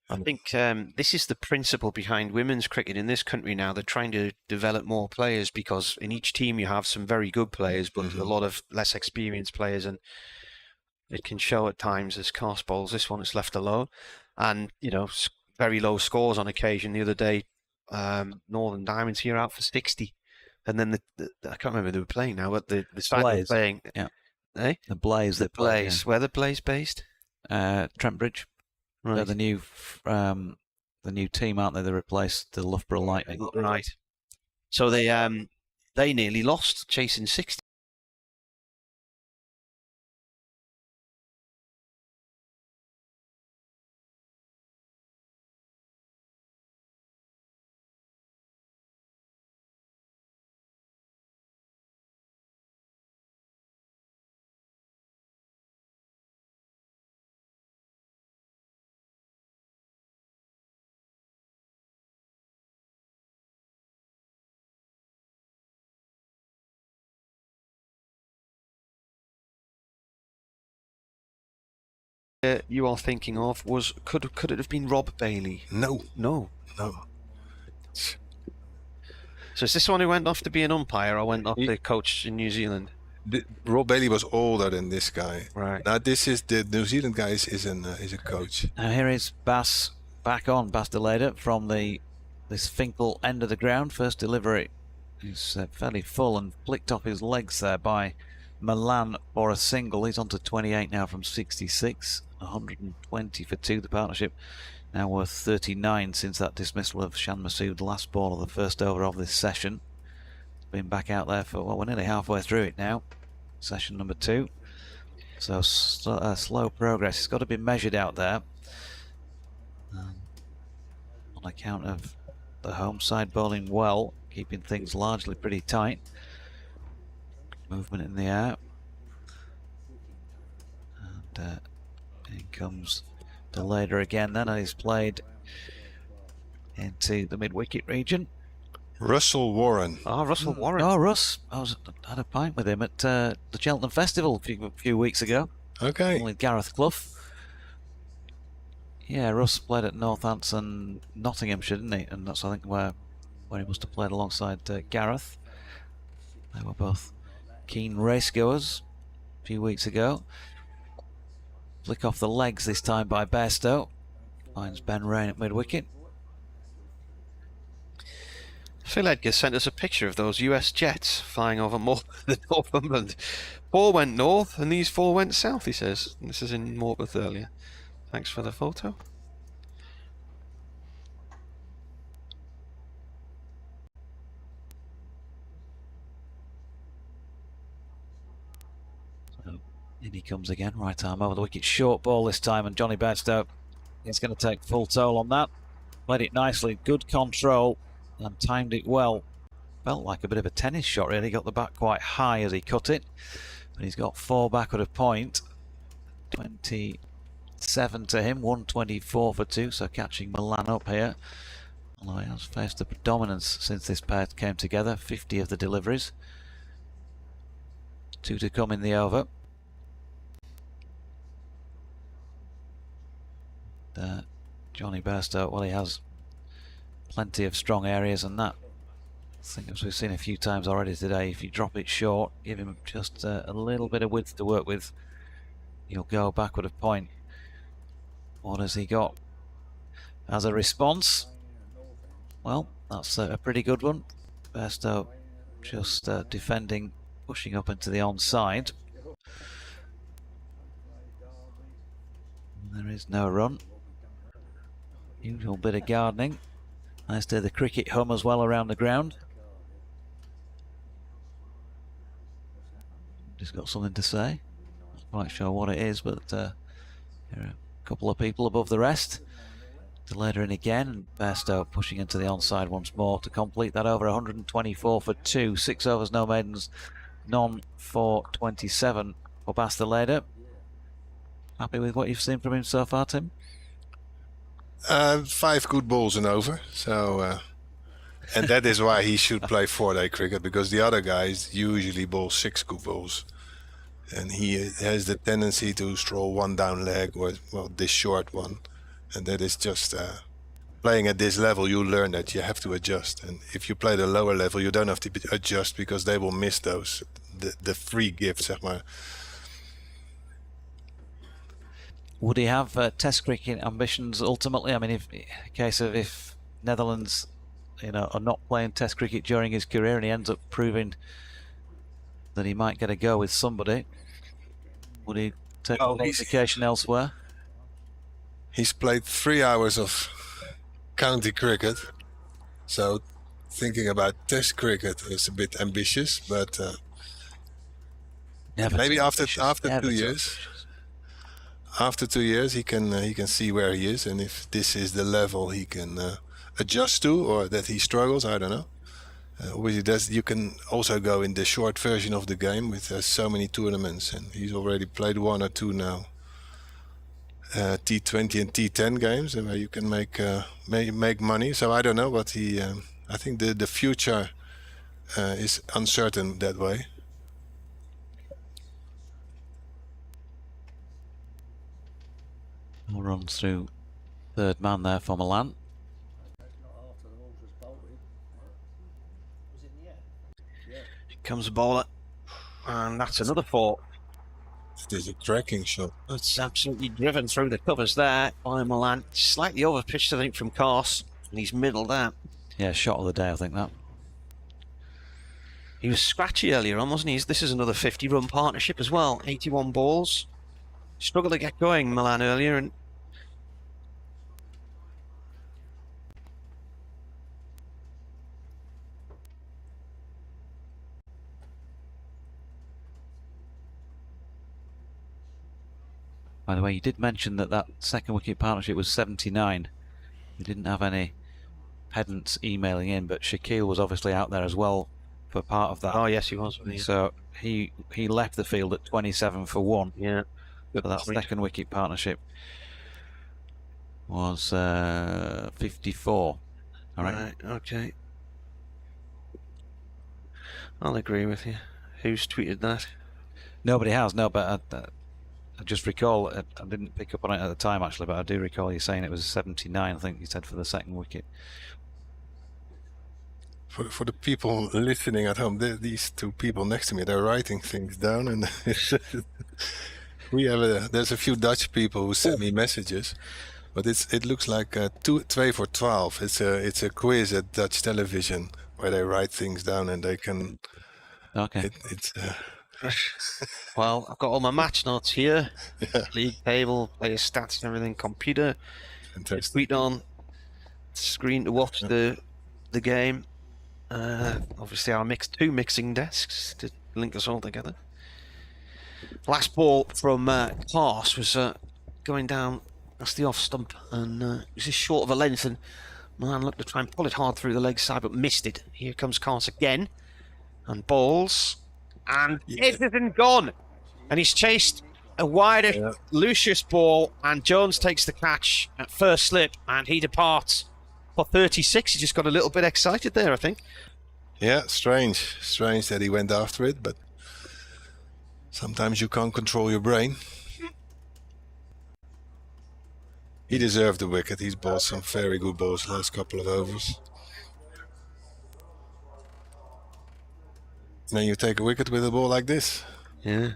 I think this is the principle behind women's cricket in this country now. They're trying to develop more players because in each team you have some very good players, but a lot of less experienced players, and it can show at times as cast bowls. This one is left alone, and very low scores on occasion. The other day, Northern Diamonds here out for 60, and then I can't remember who they were playing now, but the fact they're playing, the Blaze, the Blaze. Where the Blaze based? Trent Bridge. Right. They're the new team, aren't they? They replaced the Loughborough Lightning. Right. So they nearly lost chasing 60. You are thinking of was could it have been Rob Bailey? No. So is this one who went off to be an umpire or went off to coach in New Zealand? Rob Bailey was older than this guy. Right. Now this is the New Zealand guy is a coach. Now here is Bass back on, Bas de Leede from this Finkel end of the ground. First delivery is fairly full and flicked off his legs there by Milan for a single. He's on to 28 now from 66. 120 for 2. The partnership now worth 39 since that dismissal of Shan Masood, last ball of the first over of this session. Been back out there for, well, we're nearly halfway through it now. Session number 2. So slow progress. It's got to be measured out there. On account of the home side bowling well, keeping things largely pretty tight. Movement in the air. And in comes de Leede again then, and he's played into the mid-wicket region. Russell Warren. Russell Warren. Oh, Russ. I had a pint with him at the Cheltenham Festival a few weeks ago. Okay. With Gareth Clough. Yeah, Russ played at Northampton, Nottinghamshire, didn't he? And that's, I think, where he must have played alongside Gareth. They were both keen racegoers a few weeks ago. Flick off the legs this time by Bairstow. Finds Ben Rain at mid-wicket. Phil Edgar sent us a picture of those US jets flying over the Northumberland. 4 went north and these 4 went south, he says. This is in Morpeth earlier. Thanks for the photo. In he comes again, right arm over the wicket, short ball this time, and Johnny Bairstow is going to take full toll on that. Played it nicely, good control, and timed it well. Felt like a bit of a tennis shot really, got the bat quite high as he cut it, but he's got 4 back at a point. 27 to him, 124 for 2, so catching Milan up here. Although he has faced the predominance since this pair came together, 50 of the deliveries. 2 to come in the over. Johnny Bairstow, well, he has plenty of strong areas, and that, I think, as we've seen a few times already today, if you drop it short, give him just a little bit of width to work with, he'll go backward a point. What has he got as a response? Well, that's a pretty good one. Bairstow just defending, pushing up into the onside. There is no run. Usual bit of gardening. Nice to hear the cricket hum as well around the ground. Just got something to say. Not quite sure what it is, but here are a couple of people above the rest. De Leede in again, and Bairstow pushing into the onside once more to complete that over. 124 for 2. 6 overs, no maidens, none for 27 for Bas de Leede. Happy with what you've seen from him so far, Tim? 5 good balls and over. So, and that is why he should play 4-day cricket, because the other guys usually bowl 6 good balls. And he has the tendency to stroll one down leg, or well, this short one. And that is just playing at this level, you learn that you have to adjust. And if you play the lower level, you don't have to adjust, because they will miss those, the free gifts, zeg maar. Would he have Test cricket ambitions ultimately? I mean, if in case of if Netherlands, are not playing Test cricket during his career, and he ends up proving that he might get a go with somebody, would he take education elsewhere? He's played 3 hours of county cricket, so thinking about Test cricket is a bit ambitious, but maybe after 2 years. After 2 years, he can see where he is, and if this is the level he can adjust to, or that he struggles, I don't know. Obviously, you can also go in the short version of the game with so many tournaments, and he's already played 1 or 2 now. T20 and T10 games, where you can make money. So I don't know what he. I think the future is uncertain that way. We'll run through third man there for Milan. Here comes a bowler, and that's another 4. It is a cracking shot. It's absolutely driven through the covers there by Milan. Slightly overpitched, I think, from Kars, and he's middled that. Yeah, shot of the day, I think that. He was scratchy earlier on, wasn't he? This is another 50-run partnership as well. 81 balls. Struggled to get going, Milan, earlier, and by the way, you did mention that second wicket partnership was 79. We didn't have any pedants emailing in, but Shaquille was obviously out there as well for part of that. Oh yes, he was. So he left the field at 27 for 1. Yeah. So that second wicket partnership was 54. All right. Okay. I'll agree with you. Who's tweeted that? Nobody has, no, but I just recall, I didn't pick up on it at the time actually, but I do recall you saying it was 79, I think you said, for the second wicket. For the people listening at home, these 2 people next to me, they're writing things down, and there's a few Dutch people who send me messages, but it looks like 2 for 12. It's a quiz at Dutch television where they write things down and they can. Okay. Well, I've got all my match notes here. Yeah. League table, player stats and everything, computer. Fantastic. Tweet on screen to watch the game. Obviously our 2 mixing desks to link us all together. Last ball from Kars was going down, that's the off stump, and it was just short of a length, and Milan looked to try and pull it hard through the leg side but missed it. Here comes Kars again, and balls. And it isn't gone, and he's chased a wider Lucius ball, and Jones takes the catch at first slip, and he departs for 36. He just got a little bit excited there, I think. Yeah, strange that he went after it, but sometimes you can't control your brain. He deserved the wicket. He's bowled some very good balls last couple of overs. And then you take a wicket with a ball like this. Yeah.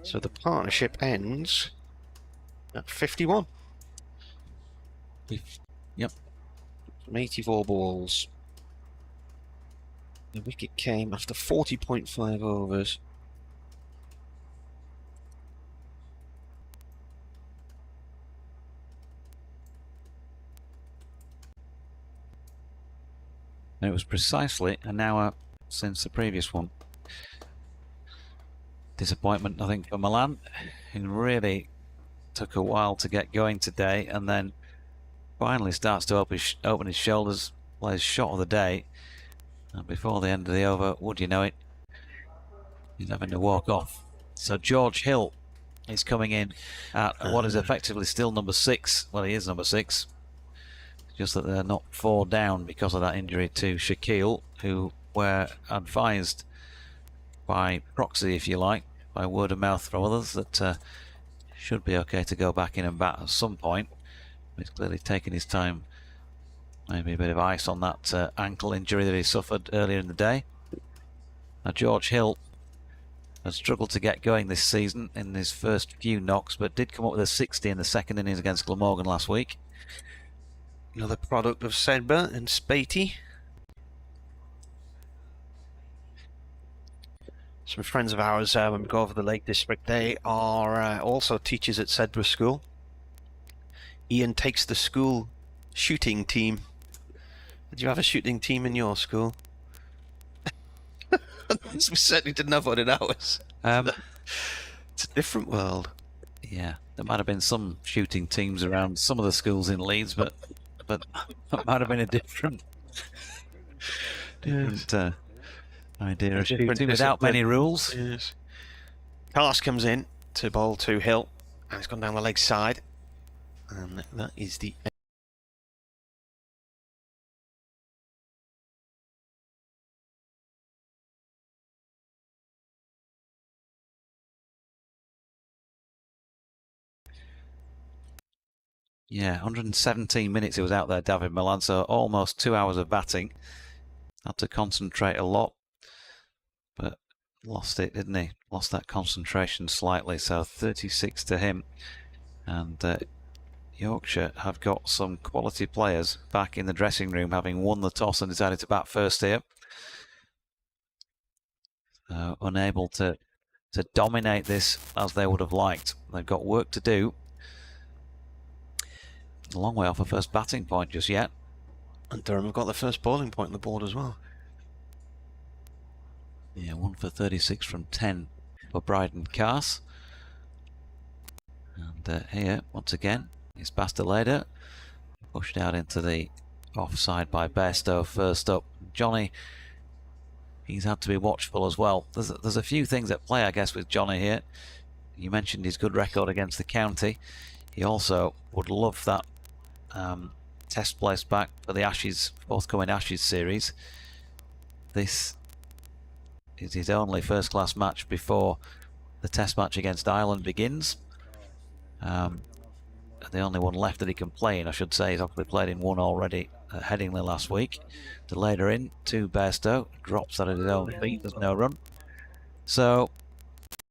So the partnership ends at 51. Yep. From 84 balls. The wicket came after 40.5 overs. And it was precisely an hour since the previous one. Disappointment, I think, for Milan. He really took a while to get going today, and then finally starts to open his shoulders, plays shot of the day, and before the end of the over, would you know it, he's having to walk off. So George Hill He's coming in at what is effectively still number 6. Well, he is number 6. Just that they're not 4 down because of that injury to Shaquille, who were advised by proxy, if you like, by word of mouth from others, that should be okay to go back in and bat at some point. He's clearly taken his time. Maybe a bit of ice on that ankle injury that he suffered earlier in the day. Now, George Hill has struggled to get going this season in his first few knocks, but did come up with a 60 in the second innings against Glamorgan last week. Another product of Sedber and Spatey. Some friends of ours, when we go over the Lake District, they are also teachers at Sedber School. Ian takes the school shooting team. Did you have a shooting team in your school? We certainly didn't have one in ours. It's a different world. Yeah, there might have been some shooting teams around some of the schools in Leeds, but that might have been a different idea of shooting without many rules. Yes. Carlos comes in to bowl to Hill, and it's gone down the leg side, and that is the. Yeah, 117 minutes he was out there, David Milan, so almost 2 hours of batting. Had to concentrate a lot, but lost it, didn't he? Lost that concentration slightly, so 36 to him. And Yorkshire have got some quality players back in the dressing room, having won the toss and decided to bat first here. Unable to dominate this as they would have liked. They've got work to do. A long way off a first batting point just yet. And Durham have got the first bowling point on the board as well. Yeah, 1 for 36 from 10 for Bryden Cass. And here, once again, it's Basteleda. Pushed out into the offside by Bairstow first up. Johnny, he's had to be watchful as well. There's a few things at play, I guess, with Johnny here. You mentioned his good record against the county. He also would love that test place back for the Ashes, forthcoming Ashes series. This is his only first class match before the test match against Ireland begins. The only one left that he can play in, I should say. He's actually played in one already at Headingley last week. Delayed her in to Bairstow, drops that at his own feet, there's no run. So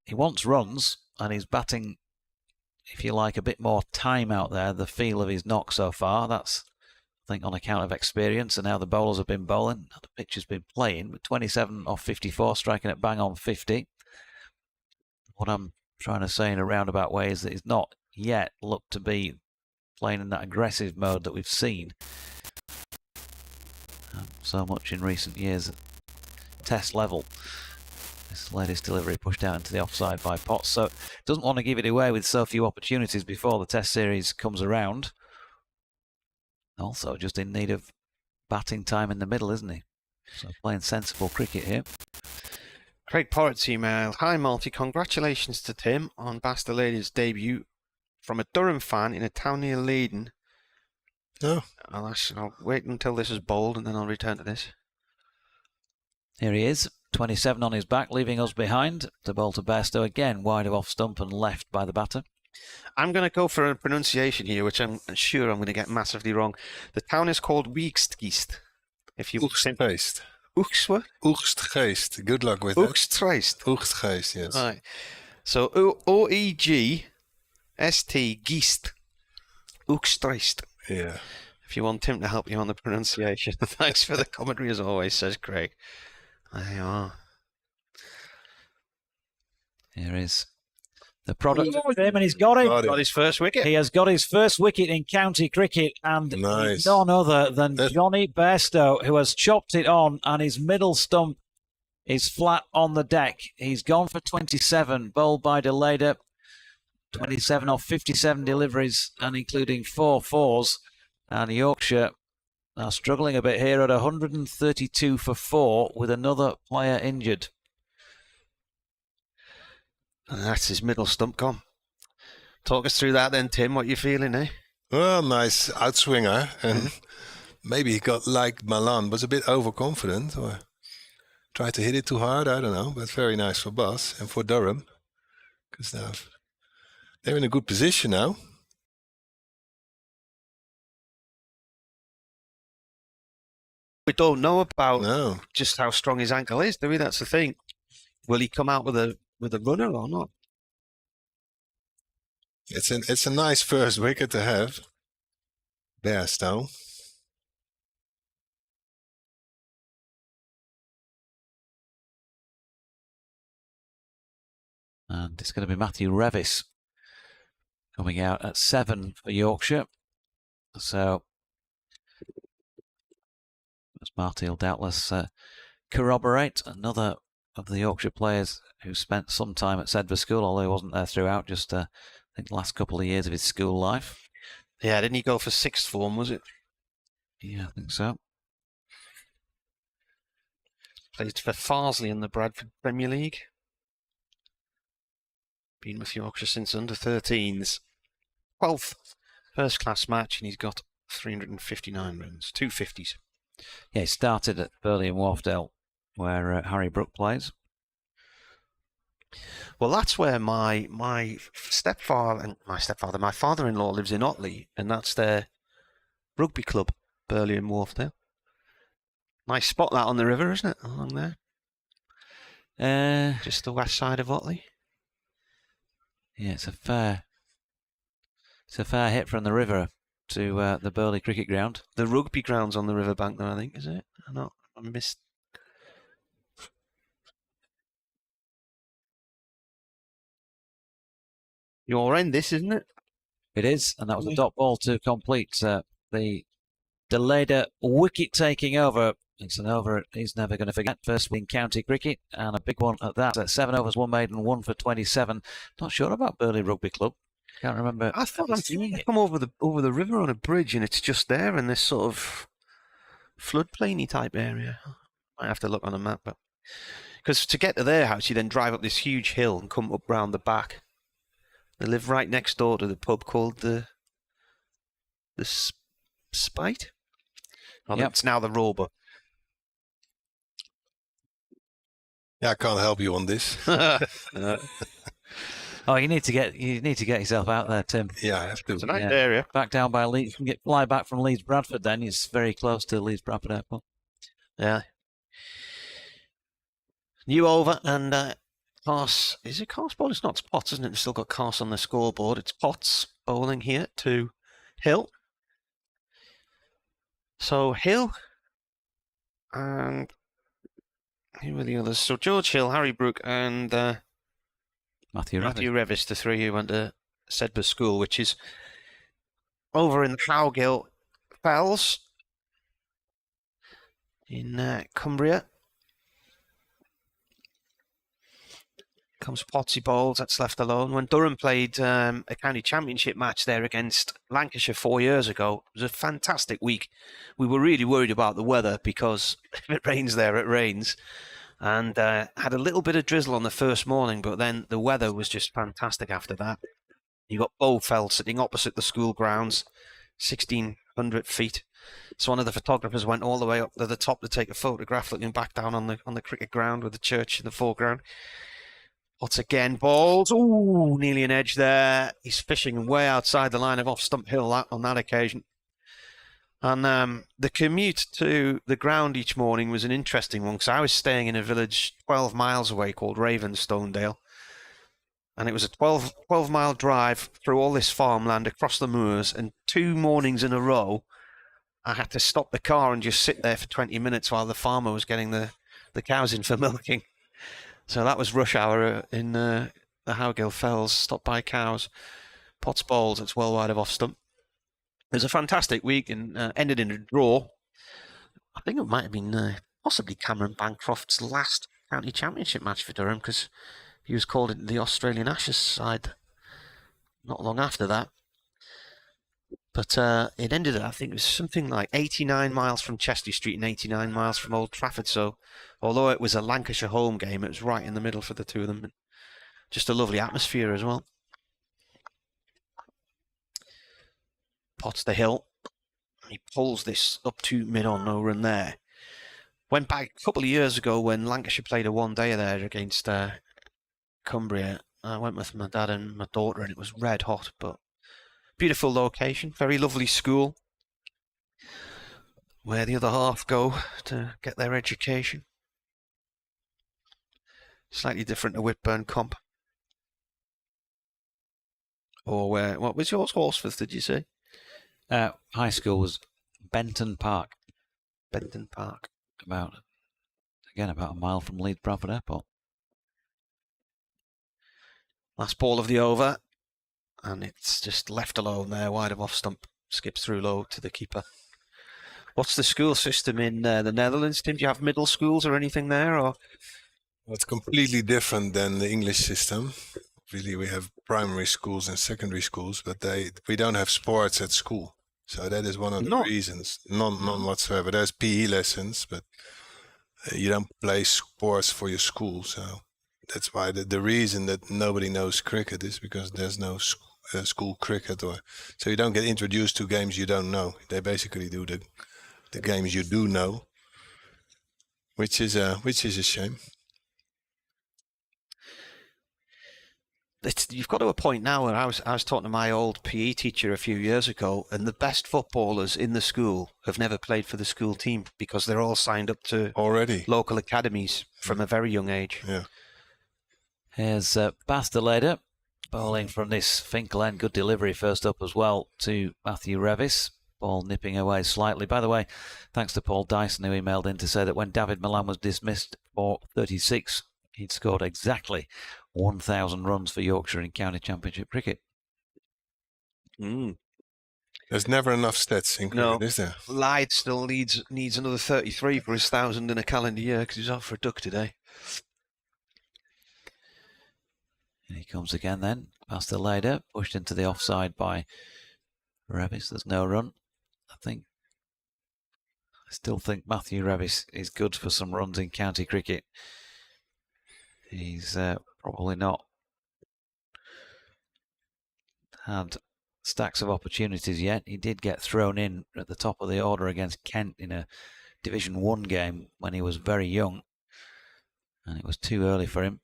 he wants runs, and he's batting, if you like, a bit more time out there. The feel of his knock so far, that's, I think, on account of experience and how the bowlers have been bowling. The pitch has been playing with 27 off 54, striking at bang on 50. What I'm trying to say in a roundabout way is that he's not yet looked to be playing in that aggressive mode that we've seen so much in recent years at test level. This latest delivery pushed out into the offside by Potts, so doesn't want to give it away with so few opportunities before the test series comes around. Also just in need of batting time in the middle, isn't he? So playing sensible cricket here. Craig Porrett's emailed, "Hi Malty, congratulations to Tim on Bastelada's debut from a Durham fan in a town near Leiden." Oh. I'll wait until this is bowled and then I'll return to this. Here he is, 27 on his back, leaving us behind. To bowl to Bairstow again, wide of off stump and left by the batter. I'm going to go for a pronunciation here, which I'm sure I'm going to get massively wrong. The town is called Wiegstgeest. If you Oegstgeest. Oegstgeest? Oegstgeest. Good luck with it. Oegstgeest. Oegstgeest, yes. Right. So O-E-G-S-T, Geest. Oegstgeest. Yeah. If you want Tim to help you on the pronunciation. Thanks for the commentary as always, says Craig. There you are. Here is the product of him, and he's got it. Got his first wicket. He has got his first wicket in county cricket, and nice. None other than Johnny Bairstow, who has chopped it on, and his middle stump is flat on the deck. He's gone for 27, bowled by Deleda. 27 off 57 deliveries, and including 4 fours. And Yorkshire are struggling a bit here at 132 for 4 with another player injured. And that's his middle stump gone. Talk us through that then, Tim. What you feeling, eh? Well, nice outswinger, and maybe he got like Malan, was a bit overconfident or tried to hit it too hard. I don't know, but very nice for Bas and for Durham, because now they're in a good position now. We don't know about just how strong his ankle is, do we? That's the thing. Will he come out with a runner or not? It's a nice first wicket to have. Bairstow. And it's going to be Matthew Revis coming out at 7 for Yorkshire. So, as Marty will doubtless corroborate, another of the Yorkshire players who spent some time at Sedbergh School, although he wasn't there throughout, just I think the last couple of years of his school life. Yeah, didn't he go for sixth form, was it? Yeah, I think so. Played for Farsley in the Bradford Premier League. Been with Yorkshire since under-13s. 12th first-class match, and he's got 359 runs, 250s. Yeah, he started at Burley and Wharfdale, where Harry Brook plays. Well, that's where my father-in-law lives in Otley, and that's their rugby club, Burley and Wharfdale. Nice spot that on the river, isn't it? Along there. Just the west side of Otley. Yeah, it's a fair hit from the river to the Burley Cricket Ground. The rugby ground's on the riverbank, though, I think, is it? I missed. Your end, this, isn't it? It is, and that was a dot ball to complete the delayed wicket taking over. It's an over he's never going to forget. First in county cricket, and a big one at that. 7 overs, 1 maiden, 1 for 27. Not sure about Burley Rugby Club. Can't remember. I thought I come over the river on a bridge, and it's just there in this sort of floodplainy type area. Might have to look on a map, but because to get to their house, you then drive up this huge hill and come up round the back. They live right next door to the pub called the Spite. Oh, yep. It's now the Roebuck. Yeah, I can't help you on this. Oh, you need to get yourself out there, Tim. Yeah, I have to. It's a nice area. Back down by Leeds. You can fly back from Leeds Bradford. Then it's very close to Leeds Bradford Airport. Yeah. New over and Cars. Is it Cars bowling? It's not. It's Potts, isn't it? We've still got Cars on the scoreboard. It's Potts bowling here to Hill. So Hill and who were the others? So George Hill, Harry Brook, and Matthew Revis, the three who went to Sedbergh School, which is over in the Cowgill Fells in Cumbria. Comes Potsy Bowles, that's left alone. When Durham played a county championship match there against Lancashire 4 years ago, it was a fantastic week. We were really worried about the weather because if it rains there, it rains. And had a little bit of drizzle on the first morning, but then the weather was just fantastic after that. You got Bowfell sitting opposite the school grounds, 1,600 feet. So one of the photographers went all the way up to the top to take a photograph, looking back down on the cricket ground with the church in the foreground. Potts again, balls. Ooh, nearly an edge there. He's fishing way outside the line of off Stump Hill on that occasion. And the commute to the ground each morning was an interesting one because I was staying in a village 12 miles away called Ravenstonedale. And it was a 12-mile drive through all this farmland across the moors. And 2 mornings in a row, I had to stop the car and just sit there for 20 minutes while the farmer was getting the cows in for milking. So that was rush hour in the Howgill Fells, stopped by cows. Potts Bowles, it's well wide of off stump. It was a fantastic week and ended in a draw. I think it might have been possibly Cameron Bancroft's last county championship match for Durham because he was called into the Australian Ashes side not long after that. But it ended at, I think it was something like 89 miles from Chester Street and 89 miles from Old Trafford. So although it was a Lancashire home game, it was right in the middle for the two of them. Just a lovely atmosphere as well. pots the hill. He pulls this up to mid-on, no run there. Went back a couple of years ago when Lancashire played a one-day there against Cumbria. I went with my dad and my daughter, and it was red hot, but beautiful location, very lovely school, where the other half go to get their education. Slightly different to Whitburn Comp. Or what was yours, Horsforth, did you say? High school was Benton Park. Benton Park. About a mile from Leeds Bradford Airport. Last ball of the over, and it's just left alone there, wide of off stump. Skips through low to the keeper. What's the school system in the Netherlands, Tim? Do you have middle schools or anything there? Or Well, it's completely different than the English system. Really, we have primary schools and secondary schools, but we don't have sports at school. So that is one of the reasons. None whatsoever. There's PE lessons, but you don't play sports for your school. So that's why the reason that nobody knows cricket is because there's no school cricket, so you don't get introduced to games you don't know. They basically do the games you do know, which is a shame. You've got to a point now where I was talking to my old PE teacher a few years ago, and the best footballers in the school have never played for the school team because they're all signed up to already local academies from a very young age. Yeah. Here's Bastelader bowling from this Finkel end. Good delivery first up as well to Matthew Revis. Ball nipping away slightly. By the way, thanks to Paul Dyson, who emailed in to say that when David Milan was dismissed for 36, he'd scored exactly 1,000 runs for Yorkshire in county championship cricket. There's never enough stats in cricket, is there? Lyde still needs another 33 for his 1,000 in a calendar year because he's off for a duck today. Here he comes again then. Bastelader pushed into the offside by Revis. There's no run. I still think Matthew Revis is good for some runs in county cricket. He's probably not had stacks of opportunities yet. He did get thrown in at the top of the order against Kent in a Division 1 game when he was very young, and it was too early for him.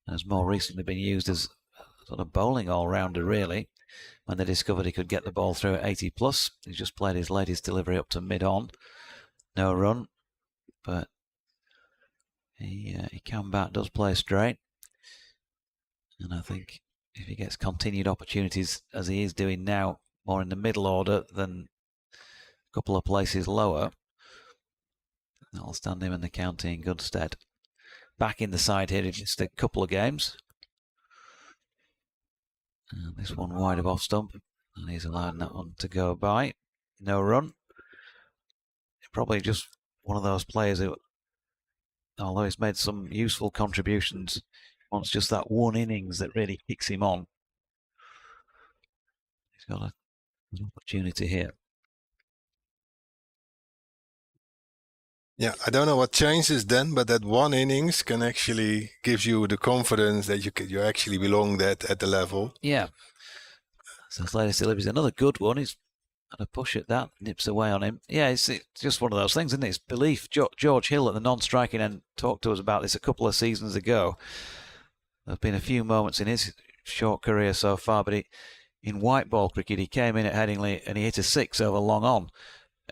Has more recently been used as a sort of bowling all-rounder, really, when they discovered he could get the ball through at 80 plus. He's just played his latest delivery up to mid-on. No run, but he can bat, does play straight. And I think if he gets continued opportunities as he is doing now, more in the middle order than a couple of places lower, that'll stand him in the county in good stead. Back in the side here in just a couple of games. And this one wide of off stump, and he's allowed that one to go by. No run. Probably just one of those players who, although he's made some useful contributions, wants just that one innings that really kicks him on. He's got an opportunity here. Yeah, I don't know what changes then, but that one innings can actually gives you the confidence that you actually belong at the level. Yeah. So his latest delivery is another good one. He's had a push at that, nips away on him. Yeah, it's just one of those things, isn't it? It's belief. George Hill at the non-striking end talked to us about this a couple of seasons ago. There have been a few moments in his short career so far, but in white ball cricket, he came in at Headingley and he hit a 6 over long on.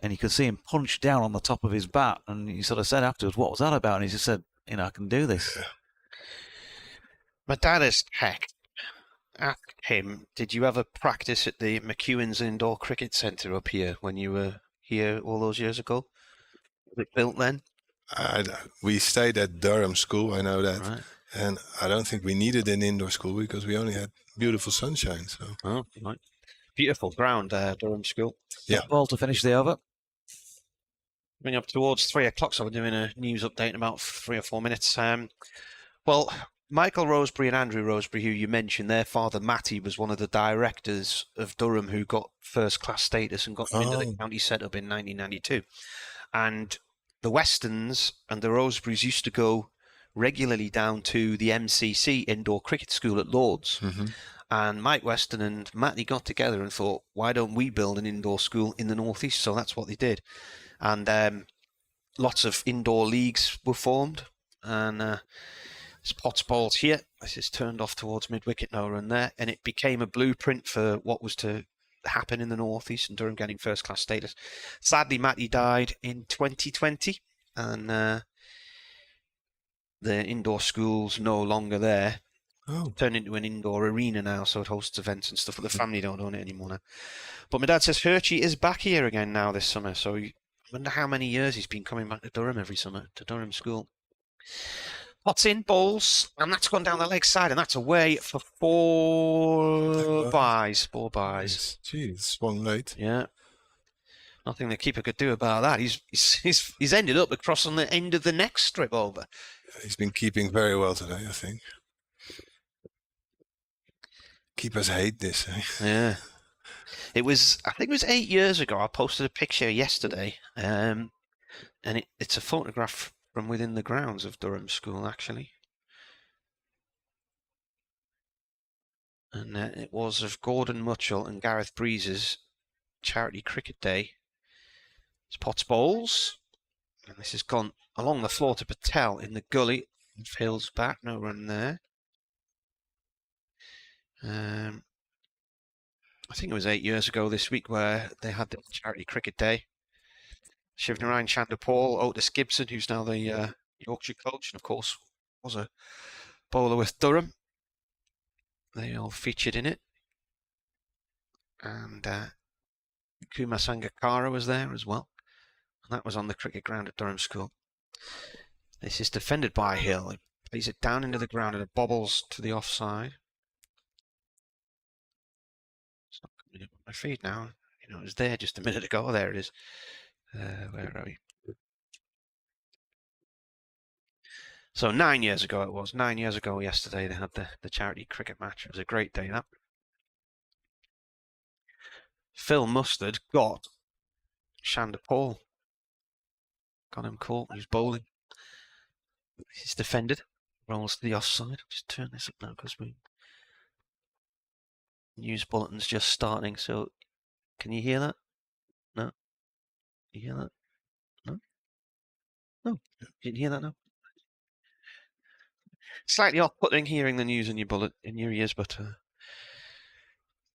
And you could see him punch down on the top of his bat. And he sort of said afterwards, what was that about? And he just said, I can do this. My dad is tech. Ask him, did you ever practice at the McEwen's Indoor Cricket Centre up here when you were here all those years ago? Was it built then? We stayed at Durham School, I know that. Right. And I don't think we needed an indoor school because we only had beautiful sunshine. So. Oh, right. Beautiful ground, Durham School. Yeah. Ball to finish the over. Coming up towards 3 o'clock, so we're doing a news update in about 3 or 4 minutes. Well, Michael Rosebery and Andrew Rosebery, who you mentioned, their father Matty was one of the directors of Durham who got first-class status and got them into the county setup in 1992. And the Westons and the Roseberys used to go regularly down to the MCC Indoor Cricket School at Lord's. Mm-hmm. And Mike Weston and Matty got together and thought, why don't we build an indoor school in the northeast? So that's what they did. And lots of indoor leagues were formed. And there's Potts Bowls here. This is turned off towards mid-wicket, no run there. And it became a blueprint for what was to happen in the northeast and Durham getting first-class status. Sadly, Matty died in 2020. And the indoor school's no longer there. Turned into an indoor arena now, so it hosts events and stuff, but the family don't own it anymore now. But my dad says Hershey is back here again now this summer, so I wonder how many years he's been coming back to Durham every summer, to Durham School. Potts in, bowls, and that's gone down the leg side, and that's away for 4 byes. 4 byes. Jeez, swung late. Yeah. Nothing the keeper could do about that. He's ended up across on the end of the next strip over. He's been keeping very well today, I think. Keepers hate this, eh? Yeah. I think it was 8 years ago. I posted a picture yesterday, and it's a photograph from within the grounds of Durham School, actually. And it was of Gordon Mutchell and Gareth Breeze's charity cricket day. It's Potts Bowls, and this has gone along the floor to Patel in the gully. Phil's back, no run there. I think it was 8 years ago this week where they had the charity cricket day. Shivnarine Chandapal, Otis Gibson, who's now the Yorkshire coach, and of course was a bowler with Durham. They all featured in it. And Kumar Sangakkara was there as well. And that was on the cricket ground at Durham School. This is defended by Hill. He plays it down into the ground and it bobbles to the offside. It's not coming up on my feed now. You know, it was there just a minute ago. Oh, there it is. Where are we? So 9 years ago it was. 9 years ago yesterday they had the charity cricket match. It was a great day, that. Phil Mustard got Chandapal. Got him caught. He was bowling. He's defended. Rolls to the offside. Just turn this up now because news bulletin's just starting. So can you hear that? No. You hear that? No. No. You didn't hear that now? Slightly off-putting hearing the news in your ears, but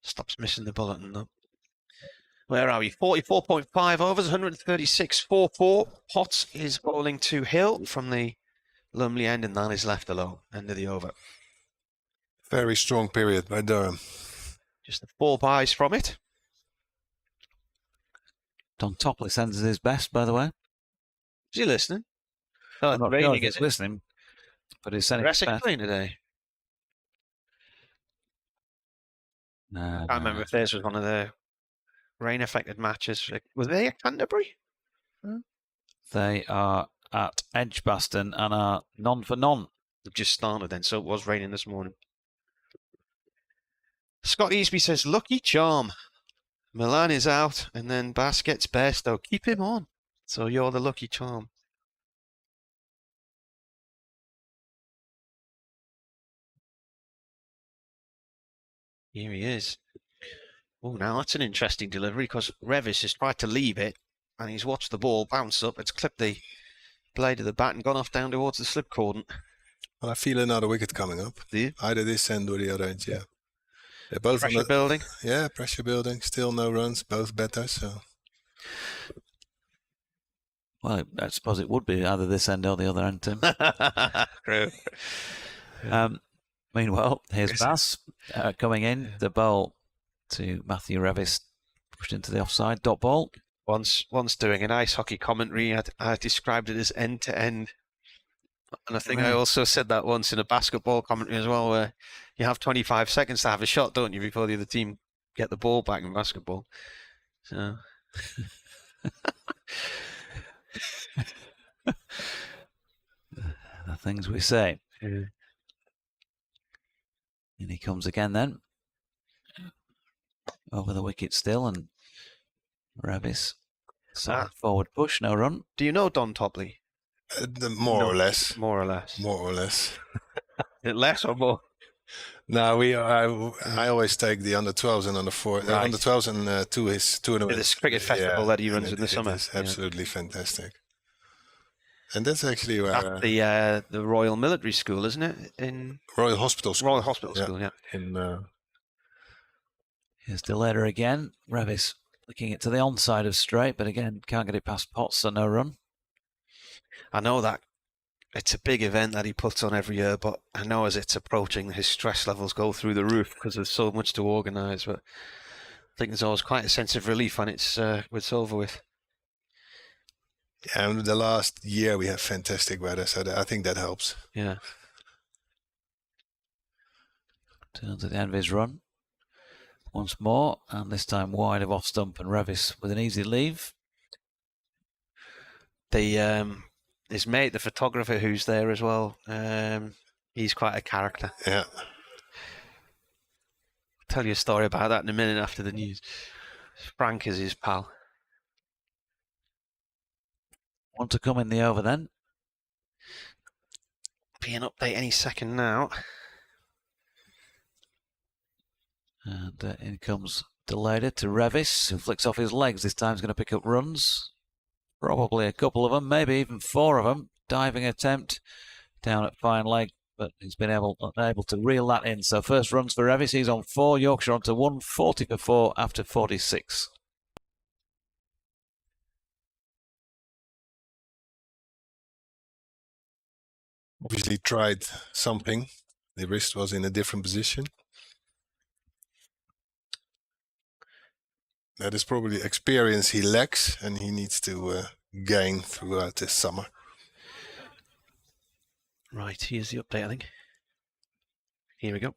stops missing the bulletin though. Where are we? 44.5 overs, 136 4-4. Potts is bowling to Hill from the Lumley end, and that is left alone. End of the over. Very strong period by Durham. Just the 4 byes from it. Don Topley sends his best, by the way. Is he listening? Oh, I'm not raining, sure if is he's it? listening, but he's sending his Resic best. playing today? No, I can't remember if theirs was one of the rain-affected matches. Were they at Canterbury? They are at Edgbaston and are none for none. They've just started then, so it was raining this morning. Scott Easby says, lucky charm. Milan is out, and then Bass gets Bairstow. Keep him on. So you're the lucky charm. Here he is. Oh, now that's an interesting delivery because Revis has tried to leave it and he's watched the ball bounce up. It's clipped the blade of the bat and gone off down towards the slip cordon. Well, I feel another wicket coming up. Do you? Either this end or the other end, yeah. They're both Pressure building? Yeah, pressure building. Still no runs, both better, so. Well, I suppose it would be either this end or the other end, Tim. True. Meanwhile, here's Bass coming in. The ball to Matthew Revis, pushed into the offside. Dot ball. Once doing an ice hockey commentary, I described it as end to end. And I think I also said that once in a basketball commentary as well, where you have 25 seconds to have a shot, don't you, before the other team get the ball back in basketball. So. The things we say. And he comes again then. Over the wicket still, and Revis. Forward push, no run. Do you know Don Topley? More or less. More or less. More or less. Less or more? No, I always take the under 12s and under 4, Right. under 12s and to his tournament. This cricket festival that he runs in the summer. It is absolutely fantastic. And that's actually where At the Royal Military School, isn't it? In Royal Hospital School. Royal Hospital School, yeah. Here's Deleder again. Revis looking it to the onside of straight, but again, can't get it past Potts, so no run. I know that it's a big event that he puts on every year, but I know as it's approaching, his stress levels go through the roof because there's so much to organise. But I think there's always quite a sense of relief when it's over with. Yeah, and the last year we have fantastic weather, so I think that helps. Yeah. Turns at the end of his run. Once more, and this time wide of off stump, and Revis with an easy leave. His mate, the photographer who's there as well, he's quite a character. Yeah. I'll tell you a story about that in a minute after the news. Frank is his pal. Want to come in the over then? Be an update any second now. And in comes Deleder to Revis, who flicks off his legs. This time he's going to pick up runs. Probably a couple of them, maybe even 4 of them. Diving attempt down at fine leg, but he's been unable to reel that in. So first runs for Revis. He's on 4. Yorkshire on to 140 for 4 after 46. Obviously tried something. The wrist was in a different position. That is probably experience he lacks, and he needs to gain throughout this summer. Right, here's the update, I think. Here we go.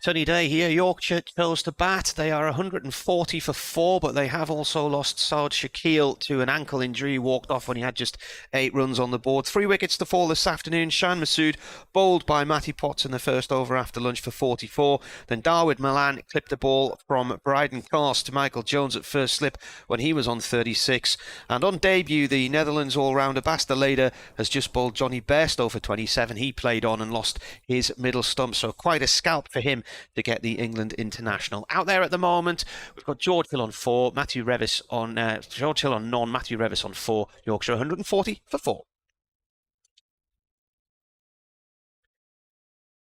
Sunny day here. Yorkshire chose to bat. They are 140 for 4, but they have also lost Saad Shakil to an ankle injury. He walked off when he had just 8 runs on the board. 3 wickets to fall this afternoon. Shan Masood bowled by Matty Potts in the first over after lunch for 44. Then Darwin Milan clipped the ball from Bryden Cast to Michael Jones at first slip when he was on 36. And on debut, the Netherlands all-rounder Bas Deleder has just bowled Johnny Bairstow for 27. He played on and lost his middle stump, so quite a scalp for him to get the England international. Out there at the moment, we've got George Hill on 4, Matthew Revis on George Hill on none, Matthew Revis on 4, Yorkshire 140 for 4.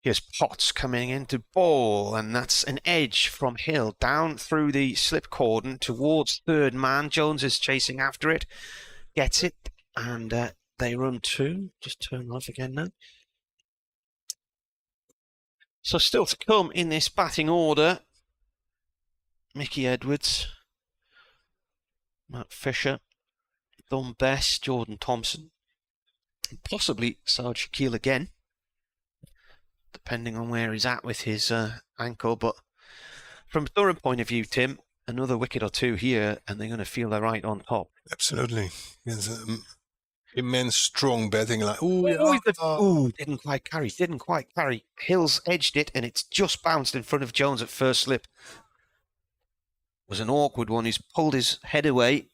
Here's Potts coming in to bowl, and that's an edge from Hill down through the slip cordon towards third man. Jones is chasing after it, gets it, and they run 2. Just turn off again now. So still to come in this batting order, Mickey Edwards, Matt Fisher, Don Best, Jordan Thompson, and possibly Saad Shakil again, depending on where he's at with his ankle. But from a Durham point of view, Tim, another wicket or 2 here, and they're going to feel they're right on top. Absolutely. It's immense strong batting line. Didn't quite carry. Hills edged it, and it's just bounced in front of Jones at first slip. It was an awkward one. He's pulled his head away,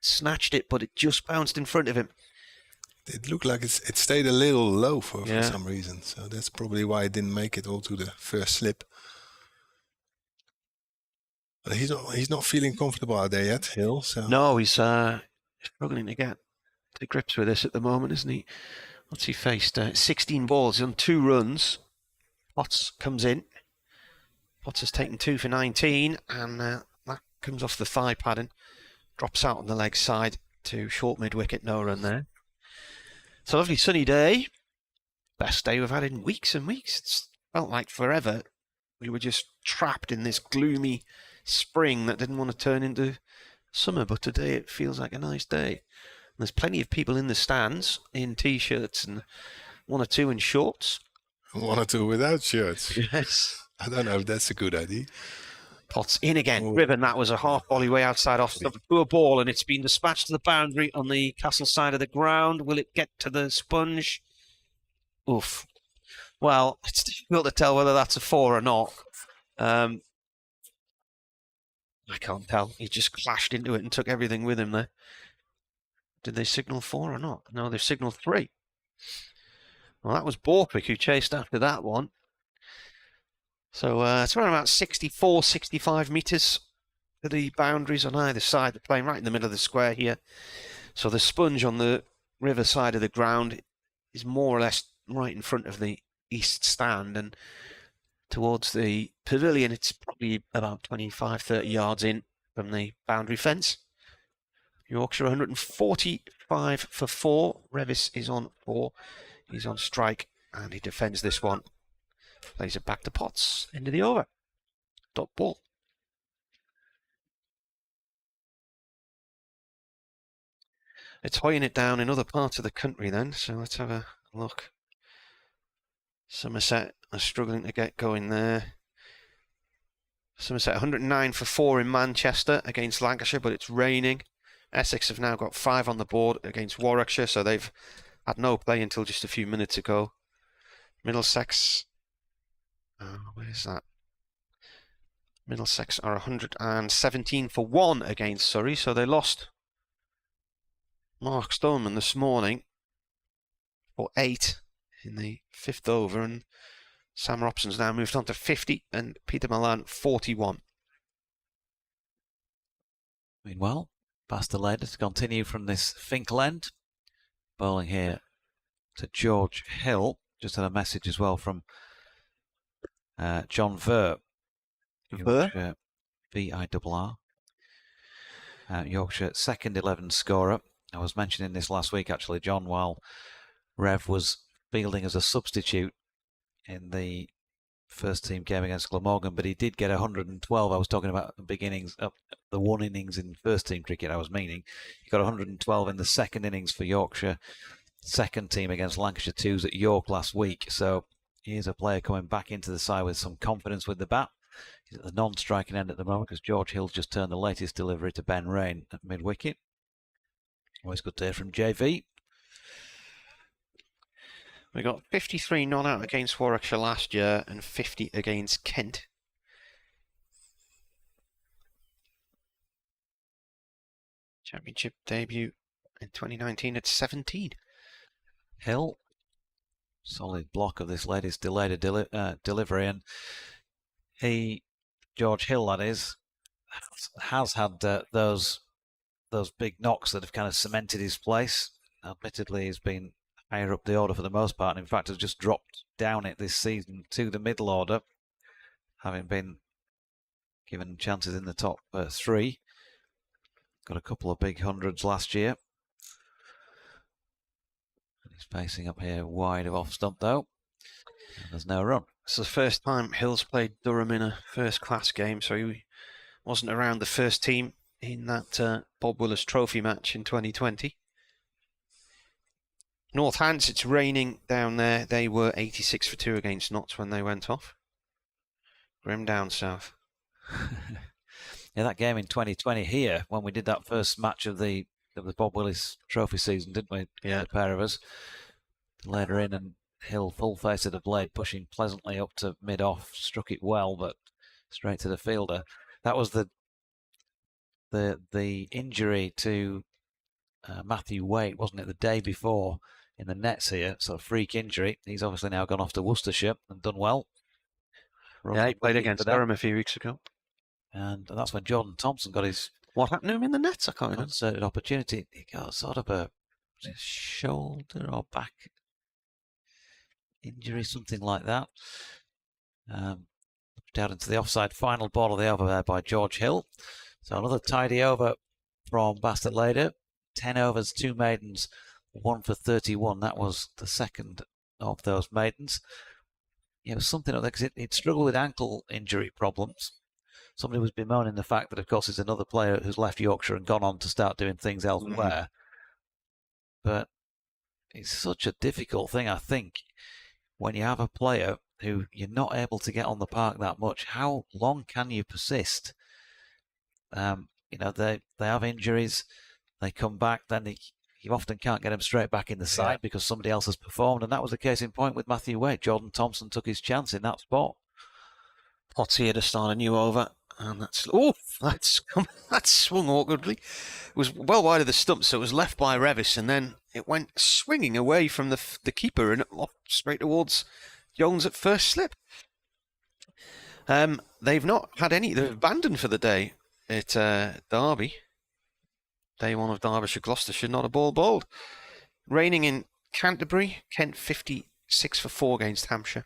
snatched it, but it just bounced in front of him. It looked like it stayed a little low for some reason, so that's probably why it didn't make it all to the first slip. But he's not feeling comfortable out there yet, Hill. So. No, he's struggling to get to grips with this at the moment, isn't he? What's he faced? 16 balls on 2 runs. Potts comes in. Potts has taken 2 for 19, and that comes off the thigh padding. Drops out on the leg side to short mid-wicket, no run there. It's a lovely sunny day. Best day we've had in weeks and weeks. It's felt like forever. We were just trapped in this gloomy spring that didn't want to turn into summer, but today it feels like a nice day. There's plenty of people in the stands in T-shirts and 1 or 2 in shorts. 1 or 2 without shirts. Yes. I don't know if that's a good idea. Potts in again. Ribbon, that was a half volley way outside off stump to a ball, and it's been dispatched to the boundary on the Castle side of the ground. Will it get to the sponge? Oof. Well, it's difficult to tell whether that's a 4 or not. I can't tell. He just clashed into it and took everything with him there. Did they signal 4 or not? No, they signaled 3. Well, that was Borthwick who chased after that one. So it's around about 64, 65 metres to the boundaries on either side. They're playing right in the middle of the square here. So the sponge on the river side of the ground is more or less right in front of the east stand, and towards the pavilion it's probably about 25, 30 yards in from the boundary fence. Yorkshire 145 for 4. Revis is on 4. He's on strike and he defends this one. Plays it back to Potts. End of the over. Dot ball. It's hoying it down in other parts of the country then, so let's have a look. Somerset are struggling to get going there. Somerset 109 for 4 in Manchester against Lancashire, but it's raining. Essex have now got 5 on the board against Warwickshire, so they've had no play until just a few minutes ago. Middlesex, where's that? Middlesex are 117 for 1 against Surrey, so they lost Mark Stoneman this morning for 8 in the 5th over, and Sam Robson's now moved on to 50 and Peter Milan 41. Meanwhile, Bastard to continue from this Finkel end. Bowling here to George Hill. Just had a message as well from John Ver. Yorkshire, V-I-R-R. Yorkshire second 11 scorer. I was mentioning this last week actually, John, while Rev was fielding as a substitute in the first team game against Glamorgan, but he did get 112. I was talking about the big innings, the one innings in first team cricket I was meaning. He got 112 in the second innings for Yorkshire, second team against Lancashire 2s at York last week. So here's a player coming back into the side with some confidence with the bat. He's at the non-striking end at the moment because George Hill's just turned the latest delivery to Ben Rain at mid-wicket. Always good to hear from JV. We got 53 non-out against Warwickshire last year and 50 against Kent. Championship debut in 2019 at 17. Hill, solid block of this latest delayed delivery, and he, George Hill that is, has had those big knocks that have kind of cemented his place. Admittedly, he's been higher up the order for the most part, and in fact has just dropped down it this season to the middle order, having been given chances in the top 3. Got a couple of big hundreds last year. And he's facing up here wide of off stump though. And there's no run. It's the first time Hill's played Durham in a first class game, so he wasn't around the first team in that Bob Willis Trophy match in 2020. North Hants, it's raining down there. They were 86 for 2 against Notts when they went off. Grim down south. Yeah, that game in 2020 here, when we did that first match of the Bob Willis Trophy season, didn't we? Yeah. The pair of us. Later in, and Hill full face of the blade, pushing pleasantly up to mid-off, struck it well, but straight to the fielder. That was the injury to Matthew Waite, wasn't it, the day before in the nets here, sort of freak injury. He's obviously now gone off to Worcestershire and done well. Yeah, he played against Durham a few weeks ago. And that's when Jordan Thompson got his... What happened to him in the nets? I can't remember. Concerted opportunity. He got sort of a shoulder or back injury, something like that. Down into the offside final ball of the over there by George Hill. So another tidy over from Bastard Lader. 10 overs, 2 maidens, 1 for 31. That was the second of those maidens. It was something like that because it struggled with ankle injury problems. Somebody was bemoaning the fact that, of course, he's another player who's left Yorkshire and gone on to start doing things elsewhere. But it's such a difficult thing, I think, when you have a player who you're not able to get on the park that much. How long can you persist? They have injuries, they come back, then you often can't get them straight back in the side because somebody else has performed, and that was the case in point with Matthew Waite. Jordan Thompson took his chance in that spot. Potts here to start a new over And that's swung awkwardly. It was well wide of the stump, so it was left by Revis, and then it went swinging away from the keeper and off straight towards Jones at first slip. They've not had any. They've abandoned for the day at Derby. Day one of Derbyshire Gloucestershire, not a ball bowled. Raining in Canterbury, Kent 56 for 4 against Hampshire.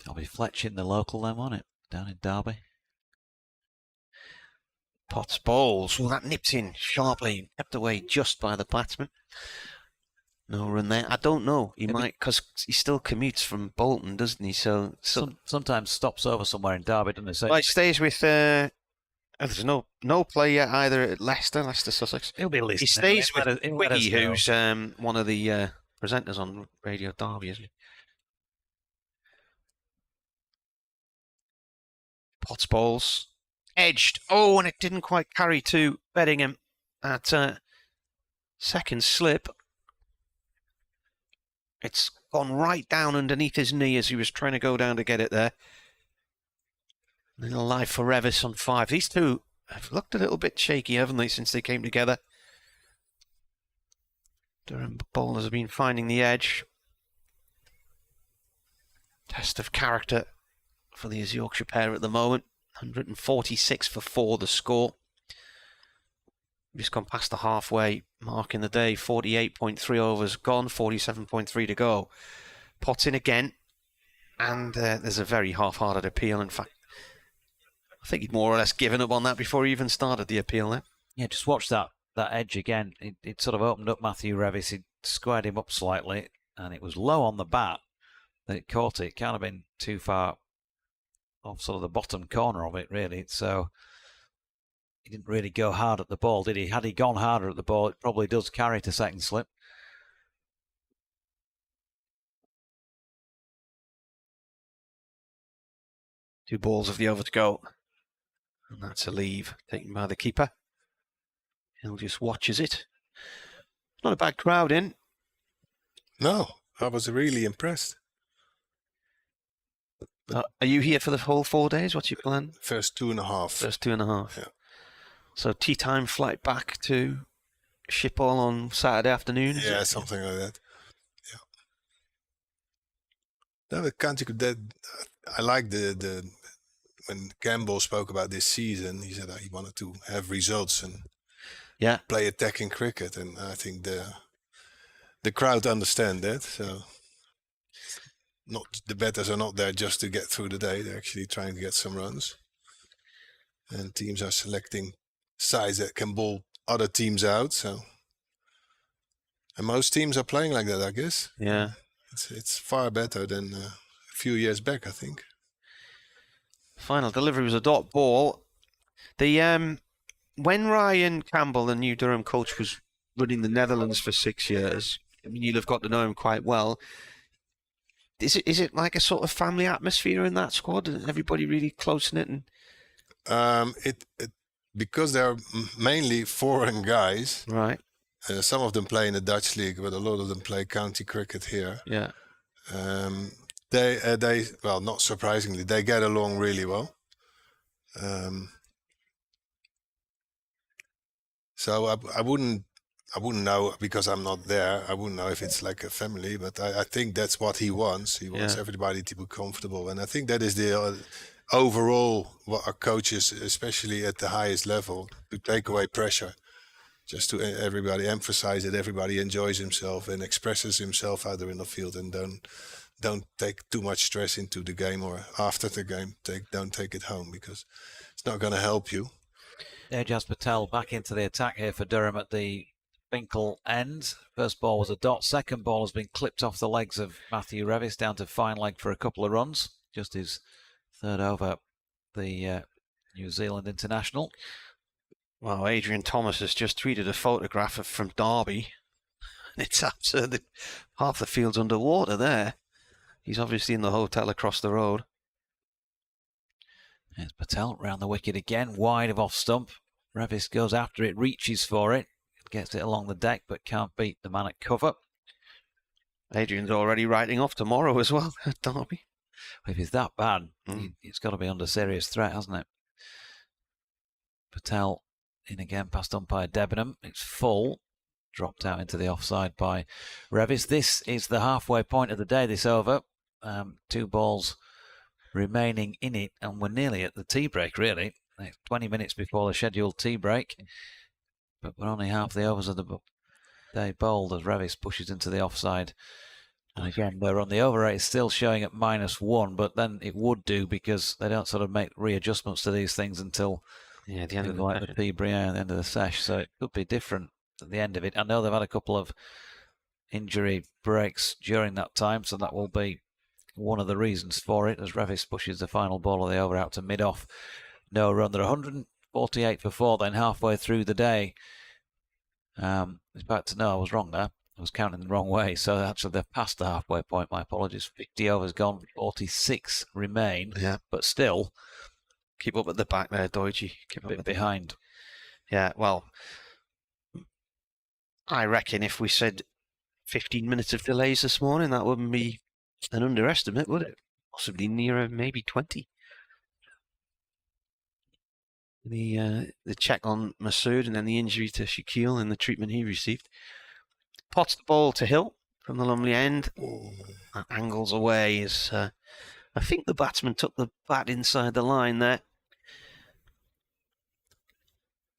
I'll be Fletch in the local then, won't it? Down in Derby. Potts bowls. Well, that nipped in sharply, kept away just by the batsman. No run there. I don't know. He might, because he still commutes from Bolton, doesn't he? So sometimes stops over somewhere in Derby, doesn't he? So well, he stays with. There's no play yet either at Leicester Sussex. He'll be listening. He stays with Wiggy, who's one of the presenters on Radio Derby, isn't he? Potts bowls. Edged. Oh, and it didn't quite carry to Beddingham at second slip. It's gone right down underneath his knee as he was trying to go down to get it there. Little life for Revis on 5. These two have looked a little bit shaky, haven't they, since they came together? Durham bowlers have been finding the edge. Test of character for the Yorkshire pair at the moment. 146 for 4 the score. We've just gone past the halfway mark in the day. 48.3 overs gone, 47.3 to go. Potts in again, and there's a very half-hearted appeal. In fact, I think he'd more or less given up on that before he even started the appeal there. Yeah, just watch that edge again. It sort of opened up Matthew Revis. It squared him up slightly, and it was low on the bat that it caught it. It can't have been too far off sort of the bottom corner of it, really. So he didn't really go hard at the ball, did he? Had he gone harder at the ball, it probably does carry to second slip. Two balls of the over to go. And that's a leave taken by the keeper. He'll just watches it. Not a bad crowd in. No, I was really impressed. Are you here for the whole 4 days? What's your plan? First 2.5. First 2.5. Yeah. So tea time flight back to Schiphol on Saturday afternoon? Yeah, something like that. Yeah. No, the country that I like the when Campbell spoke about this season, he said he wanted to have results and play attacking cricket, and I think the crowd understand that. So not the batters are not there just to get through the day; they're actually trying to get some runs. And teams are selecting sides that can bowl other teams out. So, and most teams are playing like that, I guess. Yeah, it's far better than a few years back, I think. Final delivery was a dot ball. The when Ryan Campbell, the new Durham coach, was running the Netherlands for 6 years, I mean, you'll have got to know him quite well. Is it like a sort of family atmosphere in that squad? Is everybody really close-knit? And because they're mainly foreign guys, right? Some of them play in the Dutch league, but a lot of them play county cricket here. Yeah. They well, not surprisingly, they get along really well. So I wouldn't know, because I'm not there. I wouldn't know if it's like a family, but I think that's what he wants. He wants everybody to be comfortable, and I think that is the overall what our coaches, especially at the highest level, to take away pressure, just to everybody emphasize that everybody enjoys himself and expresses himself out there in the field, and don't take too much stress into the game or after the game. Don't take it home, because it's not going to help you. Ajaz Patel back into the attack here for Durham at the Binkle end. First ball was a dot. Second ball has been clipped off the legs of Matthew Revis down to fine leg for a couple of runs. Just his third over the New Zealand international. Well, Adrian Thomas has just tweeted a photograph from Derby. It's absurd that half the field's underwater there. He's obviously in the hotel across the road. There's Patel round the wicket again, wide of off stump. Revis goes after it, reaches for it, gets it along the deck, but can't beat the man at cover. Adrian's already writing off tomorrow as well at Derby. If he's that bad, it's got to be under serious threat, hasn't it? Patel in again, past umpire Debenham. It's full. Dropped out into the offside by Revis. This is the halfway point of the day, this over. 2 balls remaining in it, and we're nearly at the tea break, really. 20 minutes before the scheduled tea break. But we're only half the overs of the day bowled as Revis pushes into the offside. And again, we're on the over rate, still showing at -1, but then it would do because they don't sort of make readjustments to these things until the end of the tea break, the end of the sesh. So it could be different at the end of it. I know they've had a couple of injury breaks during that time, so that will be one of the reasons for it as Revis pushes the final ball of the over out to mid-off. No run. They're 148 for 4 then halfway through the day. It's back to no, I was wrong there. I was counting the wrong way. So actually they've passed the halfway point. My apologies. 50 overs gone, 46 remain. Yeah. But still, keep up at the back there, Deutsche. Keep a bit behind. Yeah, well, I reckon if we said 15 minutes of delays this morning, that wouldn't be an underestimate, would it? Possibly nearer maybe 20. The check on Masood and then the injury to Shaquille and the treatment he received. Pots the ball to Hill from the Lumley end. That angles away. I think the batsman took the bat inside the line there.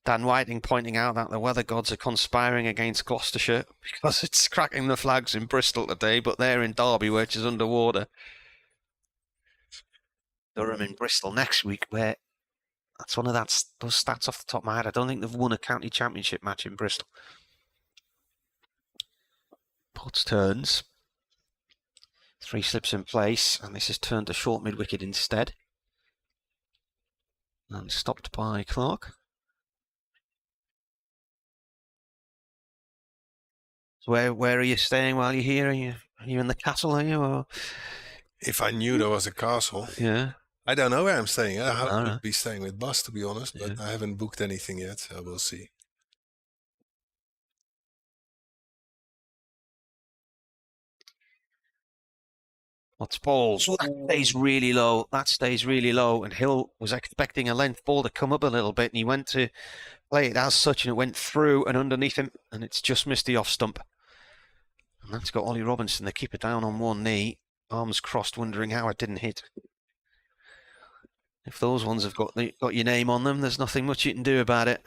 Dan Whiting pointing out that the weather gods are conspiring against Gloucestershire because it's cracking the flags in Bristol today, but they're in Derby, which is underwater. Durham in Bristol next week, where that's one of those stats off the top of my head. I don't think they've won a county championship match in Bristol. Potts turns. 3 slips in place, and this is turned to short mid-wicket instead. And stopped by Clark. So where are you staying while you're here? Are you in the castle, are you? Or? If I knew there was a castle. Yeah. I don't know where I'm staying. I would be staying with Bas, to be honest, but I haven't booked anything yet, so we'll see. What's balls? That stays really low. That stays really low. And Hill was expecting a length ball to come up a little bit, and he went to play it as such, and it went through and underneath him, and it's just missed the off stump. And that's got Ollie Robinson, the keeper, down on one knee, arms crossed, wondering how it didn't hit. If those ones have got your name on them, there's nothing much you can do about it.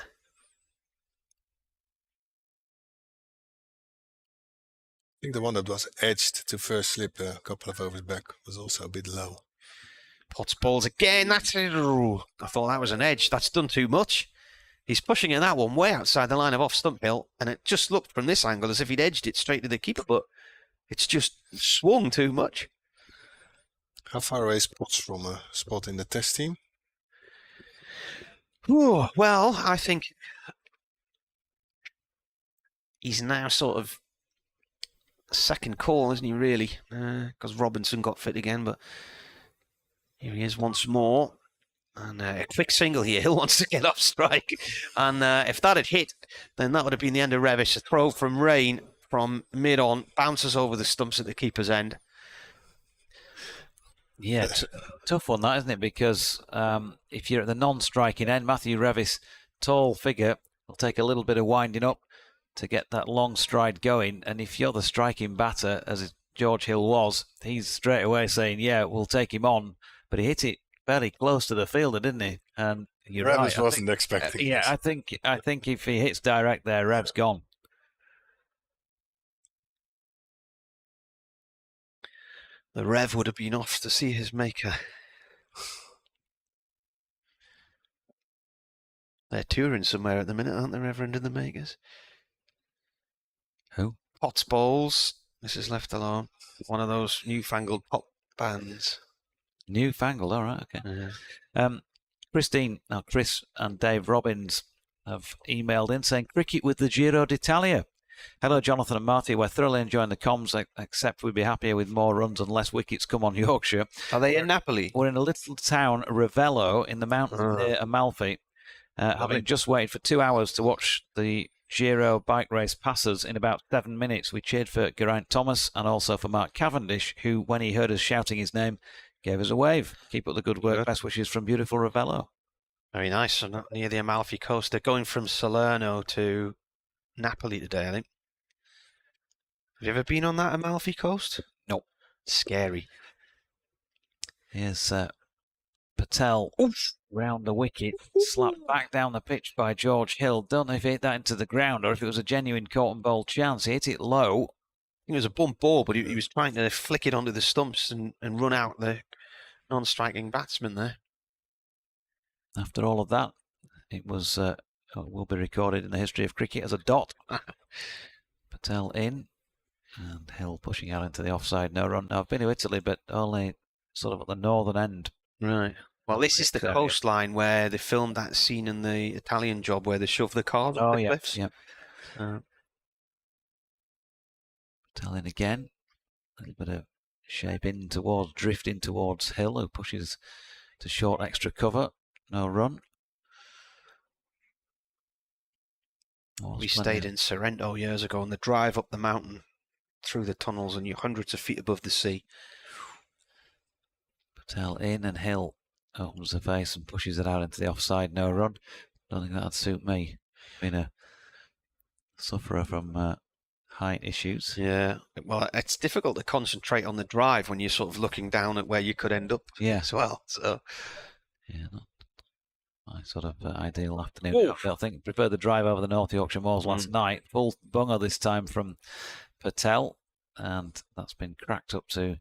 I think the one that was edged to first slip a couple of overs back was also a bit low. Potts balls again. That's it. Ooh, I thought that was an edge. That's done too much. He's pushing in that one way outside the line of off stump Hill, and it just looked from this angle as if he'd edged it straight to the keeper, but it's just swung too much. How far away is Potts from a spot in the test team? Ooh, well, I think he's now sort of second call, isn't he, really? Because Robinson got fit again, but here he is once more. And a quick single here. Hill wants to get off strike. And if that had hit, then that would have been the end of Revis. A throw from Rain from mid-on, bounces over the stumps at the keeper's end. Yeah, tough one that, isn't it? Because if you're at the non-striking end, Matthew Revis, tall figure, will take a little bit of winding up to get that long stride going. And if you're the striking batter, as George Hill was, he's straight away saying, yeah, we'll take him on. But he hit it fairly close to the fielder, didn't he? And you're Revis right. wasn't expecting yeah, this. I think if he hits direct there, Rev's gone. The Rev would have been off to see his maker. They're touring somewhere at the minute, aren't they, Reverend and the Makers? Who? Potts Bowls. This is left alone. One of those newfangled pop bands. Newfangled, all right, okay. Yeah. Chris and Dave Robbins have emailed in saying, cricket with the Giro d'Italia. Hello, Jonathan and Marty. We're thoroughly enjoying the comms, except we'd be happier with more runs and less wickets come on Yorkshire. Are they in Napoli? We're in a little town, Ravello, in the mountains near Amalfi, having just waited for 2 hours to watch the Giro bike race pass us in about 7 minutes. We cheered for Geraint Thomas and also for Mark Cavendish, who, when he heard us shouting his name, Gave us a wave. Keep up the good work. Best wishes from beautiful Ravello. Very nice. So not near the Amalfi Coast. They're going from Salerno to Napoli today, I think. Have you ever been on that Amalfi Coast? No. Scary. Here's Patel round the wicket, slapped back down the pitch by George Hill. Don't know if he hit that into the ground or if it was a genuine caught and bowled chance. He hit it low. It was a bump ball, but he was trying to flick it onto the stumps and run out the non-striking batsman there. After all of that, it was will be recorded in the history of cricket as a dot. Patel in, and Hill pushing out into the offside, no run. Now, I've been to Italy, but only sort of at the northern end. Right. Well, this is the coastline where they filmed that scene in the Italian Job where they shove the cars up the cliffs. Yep. Patel in again. A little bit of shape in towards, drifting towards Hill, who pushes to short extra cover. No run. We stayed in Sorrento years ago, and the drive up the mountain through the tunnels, and you're hundreds of feet above the sea. Patel in, and Hill opens the face and pushes it out into the offside. No run. Don't think that'd suit me. Been a sufferer from height issues. Yeah. Well, it's difficult to concentrate on the drive when you're sort of looking down at where you could end up. Yeah. As well. So. Yeah. Not my sort of ideal afternoon. I think preferred the drive over the North Yorkshire Moors last night. Full bungo this time from Patel, and that's been cracked up to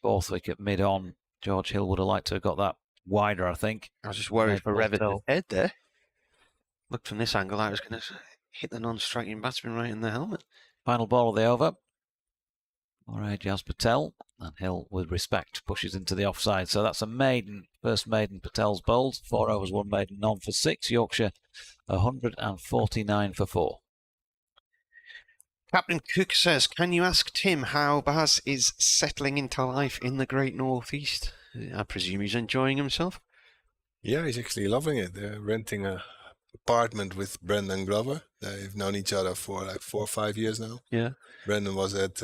fourth wicket mid-on. George Hill would have liked to have got that wider, I think. I was just worried for Revitt's head there. Looked from this angle, I was going to hit the non-striking batsman right in the helmet. Final ball of the over. All right, Jazz Patel, and Hill, with respect, pushes into the offside. So that's a maiden, first maiden Patel's bowled. 4 overs, 1 maiden, none for 6. Yorkshire 149 for 4. Captain Cook says, can you ask Tim how Baz is settling into life in the Great North East? I presume he's enjoying himself. Yeah, he's actually loving it. They're renting an apartment with Brendan Glover. They've known each other for like 4 or 5 years now. Yeah. Brendan was at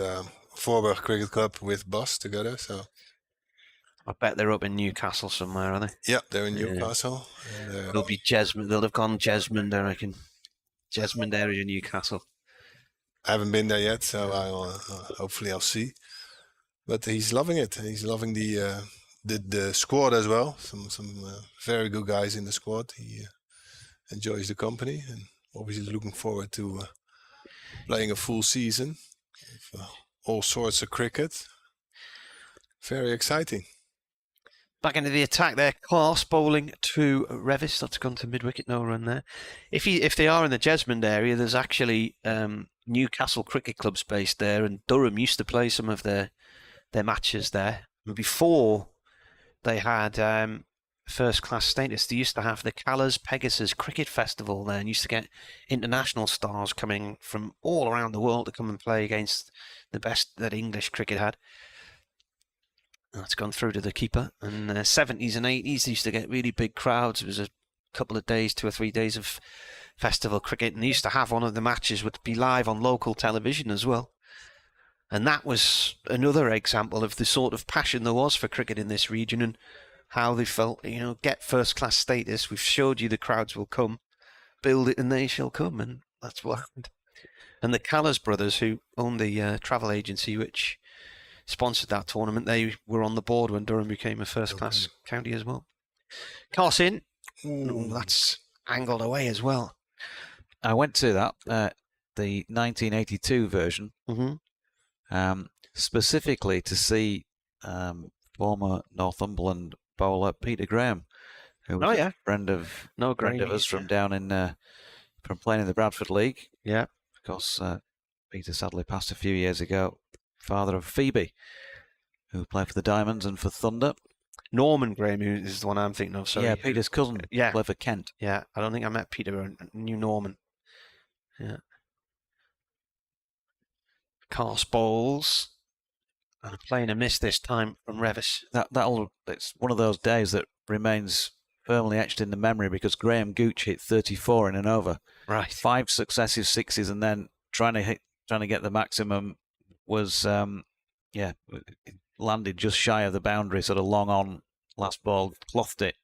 Voorburg Cricket Club with Bas together, so I bet they're up in Newcastle somewhere, are they? Yeah, they're in Newcastle. And, they'll be Jesmond. They'll have gone Jesmond, I reckon. Jesmond area, Newcastle. I haven't been there yet, so hopefully I'll see. But he's loving it. He's loving the squad as well. Some very good guys in the squad. He enjoys the company and obviously looking forward to playing a full season of all sorts of cricket. Very exciting. Back into the attack there. Class bowling to Revis. That's gone to mid-wicket, no run there. If they are in the Jesmond area, there's actually Newcastle Cricket Club's based there, and Durham used to play some of their matches there. And before they had first-class status, they used to have the Callas Pegasus Cricket Festival there, and used to get international stars coming from all around the world to come and play against the best that English cricket had. That's gone through to the keeper. And 70s and 80s, they used to get really big crowds. It was a couple of days, 2 or 3 days of festival cricket. And they used to have one of the matches would be live on local television as well. And that was another example of the sort of passion there was for cricket in this region and how they felt, get first-class status. We've showed you the crowds will come. Build it and they shall come. And that's what happened. And the Callas brothers, who owned the travel agency, which sponsored that tournament, they were on the board when Durham became a first-class county as well. Cars in. That's angled away as well. I went to that, the 1982 version, specifically to see former Northumberland bowler Peter Graham, who was a friend of us from down in from playing in the Bradford League. Yeah, of course. Peter sadly passed a few years ago. Father of Phoebe, who played for the Diamonds and for Thunder. Norman Graham, who is the one I'm thinking of. Sorry. Yeah, Peter's cousin. Yeah, played for Kent. Yeah, I don't think I met Peter. I knew Norman. Yeah. Cars bowls. And playing a miss this time from Revis. It's one of those days that remains firmly etched in the memory because Graham Gooch hit 34 in an over. Right. 5 successive sixes, and then trying to get the maximum was yeah, it landed just shy of the boundary, sort of long on, last ball, clothed it.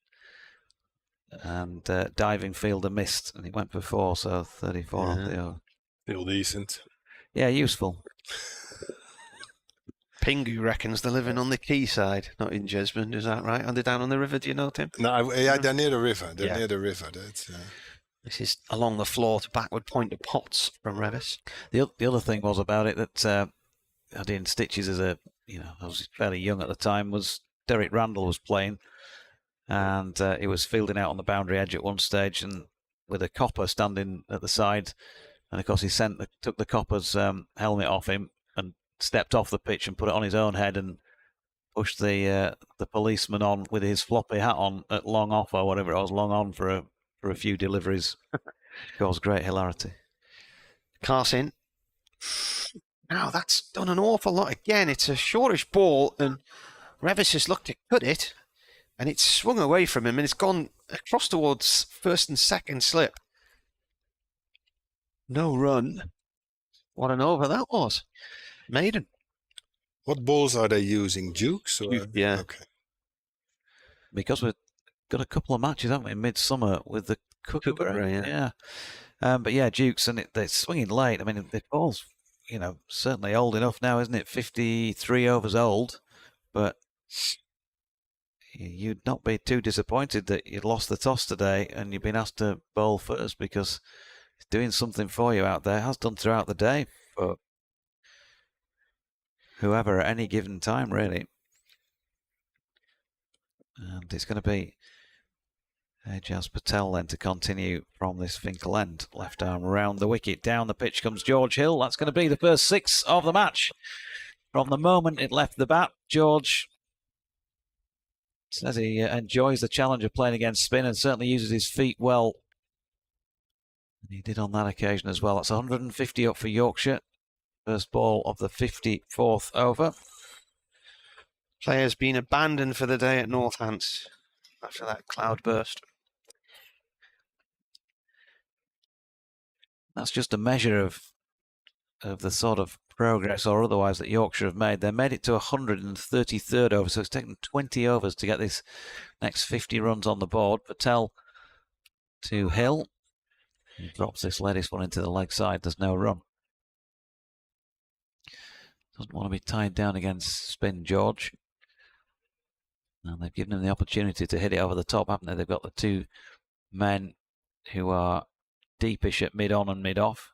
And diving fielder missed, and it went for 4, so 34 on the over. Still decent. Yeah, useful. Pingu reckons they're living on the quayside, not in Jesmond. Is that right? Are they down on the river? Do you know, Tim? No, they're near the river. They're near the river. That's. This is along the floor to backward point to Potts from Revis. The other thing was about it that I did in stitches as I was fairly young at the time, was Derek Randall was playing, and he was fielding out on the boundary edge at one stage, and with a copper standing at the side, and of course he took the copper's helmet off him and stepped off the pitch and put it on his own head and pushed the policeman on with his floppy hat on at long off or whatever it was, long on for a few deliveries. Caused great hilarity. Carson. Now that's done an awful lot again. It's a shortish ball, and Revis has looked to cut it, and it's swung away from him, and it's gone across towards first and second slip. No run. What an over that was. Maiden. What balls are they using? Dukes? Or? Yeah. Okay. Because we've got a couple of matches, haven't we, in midsummer with the Kookaburra. Yeah. But yeah, Dukes, and they're swinging late. I mean, the ball's, certainly old enough now, isn't it? 53 overs old, but you'd not be too disappointed that you'd lost the toss today and you've been asked to bowl first, because it's doing something for you out there. It has done throughout the day for whoever at any given time, really. And it's going to be Ajaz Patel then to continue from this Finkel end. Left arm around the wicket. Down the pitch comes George Hill. That's going to be the first 6 of the match. From the moment it left the bat, George says he enjoys the challenge of playing against spin and certainly uses his feet well. And he did on that occasion as well. That's 150 up for Yorkshire. First ball of the 54th over. Players been abandoned for the day at Northants after that cloudburst. That's just a measure of the sort of progress or otherwise that Yorkshire have made. They made it to 133rd over, so it's taken 20 overs to get this next 50 runs on the board. Patel to Hill. He drops this latest one into the leg side. There's no run. Doesn't want to be tied down against spin George. And they've given him the opportunity to hit it over the top, haven't they? They've got the 2 men who are deepish at mid-on and mid-off.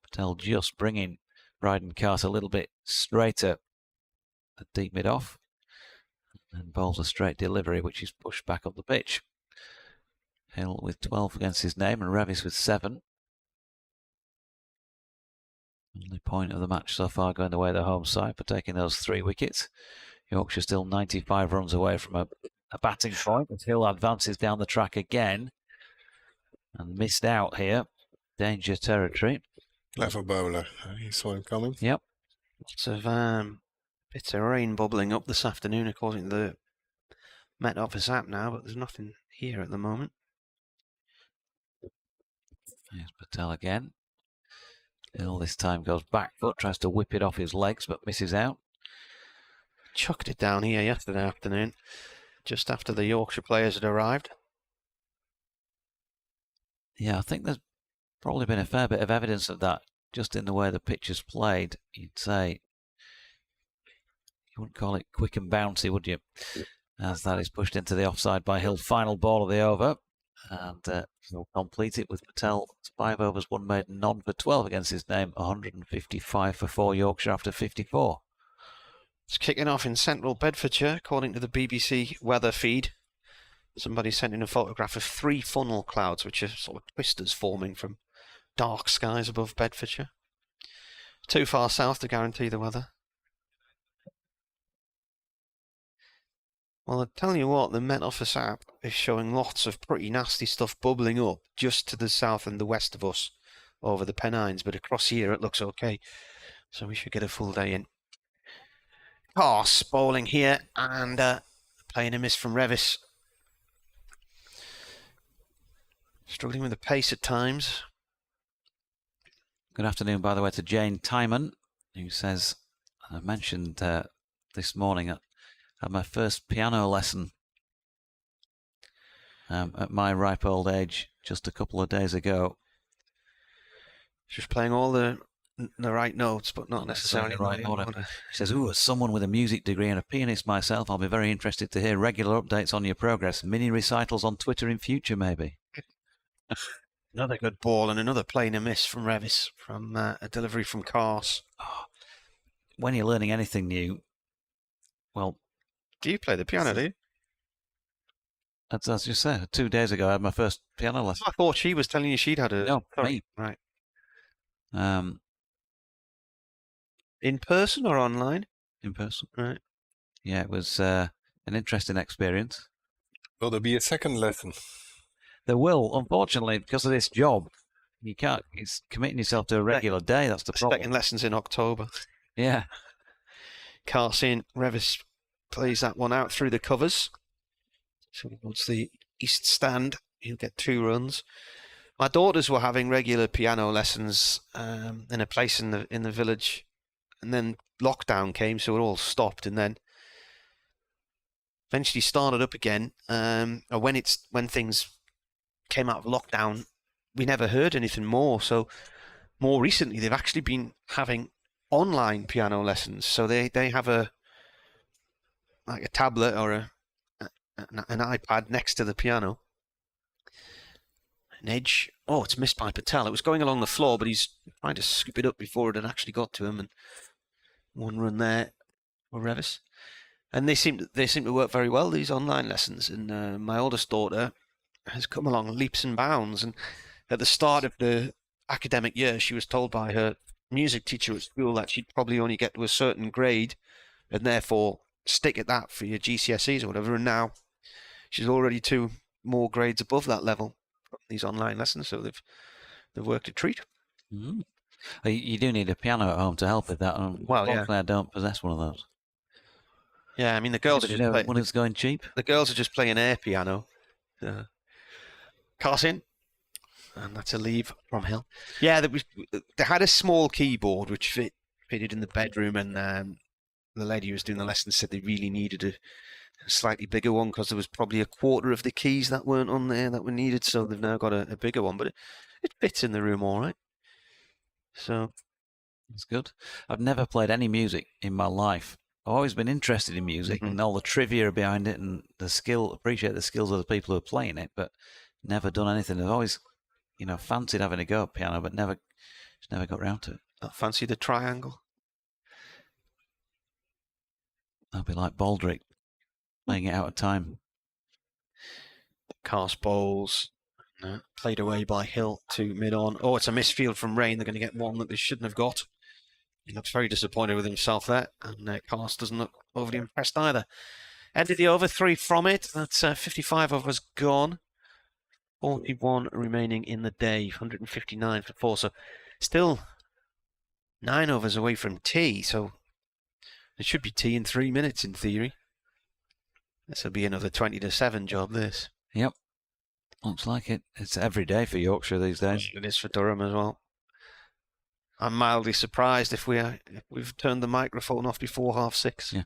Patel just bringing Bryden Carter a little bit straighter at deep mid-off. And bowls a straight delivery, which is pushed back up the pitch. Hill with 12 against his name and Revis with 7. Only point of the match so far going the way of the home side for taking those 3 wickets. Yorkshire still 95 runs away from a batting point as Hill advances down the track again and missed out here. Danger territory. Clever bowler. He saw him coming. Yep. Lots of bits of rain bubbling up this afternoon according to the Met Office app now, but there's nothing here at the moment. Here's Patel again. Hill this time goes back foot, tries to whip it off his legs but misses out. Chucked it down here yesterday afternoon, just after the Yorkshire players had arrived. Yeah, I think there's probably been a fair bit of evidence of that, just in the way the pitch is played. You'd say, you wouldn't call it quick and bouncy, would you? As that is pushed into the offside by Hill. Final ball of the over. And he'll complete it with Patel. 5 overs, 1 maiden, none for 12 against his name. 155 for 4 Yorkshire after 54. It's kicking off in central Bedfordshire, according to the BBC weather feed. Somebody sent in a photograph of 3 funnel clouds, which are sort of twisters forming from dark skies above Bedfordshire. Too far south to guarantee the weather. Well, I tell you what, the Met Office app is showing lots of pretty nasty stuff bubbling up just to the south and the west of us over the Pennines, but across here it looks okay. So we should get a full day in. Carse bowling here and playing a miss from Revis. Struggling with the pace at times. Good afternoon, by the way, to Jane Timon, who says, I mentioned this morning. I had my first piano lesson at my ripe old age just a couple of days ago. Just playing all the right notes, but not necessarily the right order. He says, as someone with a music degree and a pianist myself, I'll be very interested to hear regular updates on your progress. Mini recitals on Twitter in future, maybe. Another good ball and another play and a miss from Revis from a delivery from Cars. When you're learning anything new, well... Do you play the piano, do you? As you said, 2 days ago I had my first piano lesson. I thought she was telling you she'd had a... No, me. Right. In person or online? In person. Right. Yeah, it was an interesting experience. Will there be a second lesson? There will, unfortunately, because of this job. You can't. It's committing yourself to a regular day. That's the problem. Second lessons in October. Yeah. Carson Revis plays that one out through the covers. So towards the east stand, he'll get 2 runs. My daughters were having regular piano lessons in a place in the village, and then lockdown came, so it all stopped, and then eventually started up again. When things came out of lockdown, we never heard anything more. So more recently, they've actually been having online piano lessons. So they have a tablet or an iPad next to the piano. An edge. Oh, it's missed by Patel. It was going along the floor, but he's trying to scoop it up before it had actually got to him. And 1 run there for Revis. And they seem to work very well, these online lessons. And my oldest daughter has come along leaps and bounds. And at the start of the academic year, she was told by her music teacher at school that she'd probably only get to a certain grade and therefore stick at that for your GCSEs or whatever. And now she's already 2 more grades above that level from these online lessons. So they've worked a treat. Mm. You do need a piano at home to help with that. Well, yeah. I don't possess one of those. Yeah, I mean, the girls are just when it's going cheap. The girls are just playing air piano. Carson, and that's a leave from Hill. Yeah, they had a small keyboard which fitted in the bedroom, and the lady who was doing the lesson said they really needed a slightly bigger one because there was probably a quarter of the keys that weren't on there that were needed. So they've now got a bigger one, but it fits in the room all right. So it's good. I've never played any music in my life. I've always been interested in music and all the trivia behind it and the skill. Appreciate the skills of the people who are playing it, but never done anything. I've always, fancied having a go at piano, but just never got round to it. I fancy the triangle. I'll be like Baldrick, playing it out of time. Cast bowls. Played away by Hill to mid-on. Oh, it's a misfield from Rain. They're going to get one that they shouldn't have got. He looks very disappointed with himself there. And Cast doesn't look overly impressed either. Ended the over, 3 from it. That's 55 overs gone. 41 remaining in the day. 159 for 4. So still 9 overs away from tea. So it should be tea in 3 minutes in theory. This will be another 20-7 job, this. Yep. Looks like it. It's every day for Yorkshire these days. It is for Durham as well. I'm mildly surprised if we've turned the microphone off before 6:30. Yeah.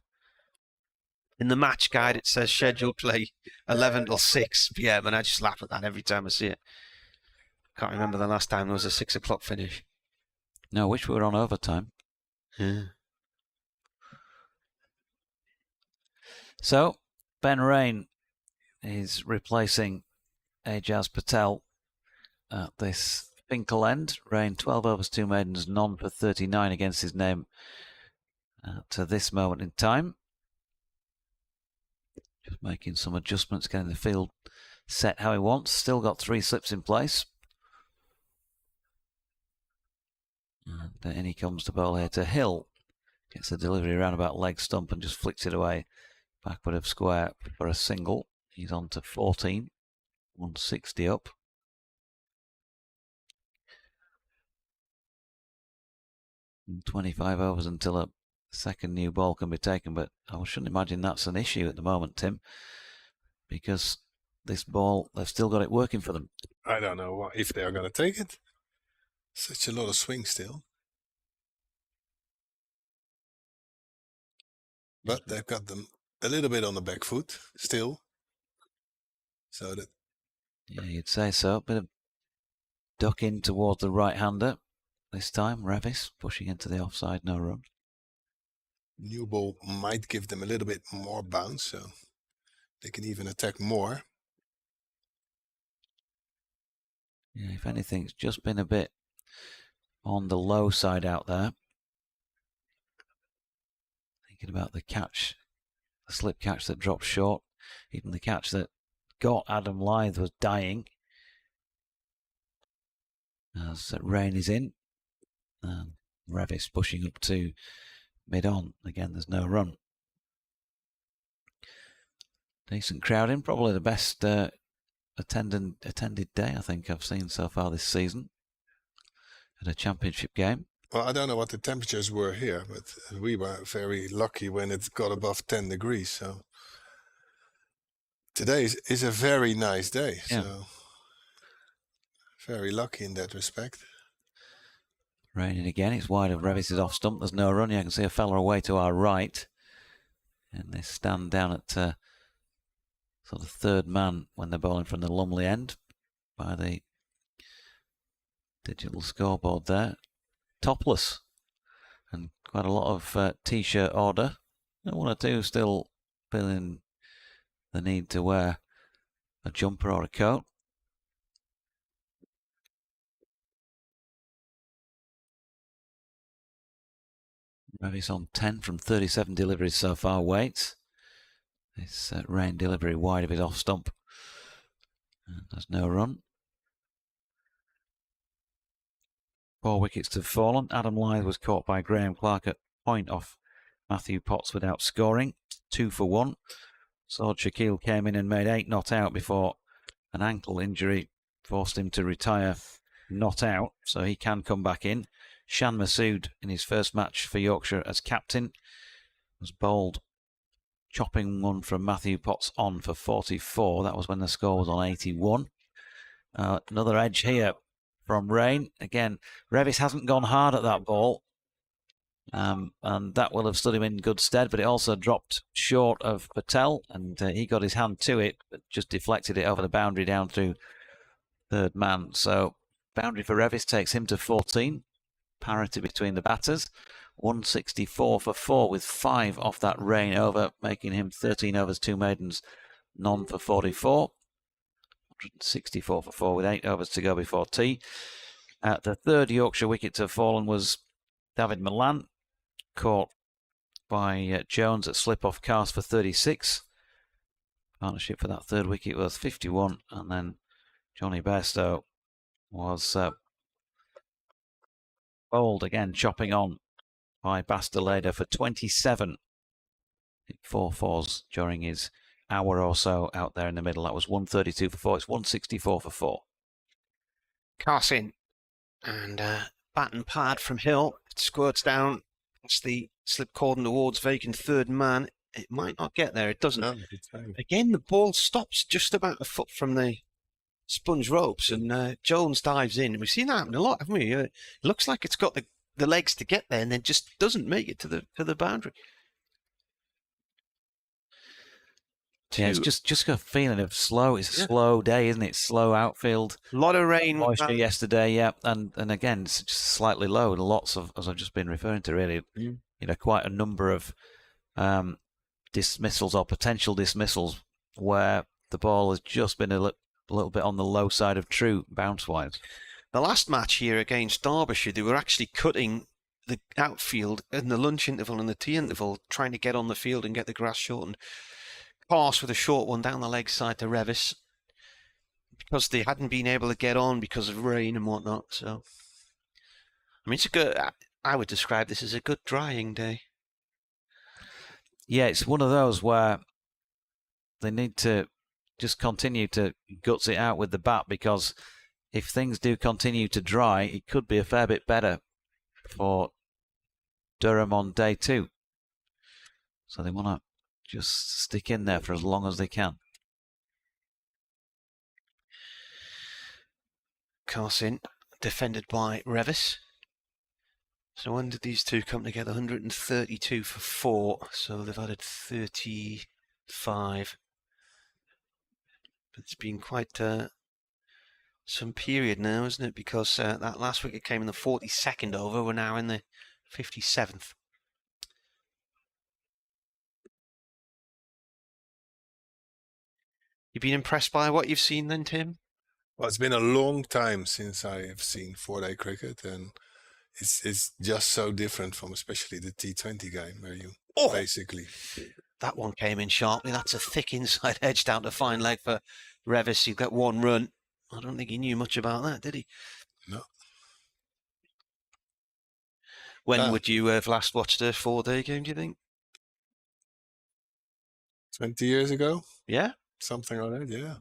In the match guide, it says scheduled play 11 till 6 p.m. and I just laugh at that every time I see it. Can't remember the last time there was a 6 o'clock finish. No, I wish we were on overtime. Yeah. So, Ben Rain is replacing Ajaz Patel at this Finkel end. Rain 12 overs, 2 maidens, none for 39 against his name to this moment in time. Just making some adjustments, getting the field set how he wants. Still got 3 slips in place. And in he comes to bowl here to Hill. Gets the delivery around about leg stump and just flicks it away. Backward of square for a single. He's on to 14. 160 up. And 25 overs until a second new ball can be taken, but I shouldn't imagine that's an issue at the moment, Tim, because this ball, they've still got it working for them. I don't know if they are going to take it. Such a lot of swing still. But they've got them a little bit on the back foot still. So that. Yeah, you'd say so. Bit of duck in towards the right-hander this time. Revis pushing into the offside, no run. New ball might give them a little bit more bounce, so they can even attack more. Yeah, if anything, it's just been a bit on the low side out there. Thinking about the catch, the slip catch that dropped short. Even the catch that got Adam Lyth was dying. As rain is in. And Revis pushing up to mid-on. Again, there's no run. Decent crowd in. Probably the best attended day I think I've seen so far this season at a championship game. Well, I don't know what the temperatures were here, but we were very lucky when it got above 10 degrees. So today is a very nice day. Yeah. So very lucky in that respect. Raining again. It's wide of Revis' off stump. There's no run. You can see a fella away to our right. And they stand down at sort of third man when they're bowling from the Lumley end by the digital scoreboard there. Topless. And quite a lot of t-shirt order. And one or two still feeling the need to wear a jumper or a coat. Revis on 10 from 37 deliveries so far. Waits. This rain delivery wide of his off stump. And there's no run. 4 wickets to have fallen. Adam Lyth was caught by Graham Clark at point off Matthew Potts without scoring. 2 for 1. Saud Shakil came in and made 8 not out before an ankle injury forced him to retire not out. So he can come back in. Shan Masood in his first match for Yorkshire as captain was bowled, chopping one from Matthew Potts on for 44. That was when the score was on 81. Another edge here from Rain. Again, Revis hasn't gone hard at that ball, and that will have stood him in good stead, but it also dropped short of Patel, and he got his hand to it, but just deflected it over the boundary down through third man. So boundary for Revis takes him to 14. Parity between the batters. 164 for 4 with 5 off that Rain over, making him 13 overs, 2 maidens, none for 44. 164 for 4 with 8 overs to go before tea. The third Yorkshire wicket to have fallen was David Milan, caught by Jones at slip-off cast for 36. Partnership for that third wicket was 51, and then Johnny Bairstow was bowled again, chopping on by Basteleda for 27. 4 fours during his hour or so out there in the middle. That was 132 for 4. It's 164 for 4. Carson and bat and pad from Hill. It squirts down. It's the slip cordon towards vacant third man. It might not get there. It doesn't. No, again, the ball stops just about a foot from the sponge ropes, and Jones dives in. We've seen that happen a lot, haven't we? It looks like it's got the legs to get there, and then just doesn't make it to the boundary. Yeah, it's just got a feeling of slow. It's a slow day, isn't it? Slow outfield. A lot of rain. Moisture yesterday, yeah, and again, it's just slightly low. And lots of, as I've just been referring to, really, you know, quite a number of dismissals or potential dismissals where the ball has just been a little bit on the low side of true bounce-wise. The last match here against Derbyshire, they were actually cutting the outfield in the lunch interval and the tea interval, trying to get on the field and get the grass shortened. Pass with a short one down the leg side to Revis, because they hadn't been able to get on because of rain and whatnot. So, I mean, it's a good. I would describe this as a good drying day. Yeah, it's one of those where they need to just continue to guts it out with the bat, because if things do continue to dry, it could be a fair bit better for Durham on day 2. So they want to just stick in there for as long as they can. Carson defended by Revis. So when did these two come together? 132 for 4, so they've added 35. It's been quite some period now, isn't it? Because that last wicket came in the 42nd over. We're now in the 57th. You've been impressed by what you've seen then, Tim? Well, it's been a long time since I have seen 4-day cricket, and it's just so different from especially the T20 game where you basically... That one came in sharply. That's a thick inside edge down to fine leg for Revis. He got 1 run. I don't think he knew much about that, did he? No. When would you have last watched a 4-day game, do you think? 20 years ago? Yeah? Something like that, yeah.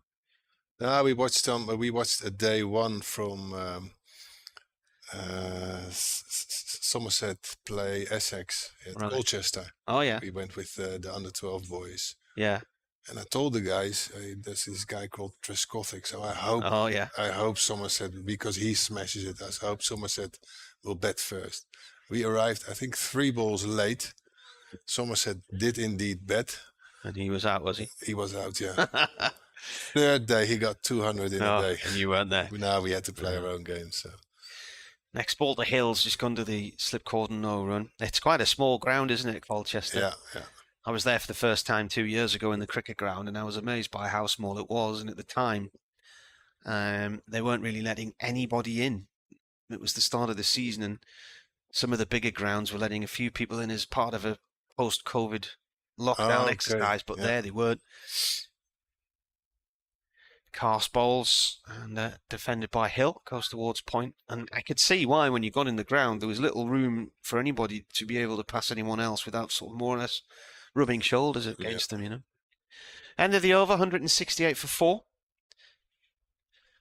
No, we watched a day one from Somerset play Essex at Colchester. Oh, yeah. We went with the under-12 boys. Yeah. And I told the guys, there's this guy called Trescothick, so I hope I hope Somerset, because he smashes it, I hope Somerset will bat first. We arrived, I think, 3 balls late. Somerset did indeed bat. And he was out, was he? He was out, yeah. Third day, he got 200 in a day. And you weren't there. Now we had to play our own game, so... Next ball to Hills, just gone to the slip cordon, no run. It's quite a small ground, isn't it, Colchester? Yeah, yeah. I was there for the first time 2 years ago in the cricket ground, and I was amazed by how small it was. And at the time, they weren't really letting anybody in. It was the start of the season, and some of the bigger grounds were letting a few people in as part of a post-COVID lockdown exercise, but there they weren't. Cast balls and defended by Hill, goes towards point, and I could see why when you got in the ground there was little room for anybody to be able to pass anyone else without sort of more or less rubbing shoulders against them, you know. End of the over, 168 for 4.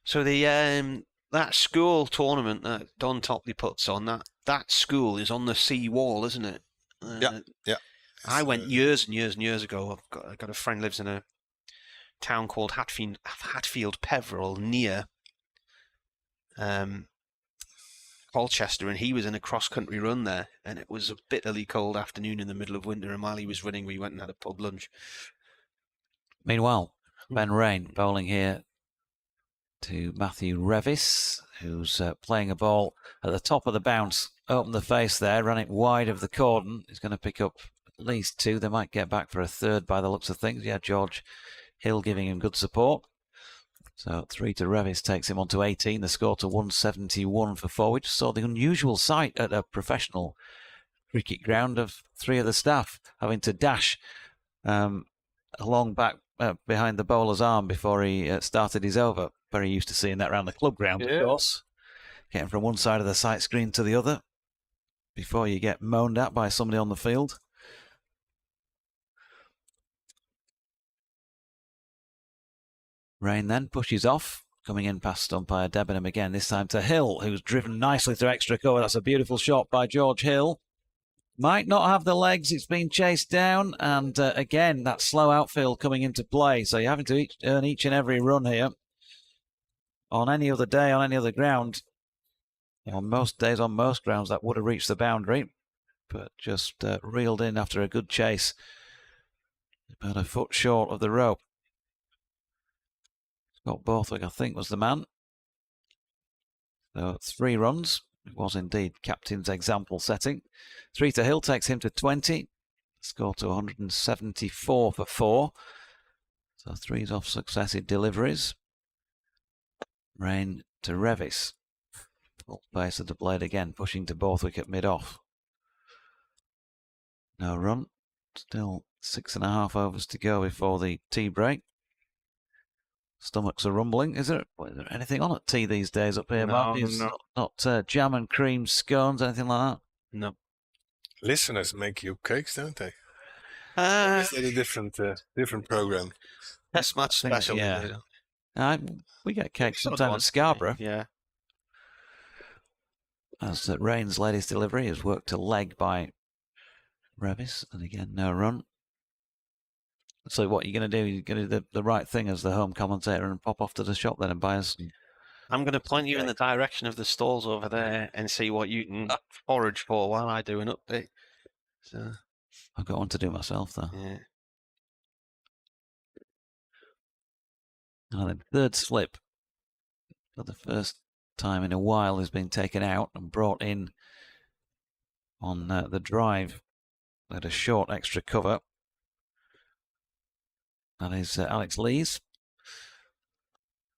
So the that school tournament that Don Topley puts on, that school is on the sea wall, isn't it? Yeah. I went years and years and years ago. I've got a friend lives in a town called Hatfield Peveril near Colchester, and he was in a cross-country run there, and it was a bitterly cold afternoon in the middle of winter, and while he was running we went and had a pub lunch. Meanwhile, Ben Rain bowling here to Matthew Revis, who's playing a ball at the top of the bounce, open the face there, run it wide of the cordon. He's going to pick up at least 2. They might get back for a third by the looks of things. Yeah, George Hill giving him good support. So 3 to Revis takes him on to 18. The score to 171 for 4. We just saw the unusual sight at a professional cricket ground of 3 of the staff having to dash along back behind the bowler's arm before he started his over. Very used to seeing that around the club ground, of course. Getting from one side of the sight screen to the other before you get moaned at by somebody on the field. Rain then pushes off, coming in past umpire Debenham again, this time to Hill, who's driven nicely through extra cover. That's a beautiful shot by George Hill. Might not have the legs, it's been chased down, and again, that slow outfield coming into play. So you're having to earn each and every run here. On any other day, on any other ground, on most days, on most grounds, that would have reached the boundary, but just reeled in after a good chase. About a foot short of the rope. Scott Borthwick, I think, was the man. So 3 runs. It was indeed captain's example setting. 3 to Hill takes him to 20. Score to 174 for 4. So 3's off successive deliveries. Rain to Revis. Full pace of the blade again, pushing to Borthwick at mid-off. No run. Still 6.5 overs to go before the tea break. Stomachs are rumbling. Is there anything on at tea these days up here, Mark? Not jam and cream scones, anything like that? No. Listeners make you cakes, don't they? Is that a different program? That's much special. Yeah. We get cakes sometimes at Scarborough. Yeah. As Rain's latest delivery is worked to leg by Revis, and again, no run. So what you're going to do, you're going to do the right thing as the home commentator and pop off to the shop then and buy us I'm going to point you in the direction of the stalls over there and see what you can forage for while I do an update. So I've got one to do myself, though. yeah. Now, the third slip for the first time in a while has been taken out and brought in on the drive at a short extra cover. That is Alex Lees.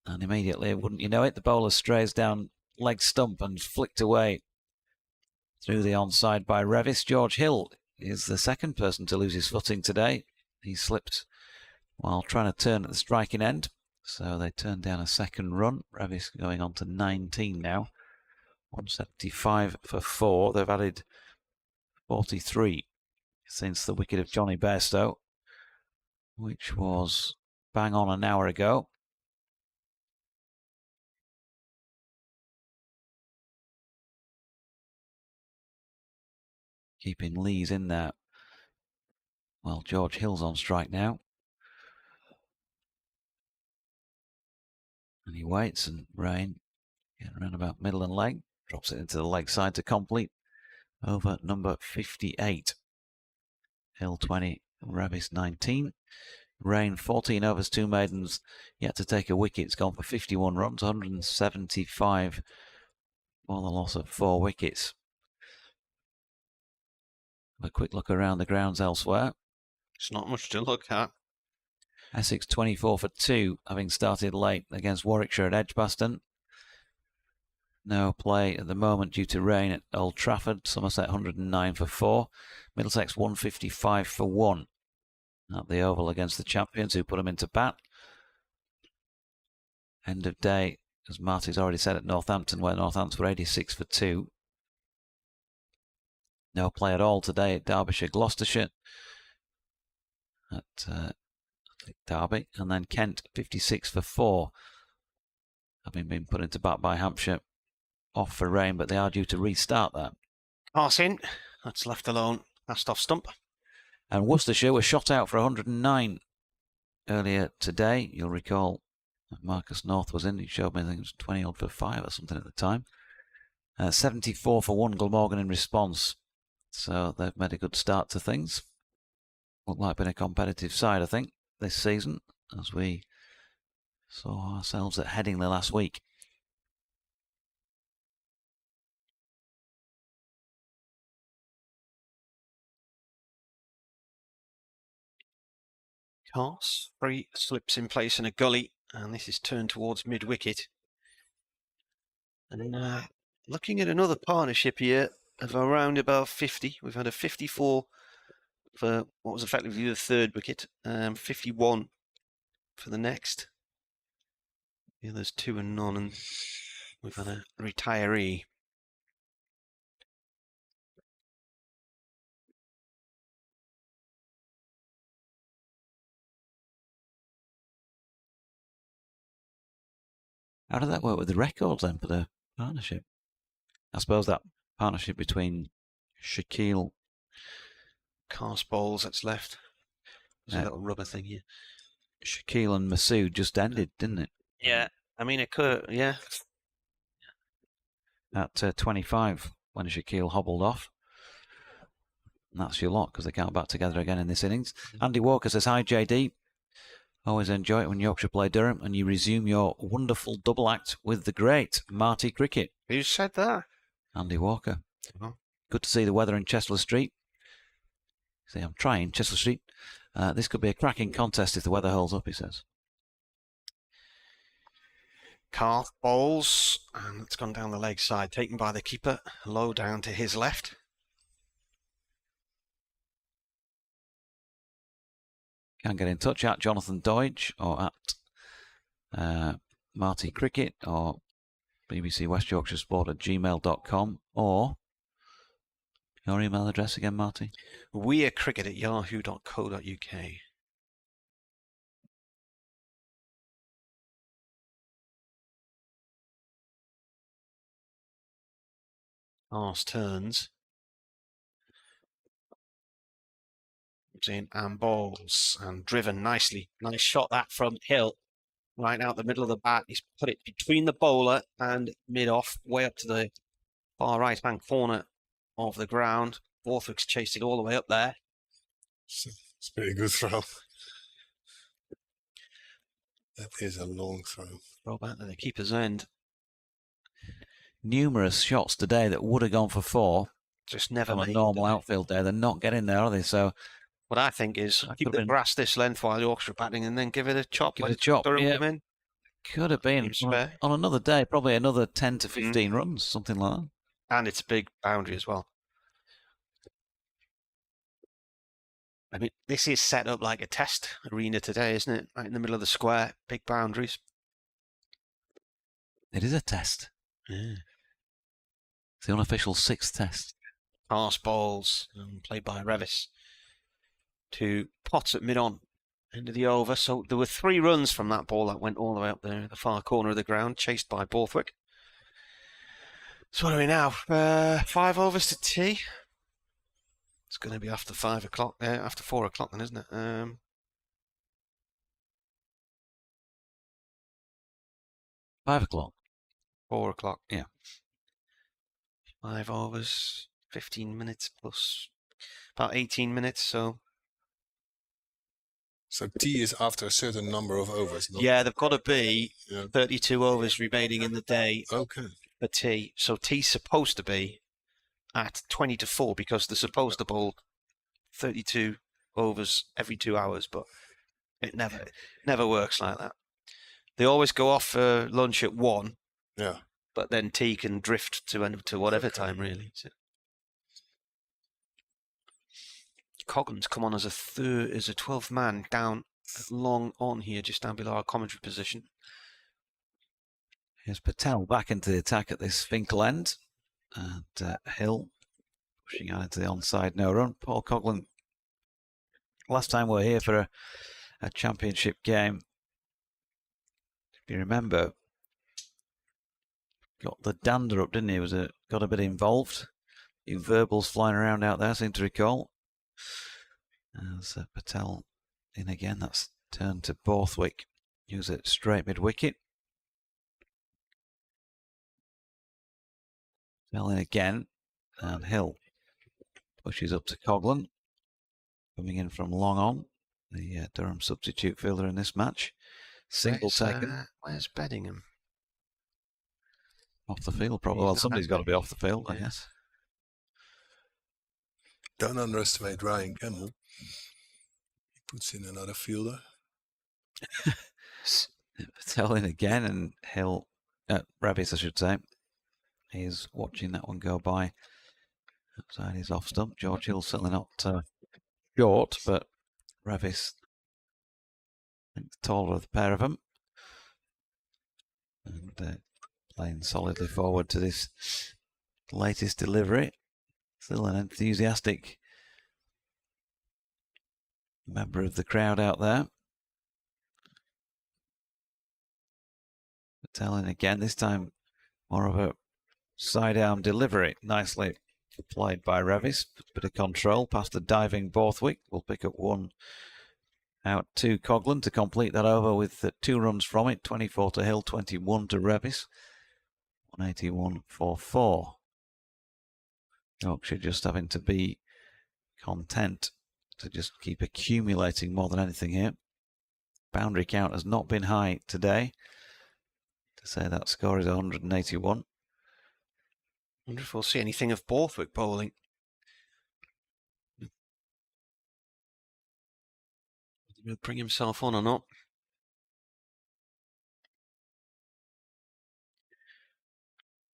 And immediately, wouldn't you know it, the bowler strays down leg stump and flicked away through the onside by Revis. George Hill is the second person to lose his footing today. He slipped while trying to turn at the striking end. So they turned down a second run. Revis going on to 19 now. 175 for 4. They've added 43 since the wicket of Johnny Bairstow, which was bang on an hour ago. Keeping Lees in there. Well, George Hill's on strike now. And he waits, and Rain getting around about middle and leg. Drops it into the leg side to complete over number 58. Hill 20, Revis 19. Rain 14 overs, 2 maidens, yet to take a wicket. It's gone for 51 runs, 175 for the loss of 4 wickets. A quick look around the grounds elsewhere. It's not much to look at. Essex 24 for 2, having started late against Warwickshire at Edgbaston. No play at the moment due to rain at Old Trafford. Somerset 109 for 4. Middlesex 155 for 1 at the Oval against the champions, who put them into bat. End of day, as Marty's already said, at Northampton, where Northampton were 86 for 2. No play at all today at Derbyshire, Gloucestershire at Derby, and then Kent 56 for 4, having been put into bat by Hampshire, off for rain, but they are due to restart that. Pass in, that's left alone, passed off stump. And Worcestershire were shot out for 109 earlier today. You'll recall that Marcus North was in. He showed me, I think it was 20 odd for 5 or something at the time. 74 for 1 Glamorgan in response. So they've made a good start to things. Look like been a competitive side, I think, this season, as we saw ourselves at Headingley last week. Toss, 3 slips in place in a gully, and this is turned towards mid-wicket. And looking at another partnership here of around about 50. We've had a 54 for what was effectively the third wicket, 51 for the next. Yeah, there's 2 and none, and we've had a retiree. How did that work with the records then for the partnership? I suppose that partnership between Shaquille, cast bowls that's left. There's a little rubber thing here. Shaquille and Masood just ended, didn't it? Yeah, I mean it could. Yeah. At 25 when Shaquille hobbled off. And that's your lot, because they can't bat together again in this innings. Andy Walker says, hi JD. Always enjoy it when Yorkshire play Durham and you resume your wonderful double act with the great Marty Cricket. Who said that? Andy Walker. Oh. Good to see the weather in Chester Street. See, I'm trying Chester Street. This could be a cracking contest if the weather holds up, he says. Calf bowls, and it's gone down the leg side, taken by the keeper, low down to his left. Can get in touch at Jonathan Doidge or at Marty Cricket or BBC West Yorkshire Sport at gmail.com, or your email address again, Marty? wearecricket@yahoo.co.uk. Arse turns. In and bowls and driven nicely. Nice shot that from Hill. right out the middle of the bat. He's put it between the bowler and mid-off, way up to the far right-hand corner of the ground. Borthwick's chased it all the way up there. It's a pretty good throw. That is a long throw. Throw back to the keeper's end. Numerous shots today that would have gone for 4. Just never on a made normal outfield day. They're not getting there, are they? So what I think is keep the grass this length while Yorkshire batting and then give it a chop. Give it a chop, Durham yeah. come in. Could have been on another day, probably another 10 to 15 runs, something like that. And it's a big boundary as well. I mean, this is set up like a test arena today, isn't it? Right in the middle of the square, big boundaries. It is a test. Yeah. It's the unofficial 6th test. Pass balls played by Revis to Potts at mid-on, end of the over. So there were 3 runs from that ball that went all the way up there, the far corner of the ground, chased by Borthwick. So what are we now? 5 overs to tea. It's going to be after 5 o'clock, after 4 o'clock then, isn't it? 5 o'clock. 4 o'clock. Yeah. 5 overs, 15 minutes plus about 18 minutes, so tea is after a certain number of overs. Yeah, they've got to be 32 overs remaining in the day for tea. So tea's supposed to be at 20 to 4 because they're supposed to bowl 32 overs every 2 hours, but it never works like that. They always go off for lunch at 1. Yeah. But then tea can drift to whatever time, really. So Coggan's come on as a 12th man down long on here, just down below our commentary position. Here's Patel back into the attack at this Finkel end. And Hill pushing out into the onside no run. Paul Coghlan, last time we were here for a championship game, if you remember, got the dander up, didn't he? Got a bit involved. A few verbals flying around out there, seem to recall. As Patel in again, that's turned to Borthwick. Use it straight mid-wicket. Patel in again, and Hill pushes up to Coghlan. Coming in from long on, the Durham substitute fielder in this match. Single taken. Where's Beddingham? Off the field, probably. Well, somebody's got to be off the field, I guess. Don't underestimate Ryan Campbell. He puts in another fielder. Patel in again, and Hill, Revis, I should say. He's watching that one go by outside his off stump. George Hill certainly not short, but Revis, I think, the taller of the pair of them. And playing solidly forward to this latest delivery. Still an enthusiastic member of the crowd out there. Patel in again, this time more of a side arm delivery. Nicely applied by Revis. Bit of control past the diving Borthwick. Will pick up 1 out to Coghlan to complete that over with 2 runs from it. 24 to Hill, 21 to Revis. 181 for 4. Yorkshire just having to be content to just keep accumulating more than anything here. Boundary count has not been high today. To say that score is 181. Wonder if we'll see anything of Borthwick bowling. He'll bring himself on or not.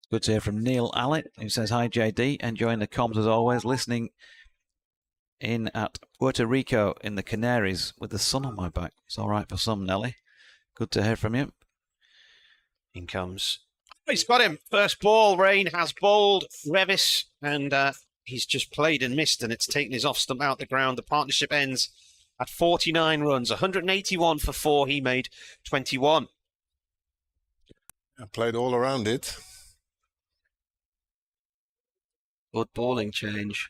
Good to hear from Neil Allett, who says, "Hi JD, enjoying the comms as always, listening in at Puerto Rico in the Canaries with the sun on my back. It's all right for some, Nelly. Good to hear from you." In comes. He's got him. First ball. Rain has bowled Revis, and he's just played and missed, and it's taken his off stump out the ground. The partnership ends at 49 runs, 181 for 4. He made 21. I played all around it. Good bowling change.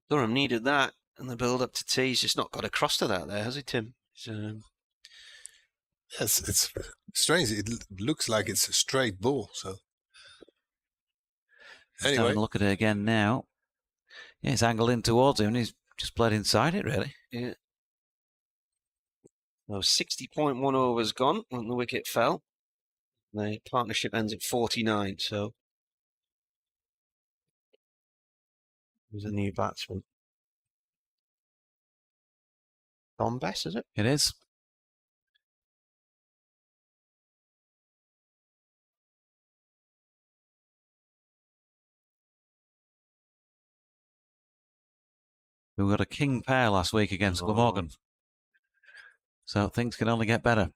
Durham needed that. And the build up to tee, he's just not got across to that there, has he, Tim? Yes, it's strange. It looks like it's a straight ball. So Just having a look at it again now. Yeah, it's angled in towards him and he's just played inside it, really. Yeah. Well, 60.1 overs gone when the wicket fell. The partnership ends at 49, so he's a new batsman. Tom Bess, is it? It is. We got a king pair last week against Glamorgan. So things can only get better.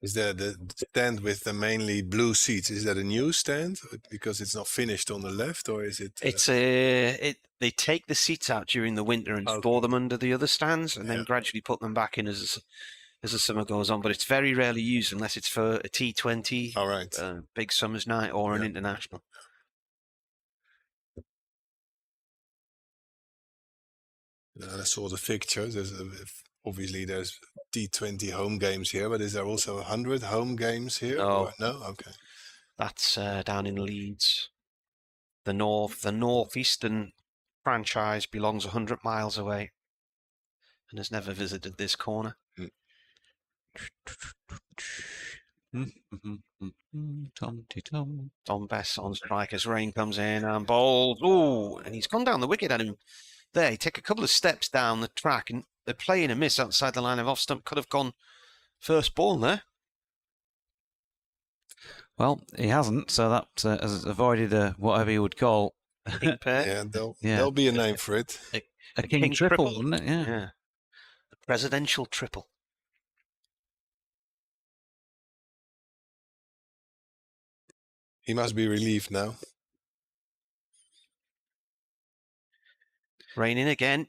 is there the stand with the mainly blue seats? Is that a new stand because it's not finished on the left, or is it? It's they take the seats out during the winter and store them under the other stands, and then gradually put them back in as the summer goes on. But it's very rarely used unless it's for a T20, all right, big summer's night, or an international. I saw the fixtures. Obviously, there's T20 home games here, but is there also 100 home games here? No, no, okay. That's down in Leeds. The northeastern franchise belongs 100 miles away, and has never visited this corner. Tom Bess on strike as rain comes in and bowls. Oh, and he's gone down the wicket at him. There, he took a couple of steps down the track, and they're playing a miss outside the line of off stump. Could have gone first ball there. Well, he hasn't, so that has avoided whatever you would call a king pair. There'll be a name for it. A king triple, wouldn't it? Yeah. The presidential triple. He must be relieved now. Raining again.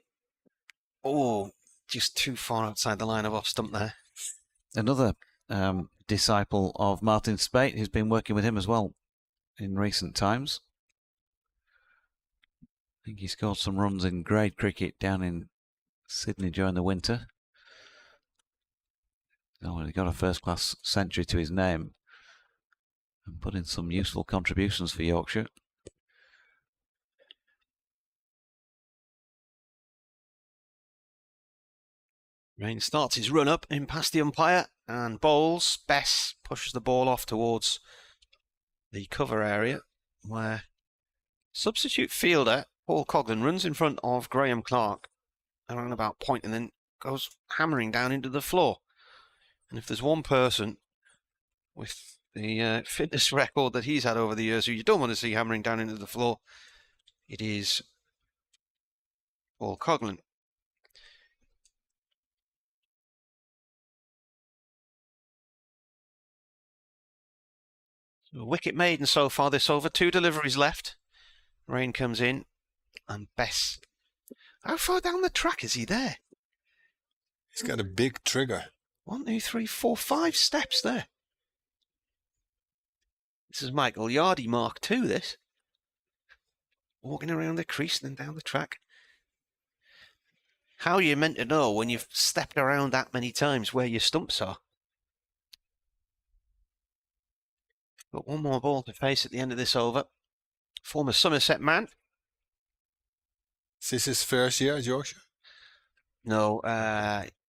Oh, just too far outside the line of off stump there. Another disciple of Martin Spate, who's been working with him as well in recent times. I think he scored some runs in grade cricket down in Sydney during the winter. Oh, he got a first-class century to his name and put in some useful contributions for Yorkshire. Rain starts his run up in past the umpire and bowls. Bess pushes the ball off towards the cover area where substitute fielder Paul Coghlan runs in front of Graham Clark around about point and then goes hammering down into the floor. And if there's one person with the fitness record that he's had over the years who you don't want to see hammering down into the floor, it is Paul Coghlan. So wicket maiden so far this over. 2 deliveries left. Rain comes in and Bess. How far down the track is he there? He's got a big trigger. 1, 2, 3, 4, 5 steps there. This is Michael Yardy Mark II, this. Walking around the crease and then down the track. How are you meant to know when you've stepped around that many times where your stumps are? Got one more ball to face at the end of this over. Former Somerset man. Is this his first year at Yorkshire? No,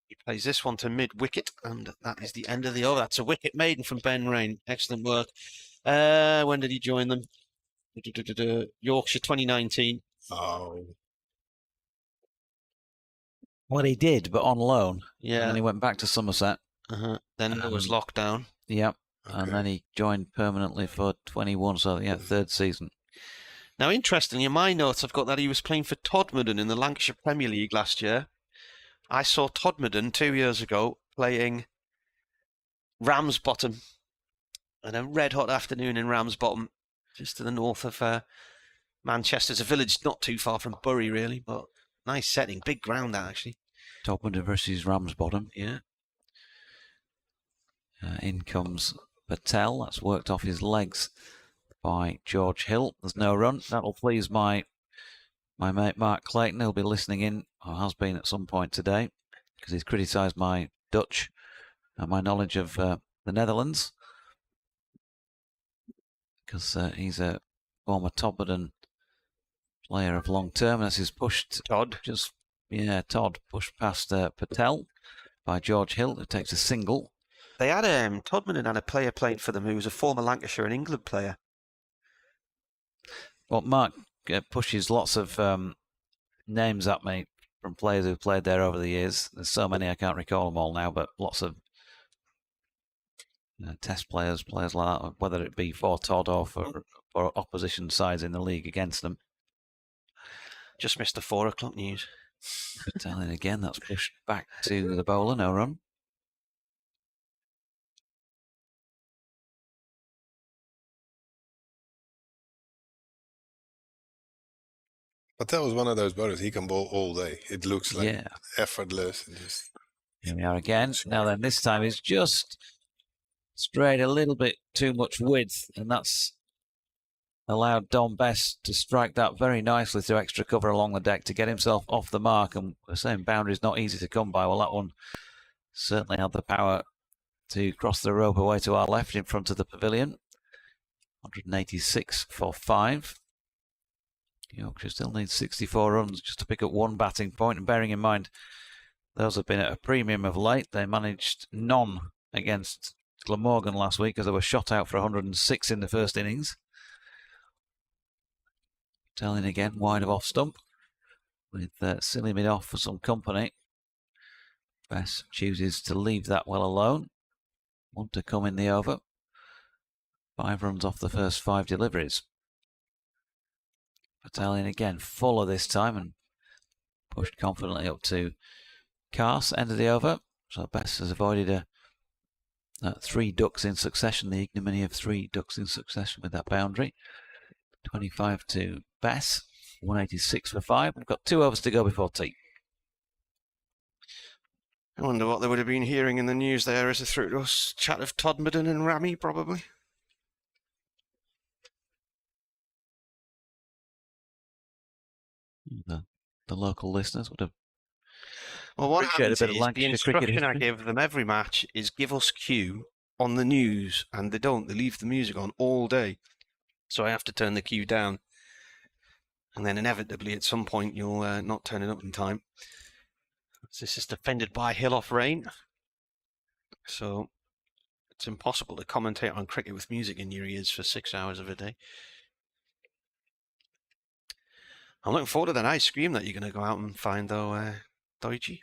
he plays this one to mid-wicket, and that is the end of the over. That's a wicket maiden from Ben Rain. Excellent work. When did he join them? Yorkshire 2019. Oh. Well, he did, but on loan. Yeah. And then he went back to Somerset. Then there was lockdown. Yep. Okay. And then he joined permanently for 21, so yeah, 3rd season. Now, interestingly, in my notes, I've got that he was playing for Todmorden in the Lancashire Premier League last year. I saw Todmorden 2 years ago playing Ramsbottom on a red-hot afternoon in Ramsbottom, just to the north of Manchester. It's a village not too far from Bury, really, but nice setting. Big ground, that, actually. Todmorden versus Ramsbottom. Yeah. In comes Patel. That's worked off his legs by George Hill. There's no run. That'll please my mate Mark Clayton. He'll be listening in, or has been at some point today, because he's criticised my Dutch and my knowledge of the Netherlands. Because he's a former Todmorden player of long term, as he's pushed Todd pushed past Patel by George Hill, who takes a single. They had Todmorden had a player playing for them who was a former Lancashire and England player. Well, Mark pushes lots of names at me from players who've played there over the years. There's so many I can't recall them all now, but lots of test players like that, whether it be for Todd or for opposition sides in the league against them. Just missed the 4 o'clock news. Telling again, that's pushed back to the bowler, no run. But that was one of those bowlers. He can bowl all day. It looks like Yeah. effortless. And just... Here we are again. Now then, this time he's just strayed a little bit too much width, and that's allowed Dom Best to strike that very nicely through extra cover along the deck to get himself off the mark. And we're saying boundary's not easy to come by. Well, that one certainly had the power to cross the rope away to our left in front of the pavilion. 186 for 5. Yorkshire still needs 64 runs just to pick up 1 batting point. And bearing in mind, those have been at a premium of late. They managed none against Glamorgan last week as they were shot out for 106 in the first innings. Telling again, wide of off stump, with silly mid off for some company. Bess chooses to leave that well alone. 1 to come in the over. 5 runs off the first 5 deliveries. Battalion again, fuller this time, and pushed confidently up to Cars, end of the over. So Bess has avoided 3 ducks in succession, the ignominy of 3 ducks in succession with that boundary. 25 to Bess, 186 for 5. We've got 2 overs to go before tea. I wonder what they would have been hearing in the news there as a through to us chat of Todmorden and Rami, probably. The local listeners would have. Well, what happens a bit is of Lancashire the instruction cricket I history. give them every match is give us cue on the news, and they don't. They leave the music on all day. So I have to turn the cue down. And then inevitably at some point you'll not turn it up in time. This is defended by Hill off rain. So it's impossible to commentate on cricket with music in your ears for 6 hours of a day. I'm looking forward to that ice cream that you're going to go out and find, though, Deutsche.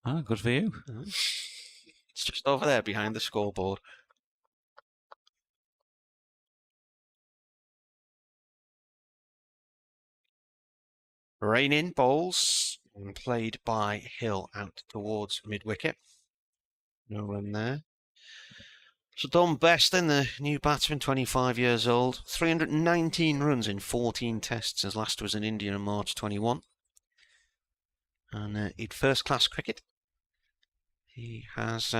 Ah, good for you. It's just over there behind the scoreboard. Rain in bowls and played by Hill out towards mid-wicket. No run there. So Dom Best then, the new batsman, 25 years old. 319 runs in 14 tests. His last was in India in March 21. And in first-class cricket, he has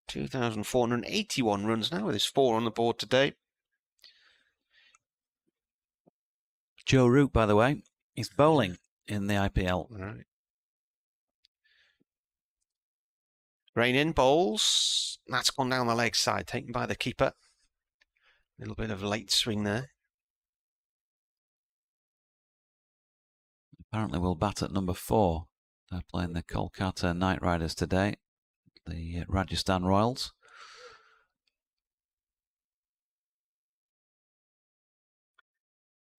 2,481 runs now with his 4 on the board today. Joe Root, by the way, is bowling in the IPL. All right. Rain in bowls. That's gone down the leg side, taken by the keeper. A little bit of late swing there. Apparently will bat at number 4. They're playing the Kolkata Knight Riders today, the Rajasthan Royals.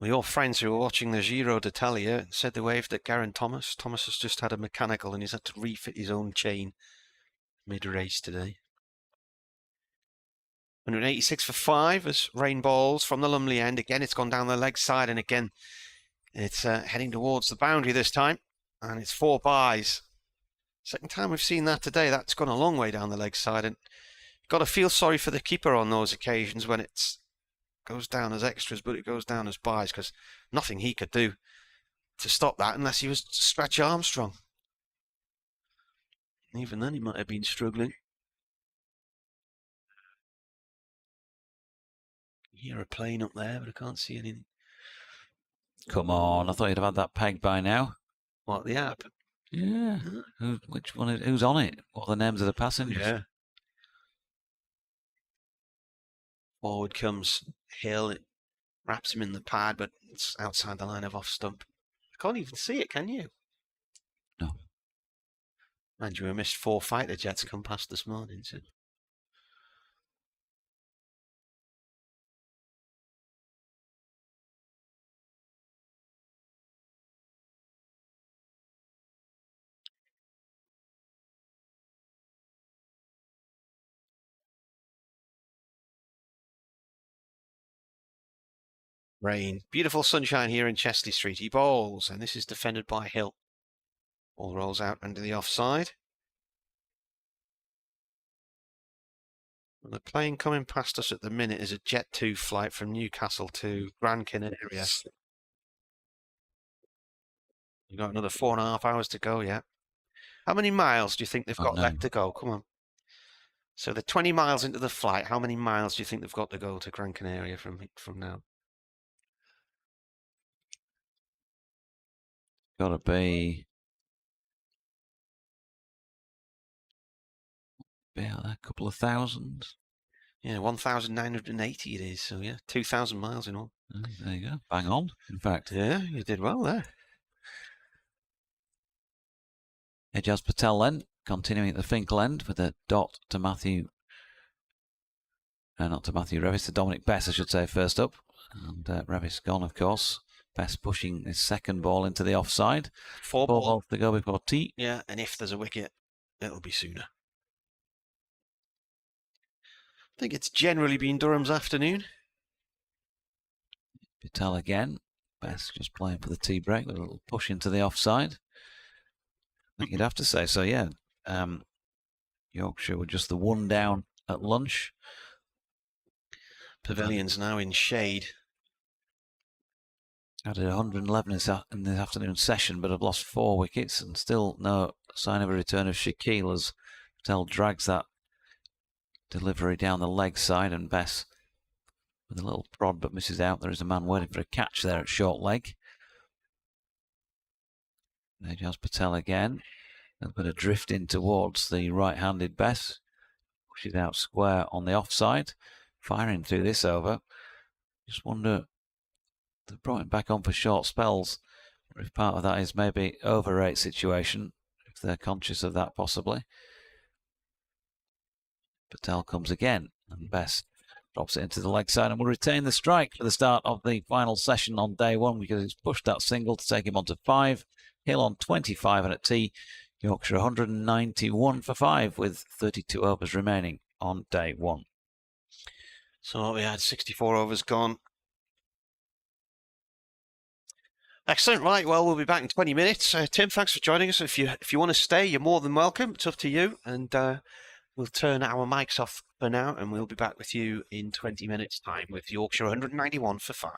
Well, your friends who were watching the Giro d'Italia said they waved at Geraint Thomas. Thomas has just had a mechanical and he's had to refit his own chain mid-race today. 186 for 5 as rain balls from the Lumley end. Again, it's gone down the leg side, and again, it's heading towards the boundary this time, and it's 4 byes. Second time we've seen that today. That's gone a long way down the leg side, and you've got to feel sorry for the keeper on those occasions when it goes down as extras, but it goes down as byes, because nothing he could do to stop that unless he was Scratch Armstrong. Even then, he might have been struggling. hear a plane up there, but I can't see anything. Come on, I thought you'd have had that pegged by now. What, the app? Yeah. Which one? Who's on it? What are the names of the passengers? Yeah. Forward comes Hill. It wraps him in the pad, but it's outside the line of off stump. I can't even see it, can you? No. Mind you, we missed 4 fighter jets come past this morning. So. Rain. Beautiful sunshine here in Chesley Street. He bowls, and this is defended by Hill. Ball rolls out under the offside. And the plane coming past us at the minute is a Jet 2 flight from Newcastle to Gran Canaria. You've got another 4.5 hours to go yet. How many miles do you think they've got left to go? Come on. So they're 20 miles into the flight. How many miles do you think they've got to go to Gran Canaria from now? Got to be about a couple of thousand. Yeah, 1,980 it is. So yeah, 2,000 miles in all. There you go. Bang on, in fact. Yeah, you did well there. Ejaz Patel then, continuing at the Finkel end with a dot to Matthew. Not to Matthew Revis, to Dominic Bess, I should say, first up. And Revis gone, of course. Bess pushing his second ball into the offside. 4 balls to go before tea. Yeah, and if there's a wicket, it'll be sooner. I think it's generally been Durham's afternoon. Patel again. Bess just playing for the tea break with a little push into the offside. I think you'd have to say so, yeah. Yorkshire were just the one down at lunch. Pavilion's now in shade. Added 111 in the afternoon session, but have lost 4 wickets and still no sign of a return of Shaquille as Patel drags that delivery down the leg side, and Bess with a little prod but misses out. There is a man waiting for a catch there at short leg. Ejaz Patel again. A bit of drift in towards the right-handed Bess. Pushes out square on the offside. Firing through this over. Just wonder, they've brought him back on for short spells. Or if part of that is maybe over-rate situation, if they're conscious of that possibly. Patel comes again, and Bess drops it into the leg side and will retain the strike for the start of the final session on day 1 because he's pushed that single to take him on to 5. Hill on 25, and at tea, Yorkshire 191 for 5 with 32 overs remaining on day 1. So we had 64 overs gone. Excellent. Right. Well, we'll be back in 20 minutes. Tim, thanks for joining us. If you want to stay, you're more than welcome. It's up to you. And we'll turn our mics off for now, and we'll be back with you in 20 minutes' time with Yorkshire 191 for 5.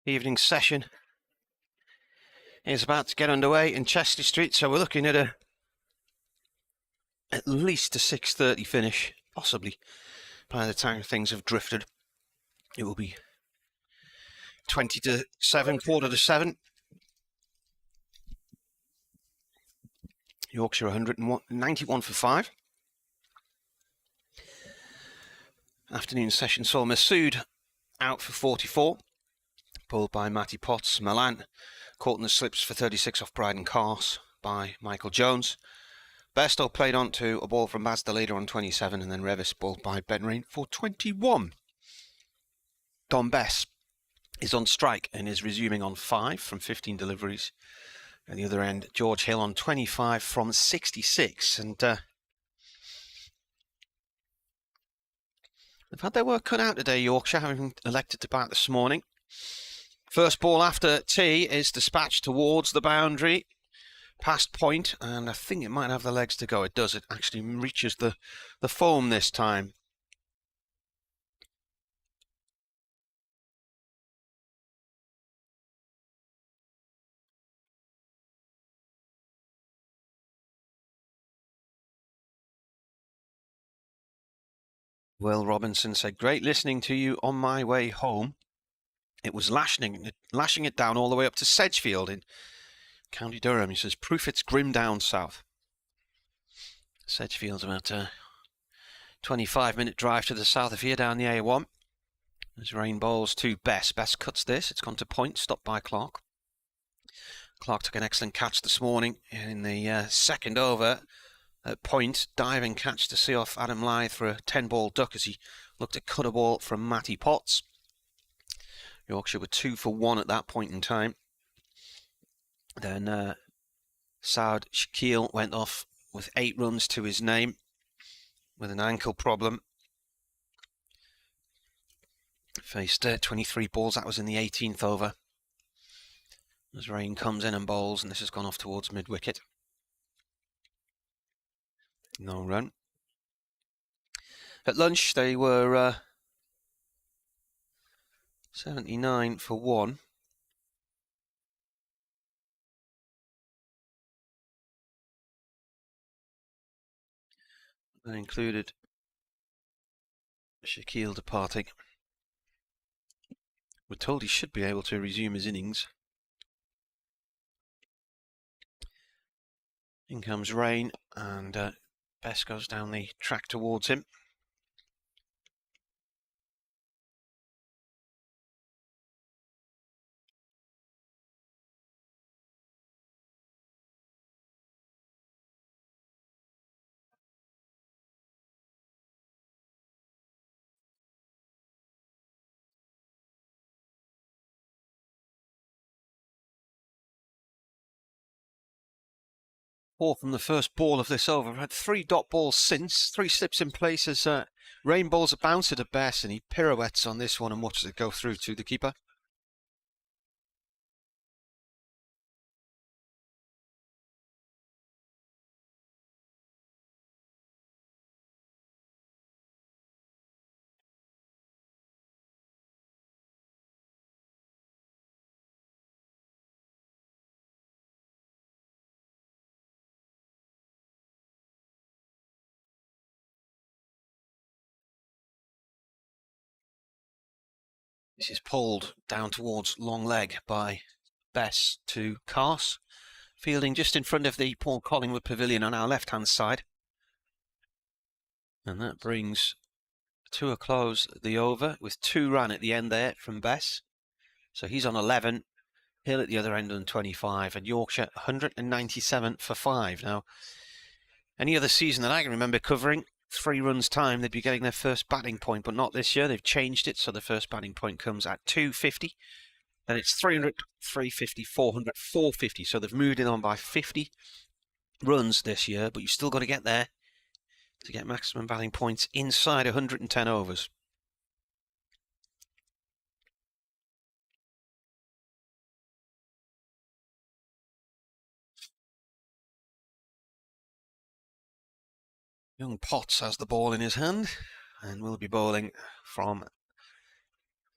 evening session is about to get underway in Chester Street, so we're looking at at least a 6:30 finish, possibly. By the time things have drifted, it will be 20 to 7, quarter to 7. Yorkshire 191 for 5. Afternoon session saw Masood out for 44, bowled by Matty Potts. Milan caught in the slips for 36 off Bryden Carse by Michael Jones. Bairstow played on to a ball from Mazda later on 27, and then Revis bowled by Ben Rain for 21. Don Bess is on strike and is resuming on 5 from 15 deliveries. At the other end, George Hill on 25 from 66. And they've had their work cut out today, Yorkshire, having elected to bat this morning. First ball after tea is dispatched towards the boundary, past point, and I think it might have the legs to go. It does. It actually reaches the foam this time. Will Robinson said, "Great listening to you on my way home. It was lashing it down all the way up to Sedgefield in County Durham." He says, "Proof it's grim down south." Sedgefield's about a 25-minute drive to the south of here down the A1. As Rain bowls to Bess. Bess cuts this. It's gone to point, stopped by Clark. Clark took an excellent catch this morning in the second over at point. Diving catch to see off Adam Lyth for a 10-ball duck as he looked to cut a ball from Matty Potts. Yorkshire were 2 for 1 at that point in time. Then Saud Shakil went off with 8 runs to his name with an ankle problem. Faced 23 balls. That was in the 18th over. As Rain comes in and bowls, and this has gone off towards mid-wicket. No run. At lunch, they were 79 for 1. That included Shakil departing. We're told he should be able to resume his innings. In comes Rain, and Bess goes down the track towards him. Four from the first ball of this over. I've had 3 dot balls since, 3 slips in place as Rain bowls a bouncer to Bess, and he pirouettes on this one and watches it go through to the keeper. This is pulled down towards long leg by Bess to Carse, fielding just in front of the Paul Collingwood Pavilion on our left-hand side. And that brings to a close the over with 2 run at the end there from Bess. So he's on 11, Hill at the other end on 25, and Yorkshire 197 for 5. Now, any other season that I can remember covering, 3 runs time, they'd be getting their first batting point, but not this year. They've changed it, so the first batting point comes at 250. Then it's 300, 350, 400, 450. So they've moved it on by 50 runs this year, but you've still got to get there to get maximum batting points inside 110 overs. Young Potts has the ball in his hand and will be bowling from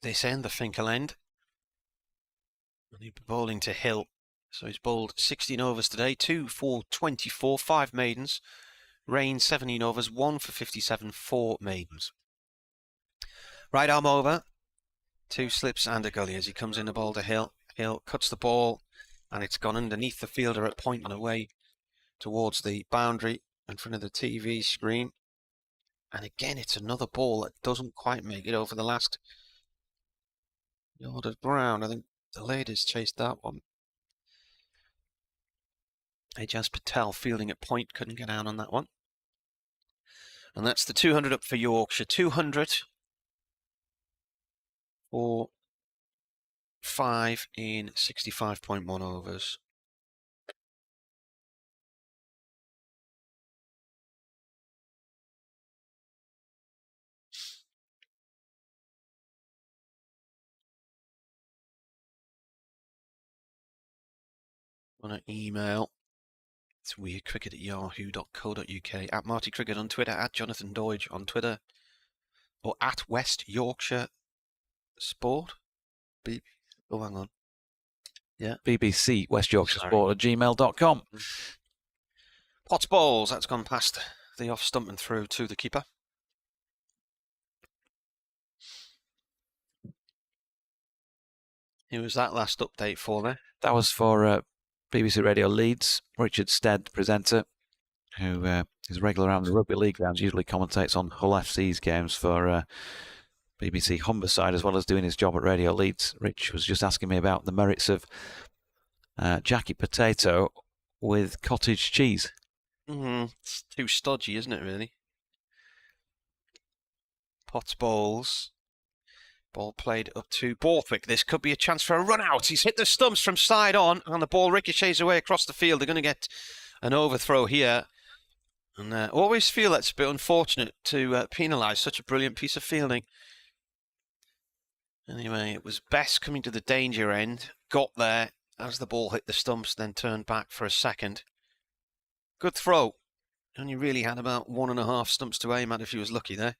this end, the Finkel end. And he'll be bowling to Hill. So he's bowled 16 overs today, 2 for 24, 5 maidens. Rain 17 overs, 1 for 57, 4 maidens. Right arm over, 2 slips and a gully as he comes in the bowl to Hill. Hill cuts the ball and it's gone underneath the fielder at point and away towards the boundary in front of the TV screen. And again, it's another ball that doesn't quite make it over the last yard of ground. I think the ladies chased that one. Ajaz Patel fielding at point, couldn't get out on that one. And that's the 200 up for Yorkshire. 200 for 5 in 65.1 overs. On an email, it's weirdcricket@yahoo.co.uk, at Marty Cricket on Twitter, at Jonathan Doidge on Twitter, or at West Yorkshire Sport. Oh, hang on. Yeah. BBC West Yorkshire Sport at gmail.com. Potts balls, that's gone past the off stump and through to the keeper. Who was that last update for there? That was for BBC Radio Leeds, Richard Stead, presenter, who is regular around the rugby league grounds, usually commentates on Hull FC's games for BBC Humberside, as well as doing his job at Radio Leeds. Rich was just asking me about the merits of jacket potato with cottage cheese. It's too stodgy, isn't it, really? Potts bowls. Ball played up to Borthwick. This could be a chance for a run out. He's hit the stumps from side on, and the ball ricochets away across the field. They're going to get an overthrow here. And I always feel that's a bit unfortunate to penalise such a brilliant piece of fielding. Anyway, it was Bess coming to the danger end. Got there as the ball hit the stumps, then turned back for a second. Good throw. Only really had about 1.5 stumps to aim at if he was lucky there.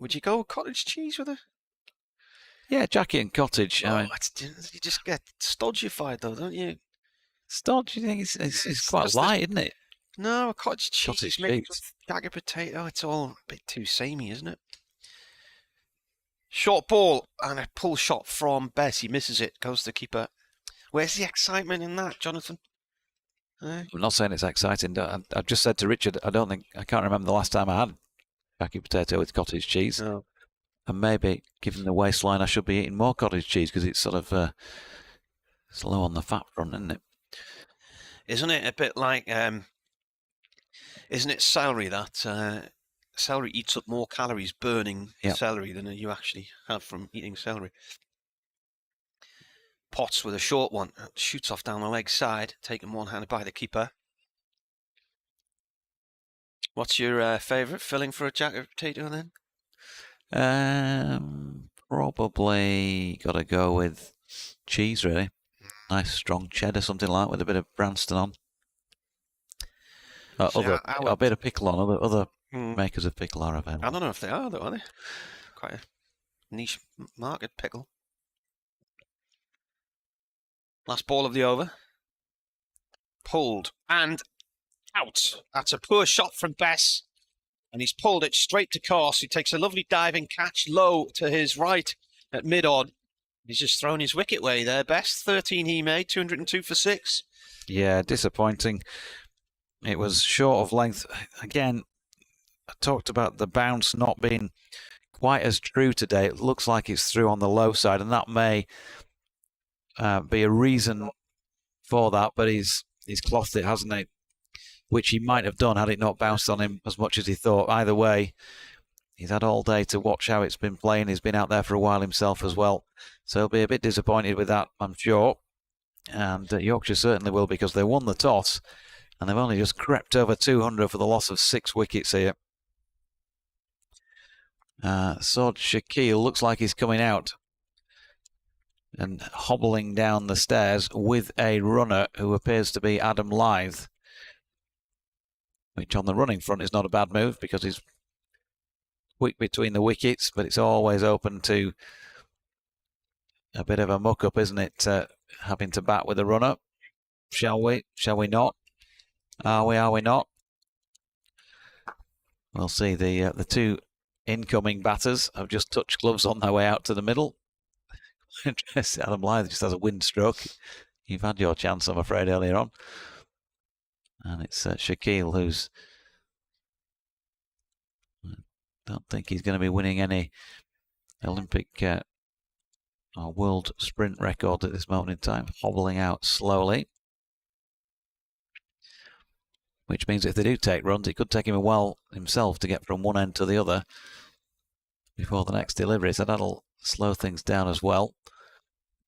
Would you go cottage cheese with it? Yeah, jacket and cottage. Oh, you just get stodgified though, don't you? Stodge, you think it's quite light, isn't it? No, a cottage cheese is made with jagged potato. It's all a bit too samey, isn't it? Short ball and a pull shot from Bess. He misses it. Goes to the keeper. Where's the excitement in that, Jonathan? I'm not saying it's exciting. I've just said to Richard, I can't remember the last time I had jacket potato with cottage cheese. No. And maybe, given the waistline, I should be eating more cottage cheese because it's sort of it's low on the fat front, isn't it? Isn't it a bit like, isn't it celery that celery eats up more calories burning celery than you actually have from eating celery? Potts with a short one, shoots off down the leg side, taken one-handed by the keeper. What's your favourite filling for a jacket potato then? Probably got to go with cheese, really. Nice strong cheddar, something like that, with a bit of Branston on. A bit of pickle on. Other makers of pickle are available. I don't know if they are, though, are they? Quite a niche market pickle. Last ball of the over. Pulled and out. That's a poor shot from Bess. And he's pulled it straight to course. He takes a lovely diving catch low to his right at mid-on. He's just thrown his wicket away there. Best 13 he made, 202 for 6. Yeah, disappointing. It was short of length. Again, I talked about the bounce not being quite as true today. It looks like it's through on the low side, and that may be a reason for that, but he's clothed it, hasn't he? Which he might have done had it not bounced on him as much as he thought. Either way, he's had all day to watch how it's been playing. He's been out there for a while himself as well. So he'll be a bit disappointed with that, I'm sure. And Yorkshire certainly will, because they won the toss and they've only just crept over 200 for the loss of 6 wickets here. Sod Shakil looks like he's coming out and hobbling down the stairs with a runner who appears to be Adam Lythe, which on the running front is not a bad move because he's quick between the wickets, but it's always open to a bit of a muck-up, isn't it, having to bat with a runner? Shall we? Shall we not? Are we not? We'll see. The two incoming batters have just touched gloves on their way out to the middle. Adam Lyth just has a wind stroke. You've had your chance, I'm afraid, earlier on. And it's Shaquille who's... I don't think he's going to be winning any Olympic or world sprint record at this moment in time. Hobbling out slowly. Which means if they do take runs, it could take him a while himself to get from one end to the other before the next delivery. So that'll slow things down as well.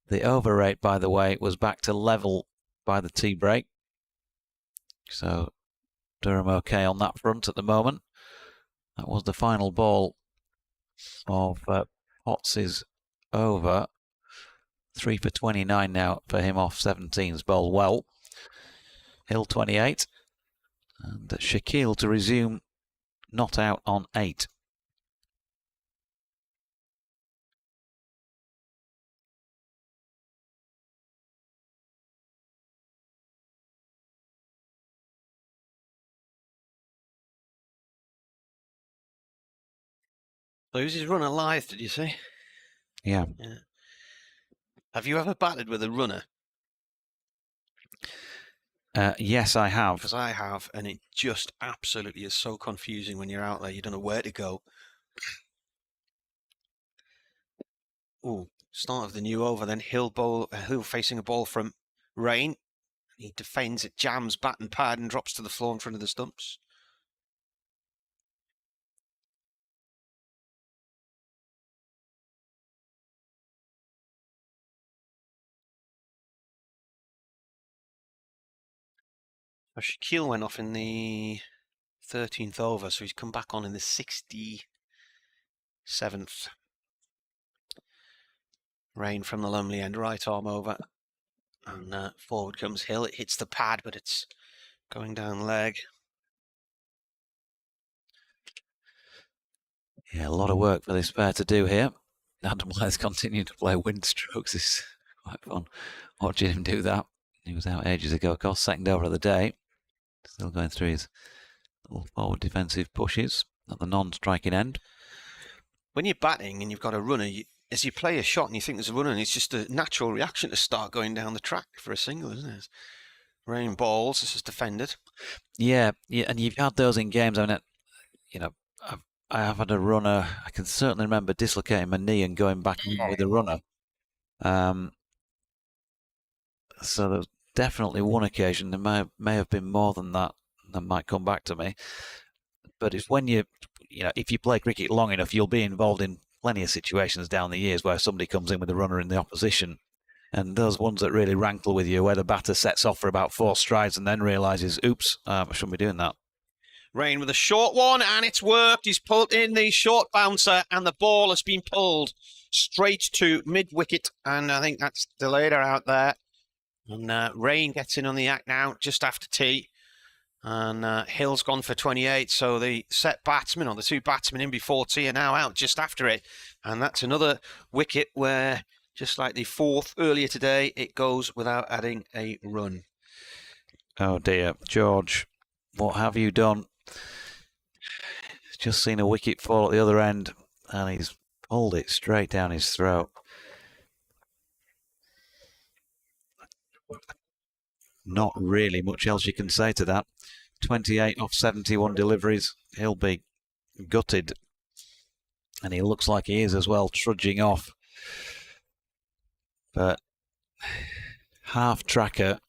The over rate, by the way, was back to level by the tea break. So Durham okay on that front at the moment. That was the final ball of Potts' over. 3 for 29 now for him off 17's bowled well. Hill 28. And Shaquille to resume not out on 8. So who's his runner Lyth, did you say? Yeah. Have you ever batted with a runner? Yes, I have. Because I have, and it just absolutely is so confusing when you're out there. You don't know where to go. Oh, start of the new over. Then Hill facing a ball from Rain. He defends it, jams bat and pad, and drops to the floor in front of the stumps. Shaquille went off in the 13th over, so he's come back on in the 67th. Rain from the Lumley end, right arm over. And forward comes Hill. It hits the pad, but it's going down leg. Yeah, a lot of work for this pair to do here. Adam Lyth continuing to play wind strokes. It's quite fun watching him do that. He was out ages ago, of course, second over of the day. Still going through his little forward defensive pushes at the non-striking end. When you're batting and you've got a runner, as you play a shot and you think there's a runner, and it's just a natural reaction to start going down the track for a single, isn't it? Rain balls, this is defended. Yeah, and you've had those in games. I mean, I have had a runner. I can certainly remember dislocating my knee and going back in with a runner. So there's definitely one occasion. There may have been more than that. That might come back to me. But it's when if you play cricket long enough, you'll be involved in plenty of situations down the years where somebody comes in with a runner in the opposition. And those ones that really rankle with you, where the batter sets off for about 4 strides and then realises, oops, I shouldn't be doing that. Rain with a short one, and it's worked. He's pulled in the short bouncer, and the ball has been pulled straight to mid-wicket, and I think that's delayed her out there. And Rain gets in on the act now, just after tea. And Hill's gone for 28, so the set batsmen, or the 2 batsmen in before tea, are now out just after it. And that's another wicket where, just like the 4th earlier today, it goes without adding a run. Oh dear, George, what have you done? Just seen a wicket fall at the other end, and he's pulled it straight down his throat. Not really much else you can say to that. 28 off 71 deliveries. He'll be gutted. And he looks like he is as well, trudging off. But half tracker.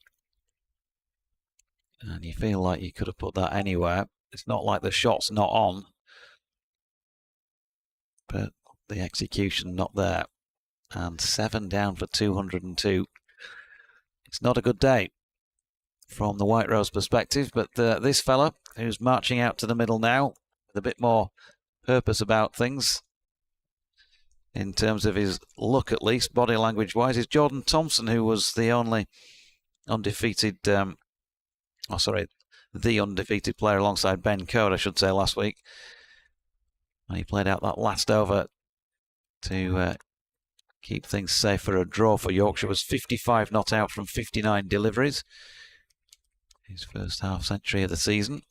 And you feel like you could have put that anywhere. It's not like the shot's not on. But the execution not there. And 7 down for 202. It's not a good day from the White Rose perspective, but this fella who's marching out to the middle now with a bit more purpose about things in terms of his look, at least body language wise, is Jordan Thompson, who was the only undefeated the undefeated player alongside Ben Code, I should say, last week. And he played out that last over to keep things safe for a draw for Yorkshire. Was 55 not out from 59 deliveries. His first half century of the season.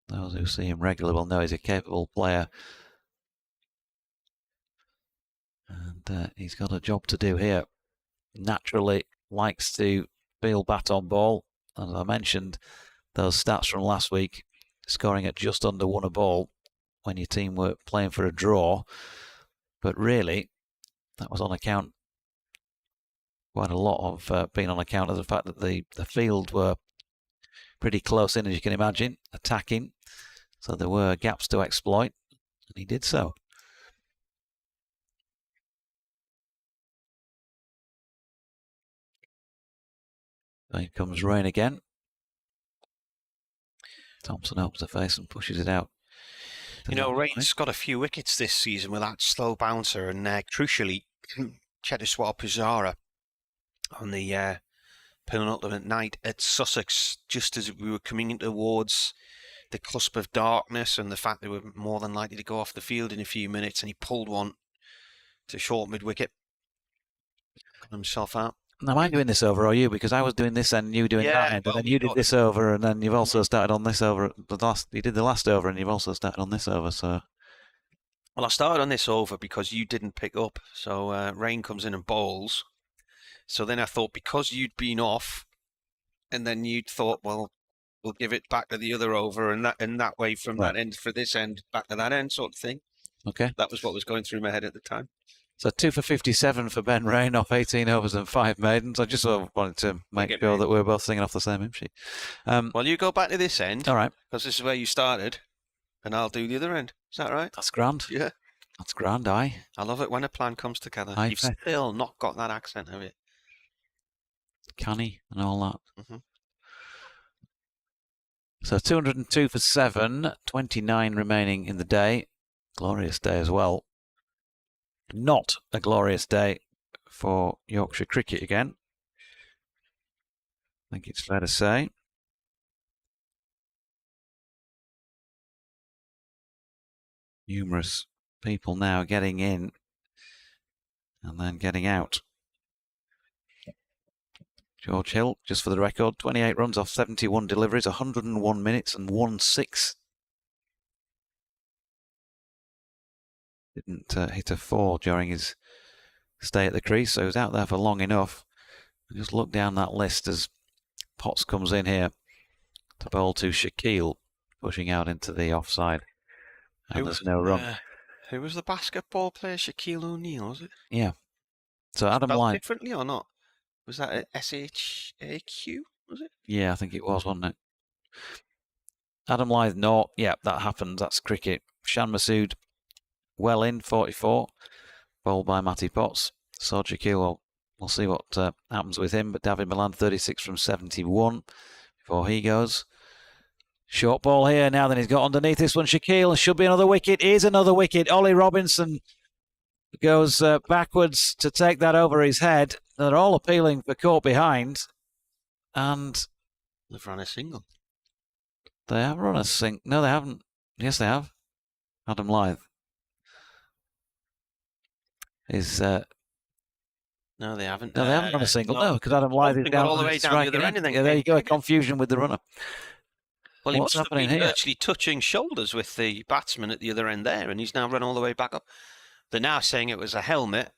Those who see him regularly will know he's a capable player. And he's got a job to do here. Naturally likes to feel bat on ball. As I mentioned, those stats from last week, scoring at just under 1 a ball when your team were playing for a draw. But really, that was on account, quite a lot of being on account of the fact that the field were pretty close in, as you can imagine, attacking. So there were gaps to exploit, and he did so. Here comes rain again. Thompson opens the face and pushes it out. You know, Rain's got a few wickets this season with that slow bouncer, and crucially, Cheteshwar Pujara on the penultimate night at Sussex, just as we were coming in towards the cusp of darkness and the fact they were more than likely to go off the field in a few minutes, and he pulled one to short mid-wicket. Got himself out. Now, am I doing this over or you? Because I was doing this and you doing that end, and then you did this over, and then you've also started on this over. You did the last over, and you've also started on this over. So, well, I started on this over because you didn't pick up. So Rain comes in and bowls. So then I thought, because you'd been off, and then you'd thought, well, we'll give it back to the other over, and that way from that end for this end back to that end, sort of thing. Okay, that was what was going through my head at the time. So 2 for 57 for Ben Rain off 18 overs and 5 maidens. I just sort of wanted to make sure that we're both singing off the same hymn sheet. Well, you go back to this end. All right. Because this is where you started, and I'll do the other end. Is that right? That's grand. Yeah. That's grand, I love it when a plan comes together. You've still not got that accent, have you? Canny and all that. Mm-hmm. So 202 for 7, 29 remaining in the day. Glorious day as well. Not a glorious day for Yorkshire cricket again. I think it's fair to say. Numerous people now getting in and then getting out. George Hill, just for the record, 28 runs off 71 deliveries, 101 minutes and 1-6. Didn't hit a 4 during his stay at the crease, so he was out there for long enough. Just look down that list as Potts comes in here to bowl to Shaquille, pushing out into the offside. And there's no run. Who was the basketball player? Shaquille O'Neal, was it? Yeah. So Adam Spelled Lyth. differently or not? Was that SHAQ, was it? Yeah, I think it was, wasn't it? Adam Lyth, no. Yeah, that happens. That's cricket. Shan Masood, well in, 44. Bowled by Matty Potts. So Shaquille, we'll see what happens with him. But David Milan, 36 from 71 before he goes. Short ball here now, then he's got underneath this one. Shaquille, should be another wicket. Is another wicket. Ollie Robinson goes backwards to take that over his head. They're all appealing for caught behind. And they've run a single. They have run a single. No, they haven't. Yes, they have. Adam Lyth is. No, they haven't. No, they haven't run a single. No, because Adam Lyth is down all the way down the other end. Yeah, there you go. A confusion with the runner. Well, he must have been virtually touching shoulders with the batsman at the other end there, and he's now run all the way back up. They're now saying it was a helmet,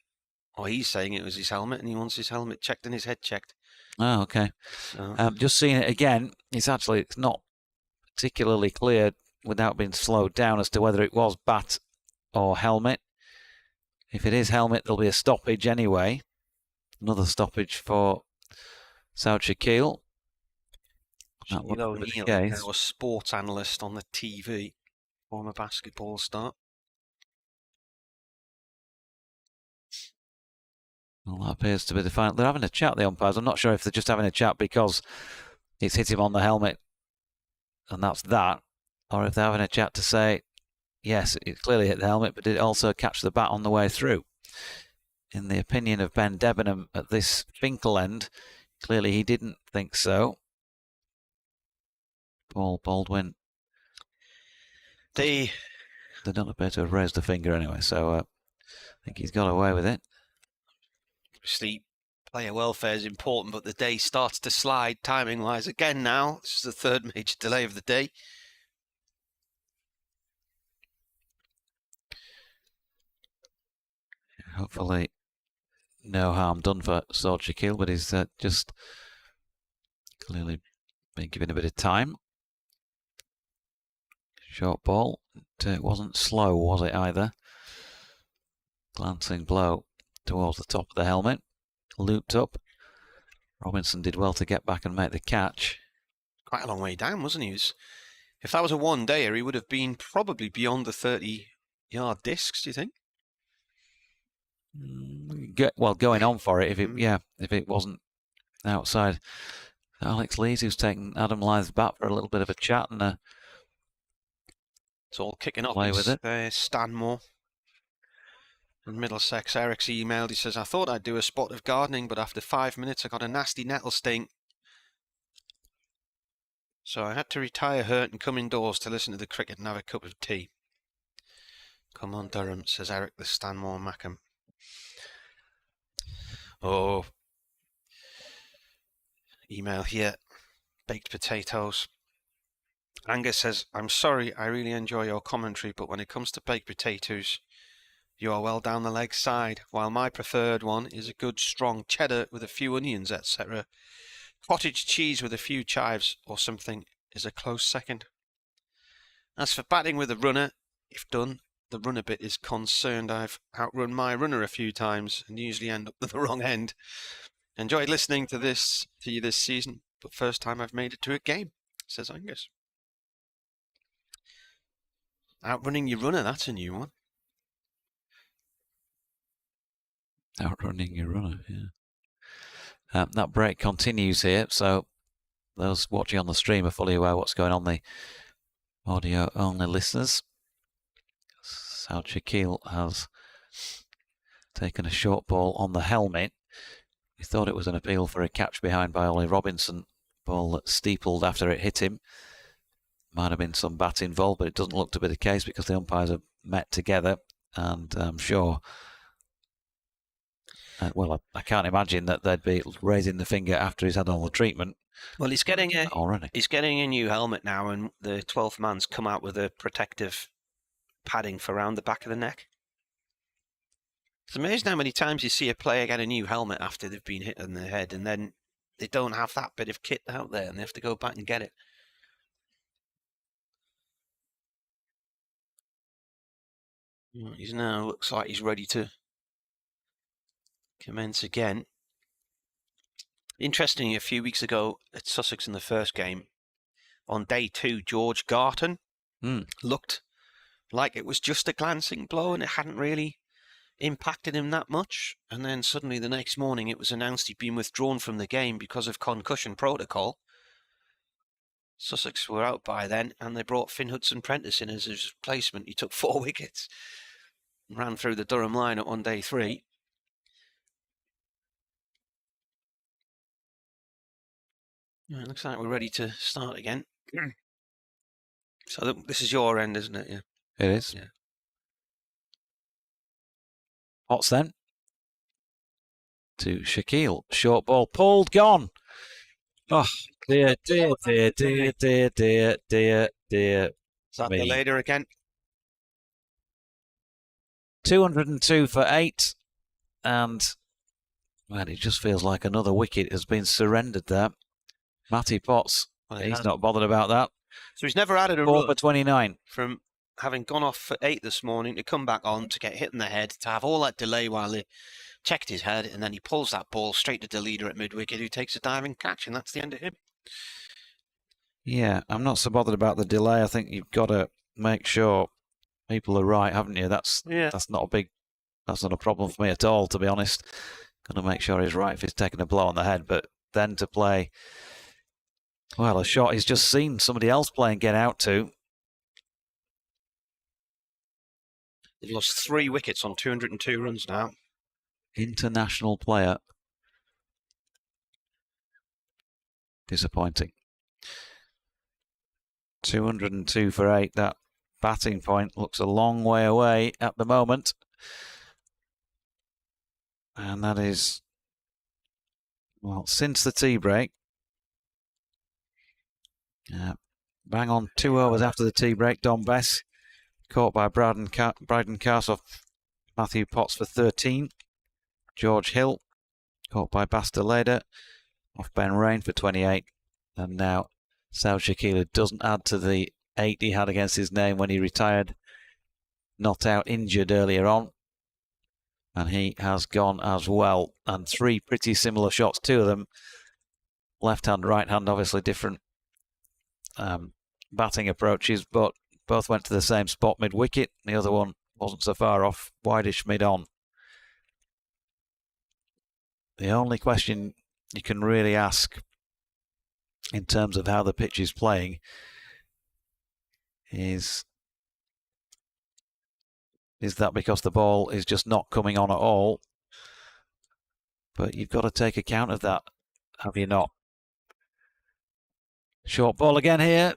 or he's saying it was his helmet, and he wants his helmet checked and his head checked. Oh, okay. So. Just seeing it again, it's not particularly clear without being slowed down as to whether it was bat or helmet. If it is helmet, there'll be a stoppage anyway. Another stoppage for Saud Shaquille. Shaquille O'Neal, now a sports analyst on the TV, former basketball star. Well, that appears to be the final. They're having a chat, the umpires. I'm not sure if they're just having a chat because it's hit him on the helmet and that's that, or if they're having a chat to say, yes, it clearly hit the helmet, but did it also catch the bat on the way through? In the opinion of Ben Debenham at this Finkel end, clearly he didn't think so. Paul Baldwin. They don't appear to have raised a finger anyway, so think he's got away with it. Obviously, player welfare is important, but the day starts to slide timing-wise again now. This is the third major delay of the day. Hopefully, no harm done for Sword Shaquille, but he's just clearly been given a bit of time. Short ball. It wasn't slow, was it, either? Glancing blow towards the top of the helmet. Looped up. Robinson did well to get back and make the catch. Quite a long way down, wasn't he? If that was a one-dayer, he would have been probably beyond the 30-yard discs, do you think? Well, going on for it, if it wasn't outside. Alex Lees, who's taken Adam Lythe's bat for a little bit of a chat and it's all kicking off. Play with it. Stanmore in Middlesex. Eric's emailed. He says, I thought I'd do a spot of gardening, but after 5 minutes I got a nasty nettle sting. So I had to retire hurt and come indoors to listen to the cricket and have a cup of tea. Come on, Durham, says Eric the Stanmore Mackham. Oh. Email here. Baked potatoes. Angus says, I'm sorry, I really enjoy your commentary, but when it comes to baked potatoes, you are well down the leg side, while my preferred one is a good strong cheddar with a few onions, etc. Cottage cheese with a few chives or something is a close second. As for batting with a runner, if done, the runner bit is concerned. I've outrun my runner a few times and usually end up at the wrong end. Enjoyed listening to you this season, but first time I've made it to a game, says Angus. Outrunning your runner, that's a new one. Outrunning your runner, yeah. That break continues here, so those watching on the stream are fully aware what's going on. The audio-only listeners. Saud Shaquille has taken a short ball on the helmet. He thought it was an appeal for a catch behind by Ollie Robinson. Ball that steepled after it hit him. Might have been some bat involved, but it doesn't look to be the case because the umpires have met together, and I'm sure. Well, I can't imagine that they'd be raising the finger after he's had all the treatment. Well, he's getting already. He's getting a new helmet now, and the 12th man's come out with a protective padding for around the back of the neck. It's amazing how many times you see a player get a new helmet after they've been hit in the head, and then they don't have that bit of kit out there, and they have to go back and get it. He's now looks like he's ready to commence again. Interestingly, a few weeks ago at Sussex in the first game, on day 2, George Garton looked like it was just a glancing blow and it hadn't really impacted him that much. And then suddenly the next morning it was announced he'd been withdrawn from the game because of concussion protocol. Sussex were out by then, and they brought Finn Hudson-Prentice in as his replacement. He took 4 wickets, ran through the Durham lineup on day 3. Yeah, it looks like we're ready to start again. So this is your end, isn't it? Yeah. It is. Yeah. What's then? To Shaquille. Short ball pulled, gone. Oh, dear, dear, dear, dear, dear, dear, dear, dear. Is that the later again? 202 for 8. And, man, it just feels like another wicket has been surrendered there. Matty Potts, he's not bothered about that. So he's never added a 4 run for 29. from having gone off for 8 this morning to come back on to get hit in the head, to have all that delay while he checked his head, and then he pulls that ball straight to the leader at mid-wicket who takes a diving catch, and that's the end of him. Yeah, I'm not so bothered about the delay. I think you've got to make sure people are right, haven't you? That's not a problem for me at all, to be honest. Got to make sure he's right if he's taking a blow on the head, but then to play, well, a shot he's just seen somebody else play and get out to. They've lost 3 wickets on 202 runs now. International player. Disappointing. 202 for 8. That batting point looks a long way away at the moment. And that is, well, since the tea break. Bang on 2 overs after the tea break. Don Bess caught by Bryden Castle, Matthew Potts for 13. George Hill caught by Basteleda off Ben Rain for 28. And now Saud Shakila doesn't add to the 8 he had against his name when he retired. Not out injured earlier on. And he has gone as well. And 3 pretty similar shots, 2 of them. Left hand, right hand, obviously different batting approaches, but both went to the same spot mid-wicket. The other one wasn't so far off, wideish mid-on. The only question you can really ask in terms of how the pitch is playing is that because the ball is just not coming on at all? But you've got to take account of that, have you not? Short ball again here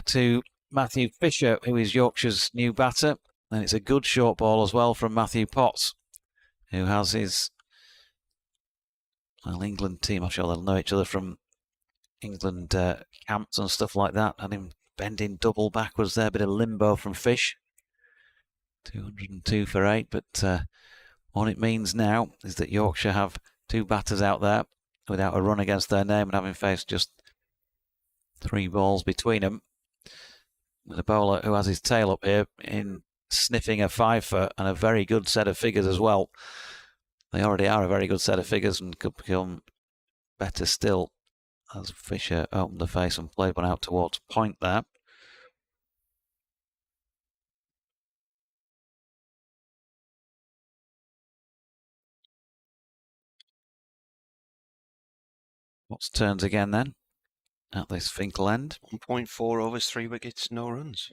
to Matthew Fisher, who is Yorkshire's new batter. And it's a good short ball as well from Matthew Potts, who has his England team. I'm sure they'll know each other from England camps and stuff like that. And him bending double backwards there, bit of limbo from Fish. 202 for 8, but what it means now is that Yorkshire have 2 batters out there without a run against their name and having faced just 3 balls between them. With a bowler who has his tail up here in sniffing a 5-for and a very good set of figures as well. They already are a very good set of figures and could become better still as Fisher opened the face and played one out towards point there. What's turns again then at this Finkel end? 1.4 overs, 3 wickets, no runs.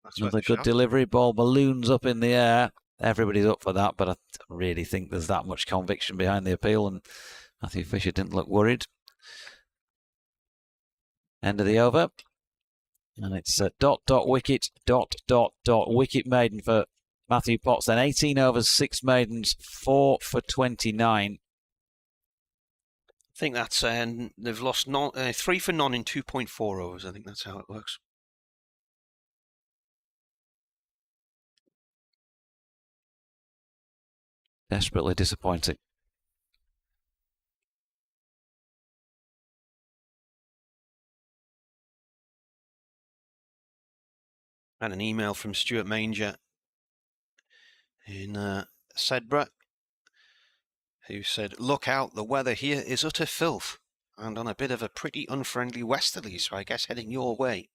That's another good delivery. Ball balloons up in the air. Everybody's up for that, but I really think there's that much conviction behind the appeal, and Matthew Fisher didn't look worried. End of the over. And it's a wicket, wicket maiden for Matthew Potts. Then 18 overs, 6 maidens, 4 for 29. I think that's they've lost 3 for none in 2.4 overs. I think that's how it works. Desperately disappointing. Had an email from Stuart Manger in Sedborough, who said, "Look out, the weather here is utter filth and on a bit of a pretty unfriendly westerly, so I guess heading your way."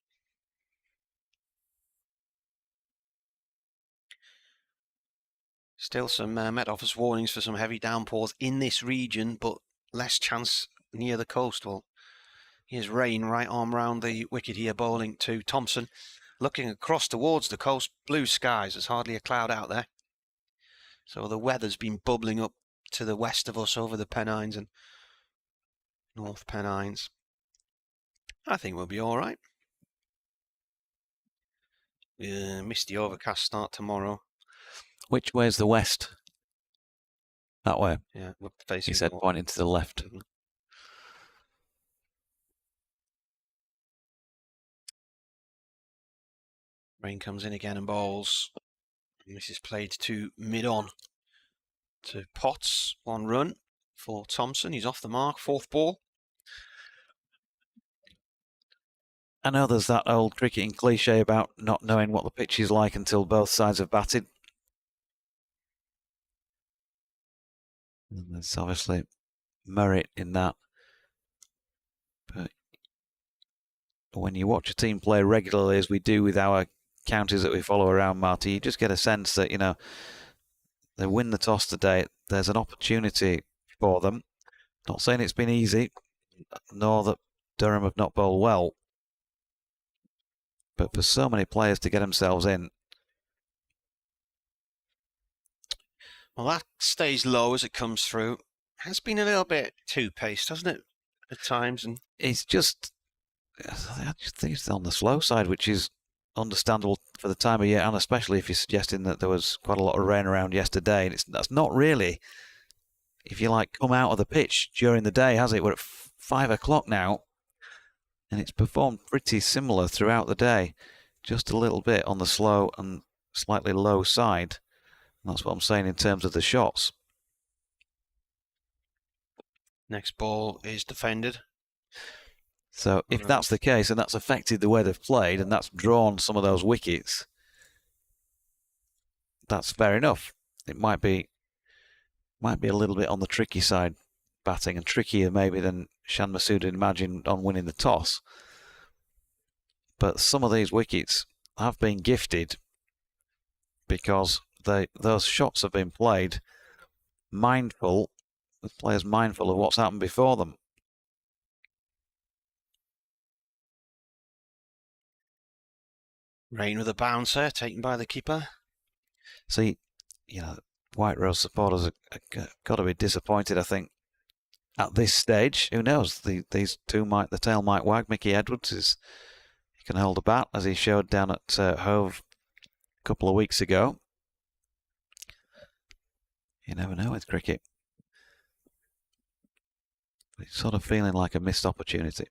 Still some Met Office warnings for some heavy downpours in this region, but less chance near the coast. Well, here's Rain, right arm round the wicket here, bowling to Thompson. Looking across towards the coast, blue skies. There's hardly a cloud out there. So the weather's been bubbling up to the west of us over the Pennines and North Pennines. I think we'll be all right. Misty overcast start tomorrow. Which way is the west? That way. Yeah, we're facing. He said, north. pointing to the left. Mm-hmm. Rain comes in again and bowls. And this is played to mid-on to Potts. 1 run for Thompson. He's off the mark. 4th ball. I know there's that old cricketing cliche about not knowing what the pitch is like until both sides have batted. And there's obviously merit in that. But when you watch a team play regularly, as we do with our counties that we follow around, Marty, you just get a sense that, you know, they win the toss today. There's an opportunity for them. Not saying it's been easy, nor that Durham have not bowled well. But for so many players to get themselves in. Well, that stays low as it comes through. Has been a little bit two-paced, hasn't it, at times? And it's just, I just think it's on the slow side, which is understandable for the time of year, and especially if you're suggesting that there was quite a lot of rain around yesterday. And that's not really if you like, come out of the pitch during the day, has it? We're at 5 o'clock now, and it's performed pretty similar throughout the day, just a little bit on the slow and slightly low side. And that's what I'm saying in terms of the shots. Next ball is defended. So if that's the case, and that's affected the way they've played, and that's drawn some of those wickets, that's fair enough. It might be a little bit on the tricky side, batting, and trickier maybe than Shan Masood had imagined on winning the toss. But some of these wickets have been gifted because those shots have been played mindful, with players mindful of what's happened before them. Rain with a bouncer taken by the keeper. See, White Rose supporters have got to be disappointed, I think, at this stage. Who knows? These two the tail might wag. Mickey Edwards he can hold a bat, as he showed down at Hove a couple of weeks ago. You never know with cricket. It's sort of feeling like a missed opportunity.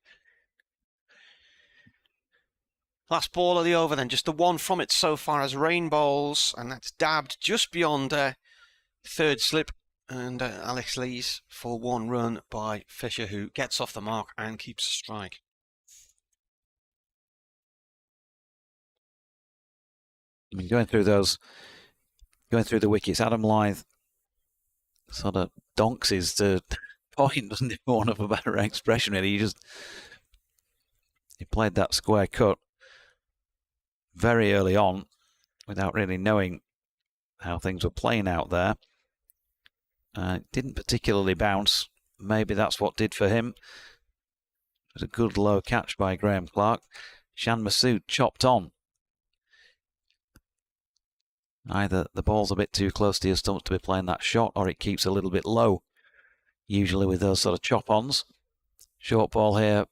Last ball of the over then, just the one from it so far as rain bowls, and that's dabbed just beyond third slip, and Alex Lees for 1 run by Fisher, who gets off the mark and keeps a strike. I mean, going through the wickets, Adam Lyth sort of donks his point, doesn't he? For want of a better expression, really. He played that square cut very early on without really knowing how things were playing out there. It didn't particularly bounce. Maybe that's what did for him. It was a good low catch by Graham Clark. Shan Masood chopped on. Either the ball's a bit too close to your stump to be playing that shot, or it keeps a little bit low, usually with those sort of chop-ons. Short ball here,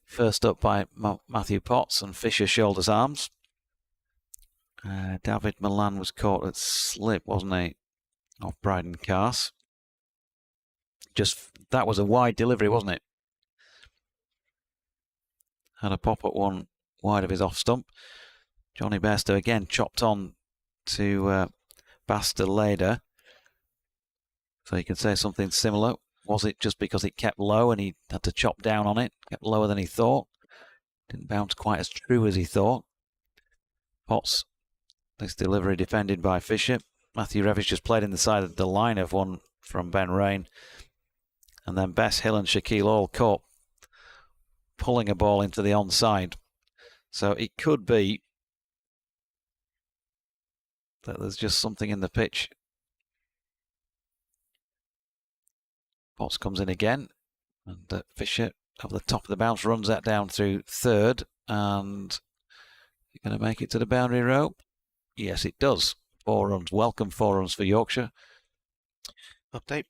first up by Matthew Potts, and Fisher shoulders arms. David Milan was caught at slip, wasn't he, off Bryden Cars. That was a wide delivery, wasn't it? Had a pop at one wide of his off stump. Johnny Bairstow again chopped on to Basta Leda. So you can say something similar. Was it just because it kept low and he had to chop down on it? Kept lower than he thought. Didn't bounce quite as true as he thought. Potts, this delivery defended by Fisher. Matthew Revish just played in the side of the line of one from Ben Rain. And then Bess, Hill and Shaquille all caught pulling a ball into the onside. So it could be that there's just something in the pitch. Potts comes in again, and Fisher over the top of the bounce runs that down through third, and you're going to make it to the boundary rope. Yes, it does. 4 runs. Welcome 4 runs for Yorkshire. Update.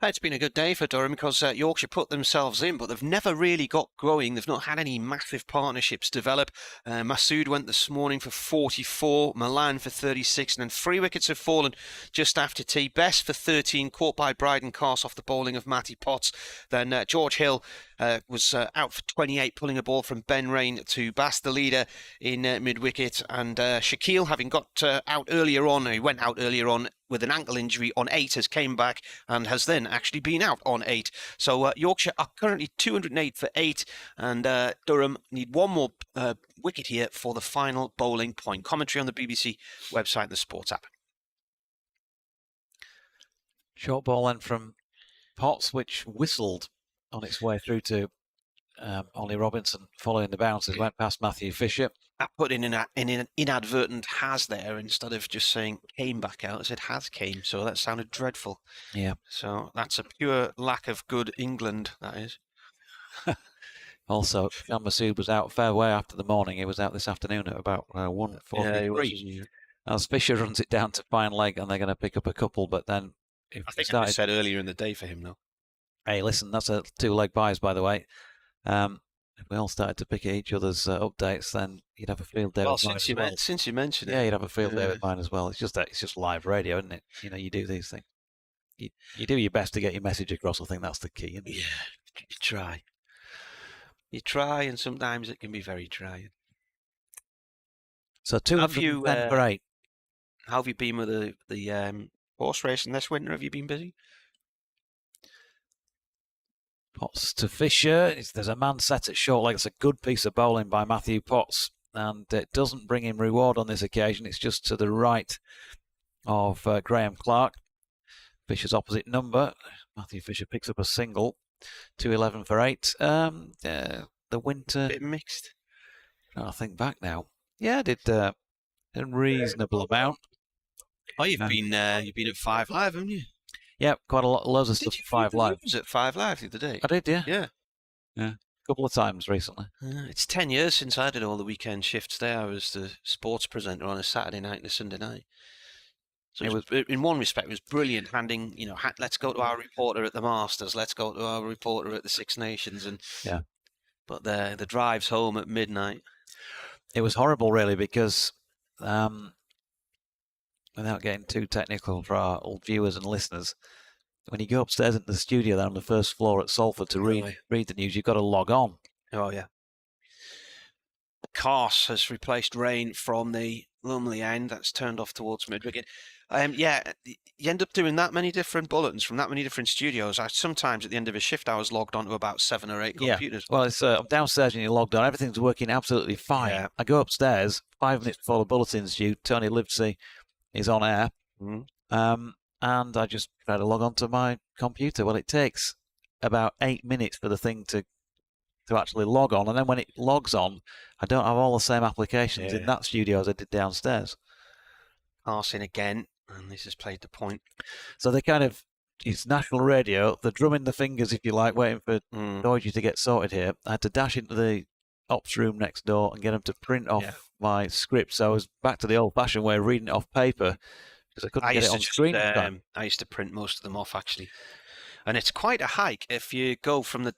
It's been a good day for Durham because Yorkshire put themselves in, but they've never really got going. They've not had any massive partnerships develop. Masood went this morning for 44, Milan for 36, and then 3 wickets have fallen just after tea. Best for 13, caught by Bryden Cars off the bowling of Matty Potts. Then George Hill was out for 28, pulling a ball from Ben Rain to Bass the leader in mid-wicket. And Shaquille, having got out earlier on, he went out earlier on with an ankle injury on 8, has came back and has then actually been out on 8. So Yorkshire are currently 208 for 8, and Durham need 1 more wicket here for the final bowling point. Commentary on the BBC website and the Sports app. Short ball then from Potts, which whistled on its way through to Ollie Robinson following the bounces, went past Matthew Fisher. I put in an inadvertent has there instead of just saying came back out. I said has came, so that sounded dreadful. Yeah. So that's a pure lack of good England, that is. Also, Shan Masood was out fair way after the morning. He was out this afternoon at about 1:43. As Fisher runs it down to fine leg, and they're going to pick up a couple, but then... I think I said earlier in the day for him, though. Hey, listen, that's a 2-leg buys, by the way. if we all started to pick at each other's updates, then you'd have a field day. Well, with mine as well. since you mentioned it, yeah, you'd have a field day with mine as well. It's just live radio, isn't it? You know, you do these things. You do your best to get your message across. I think that's the key. Isn't it? Yeah, you try. You try, and sometimes it can be very trying. So 210 for 8. How have you been with the horse racing this winter? Have you been busy? Potts to Fisher. There's a man set at short leg. It's a good piece of bowling by Matthew Potts, and it doesn't bring him reward on this occasion. It's just to the right of Graham Clark. Fisher's opposite number. Matthew Fisher picks up a single. 211 for 8. The winter. Bit mixed. I think back now. Yeah, did a reasonable amount. Oh, you've been at 5 Live, haven't you? Yeah, quite loads of stuff at 5 Live. Was at 5 Live the other day? I did, yeah. Yeah. A couple of times recently. It's 10 years since I did all the weekend shifts there. I was the sports presenter on a Saturday night and a Sunday night. So it was, in one respect, it was brilliant. Handing, let's go to our reporter at the Masters, let's go to our reporter at the Six Nations, and But the drives home at midnight. It was horrible, really, because without getting too technical for our old viewers and listeners, when you go upstairs into the studio there on the first floor at Salford to read the news, you've got to log on. Oh, yeah. Carse has replaced Rain from the Lumley end. That's turned off towards Midwicket. You end up doing that many different bulletins from that many different studios. Sometimes at the end of a shift, I was logged on to about 7 or 8 computers. Well, it's I'm downstairs and you're logged on. Everything's working absolutely fine. Yeah. I go upstairs, 5 minutes before the bulletin's due. Tony Livesey is on air. And I just try to log on to my computer. Well, it takes about 8 minutes for the thing to actually log on. And then when it logs on, I don't have all the same applications in that studio as I did downstairs. Arsing again, and this has played the point. So they it's national radio. They're drumming the fingers, if you like, waiting for Doidgy to get sorted here. I had to dash into the ops room next door and get them to print off my script. So I was back to the old-fashioned way of reading it off paper because I couldn't get it on screen. I used to print most of them off, actually. And it's quite a hike if you go from the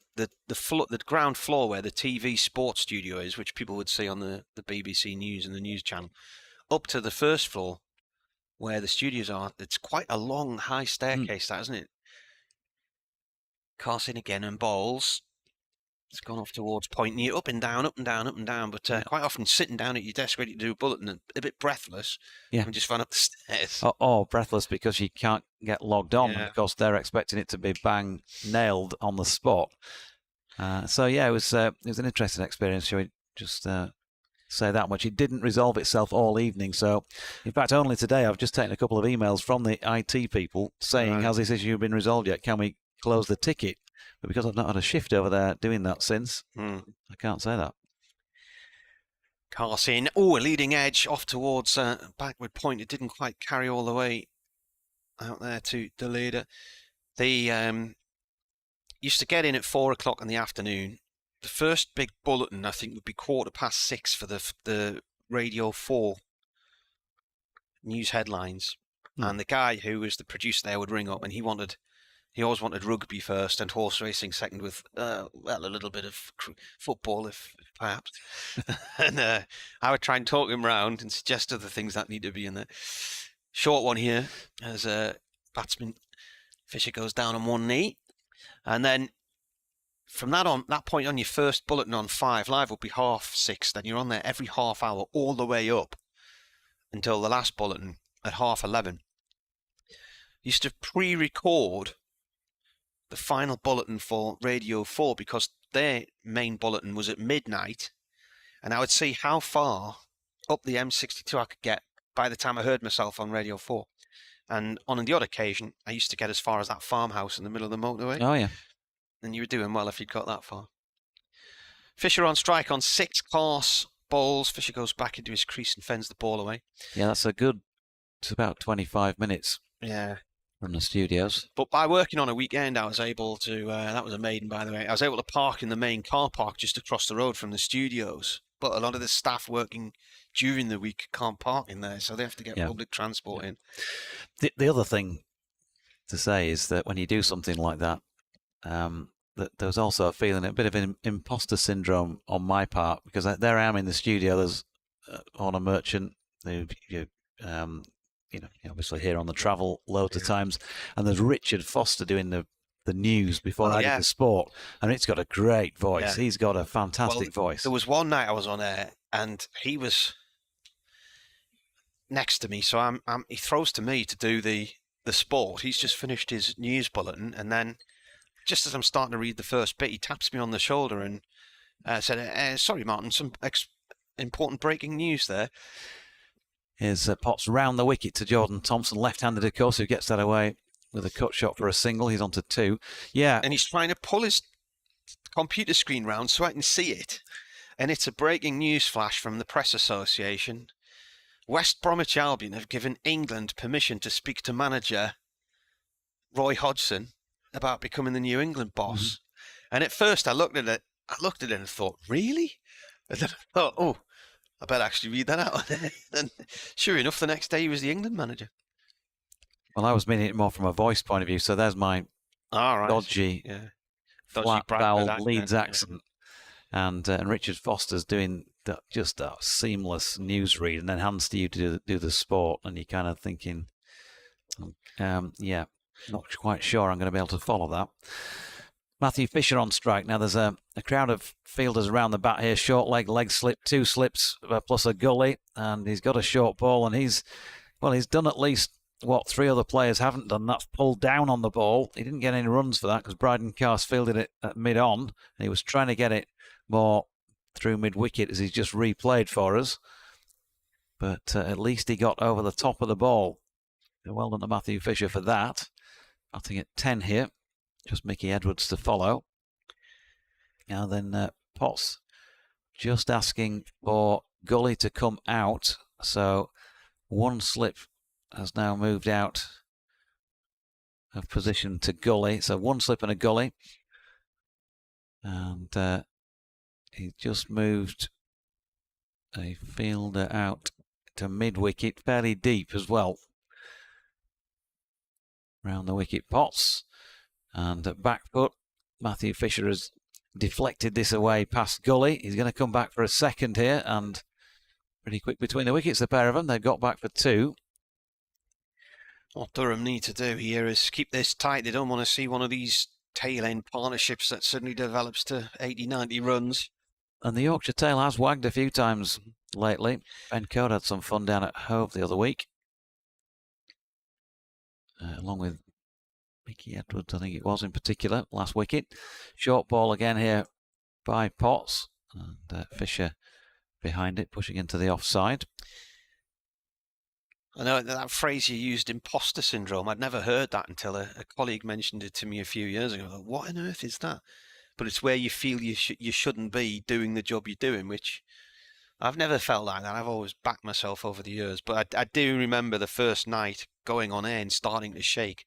ground floor where the TV sports studio is, which people would see on the BBC News and the news channel, up to the first floor where the studios are. It's quite a long, high staircase, that, isn't it? Carson again and bowls. It's gone off towards point. And you're up and down, up and down, up and down. But quite often sitting down at your desk ready to do a bulletin and a bit breathless. And just run up the stairs. Oh, breathless because you can't get logged on because they're expecting it to be bang nailed on the spot. It was an interesting experience. Shall we just say that much? It didn't resolve itself all evening. So, in fact, only today I've just taken a couple of emails from the IT people saying, has this issue been resolved yet? Can we close the ticket? But because I've not had a shift over there doing that since, I can't say that. Carson, a leading edge off towards backward point. It didn't quite carry all the way out there to the leader. They used to get in at 4 o'clock in the afternoon. The first big bulletin, I think, would be 6:15 for the Radio 4 news headlines. And the guy who was the producer there would ring up, and he always wanted rugby first and horse racing second, with a little bit of football, if perhaps. And I would try and talk him round and suggest other things that need to be in there. Short one here, as batsman Fisher goes down on one knee, and then from that point on, your first bulletin on 5 Live would be 6:30. Then you're on there every half hour all the way up until the last bulletin at 11:30. Used to pre-record the final bulletin for Radio 4 because their main bulletin was at midnight, and I would see how far up the M62 I could get by the time I heard myself on Radio 4. And on the odd occasion, I used to get as far as that farmhouse in the middle of the motorway. Oh, yeah. And you were doing well if you'd got that far. Fisher on strike on 6 Carse bowls. Fisher goes back into his crease and fends the ball away. Yeah, it's about 25 minutes. Yeah. From the studios. But by working on a weekend, I was able to, that was a maiden, by the way, I was able to park in the main car park just across the road from the studios. But a lot of the staff working during the week can't park in there, so they have to get public transport in. The other thing to say is that when you do something like that, that there was also a feeling, a bit of an imposter syndrome on my part, because there I am in the studio. There's Honor Merchant, who obviously here on the Travel loads of times, and there's Richard Foster doing the news before I did the sport, and it's got a great voice. He's got a fantastic voice. There was one night I was on air, and he was next to me, so he throws to me to do the sport. He's just finished his news bulletin, and then just as I'm starting to read the first bit, he taps me on the shoulder and said, "Sorry, Martin, some important breaking news there." Here's Potts round the wicket to Jordan Thompson, left-handed of course, who gets that away with a cut shot for a single. He's on to 2. Yeah. And he's trying to pull his computer screen round so I can see it. And it's a breaking news flash from the Press Association. West Bromwich Albion have given England permission to speak to manager Roy Hodgson about becoming the New England boss. Mm-hmm. And at first I looked at it and thought, really? And then I thought, I better actually read that out. And sure enough, the next day he was the England manager. Well, I was meaning it more from a voice point of view, so there's my dodgy flat vowel Leeds accent. And Richard Foster's doing just that seamless news read, and then hands to you to do the sport, and you're kind of thinking, not quite sure I'm going to be able to follow that. Matthew Fisher on strike. Now there's a crowd of fielders around the bat here. Short leg slip, 2 slips plus a gully, and he's got a short ball, and he's done at least what 3 other players haven't done. That's pulled down on the ball. He didn't get any runs for that because Bryden Cast fielded it at mid-on, and he was trying to get it more through mid-wicket as he's just replayed for us. But at least he got over the top of the ball. Well done to Matthew Fisher for that. Batting at 10 here. Just Mickey Edwards to follow. Now then, Potts just asking for Gully to come out. So 1 slip has now moved out of position to Gully. So 1 slip and a Gully. And he just moved a fielder out to mid-wicket, fairly deep as well. Round the wicket, Potts. And at back foot, Matthew Fisher has deflected this away past Gully. He's going to come back for a second here, and pretty quick between the wickets, the pair of them. They've got back for 2. What Durham need to do here is keep this tight. They don't want to see one of these tail-end partnerships that suddenly develops to 80, 90 runs. And the Yorkshire tail has wagged a few times lately. Ben Code had some fun down at Hove the other week. Along with Mickey Edwards, I think it was in particular, last wicket. Short ball again here by Potts. And Fisher behind it, pushing into the offside. I know that phrase you used, imposter syndrome. I'd never heard that until a colleague mentioned it to me a few years ago. Like, what on earth is that? But it's where you feel you shouldn't be doing the job you're doing, which I've never felt like that. I've always backed myself over the years. But I do remember the first night going on air and starting to shake.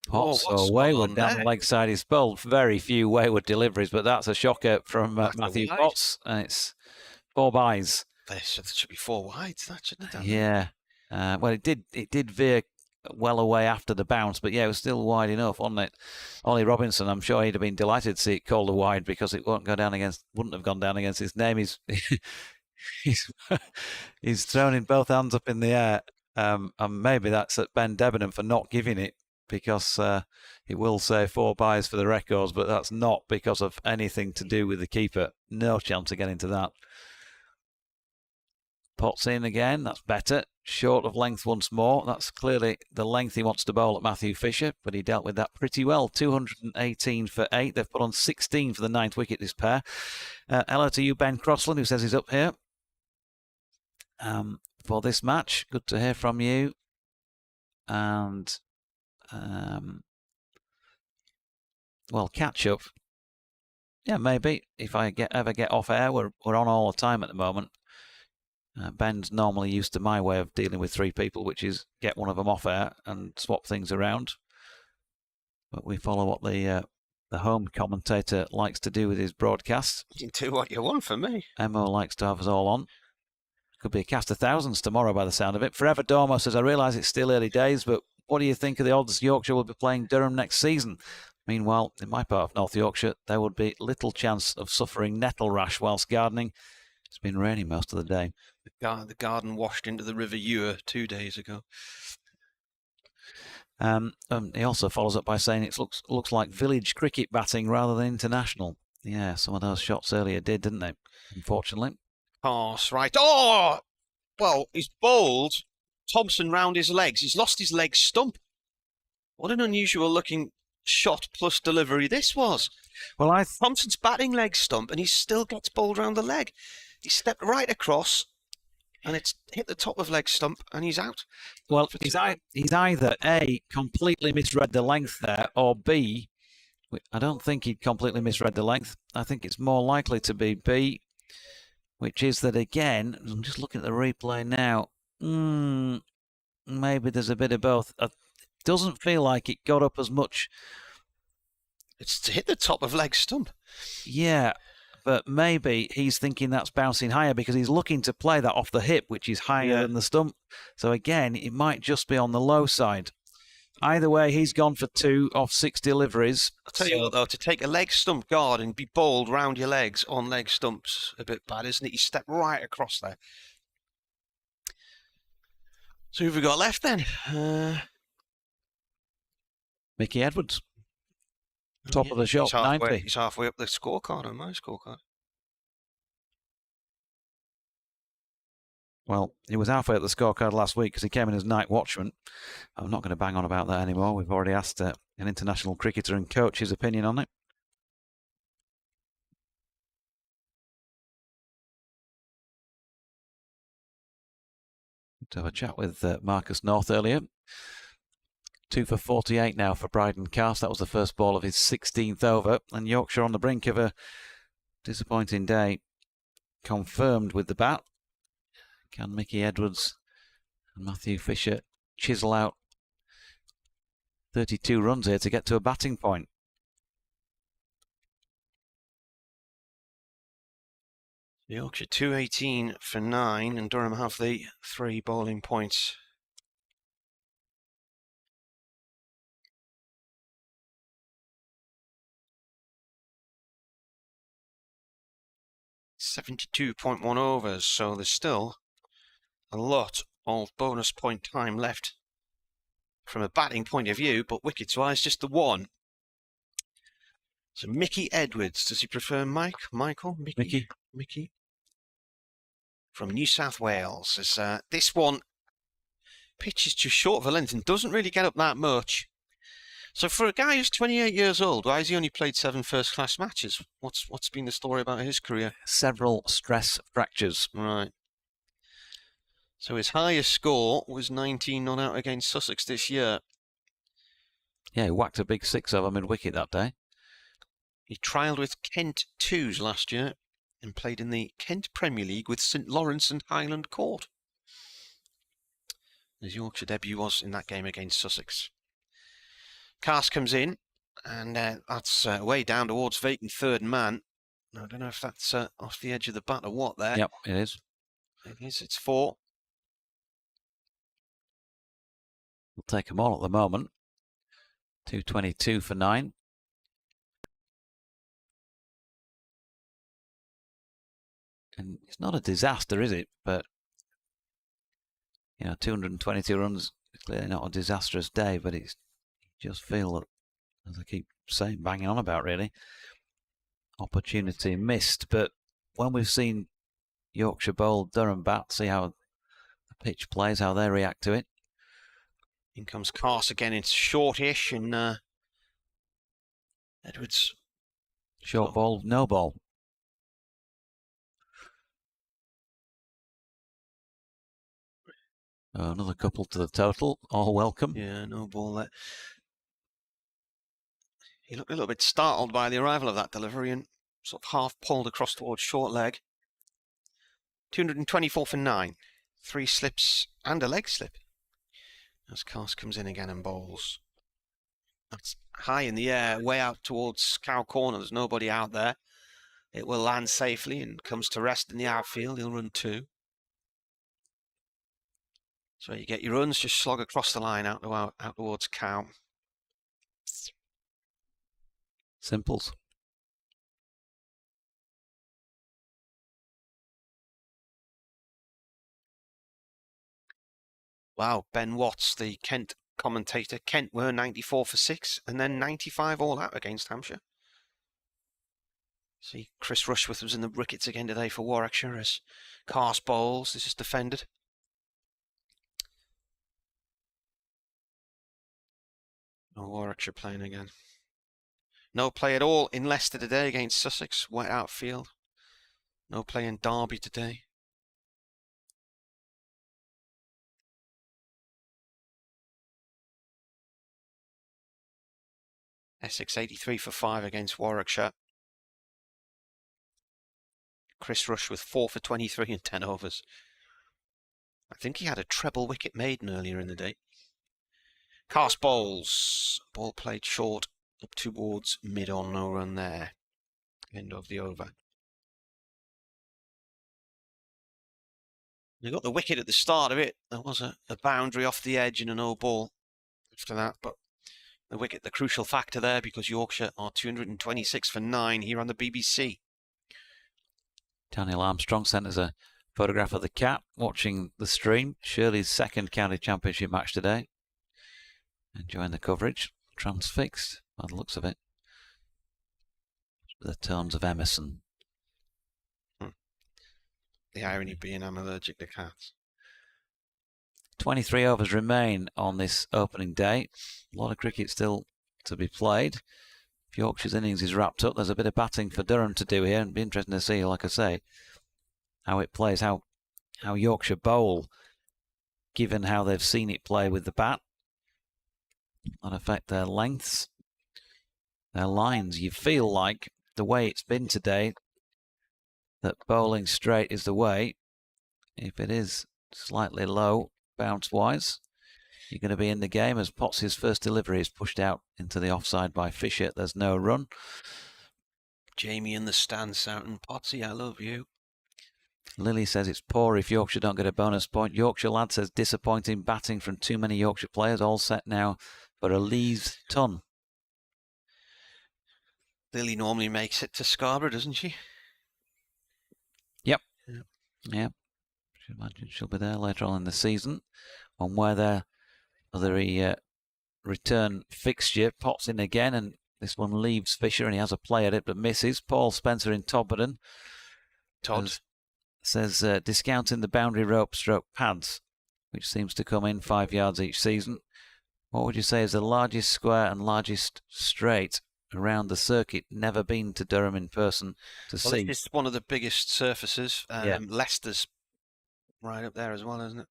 Potts wayward down the leg side. He's bowled very few wayward deliveries, but that's a shocker from Matthew Potts. And it's 4 byes. There should be 4 wides, that shouldn't have done. Yeah. Well, it did veer well away after the bounce, but yeah, it was still wide enough, wasn't it? Ollie Robinson, I'm sure he'd have been delighted to see it called a wide because it wouldn't have gone down against his name. He's thrown in both hands up in the air, and maybe that's at Ben Debenham for not giving it, because it will say 4 byes for the records, but that's not because of anything to do with the keeper. No chance of getting to that. Potts in again, that's better. Short of length once more. That's clearly the length he wants to bowl at Matthew Fisher, but he dealt with that pretty well. 218 for 8. They've put on 16 for the 9th wicket, this pair. Hello to you, Ben Crossland, who says he's up here for this match. Good to hear from you. And, well, catch up. Yeah, maybe. If I ever get off air, we're on all the time at the moment. Ben's normally used to my way of dealing with 3 people, which is get one of them off air and swap things around. But we follow what the home commentator likes to do with his broadcasts. You can do what you want for me. Emmo likes to have us all on. Could be a cast of thousands tomorrow by the sound of it. Forever Dormo says, I realise it's still early days, but what do you think of the odds Yorkshire will be playing Durham next season? Meanwhile, in my part of North Yorkshire, there would be little chance of suffering nettle rash whilst gardening. It's been raining most of the day. The garden washed into the River Ewer 2 days ago. He also follows up by saying it looks like village cricket batting rather than international. Yeah, some of those shots earlier didn't they? Unfortunately. Pass, right. Oh! Well, he's bowled Thompson round his legs. He's lost his leg stump. What an unusual looking shot plus delivery this was. Well, Thompson's batting leg stump, and he still gets bowled round the leg. He stepped right across, and it's hit the top of leg stump, and he's out. Well, he's either A, completely misread the length there, or B, I don't think he'd completely misread the length. I think it's more likely to be B, which is that, again, I'm just looking at the replay now, maybe there's a bit of both. It doesn't feel like it got up as much. It's hit the top of leg stump. Yeah, but maybe he's thinking that's bouncing higher because he's looking to play that off the hip, which is higher than the stump. So again, it might just be on the low side. Either way, he's gone for 2 off 6 deliveries. I'll tell you what, though, to take a leg stump guard and be bowled round your legs on leg stumps, a bit bad, isn't it? You step right across there. So who have we got left then? Mickey Edwards. Top of the shot, 90. He's halfway up the scorecard on my scorecard. Well, he was halfway up the scorecard last week because he came in as night watchman. I'm not going to bang on about that anymore. We've already asked an international cricketer and coach his opinion on it. To have a chat with Marcus North earlier. 2 for 48 now for Bryden Cast. That was the first ball of his 16th over. And Yorkshire on the brink of a disappointing day. Confirmed with the bat. Can Mickey Edwards and Matthew Fisher chisel out 32 runs here to get to a batting point? Yorkshire 218 for 9, and Durham have the 3 bowling points. .1 overs, so there's still a lot of bonus point time left from a batting point of view, but wickets-wise, just the 1. So Mickey Edwards, does he prefer Mike? Michael? Mickey? From New South Wales. As, this one, pitch is too short of a length and doesn't really get up that much. So for a guy who's 28 years old, why has he only played 7 first-class matches? What's been the story about his career? Several stress fractures. Right. So his highest score was 19 not out against Sussex this year. Yeah, he whacked a big 6 over mid-wicket that day. He trialled with Kent Twos last year and played in the Kent Premier League with St Lawrence and Highland Court. His Yorkshire debut was in that game against Sussex. Cast comes in, and that's way down towards vacant third man. I don't know if that's off the edge of the bat or what there. Yep, it is. It is, it's 4. We'll take them all at the moment. 222 for 9. And it's not a disaster, is it? But, 222 runs is clearly not a disastrous day, but it's just feel that, as I keep saying, banging on about really, opportunity missed. But when we've seen Yorkshire bowl Durham bat, see how the pitch plays, how they react to it. In comes Cast again, it's shortish, and Edwards. Short ball, no ball. Another couple to the total, all welcome. Yeah, no ball there. He looked a little bit startled by the arrival of that delivery and sort of half pulled across towards short leg. 224 for 9. 3 slips and a leg slip. As Cast comes in again and bowls. That's high in the air, way out towards Cow Corner. There's nobody out there. It will land safely and comes to rest in the outfield. He'll run 2. So you get your runs, just slog across the line out towards Cow. Simples. Wow, Ben Watts, the Kent commentator. Kent were 94 for 6 and then 95 all out against Hampshire. See, Chris Rushworth was in the wickets again today for Warwickshire as Cars bowls. This is defended. No Warwickshire playing again. No play at all in Leicester today against Sussex. Wet outfield. No play in Derby today. Essex 83 for 5 against Warwickshire. Chris Rush with 4 for 23 in 10 overs. I think he had a treble wicket maiden earlier in the day. Cast bowls. Ball played short up towards mid-on, no run there. End of the over. They got the wicket at the start of it. There was a boundary off the edge and a no ball after that, but the wicket, the crucial factor there, because Yorkshire are 226 for 9 here on the BBC. Daniel Armstrong sent us a photograph of the cat watching the stream. Shirley's second county championship match today. Enjoying the coverage. Transfixed by the looks of it. The tones of Emerson. The irony being I'm allergic to cats. 23 overs remain on this opening day. A lot of cricket still to be played. If Yorkshire's innings is wrapped up, there's a bit of batting for Durham to do here, and it'd be interesting to see, like I say, how it plays, how Yorkshire bowl, given how they've seen it play with the bat. Not affect their lengths, their lines. You feel like the way it's been today, that bowling straight is the way. If it is slightly low, bounce-wise, you're going to be in the game as Potts' first delivery is pushed out into the offside by Fisher. There's no run. Jamie in the stands shouting, Potsy, I love you. Lily says it's poor if Yorkshire don't get a bonus point. Yorkshire lad says disappointing batting from too many Yorkshire players. All set now for a Leeds ton. Lily normally makes it to Scarborough, doesn't she? Yep. Yeah. I imagine she'll be there later on in the season. On where their other return fixture, Potts in again, and this one leaves Fisher, and he has a play at it but misses. Paul Spencer in Todmorden. Todd says discounting the boundary rope stroke pads, which seems to come in 5 yards each season. What would you say is the largest square and largest straight around the circuit? Never been to Durham in person to see. It's one of the biggest surfaces. Yeah. Leicester's right up there as well, isn't it?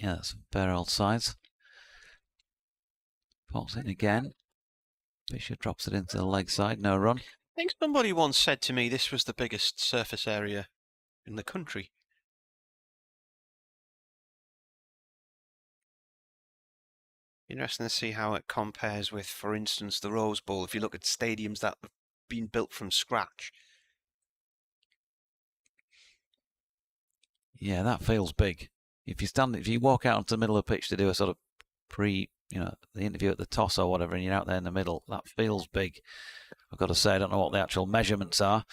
Yeah, that's a fair old size. Pops in again. Fisher drops it into the leg side, no run. I think somebody once said to me this was the biggest surface area in the country. Interesting to see how it compares with, for instance, the Rose Bowl. If you look at stadiums that have been built from scratch. Yeah, that feels big. If you walk out onto the middle of the pitch to do a sort of the interview at the toss or whatever, and you're out there in the middle, that feels big. I've got to say, I don't know what the actual measurements are.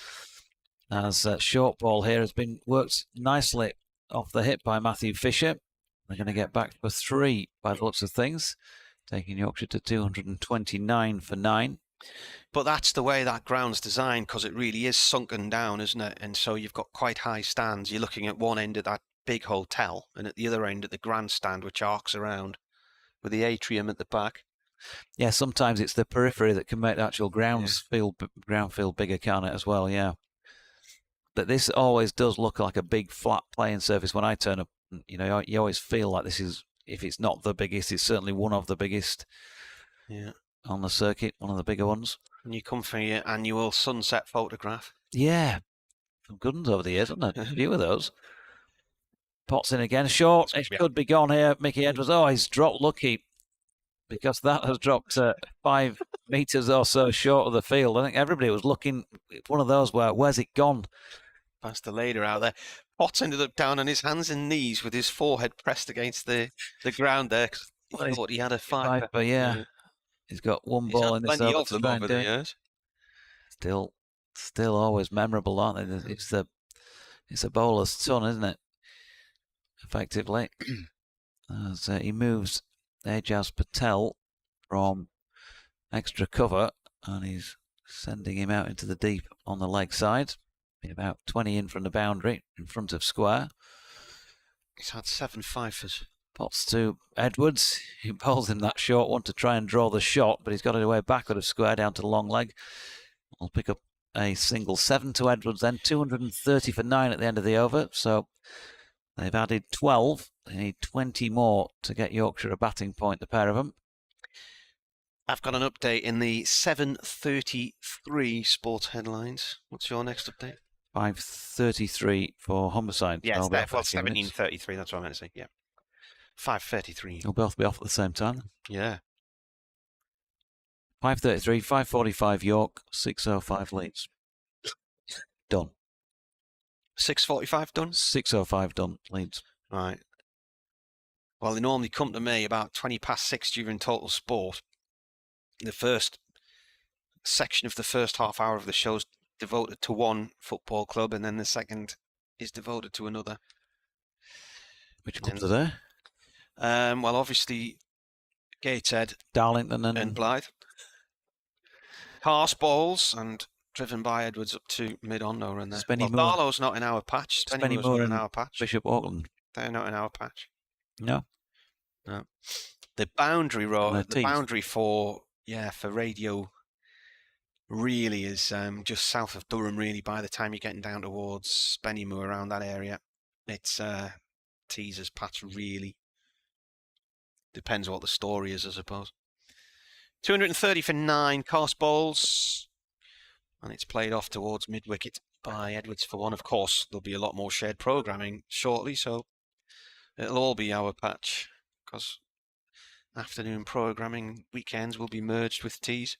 As short ball here has been worked nicely off the hip by Matthew Fisher. They're going to get back for 3 by the looks of things, taking Yorkshire to 229 for 9. But that's the way that ground's designed, because it really is sunken down, isn't it? And so you've got quite high stands. You're looking at one end of that big hotel, and at the other end at the grandstand, which arcs around with the atrium at the back. Yeah, sometimes it's the periphery that can make the actual ground feel bigger, can't it, as well? Yeah. But this always does look like a big flat playing surface when I turn up. You know, you always feel like this is, if it's not the biggest, it's certainly one of the biggest. Yeah. On the circuit, one of the bigger ones. And you come for your annual sunset photograph. Yeah. Some good ones over the years, haven't there? A few of those. Potts in again. Short. It could be gone here. Mickey Edwards. Oh, he's dropped lucky because that has dropped 5 metres or so short of the field. I think everybody was looking. It's one of those where, where's it gone? past the later out there. Potts ended up down on his hands and knees with his forehead pressed against the ground there. Cause he thought he had a five. But yeah, he's got one ball in this plenty over of to them try over and do the it. years. Still always memorable, aren't they? It's a bowler's ton, isn't it? Effectively, as he moves Ajaz Patel from extra cover, and he's sending him out into the deep on the leg side. Be about 20 in from the boundary, in front of square. He's had 7 fifers. Pots to Edwards. He bowls him that short one to try and draw the shot, but he's got it away backward of square down to the long leg. I'll pick up a single 7 to Edwards then. 230 for 9 at the end of the over. So they've added 12. They need 20 more to get Yorkshire a batting point, the pair of them. I've got an update in the 7:33 sports headlines. What's your next update? 5:33 for Humberside. Yes, well, 17:33. That's what I meant to say. Yeah, 5:33. They'll both be off at the same time. Yeah. 5:33, 5:45 York, 6:05 Leeds. Done. 6:45 done. 6:05 done. Leeds. Right. Well, they normally come to me about 20 past 6 during total sport. The first section of the first half hour of the show is devoted to one football club, and then the second is devoted to another. Which clubs are there? Well, obviously, Gateshead, Darlington, and Blythe. Cars bowls and driven by Edwards up to mid-on though, and there. Well, Barlow's not in our patch. Spennymoor not in our patch. Bishop Auckland. They're not in our patch. No. The boundary the boundary for radio really is just south of Durham. Really, by the time you're getting down towards Spennymoor, around that area, it's teasers patch. Really depends what the story is, I suppose. 230 for 9 cast bowls, and it's played off towards mid wicket by Edwards for 1. Of course, there'll be a lot more shared programming shortly, so it'll all be our patch because afternoon programming weekends will be merged with teas.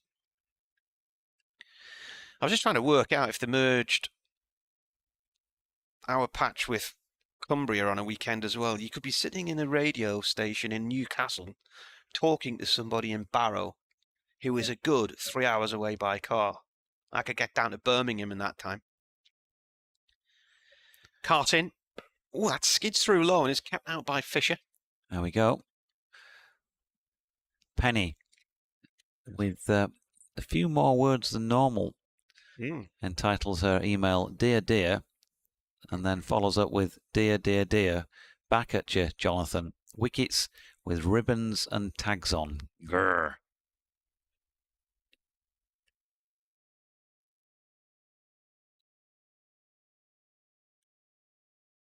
I was just trying to work out if they merged our patch with Cumbria on a weekend as well. You could be sitting in a radio station in Newcastle talking to somebody in Barrow who is a good 3 hours away by car. I could get down to Birmingham in that time. Cartin. Oh, that skids through low and is kept out by Fisher. There we go. Penny with a few more words than normal. Entitles her email Dear Dear, and then follows up with Dear Dear Dear. Back at you, Jonathan. Wickets with ribbons and tags on. Grr.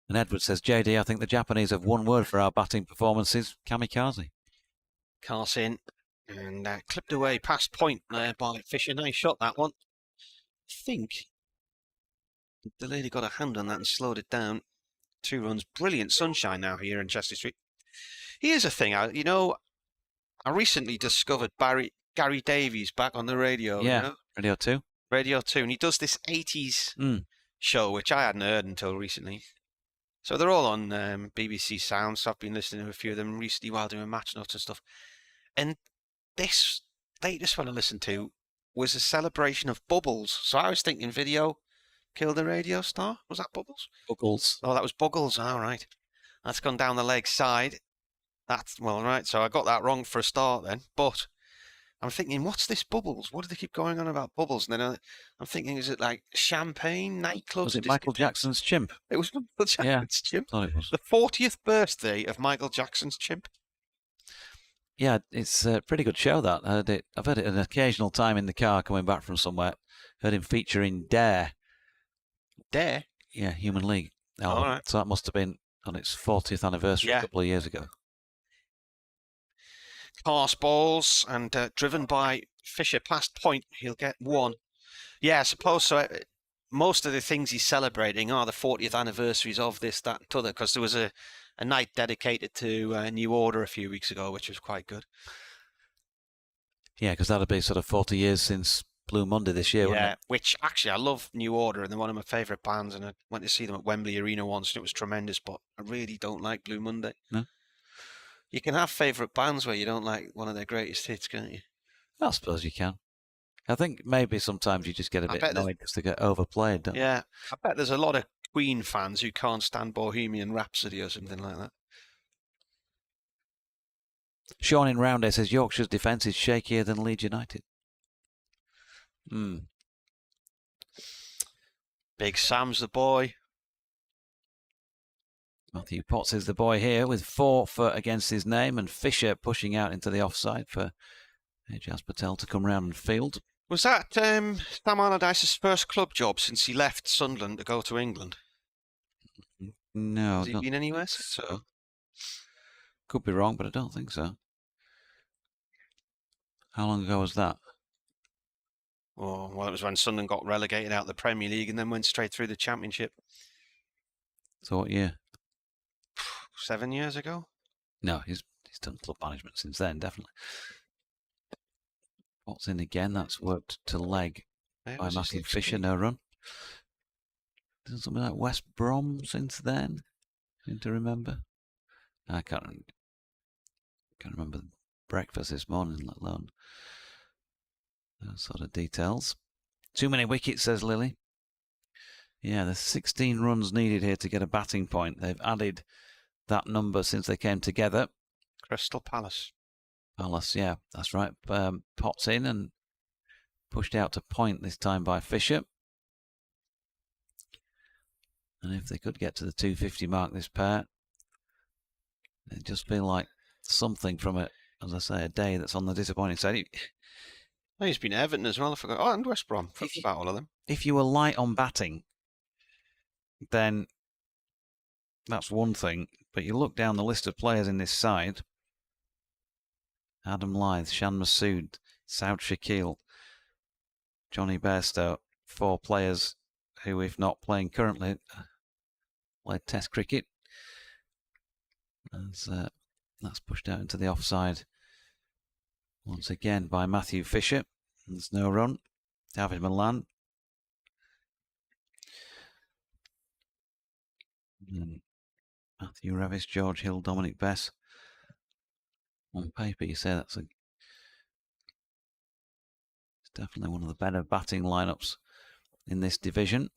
And Edward says, JD, I think the Japanese have one word for our batting performances, kamikaze. Carson, and clipped away past point there by Fisher. Nice shot, that one. I think the lady got a hand on that and slowed it down. 2 runs. Brilliant sunshine now here in Chester Street. Here's a thing, I recently discovered Gary Davies back on the radio. Yeah, you know? Radio 2. Radio 2, and he does this 80s show, which I hadn't heard until recently. So they're all on BBC Sound, so I've been listening to a few of them recently while doing match notes and stuff. And this latest one I listened to was a celebration of Bubbles. So I was thinking video killed the radio star. Was that Bubbles? Buggles. Oh, that was Buggles. All right. That's gone down the leg side. That's, well, right. So I got that wrong for a start then. But I'm thinking, what's this Bubbles? What do they keep going on about Bubbles? And then I'm thinking, is it like champagne nightclubs? Was it Michael Jackson's chimp? It was Michael Jackson's chimp. Thought it was. The 40th birthday of Michael Jackson's chimp. Yeah, it's a pretty good show, that. I've heard it an occasional time in the car coming back from somewhere. Heard him featuring Dare. Dare? Yeah, Human League. All right. So that must have been on its 40th anniversary a couple of years ago. Pass balls and driven by Fisher past point. He'll get 1. Yeah, I suppose so. Most of the things he's celebrating are the 40th anniversaries of this, that, and t'other, because there was a night dedicated to New Order a few weeks ago, which was quite good. Yeah, because that'll be sort of 40 years since Blue Monday this year, wasn't Yeah, it? which actually I love New Order, and they're one of my favourite bands, and I went to see them at Wembley Arena once, and it was tremendous, but I really don't like Blue Monday. No? You can have favourite bands where you don't like one of their greatest hits, can't you? I suppose you can. I think maybe sometimes you just get a bit annoyed because they get overplayed, don't Yeah, I bet there's a lot of Queen fans who can't stand Bohemian Rhapsody or something like that. Sean in Roundhay says Yorkshire's defence is shakier than Leeds United. Big Sam's the boy. Matthew Potts is the boy here with 4 for against his name, and Fisher pushing out into the offside for Ajaz Patel to come round and field. Was that Sam Allardyce's first club job since he left Sunderland to go to England? No. Has he been anywhere since? So. Could be wrong, but I don't think so. How long ago was that? Oh, well, it was when Sunderland got relegated out of the Premier League and then went straight through the Championship. So what year? 7 years ago? No, he's done club management since then, definitely. What's in again? That's worked to leg by Matthew Fisher, no run. Done something like West Brom since then. Seem to remember. I can't remember breakfast this morning, let alone those sort of details. Too many wickets, says Lily. Yeah, there's 16 runs needed here to get a batting point. They've added that number since they came together. Crystal Palace. Palace, yeah, that's right. Potts in and pushed out to point this time by Fisher. And if they could get to the 250 mark, this pair, it'd just feel like something from it, as I say, a day that's on the disappointing side. He's been Everton as well, I forgot. Oh, and West Brom. Forgot about all of them. If you were light on batting, then that's one thing. But you look down the list of players in this side: Adam Lyth, Shan Masood, Saud Shakil, Johnny Bairstow, 4 players who, if not playing currently, played Test cricket. That's pushed out into the offside once again by Matthew Fisher. There's no run. David Milan. And Matthew Revis, George Hill, Dominic Bess. On paper, you say it's definitely one of the better batting lineups in this division.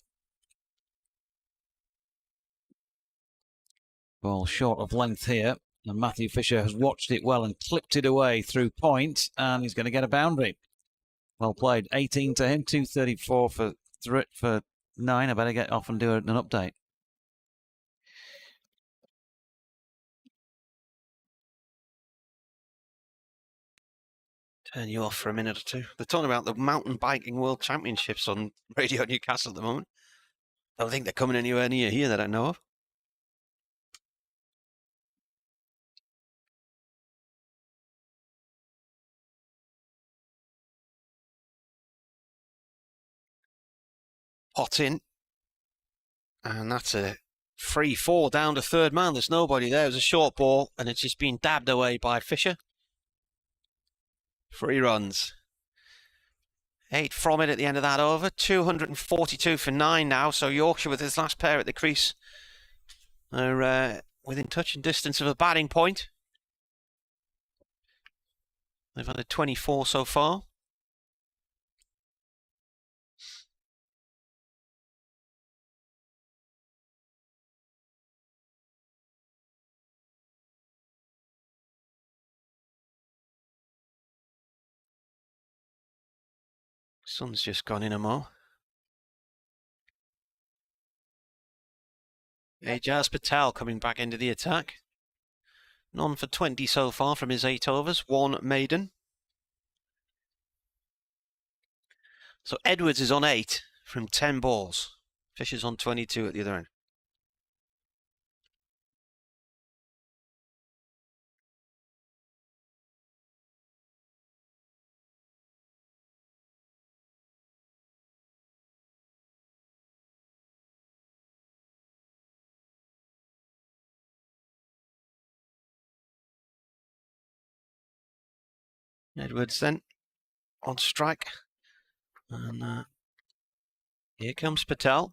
Ball short of length here, and Matthew Fisher has watched it well and clipped it away through point, and he's going to get a boundary. Well played. 18 to him, 234 for 9. I better get off and do an update. Turn you off for a minute or two. They're talking about the mountain biking world championships on Radio Newcastle at the moment. I don't think they're coming anywhere near here that I know of. Pot in. And that's a 3-4 down to third man. There's nobody there. It was a short ball, and it's just been dabbed away by Fisher. 3 runs. 8 from it at the end of that over. 242 for 9 now. So Yorkshire, with his last pair at the crease, are within touch and distance of a batting point. They've had a 24 so far. Sun's just gone in a mo. Ajaz Patel coming back into the attack. None for 20 so far from his 8 overs. 1 maiden. So Edwards is on 8 from 10 balls. Fisher's on 22 at the other end. Edwards then on strike. And here comes Patel.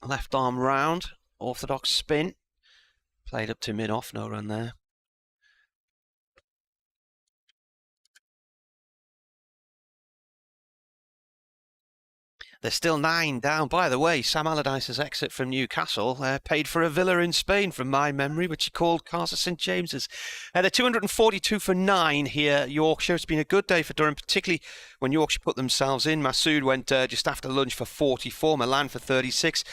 Left arm round, orthodox spin. Played up to mid-off, no run there. They're still 9 down. By the way, Sam Allardyce's exit from Newcastle paid for a villa in Spain, from my memory, which he called Casa St James's. They're 242 for 9 here, Yorkshire. It's been a good day for Durham, particularly when Yorkshire put themselves in. Masood went just after lunch for 44, Milan for 36.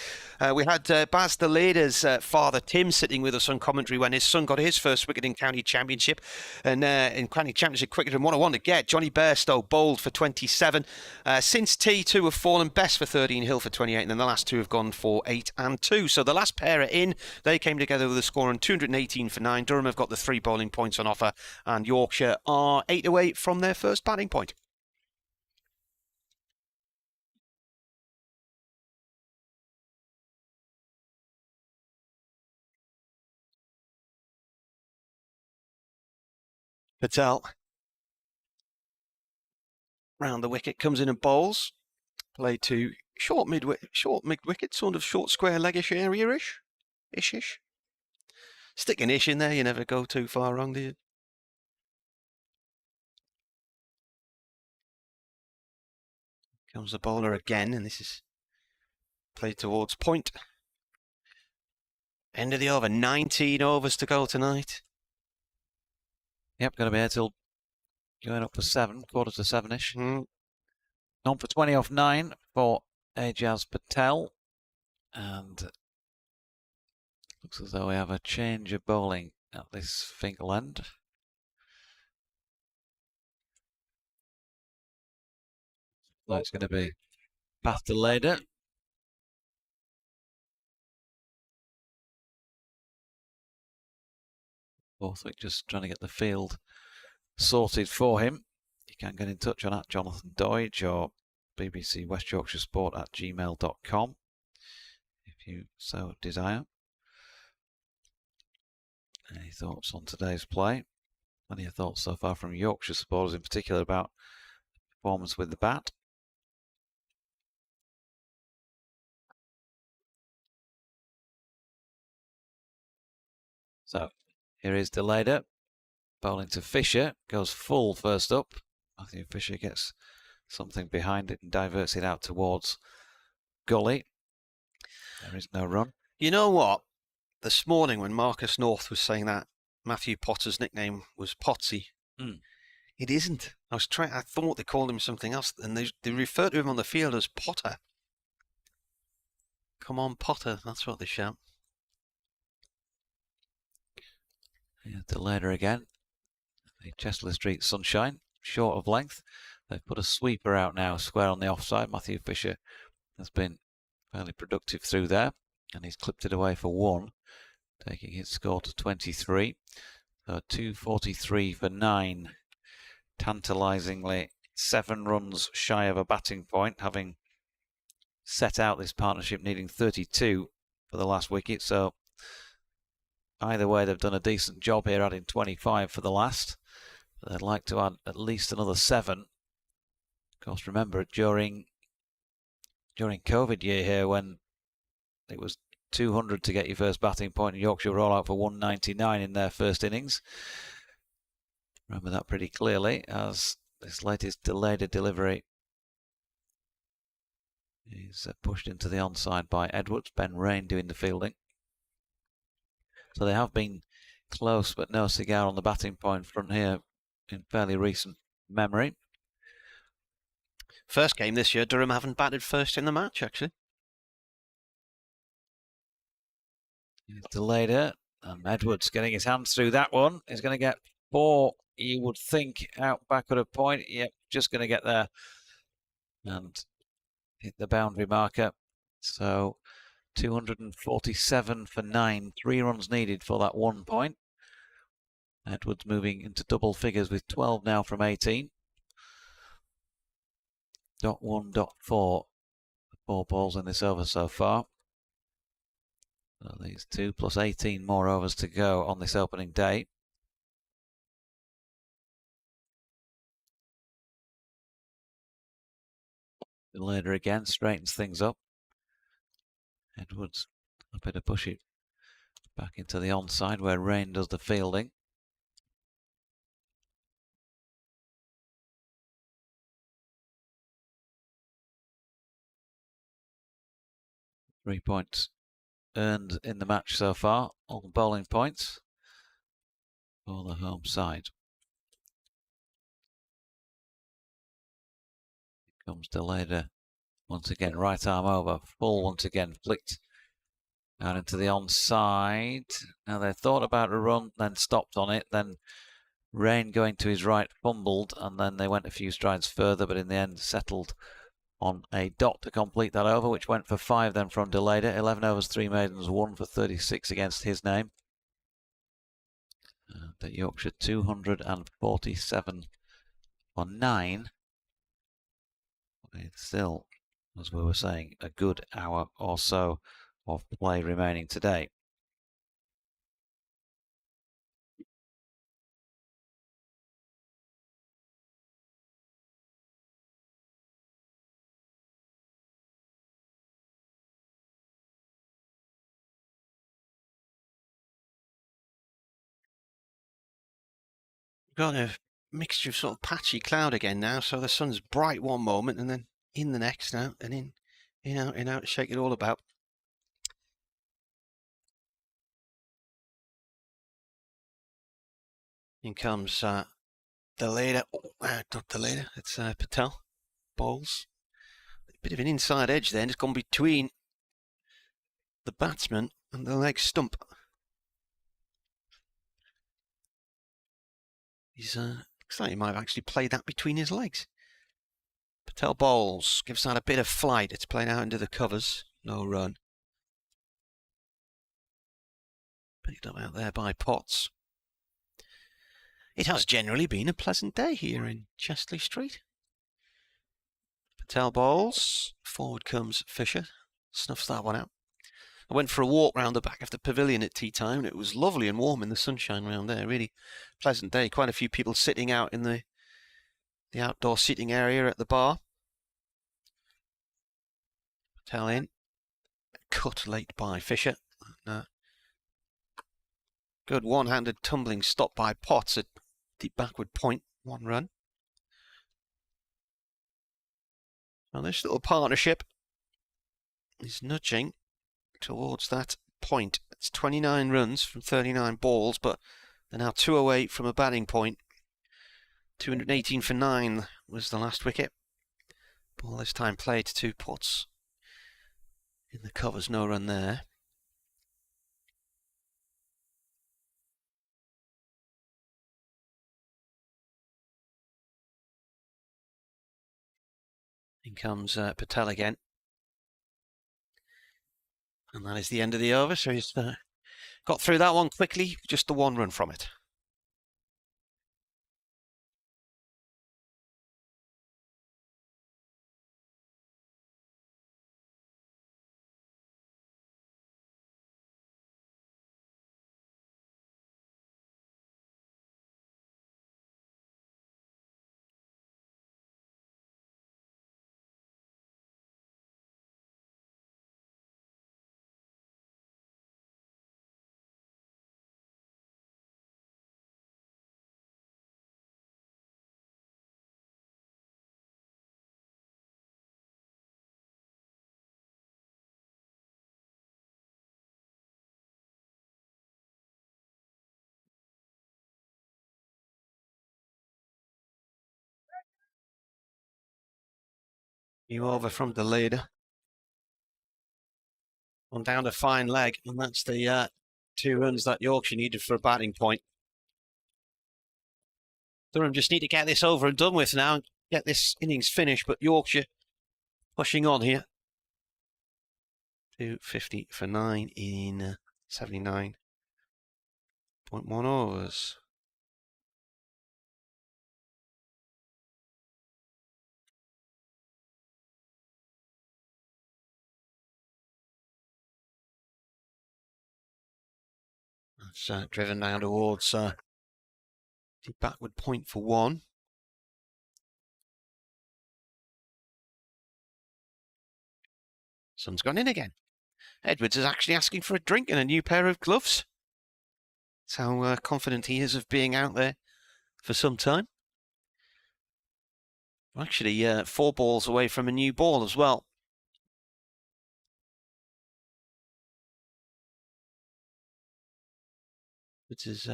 We had Baz the Leader's father, Tim, sitting with us on commentary when his son got his first wicket in County Championship. And in County Championship cricket, and 101 to get. Johnny Bairstow bowled for 27. Since T2 have fallen, Best for 13, Hill for 28, and then the last two have gone for 8 and 2. So the last pair are in. They came together with a score on 218 for 9. Durham have got the 3 bowling points on offer, and Yorkshire are 8 away from their first batting point. Patel round the wicket, comes in and bowls. Played to short mid wicket, sort of short square leggish area-ish. Ish. Stick an ish in there, you never go too far wrong, do you? Comes the bowler again, and this is played towards point. End of the over, 19 overs to go tonight. Yep, going to be here till going up for 7, quarter to 7-ish. On for 20 off 9 for Ajaz Patel. And looks as though we have a change of bowling at this Finkel end. So it's going to be Bath to Lader. Borthwick just trying to get the field sorted for him. You can get in touch on @Jonathan Doidge or BBC West Yorkshire Sport @gmail.com if you so desire. Any thoughts on today's play? Plenty of thoughts so far from Yorkshire supporters, in particular about performance with the bat. So here is Delader, bowling to Fisher, goes full first up. Matthew Fisher gets something behind it and diverts it out towards Gully. There is no run. You know what? This morning when Marcus North was saying that Matthew Potter's nickname was Potsy, it isn't. I thought they called him something else, and they refer to him on the field as Potter. Come on, Potter, that's what they shout. Yeah, Delader again. The Chester Street Sunshine, short of length. They've put a sweeper out now, square on the offside. Matthew Fisher has been fairly productive through there, and he's clipped it away for 1, taking his score to 23. So 243 for 9. Tantalisingly 7 runs shy of a batting point, having set out this partnership needing 32 for the last wicket. So either way, they've done a decent job here, adding 25 for the last. But they'd like to add at least another 7. Of course, remember, during COVID year here, when it was 200 to get your first batting point, and Yorkshire were all out for 199 in their first innings. Remember that pretty clearly, as this latest delayed delivery is pushed into the onside by Edwards. Ben Rain doing the fielding. So they have been close, but no cigar on the batting point front here in fairly recent memory. First game this year, Durham haven't batted first in the match, actually. Delayed it, and Edwards getting his hands through that one. He's going to get 4, you would think, out back at a point. Yep, just going to get there and hit the boundary marker. So 247 for 9, 3 runs needed for that 1 point. Edwards moving into double figures with 12 now from 18. .1, .4, 4 balls in this over so far. So these 2 plus 18 more overs to go on this opening day. Later again, straightens things up. Edwards happy to push it back into the onside where Rain does the fielding. Three points earned in the match so far, all bowling points for the home side. Here comes Deleda once again, right arm over, full once again, flicked out into the onside. Now they thought about a run, then stopped on it, then Rain going to his right fumbled, and then they went a few strides further, but in the end settled on a dot to complete that over, which went for 5 then from Deleda. 11 overs, 3 maidens, 1 for 36 against his name. And at Yorkshire 247 for 9. It's still, as we were saying, a good hour or so of play remaining today. Got a mixture of sort of patchy cloud again now, so the sun's bright one moment and then in the next now, and in out, shake it all about. In comes Deleda, not Deleda, it's Patel, Bowles. A bit of an inside edge then, it's gone between the batsman and the leg stump. He's looks like he might have actually played that between his legs. Patel Bowles gives that a bit of flight. It's played out into the covers. No run. Picked up out there by Potts. It has generally been a pleasant day here in Chestley Street. Patel Bowles. Forward comes Fisher. Snuffs that one out. I went for a walk round the back of the pavilion at tea time, and it was lovely and warm in the sunshine round there. Really pleasant day. Quite a few people sitting out in the outdoor seating area at the bar. Patel in. Cut late by Fisher. Good one-handed tumbling stop by Potts at deep backward point. 1 run. Well, this little partnership is nudging towards that point. It's 29 runs from 39 balls, but they're now 208 from a batting point. 218 for 9 was the last wicket. Ball this time played to Potts. In the covers, no run there. In comes Patel again. And that is the end of the over, so he's got through that one quickly, just the 1 run from it. New over from Deleda. On down to fine leg, and that's the 2 runs that Yorkshire needed for a batting point. Durham just need to get this over and done with now and get this innings finished, but Yorkshire pushing on here. 250 for 9 in 79.1 overs. That's driven now towards the backward point for 1. Sun's gone in again. Edwards is actually asking for a drink and a new pair of gloves. That's how confident he is of being out there for some time. Actually, 4 balls away from a new ball as well. It's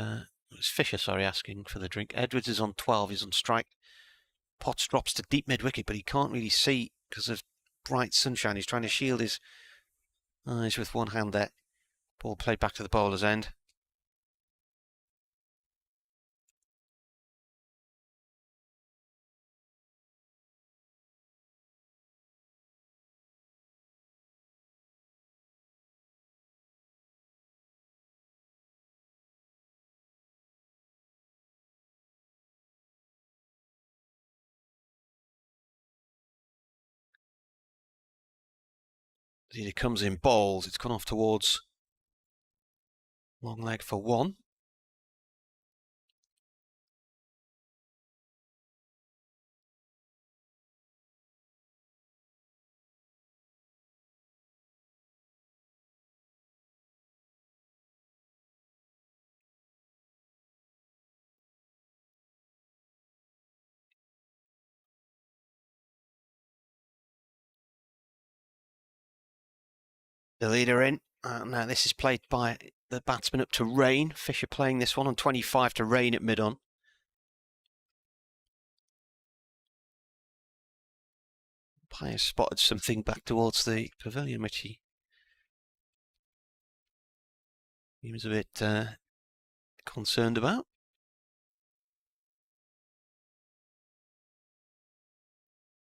Fisher, sorry, asking for the drink. Edwards is on 12, he's on strike. Potts drops to deep mid-wicket, but he can't really see because of bright sunshine. He's trying to shield his eyes with one hand there. Ball played back to the bowler's end. He comes in bowls. It's gone off towards long leg for 1. The leader in. Now this is played by the batsman up to Rain. Fisher playing this one on 25 to Rain at mid-on. Umpire spotted something back towards the pavilion, which he was a bit concerned about.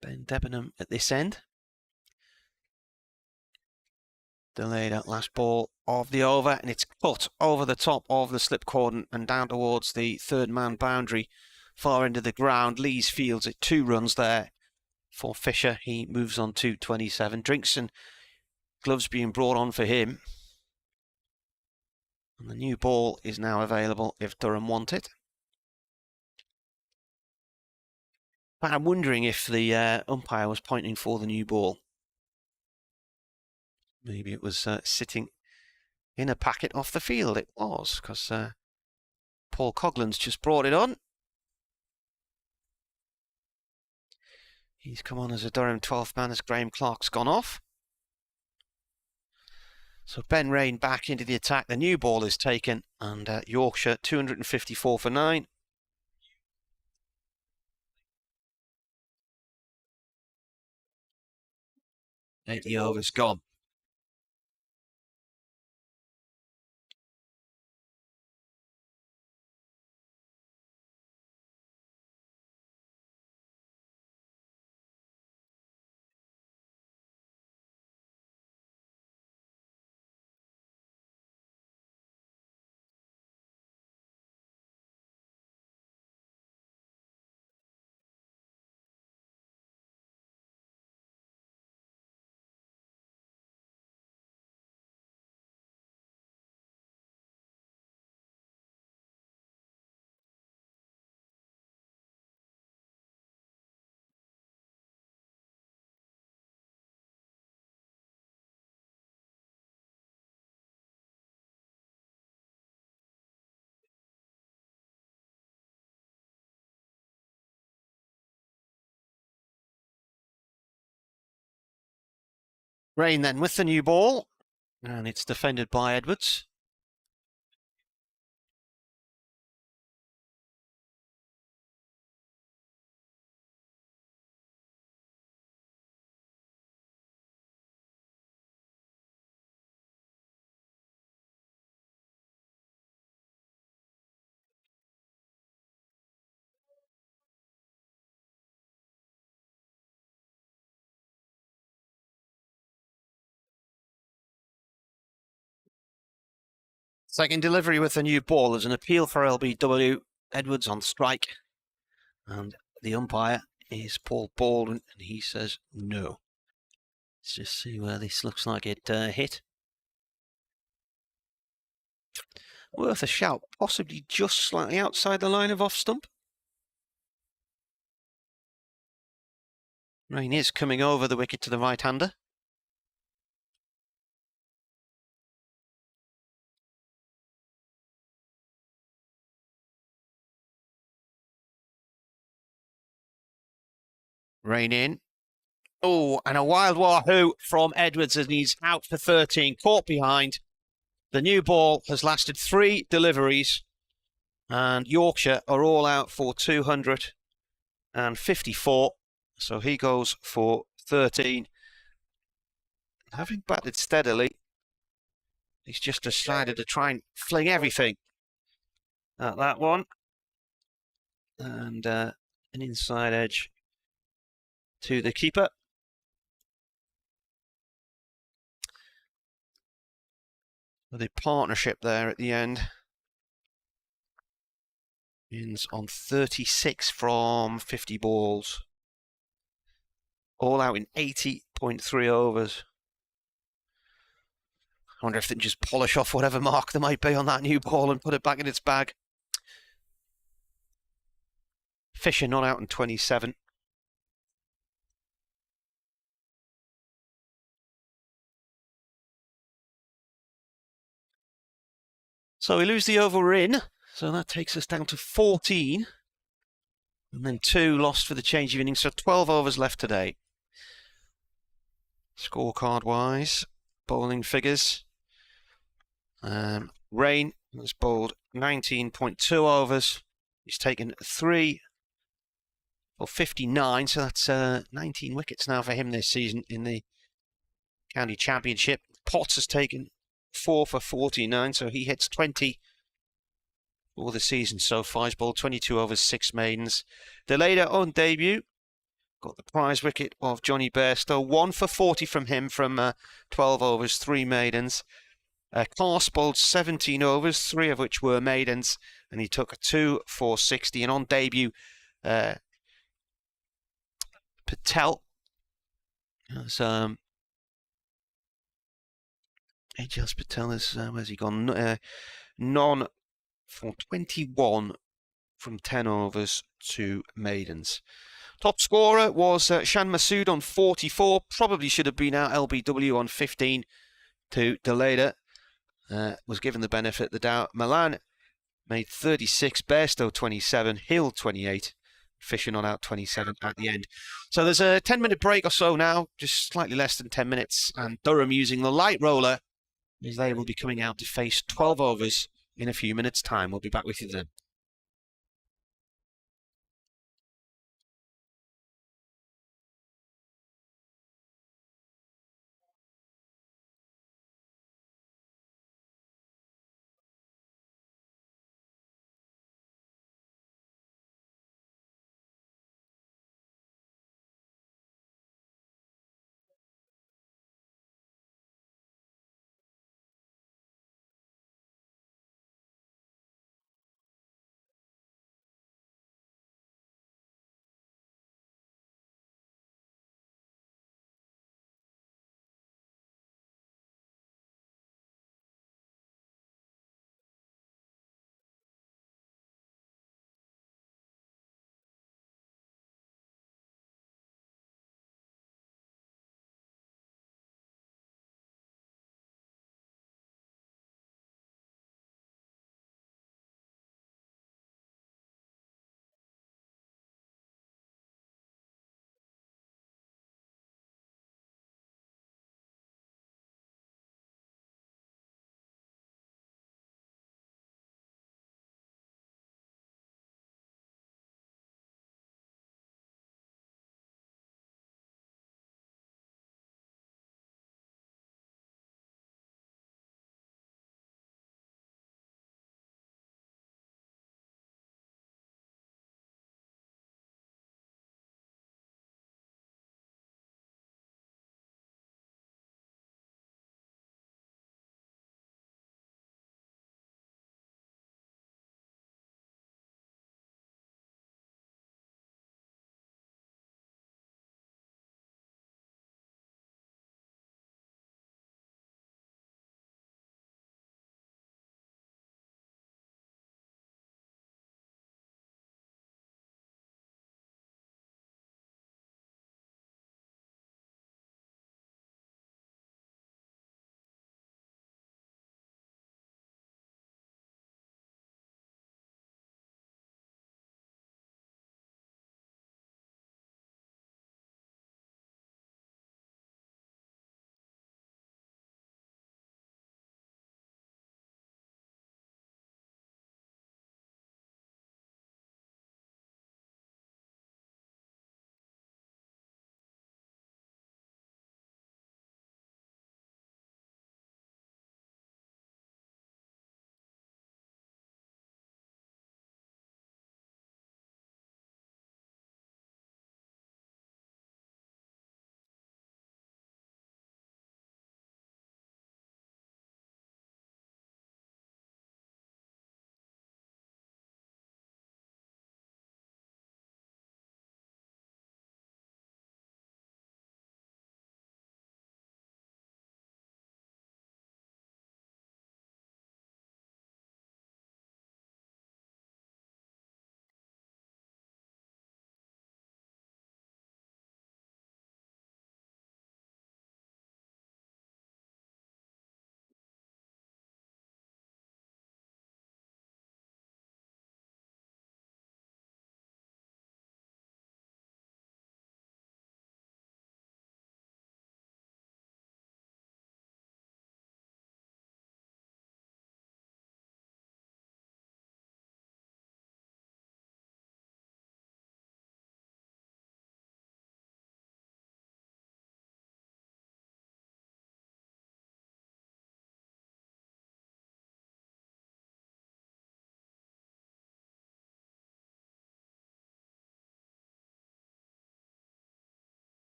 Ben Debenham at this end. Delayed out last ball of the over, and it's cut over the top of the slip cordon and down towards the third man boundary, far end of the ground. Lees fields it 2 runs there for Fisher. He moves on to 27. Drinks and gloves being brought on for him. And the new ball is now available if Durham want it. But I'm wondering if the umpire was pointing for the new ball. Maybe it was sitting in a packet off the field. It was, because Paul Coughlan's just brought it on. He's come on as a Durham 12th man as Graham Clark's gone off. So Ben Rain back into the attack. The new ball is taken, and Yorkshire 254 for 9. The over's gone. Rain then with the new ball, and it's defended by Edwards. Second delivery with the new ball. There's an appeal for LBW. Edwards on strike. And the umpire is Paul Baldwin, and he says no. Let's just see where this looks like it hit. Worth a shout, possibly just slightly outside the line of off stump. Rain is coming over the wicket to the right-hander. Rain in. Oh, and a wild wahoo from Edwards, and he's out for 13, caught behind. The new ball has lasted 3 deliveries, and Yorkshire are all out for 254. So he goes for 13. Having batted steadily, he's just decided to try and fling everything at that one. And an inside edge to the keeper. With a partnership there at the end. Ends on 36 from 50 balls. All out in 80.3 overs. I wonder if they can just polish off whatever mark there might be on that new ball and put it back in its bag. Fisher not out in 27. So we lose the over in. So that takes us down to 14. And then 2 lost for the change of innings. So 12 overs left today. Scorecard-wise, bowling figures. Rain has bowled 19.2 overs. He's taken 3 for 59. So that's 19 wickets now for him this season in the County Championship. Potts has taken 4 for 49. So he hits 20 for the season so far. He's bowled 22 overs, 6 maidens. Deleda on debut. Got the prize wicket of Johnny Bairstow. 1 for 40 from him from 12 overs, 3 maidens. Clark bowled 17 overs, 3 of which were maidens, and he took a 2 for 60. And on debut, Patel has Ajaz Patel has where's he gone? None for 21 from 10 overs, 2 maidens. Top scorer was Shan Masood on 44. Probably should have been out LBW on 15 to Deleda. Was given the benefit of the doubt. Milan made 36. Bairstow 27. Hill 28. Fisher not out 27 at the end. So there's a 10-minute break or so now. Just slightly less than 10 minutes. And Durham using the light roller, as they will be coming out to face 12 overs in a few minutes' time. We'll be back with you then.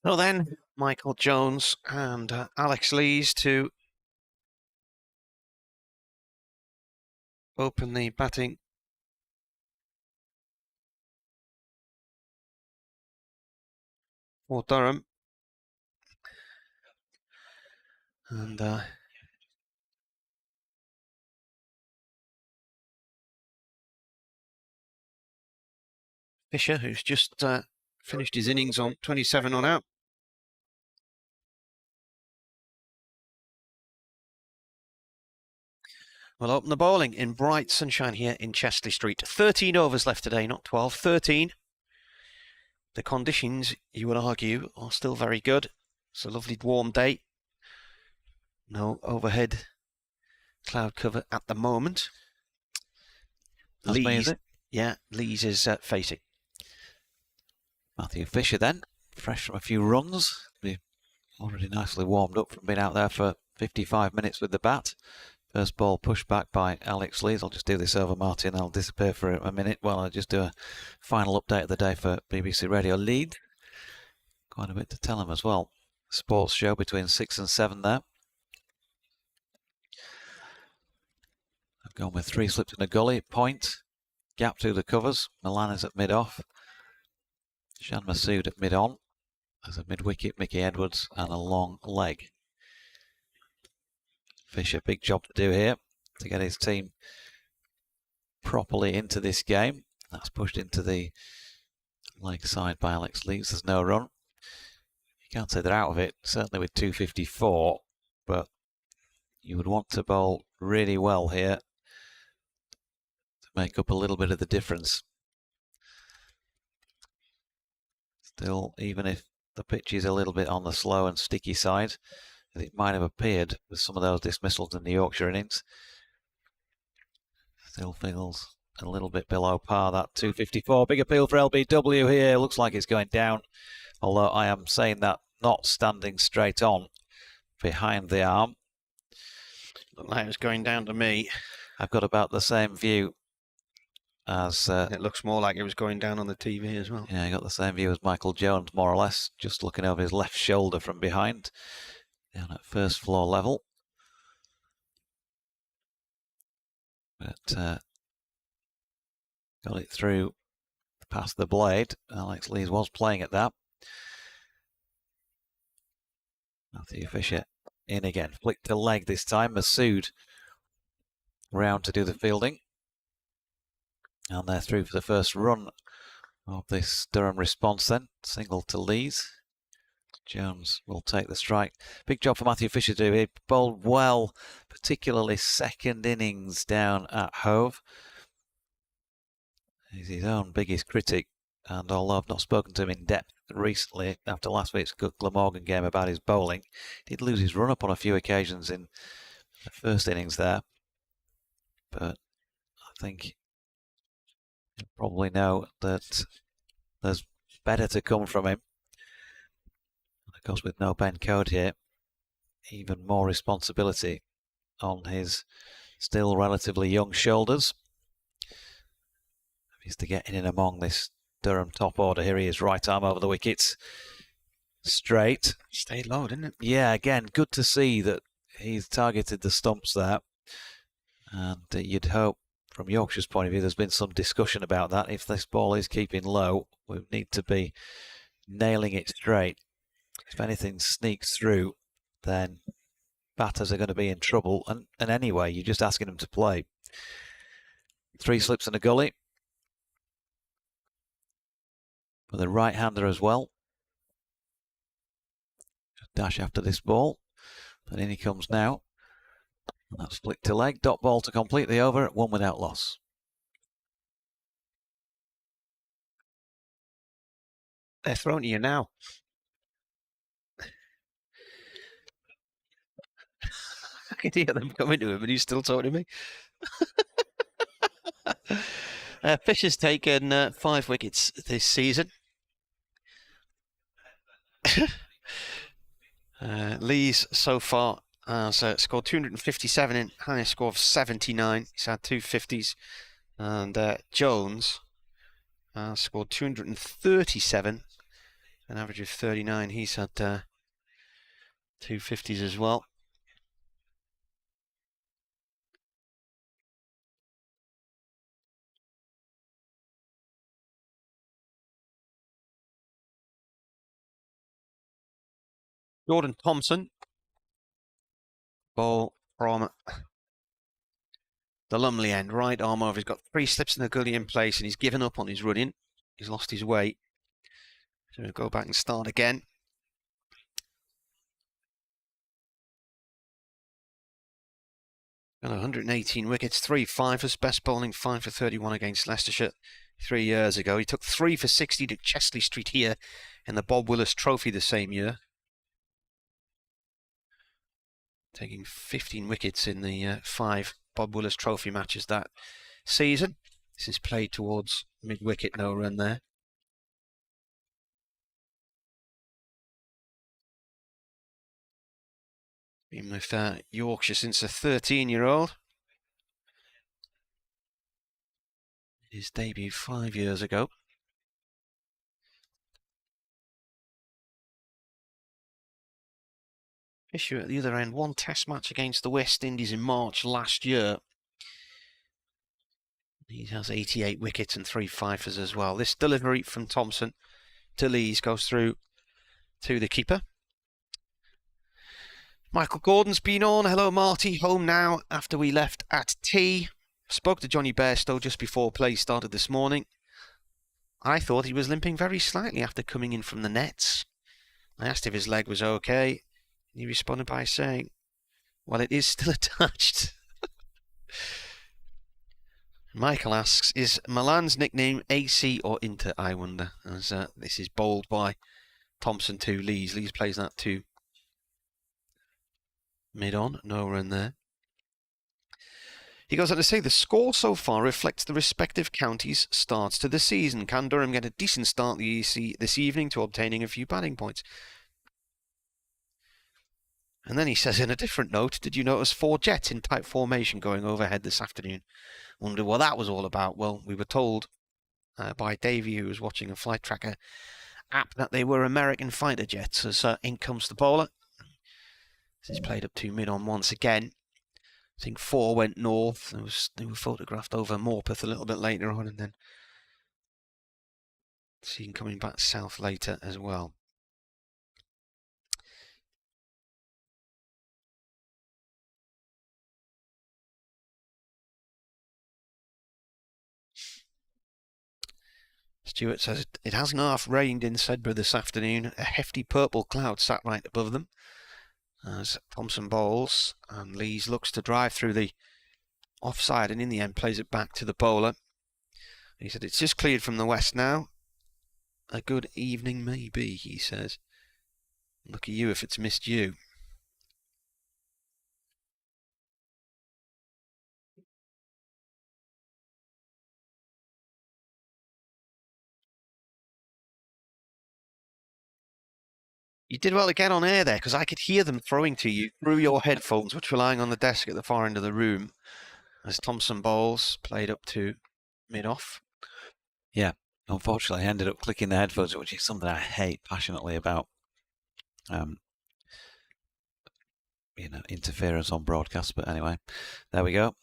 So then, Michael Jones and Alex Lees to open the batting. For Durham. And Fisher, who's just finished his innings on 27 on out. We'll open the bowling in bright sunshine here in Chesley Street. 13 overs left today, not 12, 13. The conditions, you would argue, are still very good. It's a lovely warm day. No overhead cloud cover at the moment. That's me, is Lees, it? yeah, Lees is facing. Matthew Fisher then, fresh from a few runs. Already nicely warmed up from being out there for 55 minutes with the bat. First ball pushed back by Alex Lees. I'll just do this over, Martin. I'll disappear for a minute while I just do a final update of the day for BBC Radio Leeds. Quite a bit to tell him as well. Sports show between 6 and 7 there. I've gone with 3 slips in a gully, point, gap through the covers. Milan is at mid-off. Shan Masood at mid-on. There's a mid-wicket, Mickey Edwards, and a long leg. Fisher, big job to do here to get his team properly into this game. That's pushed into the leg side by Alex Lees. There's no run. You can't say they're out of it, certainly with 254, but you would want to bowl really well here to make up a little bit of the difference. Still, even if the pitch is a little bit on the slow and sticky side, as it might have appeared with some of those dismissals in the Yorkshire innings, still feels a little bit below par, that 254. Big appeal for LBW here. Looks like it's going down, although I am saying that not standing straight on behind the arm. Looked like it was going down to me. I've got about the same view as... it looks more like it was going down on the TV as well. Yeah, I got the same view as Michael Jones, more or less, just looking over his left shoulder from behind, down at first floor level. But got it through past the blade. Alex Lees was playing at that. Matthew Fisher in again. Flick to leg this time. Masood round to do the fielding. And they're through for the first run of this Durham response then. Single to Lees. Jones will take the strike. Big job for Matthew Fisher to do. He bowled well, particularly second innings down at Hove. He's his own biggest critic, and although I've not spoken to him in depth recently after last week's Glamorgan game about his bowling, he did lose his run-up on a few occasions in the first innings there. But I think you probably know that there's better to come from him. And of course, with no Ben Code here, even more responsibility on his still relatively young shoulders. He's to get in and among this Durham top order. Here he is, right arm over the wickets. Straight. Stayed low, didn't it? Yeah, again, good to see that he's targeted the stumps there. And you'd hope, from Yorkshire's point of view, there's been some discussion about that. If this ball is keeping low, we need to be nailing it straight. If anything sneaks through, then batters are going to be in trouble. And anyway, you're just asking them to play. 3 slips and a gully. For the right-hander as well. Just dash after this ball. And in he comes now. And that's flicked to leg. Dot ball to complete the over. 1 without loss. They're thrown to you now. I can hear them coming to him, and he's still talking to me. Fisher's taken 5 wickets this season. Lees so far has scored 257 in highest score of 79. He's had 250s. And Jones scored 237 an average of 39. He's had 250s as well. Jordan Thompson, ball from the Lumley end, right arm over. He's got 3 slips in the gully in place, and he's given up on his running. He's lost his way. So we'll go back and start again. Got 118 wickets, 3 fifers, best bowling 5 for 31 against Leicestershire 3 years ago. He took 3 for 60 to Chesley Street here in the Bob Willis Trophy the same year. Taking 15 wickets in the 5 Bob Willis Trophy matches that season. This is played towards mid-wicket, no run there. Been with Yorkshire since a 13-year-old. His debut 5 years ago. Fisher at the other end, 1 test match against the West Indies in March last year. He has 88 wickets and 3 fifers as well. This delivery from Thompson to Lees goes through to the keeper. Michael Gordon's been on. Hello, Marty. Home now after we left at tea. Spoke to Johnny Bairstow just before play started this morning. I thought he was limping very slightly after coming in from the nets. I asked if his leg was okay. He responded by saying, well, it is still attached. Michael asks, is Milan's nickname AC or Inter, I wonder? As this is bowled by Thompson to Lees. Lees plays that to mid-on, no run there. He goes on to say, the score so far reflects the respective counties' starts to the season. Can Durham get a decent start this evening to obtaining a few batting points? And then he says, in a different note, did you notice 4 jets in tight formation going overhead this afternoon? Wondered what that was all about. Well, we were told by Davey, who was watching a flight tracker app, that they were American fighter jets. As in comes the bowler. This is played up to mid-on once again. I think 4 went north. They were photographed over Morpeth a little bit later on, and then seen coming back south later as well. Stewart says it hasn't half rained in Sedbergh this afternoon. A hefty purple cloud sat right above them. As Thompson bowls and Lees looks to drive through the offside and in the end plays it back to the bowler. He said it's just cleared from the west now. A good evening maybe, he says. Lucky you if it's missed you. You did well to get on air there, because I could hear them throwing to you through your headphones, which were lying on the desk at the far end of the room, as Thompson bowls, played up to mid-off. Yeah, unfortunately, I ended up clicking the headphones, which is something I hate passionately about. Interference on broadcast, but anyway, there we go.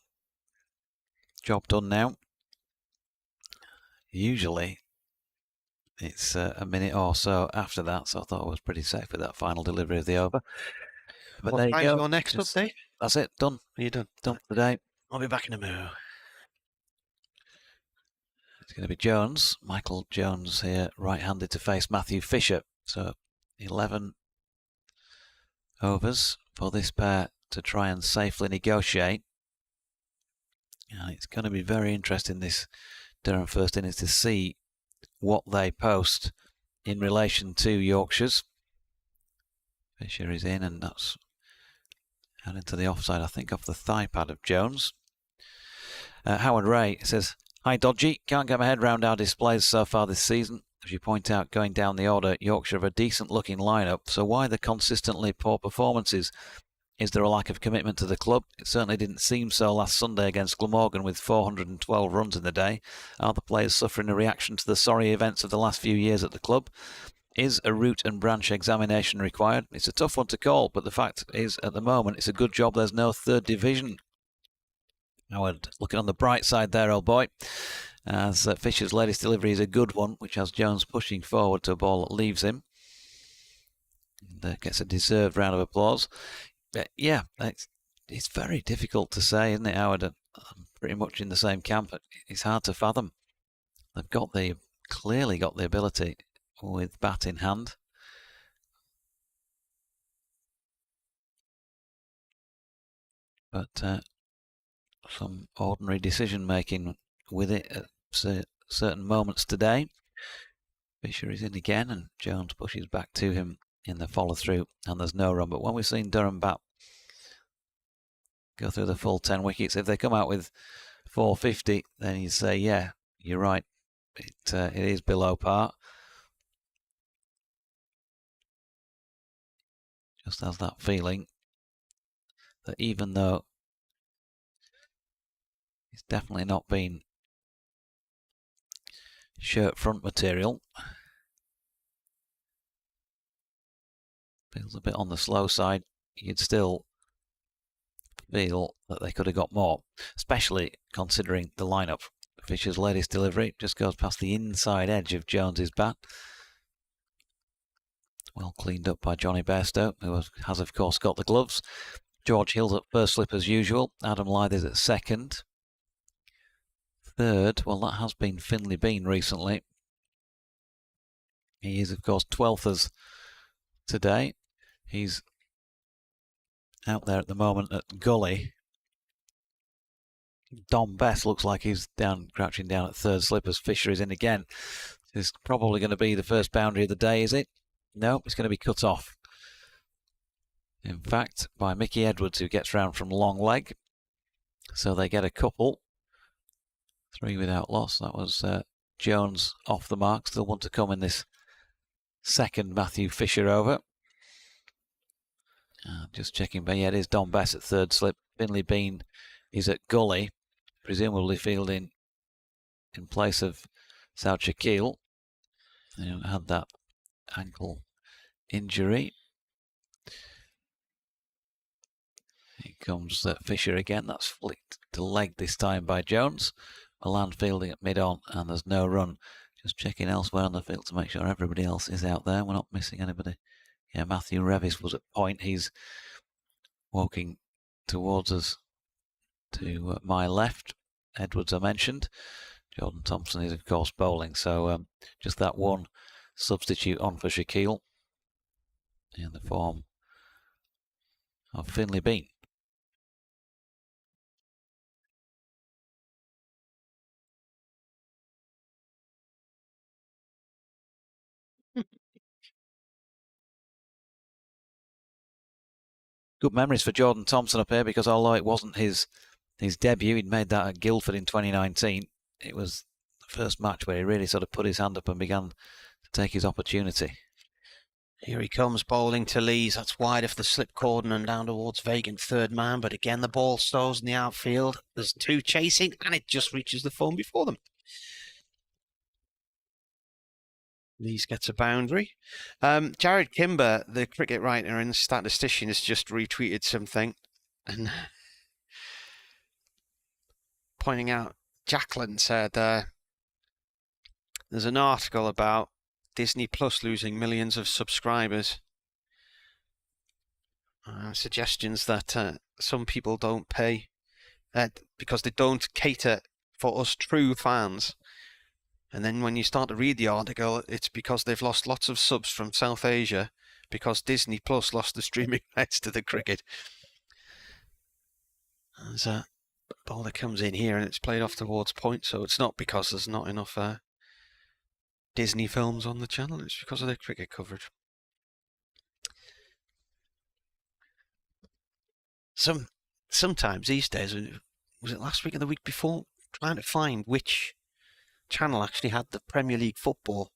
Job done now. Usually it's a minute or so after that, so I thought I was pretty safe with that final delivery of the over. But what there you time's go. Your next update? That's it, done. Are you done? Done for the day. I'll be back in a minute. It's going to be Jones, Michael Jones here, right-handed to face Matthew Fisher. So 11 overs for this pair to try and safely negotiate. And it's going to be very interesting, this Durham first innings, to see what they post in relation to Yorkshire's. Fisher is in, and that's out into the offside, I think, off the thigh pad of Jones. Howard Ray says, hi Dodgy, can't get my head round our displays so far this season. As you point out, going down the order, Yorkshire have a decent looking lineup, so why the consistently poor performances? Is there a lack of commitment to the club? It certainly didn't seem so last Sunday against Glamorgan with 412 runs in the day. Are the players suffering a reaction to the sorry events of the last few years at the club? Is a root and branch examination required? It's a tough one to call, but the fact is, at the moment, it's a good job there's no third division. Howard looking on the bright side there, old boy, as Fisher's latest delivery is a good one, which has Jones pushing forward to a ball that leaves him. And gets a deserved round of applause. But yeah, it's very difficult to say, isn't it, Howard? I'm pretty much in the same camp. It's hard to fathom. They've clearly got the ability with bat in hand. But some ordinary decision making with it at certain moments today. Fisher is in again, and Jones pushes back to him in the follow through, and there's no run. But when we've seen Durham bat go through the full 10 wickets, if they come out with 450, then you say, yeah, you're right, it is below par. Just has that feeling that even though it's definitely not been shirt front material, feels a bit on the slow side, you'd still feel that they could have got more, especially considering the lineup. Fisher's latest delivery just goes past the inside edge of Jones's bat. Well cleaned up by Johnny Bairstow, who has of course got the gloves. George Hill's at first slip as usual. Adam Lyth is at second. Third, well, that has been Finley Bean recently. He is of course 12th as today. He's out there at the moment at Gully. Dom Bess looks like he's crouching down at third slip as Fisher is in again. This is probably going to be the first boundary of the day, is it? No, it's going to be cut off. In fact, by Mickey Edwards, who gets round from long leg. So they get a couple. 3 without loss. That was Jones off the mark. Still want to come in this second Matthew Fisher over. Just checking, but yeah, it is Don Bess at third slip. Finley Bean is at Gully, presumably fielding in place of South Shaquille, who had that ankle injury. Here comes Fisher again. That's flicked to leg this time by Jones. Milan fielding at mid-on, and there's no run. Just checking elsewhere on the field to make sure everybody else is out there. We're not missing anybody. Yeah, Matthew Revis was at point. He's walking towards us to my left. Edwards I mentioned. Jordan Thompson is of course bowling. So just that one substitute on for Shaquille in the form of Finley Bean. Good memories for Jordan Thompson up here, because although it wasn't his debut, he'd made that at Guildford in 2019. It was the first match where he really sort of put his hand up and began to take his opportunity. Here he comes bowling to Lees. That's wide of the slip cordon and down towards vacant third man. But again, the ball stows in the outfield. There's 2 chasing, and it just reaches the foam before them. Lees gets a boundary. Jared Kimber, the cricket writer and statistician, has just retweeted something and pointing out, Jacqueline said there's an article about Disney Plus losing millions of subscribers. Suggestions that some people don't pay because they don't cater for us true fans. And then when you start to read the article, it's because they've lost lots of subs from South Asia because Disney Plus lost the streaming rights to the cricket. There's a ball that comes in here and it's played off towards point, so it's not because there's not enough Disney films on the channel, it's because of their cricket coverage. Sometimes these days, was it last week or the week before, trying to find which channel actually had the Premier League football.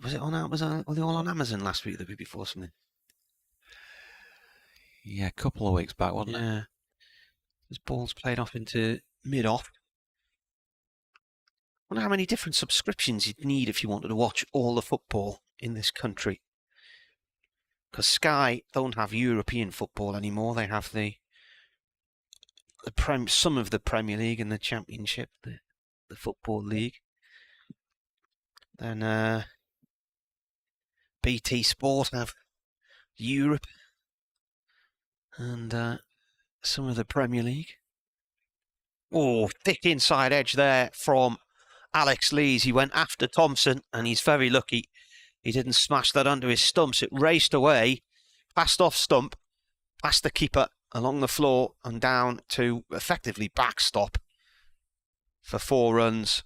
Was it on Amazon? Were they all on Amazon last week or the week before something? Yeah, a couple of weeks back, wasn't it? Yeah. This ball's played off into mid-off. wonder how many different subscriptions you'd need if you wanted to watch all the football in this country. Because Sky don't have European football anymore. They have some of the Premier League and the Championship, the Football League. Then BT Sport have Europe and some of the Premier League. Oh, thick inside edge there from Alex Lees. He went after Thompson, and he's very lucky he didn't smash that onto his stumps. It raced away, passed off stump, past the keeper, along the floor, and down to effectively backstop for 4 runs.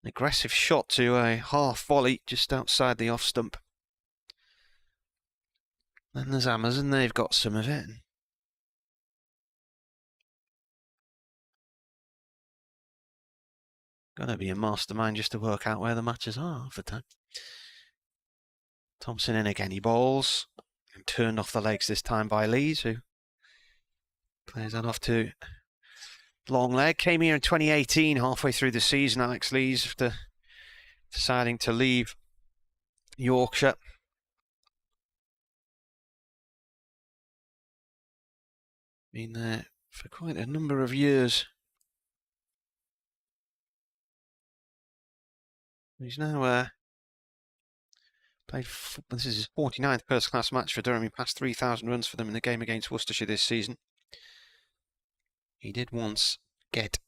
An aggressive shot to a half volley just outside the off stump. Then there's Amazon, they've got some of it. Gotta be a mastermind just to work out where the matches are half the time. Thompson in again, he bowls. And turned off the legs this time by Lees, who plays that off to long leg. Came here in 2018, halfway through the season, Alex Lees, after deciding to leave Yorkshire. Been there for quite a number of years. He's now this is his 49th first-class match for Durham. He passed 3,000 runs for them in the game against Worcestershire this season. He did once get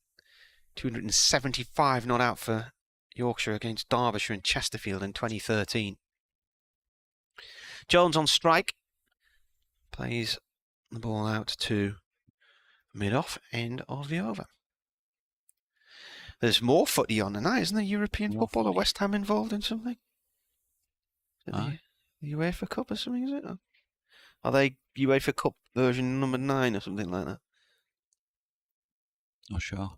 275 not out for Yorkshire against Derbyshire and Chesterfield in 2013. Jones on strike. Plays the ball out to mid-off, end of the over. There's more footy on tonight, isn't there? European football, or West Ham involved in something? The UEFA Cup or something, is it? Or are they UEFA Cup version number 9 or something like that? Not sure.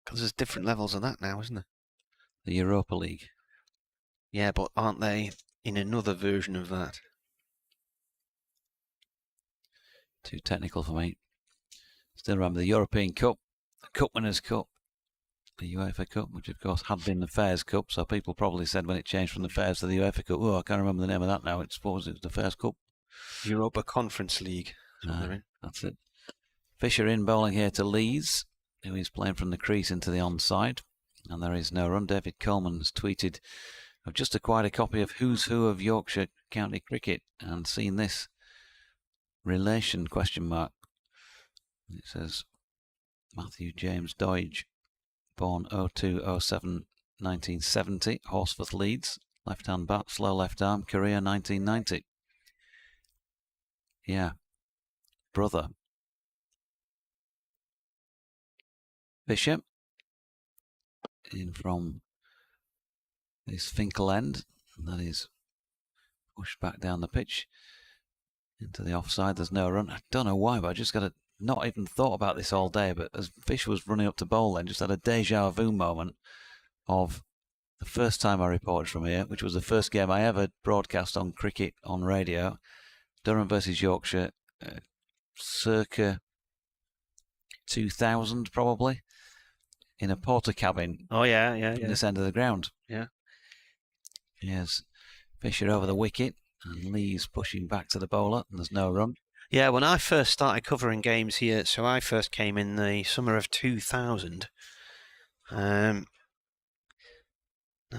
Because there's different levels of that now, isn't there? The Europa League. Yeah, but aren't they in another version of that? Too technical for me. Still remember the European Cup, the Cup Winners' Cup, the UEFA Cup, which of course had been the Fairs Cup, so people probably said when it changed from the Fairs to the UEFA Cup, oh, I can't remember the name of that now, it's supposed it was the Fairs Cup. Europa Conference League. That's it. Fisher in bowling here to Lees, who is playing from the crease into the onside, and there is no run. David Coleman has tweeted, I've just acquired a copy of Who's Who of Yorkshire County Cricket and seen this relation question mark. It says Matthew James Doidge, born 02/07/1970, Horsforth, Leeds, left-hand bat, slow left arm, career 1990. Yeah, brother. Bishop in from this Finkel end, and that is pushed back down the pitch into the offside. There's no run. I don't know why, but I just got a not even thought about this all day, but as Fish was running up to bowl then, just had a deja vu moment of the first time I reported from here, which was the first game I ever broadcast on cricket on radio, Durham versus Yorkshire, circa 2000 probably, in a porter cabin. Oh yeah. In this end of the ground. Yeah. Yes, Fisher over the wicket, and Lee's pushing back to the bowler, and there's no run. Yeah, when I first started covering games here, so I first came in the summer of 2000. Now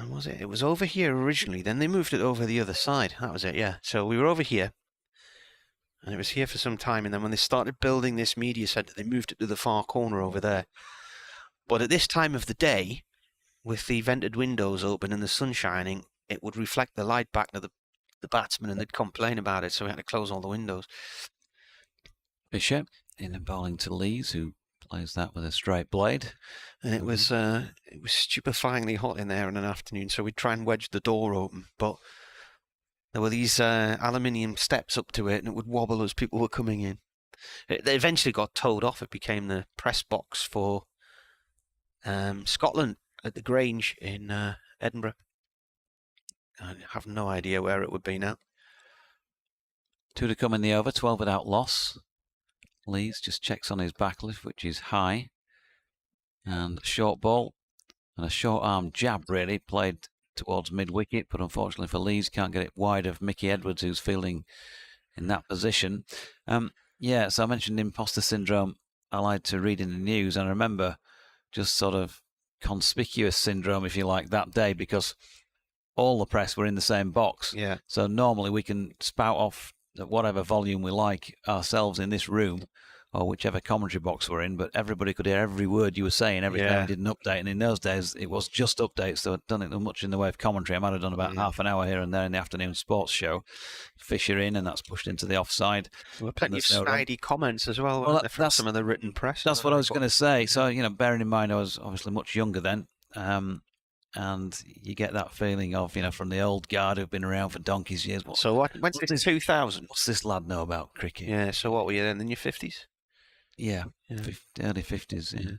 was it? It was over here originally, then they moved it over the other side. That was it, yeah. So we were over here, and it was here for some time, and then when they started building this media centre, they moved it to the far corner over there. But at this time of the day, with the vented windows open and the sun shining, it would reflect the light back to the batsmen, and they'd complain about it, so we had to close all the windows. Bishop in and bowling to Lees, who plays that with a straight blade. And it was stupefyingly hot in there in an afternoon, so we'd try and wedge the door open, but there were these aluminium steps up to it, and it would wobble as people were coming in. It eventually got towed off. It became the press box for Scotland at the Grange in Edinburgh. I have no idea where it would be now. 2 to come in the over, 12 without loss. Lees just checks on his backlift, which is high. And a short ball and a short arm jab, really, played towards mid-wicket, but unfortunately for Leeds, can't get it wide of Mickey Edwards, who's fielding in that position. Yeah, so I mentioned imposter syndrome. I like to read in the news, and I remember just sort of conspicuous syndrome, if you like, that day, because all the press were in the same box. Yeah. So normally we can spout off at whatever volume we like ourselves in this room, or whichever commentary box we're in, but everybody could hear every word you were saying every time you did an update. And in those days, it was just updates, so I'd done it much in the way of commentary. I might have done about half an hour here and there in the afternoon sports show. Fisher in, and that's pushed into the offside. Well, plenty of snidey comments as well, that's some of the written press. That's what I was going to say. So, you know, bearing in mind I was obviously much younger then, and you get that feeling of, you know, from the old guard who've been around for donkey's years. When's this 2000? What's this lad know about cricket? Yeah, so what were you then, in your 50s? Yeah, early 50s, yeah.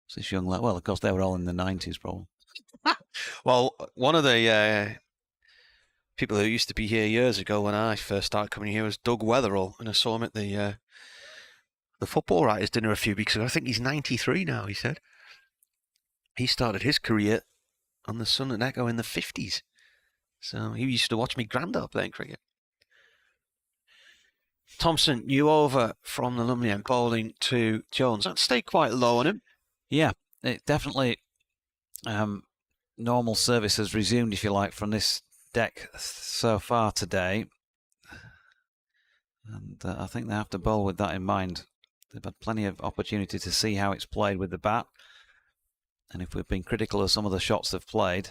What's this young lad? Well, of course, they were all in the 90s, probably. Well, one of the people who used to be here years ago when I first started coming here was Doug Weatherall, and I saw him at the football writers' dinner a few weeks ago. I think he's 93 now, he said. He started his career on the Sun and Echo in the 50s. So he used to watch me granddad playing cricket. Thompson, you over from the Lumley end, bowling to Jones. That stayed quite low on him. Yeah, it definitely normal service has resumed, if you like, from this deck so far today. And I think they have to bowl with that in mind. They've had plenty of opportunity to see how it's played with the bat. And if we've been critical of some of the shots they've played,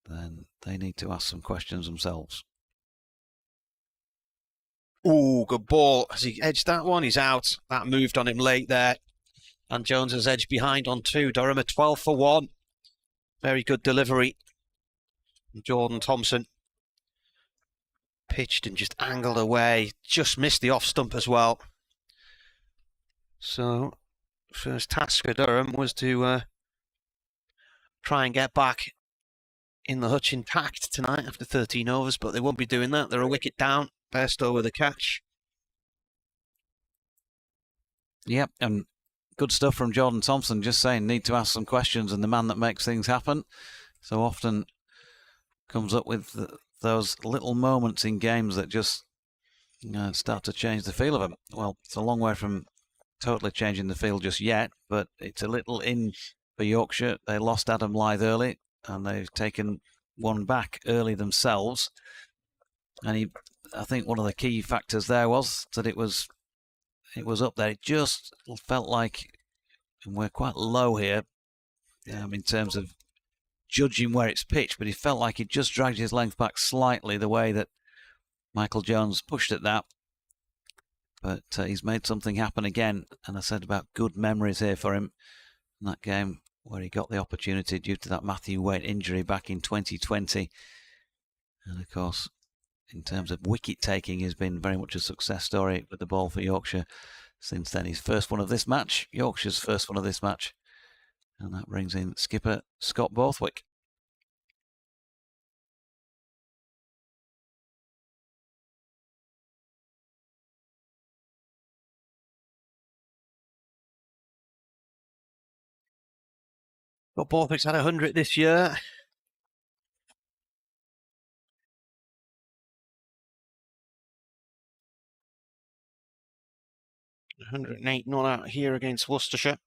then they need to ask some questions themselves. Oh, good ball. Has he edged that one? He's out. That moved on him late there. And Jones has edged behind on 2. Durham at 12 for 1. Very good delivery. Jordan Thompson pitched and just angled away. Just missed the off stump as well. So, first task for Durham was to try and get back in the hutch intact tonight after 13 overs, but they won't be doing that. They're a wicket down. Bairstow with a catch. Yep, and good stuff from Jordan Thompson, just saying need to ask some questions, and the man that makes things happen so often comes up with those little moments in games that just start to change the feel of them. Well, it's a long way from totally changing the feel just yet, but it's a little in for Yorkshire. They lost Adam Lyth early, and they've taken one back early themselves. And I think one of the key factors there was that it was up there. It just felt like, and we're quite low here in terms of judging where it's pitched, but it felt like it just dragged his length back slightly the way that Michael Jones pushed at that. But he's made something happen again, and I said about good memories here for him in that game where he got the opportunity due to that Matthew Waite injury back in 2020. And of course, in terms of wicket taking, has been very much a success story with the ball for Yorkshire since then. His first one of this match, Yorkshire's first one of this match, and that brings in skipper Scott Borthwick. Scott Borthwick's had 100 this year. $108 not out here against Worcestershire.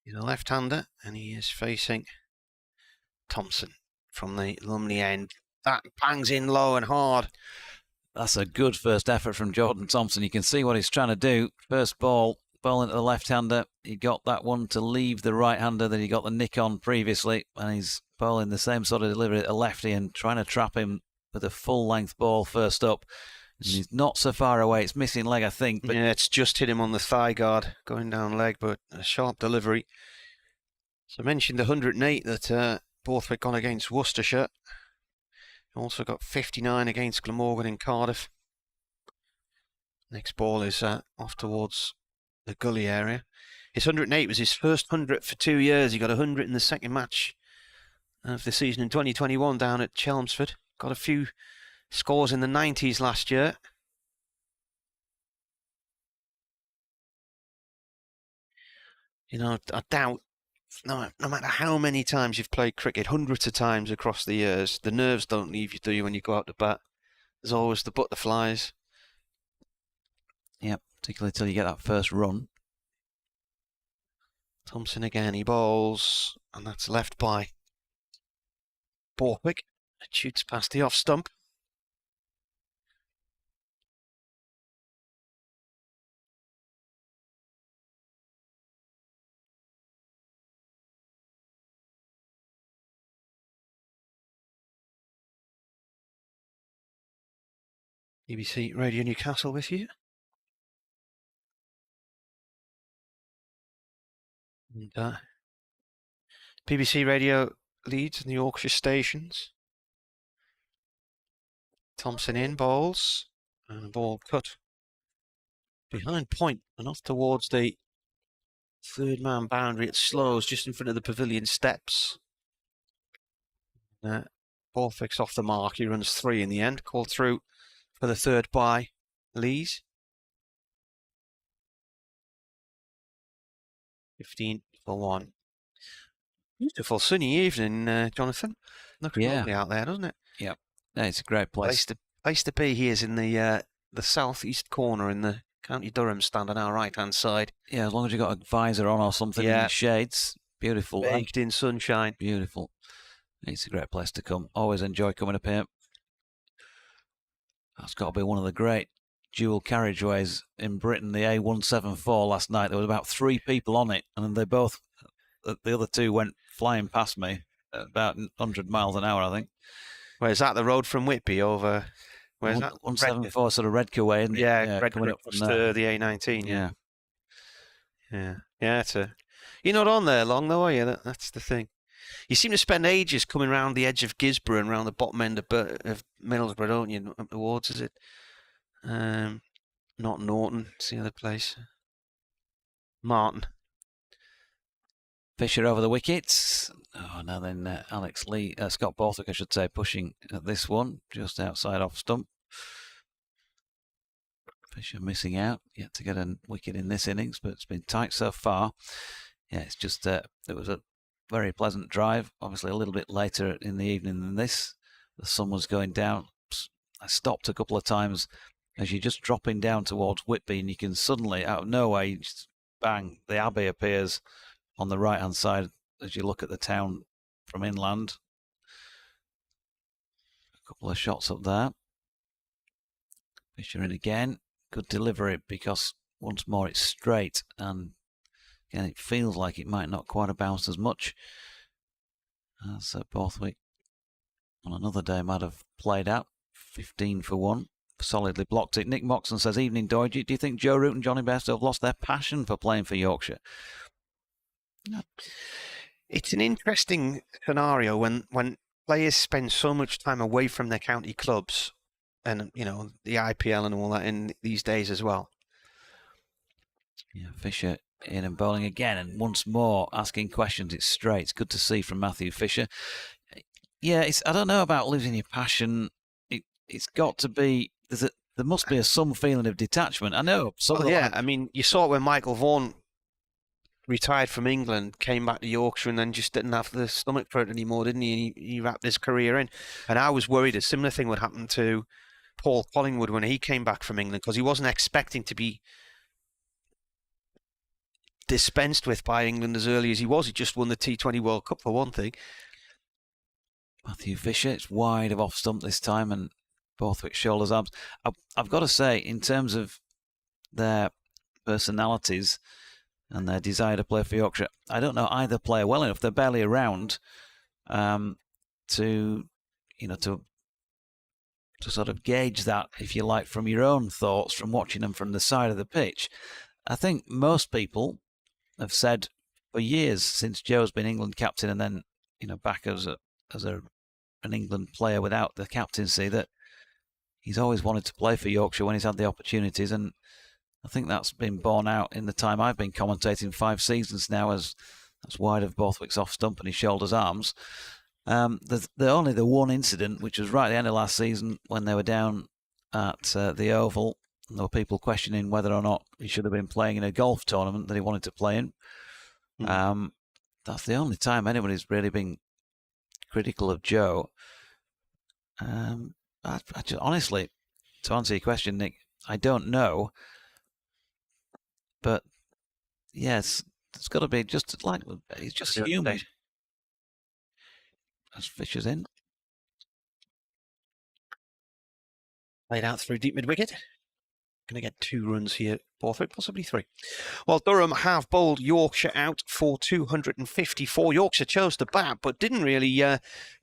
He's a left-hander, and he is facing Thompson from the Lumley end. That bangs in low and hard. That's a good first effort from Jordan Thompson. You can see what he's trying to do. First ball into the left-hander. He got that one to leave the right-hander that he got the nick on previously, and he's bowling the same sort of delivery at the lefty and trying to trap him with a full-length ball first up. And he's not so far away. It's missing leg, I think. But yeah, it's just hit him on the thigh guard, going down leg, but a sharp delivery. So I mentioned the 108 that Borthwick got against Worcestershire. Also got 59 against Glamorgan in Cardiff. Next ball is off towards the gully area. His 108 was his first 100 for 2 years. He got 100 in the second match of the season in 2021 down at Chelmsford. Got a few scores in the 90s last year. You know, I doubt, no matter how many times you've played cricket, hundreds of times across the years, the nerves don't leave you, do you, when you go out to bat? There's always the butterflies. Yep, particularly till you get that first run. Thompson again, he bowls, and that's left by Borthwick. It shoots past the off stump. BBC Radio Newcastle with you. And, BBC Radio leads in the Yorkshire stations. Thompson in, bowls, and a ball cut behind point and off towards the third man boundary. It slows just in front of the pavilion steps. Borthwick's off the mark. He runs 3 in the end. Called through for the third by Lees. 15 for 1. Beautiful sunny evening, Jonathan. Looks lovely out there, doesn't it? Yep. Yeah, it's a great place. Place to be. He is in the southeast corner in the County Durham stand on our right-hand side. Yeah, as long as you've got a visor on or something in the shades. Beautiful. Baked in sunshine. Beautiful. It's a great place to come. Always enjoy coming up here. That's got to be one of the great dual carriageways in Britain. The A174 last night, there was about 3 people on it, and they both, the other 2 went flying past me at about 100 miles an hour, I think. Where's that? The road from Whitby over? Where's that? 174, sort of Redcar way, isn't it? Yeah, Redcar up to the A19. Yeah. Yeah. You're not on there long, though, are you? That's the thing. You seem to spend ages coming around the edge of Gisborough and around the bottom end of Middlesbrough, don't you? Up towards, is it? Not Norton. It's the other place. Martin. Fisher over the wickets. Oh, now then Alex Lee, Scott Borthwick, I should say, pushing at this one, just outside off stump. Fisher missing out, yet to get a wicket in this innings, but it's been tight so far. Yeah, it's just, it was a very pleasant drive, obviously a little bit later in the evening than this. The sun was going down. I stopped a couple of times as you're just dropping down towards Whitby, and you can suddenly, out of nowhere, you just bang, the Abbey appears on the right-hand side as you look at the town from inland. A couple of shots up there. Fisher in again. Good delivery because once more it's straight, and again it feels like it might not quite have bounced as much as Borthwick on another day might have played out. 15 for 1. Solidly blocked it. Nick Moxon says, "Evening, Doyle. Do you think Joe Root and Johnny Bairstow have lost their passion for playing for Yorkshire?" It's an interesting scenario when players spend so much time away from their county clubs, and the IPL and all that in these days as well. Yeah, Fisher in and bowling again, and once more asking questions. It's straight. It's good to see from Matthew Fisher. Yeah, I don't know about losing your passion. It's got to be. There must be some feeling of detachment. I know. I mean, you saw it when Michael Vaughan retired from England, came back to Yorkshire, and then just didn't have the stomach for it anymore, didn't he? And he wrapped his career in. And I was worried a similar thing would happen to Paul Collingwood when he came back from England, because he wasn't expecting to be dispensed with by England as early as he was. He just won the T20 World Cup, for one thing. Matthew Fisher, it's wide of off stump this time, and Borthwick shoulders arms. I've got to say, in terms of their personalities and their desire to play for Yorkshire, I don't know either player well enough. They're barely around to sort of gauge that, if you like, from your own thoughts, from watching them from the side of the pitch. I think most people have said for years, since Joe's been England captain and then back as a an England player without the captaincy, that he's always wanted to play for Yorkshire when he's had the opportunities, and I think that's been borne out in the time I've been commentating 5 seasons now, as that's wide of Borthwick's off stump and his shoulders arms. There's only the one incident, which was right at the end of last season when they were down at the Oval. There were people questioning whether or not he should have been playing in a golf tournament that he wanted to play in. That's the only time anybody's really been critical of Joe. I just, honestly, to answer your question, Nick, I don't know. But yes, it's got to be just like he's just human. As Fisher's in. Played out through deep mid-wicket. Going to get 2 runs here, Borthwick, possibly 3. Well, Durham have bowled Yorkshire out for 254. Yorkshire chose to bat, but didn't really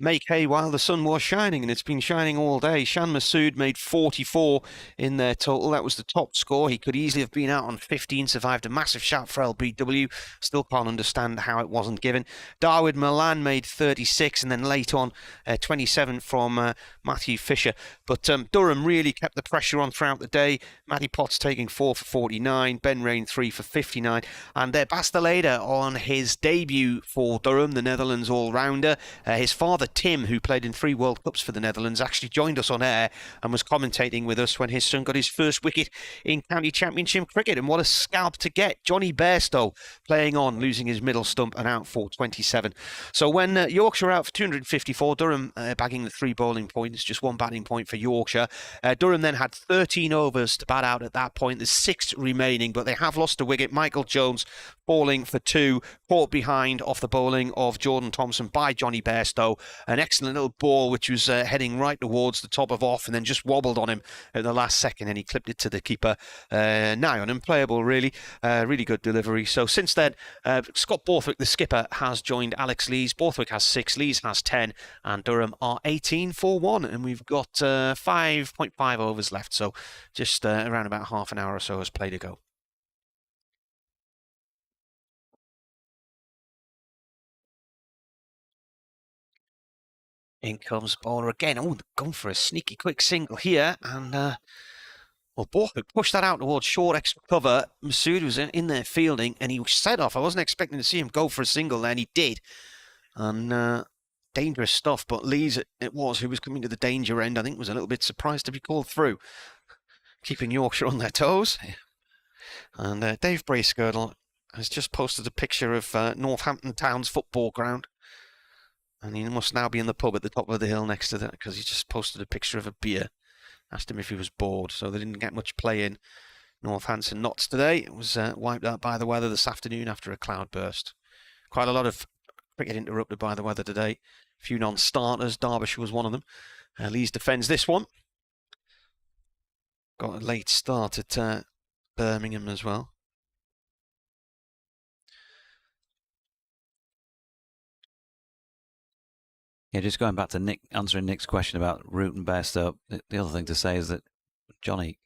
make hay while the sun was shining, and it's been shining all day. Shan Masood made 44 in their total. That was the top score. He could easily have been out on 15, survived a massive shot for LBW. Still can't understand how it wasn't given. Darwood Milan made 36, and then late on 27 from Matthew Fisher. But Durham really kept the pressure on throughout the day. Matty Potts taking 4 for 49, Ben Rain 3 for 59, and Basteleda on his debut for Durham, the Netherlands all-rounder. His father Tim, who played in 3 World Cups for the Netherlands, actually joined us on air and was commentating with us when his son got his first wicket in county championship cricket, and what a scalp to get. Johnny Bairstow playing on, losing his middle stump and out for 27. So when Yorkshire out for 254, Durham bagging the 3 bowling points, just 1 batting point for Yorkshire. Durham then had 13 overs to bat out at that point. There's 6 remaining, but they have lost a wicket. Michael Jones falling for 2, caught behind off the bowling of Jordan Thompson by Johnny Bairstow. An excellent little ball which was heading right towards the top of off and then just wobbled on him at the last second, and he clipped it to the keeper. Nigh on unplayable, really. Really good delivery. So since then, Scott Borthwick, the skipper, has joined Alex Lees. Borthwick has 6, Lees has 10, and Durham are 18 for 1, and we've got 5.5 overs left, so just around about half an hour or so has play to go. In comes bowler again. Oh, gone for a sneaky quick single here, and well, Borthwick pushed that out towards short extra cover. Masood was in there fielding, and he set off. I wasn't expecting to see him go for a single there, and he did. And dangerous stuff, but Lees it was who was coming to the danger end. I think was a little bit surprised to be called through, keeping Yorkshire on their toes. And Dave Bracegirdle has just posted a picture of Northampton Town's football ground, and he must now be in the pub at the top of the hill next to that, because he just posted a picture of a beer. Asked him if he was bored, so they didn't get much play in Northampton Notts today. It was wiped out by the weather this afternoon after a cloudburst. Quite a lot of cricket interrupted by the weather today. A few non-starters. Derbyshire was one of them. Lees defends this one. Got a late start at Birmingham as well. Yeah, just going back to Nick, answering Nick's question about Root and Bairstow, the other thing to say is that Johnny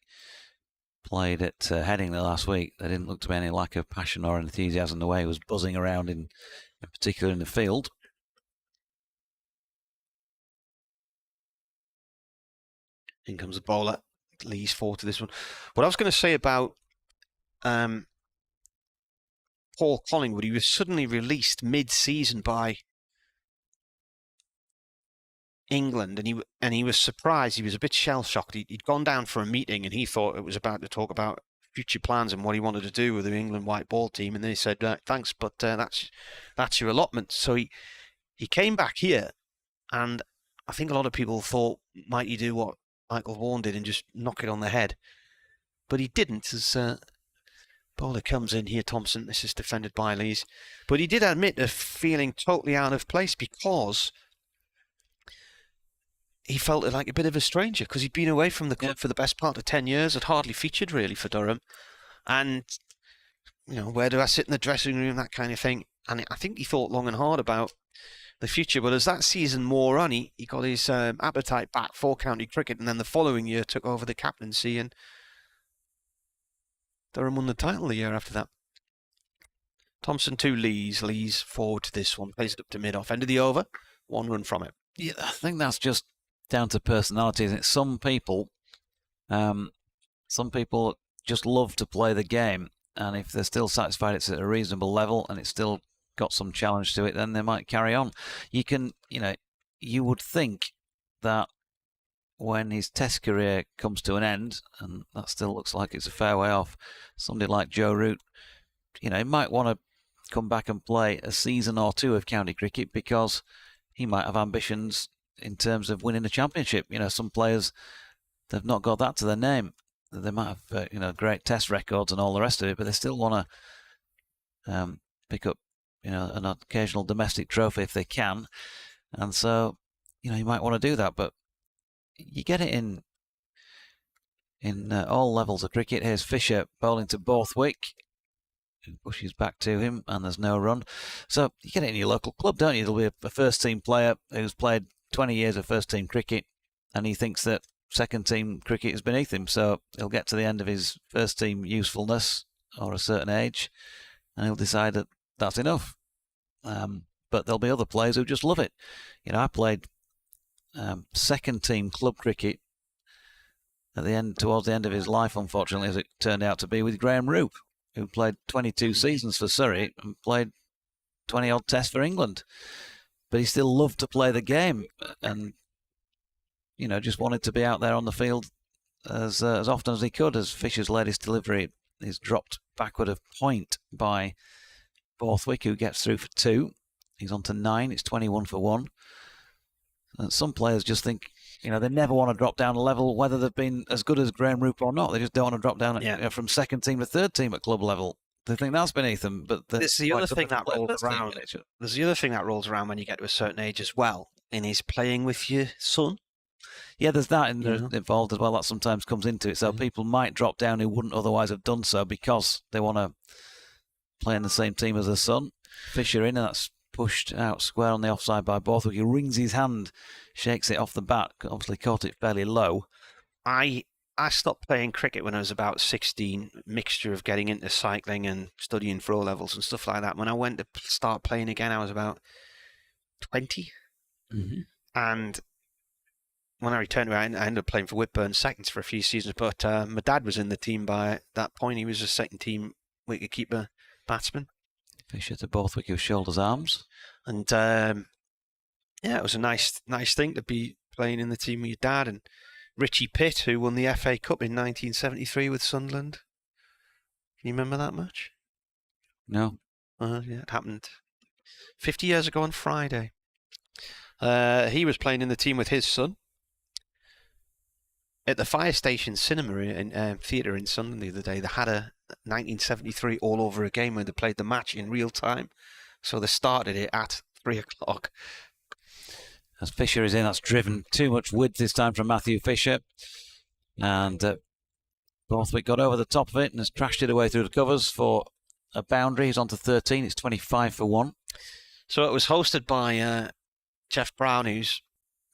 played at Headingley last week. There didn't look to be any lack of passion or enthusiasm the way he was buzzing around, in particular in the field. In comes the bowler. Lees 4 to this one. What I was going to say about Paul Collingwood, he was suddenly released mid-season by England, and he was surprised. He was a bit shell-shocked. He'd gone down for a meeting, and he thought it was about to talk about future plans and what he wanted to do with the England white ball team. And they said, "Thanks, but that's your allotment." So he came back here, and I think a lot of people thought, might he do what Michael Vaughan did and just knock it on the head? But he didn't. As bowler comes in here, Thompson. This is defended by Lees, but he did admit of feeling totally out of place, because he felt like a bit of a stranger, because he'd been away from the club for the best part of 10 years, had hardly featured really for Durham. And, you know, where do I sit in the dressing room, that kind of thing. And I think he thought long and hard about the future. But as that season wore on, he got his appetite back for county cricket, and then the following year took over the captaincy, and Durham won the title the year after that. Thompson to Lees. Lees forward to this one, plays it up to mid-off. End of the over, 1 run from it. Yeah, I think that's just down to personality, isn't it? Some people just love to play the game, and if they're still satisfied it's at a reasonable level and it's still got some challenge to it, then they might carry on. You would think that when his Test career comes to an end, and that still looks like it's a fair way off, somebody like Joe Root, he might want to come back and play a season or two of county cricket because he might have ambitions in terms of winning a championship. Some players, they've not got that to their name. They might have great Test records and all the rest of it, but they still want to pick up an occasional domestic trophy if they can. And so you might want to do that, but you get it in all levels of cricket. Here's Fisher bowling to Borthwick, who pushes back to him, and there's no run. So you get it in your local club, don't you? There'll be a first team player who's played 20 years of first team cricket, and he thinks that second team cricket is beneath him. So he'll get to the end of his first team usefulness or a certain age, and he'll decide that that's enough. But there'll be other players who just love it. I played second team club cricket towards the end of his life, unfortunately, as it turned out to be, with Graham Roop, who played 22 seasons for Surrey and played 20 odd tests for England. But he still loved to play the game and just wanted to be out there on the field as often as he could. As Fisher's latest delivery is dropped backward a point by Borthwick, who gets through for 2. He's on to 9. It's 21 for 1. And some players just think, they never want to drop down a level, whether they've been as good as Graham Roop or not. They just don't want to drop down from second team to third team at club level. They think that's beneath them. But there's the other thing that rolls around. There's the other thing that rolls around when you get to a certain age as well, and is playing with your son. Yeah, there's that involved as well. That sometimes comes into it. So people might drop down who wouldn't otherwise have done so because they want to play in the same team as their son. Fisher in, and that's pushed out square on the offside by Borthwick. He wrings his hand, shakes it off the bat, obviously caught it fairly low. I stopped playing cricket when I was about 16, mixture of getting into cycling and studying for O-levels and stuff like that. When I went to start playing again, I was about 20. Mm-hmm. And when I returned, I ended up playing for Whitburn seconds for a few seasons, but my dad was in the team by that point. He was a second team wicketkeeper batsman. Fisher to Borthwick, who shoulders arms. And it was a nice thing to be playing in the team with your dad. And Richie Pitt, who won the FA Cup in 1973 with Sunderland. Can you remember that much? No. Yeah, it happened 50 years ago on Friday. He was playing in the team with his son at the Fire Station Cinema in Theatre in Sunderland the other day. They had a 1973 all over again where they played the match in real time. So they started it at 3 o'clock. As Fisher is in, that's driven too much width this time from Matthew Fisher. And Borthwick got over the top of it and has trashed it away through the covers for a boundary. He's on to 13. It's 25 for 1. So it was hosted by Jeff Brown, who's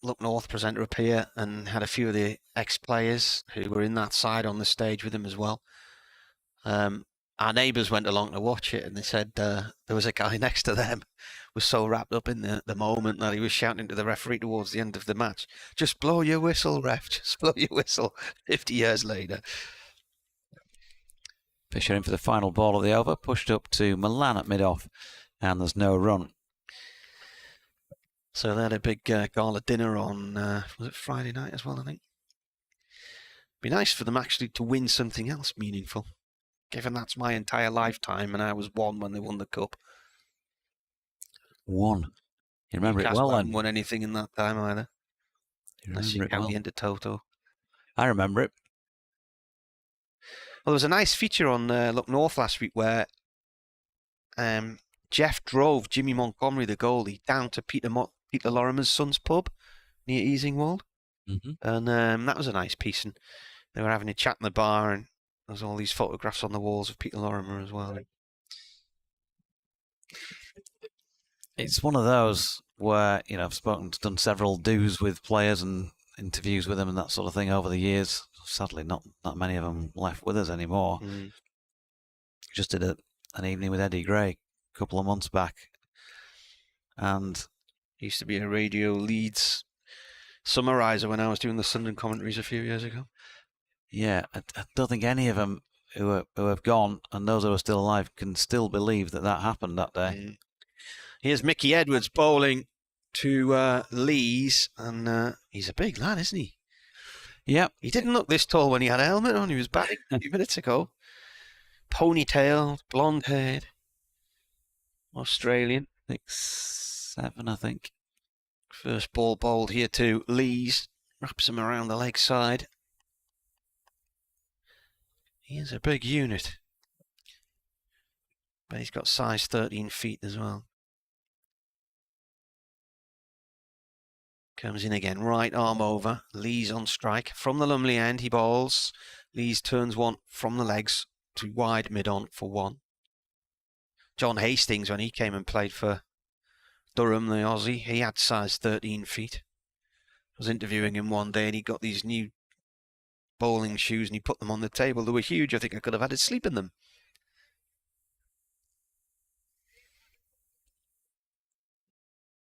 Look North presenter up here, and had a few of the ex-players who were in that side on the stage with him as well. Our neighbours went along to watch it, and they said there was a guy next to them was so wrapped up in the moment that he was shouting to the referee towards the end of the match, "Just blow your whistle, ref, just blow your whistle." 50 years later. Fisher in for the final ball of the over, pushed up to Milan at mid-off, and there's no run. So they had a big gala dinner on, was it Friday night as well, I think? Be nice for them actually to win something else meaningful, given that's my entire lifetime and I was 1 when they won the cup. 1. You remember it well then? I haven't won anything in that time either. Unless you count the end of Toto. I remember it. Well, there was a nice feature on Look North last week where Jeff drove Jimmy Montgomery, the goalie, down to Peter Lorimer's son's pub near Easingwold. Mm-hmm. And that was a nice piece. And they were having a chat in the bar, and there's all these photographs on the walls of Peter Lorimer as well. It's one of those where, I've done several do's with players and interviews with them and that sort of thing over the years. Sadly, not that many of them left with us anymore. Mm. Just did an evening with Eddie Gray a couple of months back. And Used to be a Radio Leeds summariser when I was doing the Sunderland commentaries a few years ago. Yeah, I don't think any of them who have gone, and those who are still alive, can still believe that happened that day. Here's Mickey Edwards bowling to Lees, and he's a big lad, isn't he? Yep. He didn't look this tall when he had a helmet on. He was batting a few minutes ago. Ponytail, blonde-haired, Australian. 6'7", I think. First ball bowled here to Lees. Wraps him around the leg side. He is a big unit. But he's got size 13 feet as well. Comes in again, right arm over. Lees on strike. From the Lumley end, he bowls. Lees turns one from the legs to wide mid-on for one. John Hastings, when he came and played for Durham, the Aussie, he had size 13 feet. I was interviewing him one day and he got these new bowling shoes and he put them on the table. They were huge. I think I could have had to sleep in them.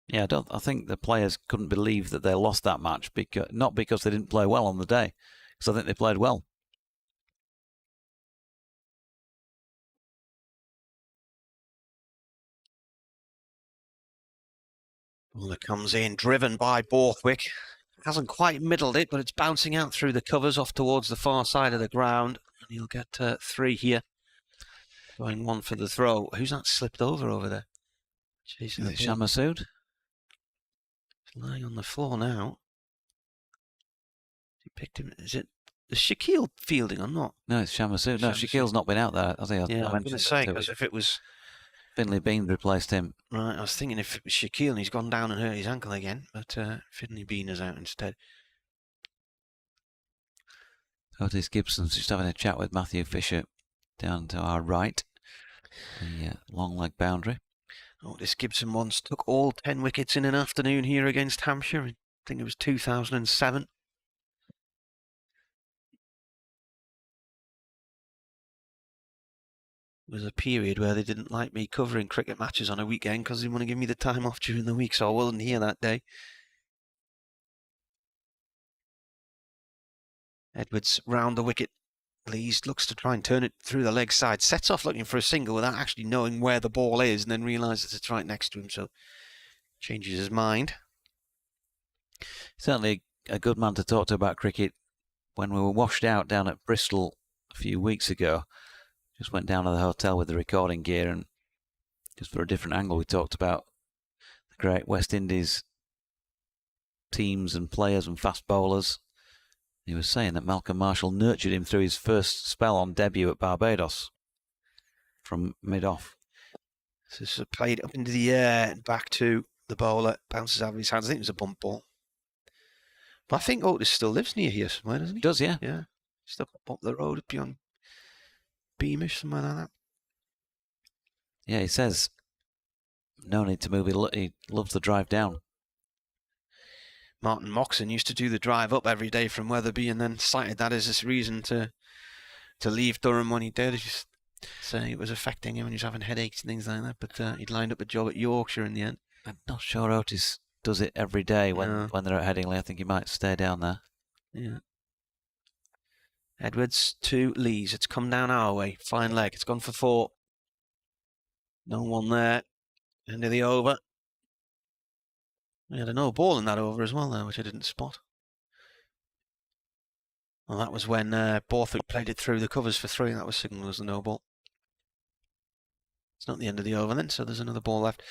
Yeah, I think the players couldn't believe that they lost that match, not because they didn't play well on the day, because I think they played well. Bowler comes in, driven by Borthwick. Hasn't quite middled it, but it's bouncing out through the covers off towards the far side of the ground. And he'll get 3 here. Going 1 for the throw. Who's that slipped over there? Is it Shan Masood? Lying on the floor now. He picked him. Is Shaquille fielding or not? No, it's Shan Masood. No, Shaquille's not been out there. I think I was going to say, because if it was Finley Bean replaced him. Right, I was thinking if it was Shaquille and he's gone down and hurt his ankle again, but Finley Bean is out instead. Otis Gibson's just having a chat with Matthew Fisher down to our right. The long leg boundary. Otis Gibson once took all 10 wickets in an afternoon here against Hampshire. I think it was 2007. It was a period where they didn't like me covering cricket matches on a weekend because they didn't want to give me the time off during the week, so I wasn't here that day. Edwards round the wicket. Lees looks to try and turn it through the leg side. Sets off looking for a single without actually knowing where the ball is, and then realises it's right next to him, so changes his mind. Certainly a good man to talk to about cricket. When we were washed out down at Bristol a few weeks ago, just went down to the hotel with the recording gear, and just for a different angle we talked about the great West Indies teams and players and fast bowlers. He was saying that Malcolm Marshall nurtured him through his first spell on debut at Barbados from mid-off. So this is played up into the air and back to the bowler. Bounces out of his hands. I think it was a bump ball. But I think Otis still lives near here somewhere, doesn't he? Does, yeah. Yeah. Still up the road beyond Beamish, somewhere like that. Yeah, he says no need to move. He loves the drive down. Martin Moxon used to do the drive up every day from Wetherby and then cited that as his reason to leave Durham when he did. He just saying it was affecting him and he was having headaches and things like that. But he'd lined up a job at Yorkshire in the end. I'm not sure Otis does it every day when they're at Headingley. I think he might stay down there. Yeah. Edwards to Lees. It's come down our way. Fine leg. It's gone for 4. No one there. End of the over. We had a no ball in that over as well, though, which I didn't spot. Well, that was when Borthwick played it through the covers for 3, and that was signalled as a no ball. It's not the end of the over then, so there's another ball left.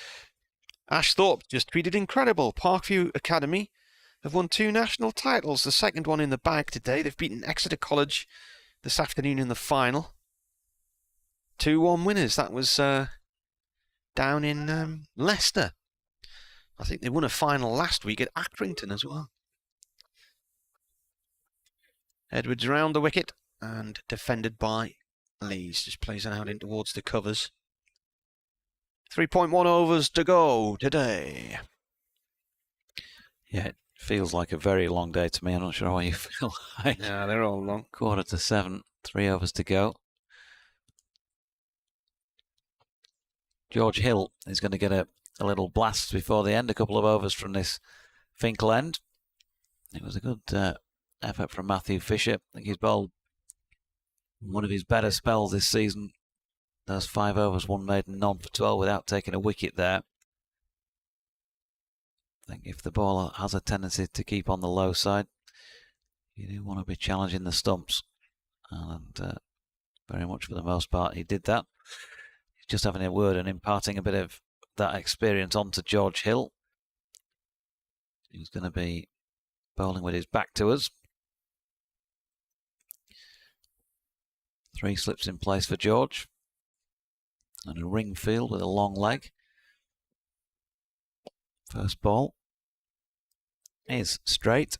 Ash Thorpe just tweeted, incredible. Parkview Academy have won 2 national titles, the second one in the bag today. They've beaten Exeter College this afternoon in the final. 2-1 winners. That was down in Leicester. I think they won a final last week at Accrington as well. Edwards round the wicket and defended by Lees. Just plays it out in towards the covers. 3.1 overs to go today. Yeah, it feels like a very long day to me. I'm not sure how you feel like. Yeah, they're all long. 7:15, 3 overs to go. George Hill is going to get a a little blast before the end, a couple of overs from this Finkel end. It was a good effort from Matthew Fisher. I think he's bowled one of his better spells this season. Those 5 overs, 1 maiden, none for 12 without taking a wicket there. I think if the bowler has a tendency to keep on the low side, you do want to be challenging the stumps. And very much for the most part, he did that. He's just having a word and imparting a bit of that experience onto George Hill. He's going to be bowling with his back to us. 3 slips in place for George. And a ring field with a long leg. First ball is straight.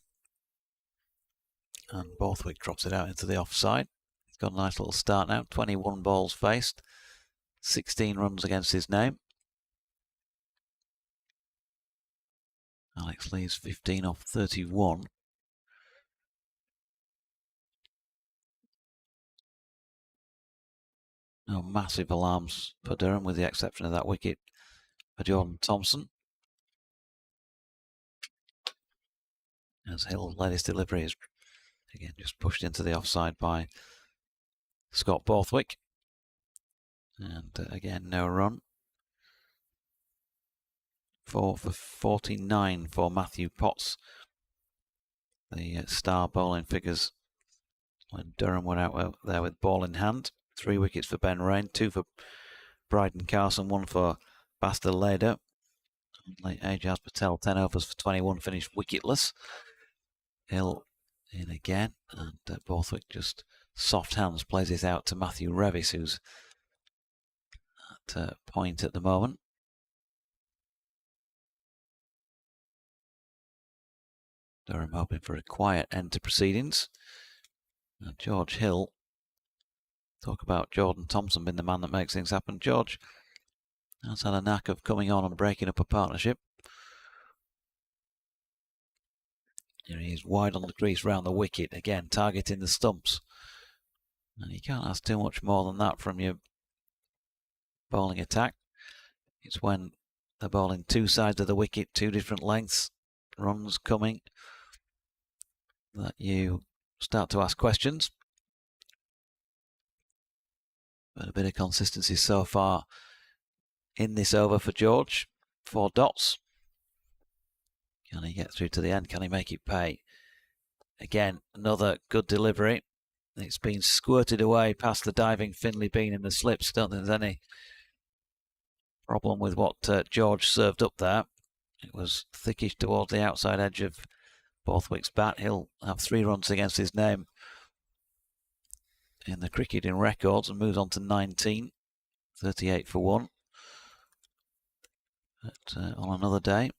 And Borthwick drops it out into the offside. He's got a nice little start now. 21 balls faced. 16 runs against his name. Alex Lees 15 off 31. No massive alarms for Durham, with the exception of that wicket for Jordan Thompson. As Hill led his delivery, is again just pushed into the offside by Scott Borthwick. And again, no run. 4 for 49 for Matthew Potts. The star bowling figures when Durham went out there with ball in hand. 3 wickets for Ben Rain, 2 for Bryden Carson, 1 for Basta Leda. Late Ajaz Patel, 10 overs for 21, finished wicketless. Hill in again, and Borthwick just soft hands plays it out to Matthew Revis, who's at point at the moment. Durham hoping for a quiet end to proceedings. And George Hill, talk about Jordan Thompson being the man that makes things happen. George has had a knack of coming on and breaking up a partnership. Here he is wide on the crease round the wicket, again targeting the stumps. And you can't ask too much more than that from your bowling attack. It's when they're bowling 2 sides of the wicket, 2 different lengths, runs coming, that you start to ask questions. But a bit of consistency so far in this over for George. 4 dots. Can he get through to the end? Can he make it pay? Again, another good delivery. It's been squirted away past the diving Finley Bean in the slips. Don't think there's any problem with what George served up there. It was thickish towards the outside edge of Borthwick's bat. He'll have 3 runs against his name in the cricketing records and moves on to 19. 38 for 1. But on another day,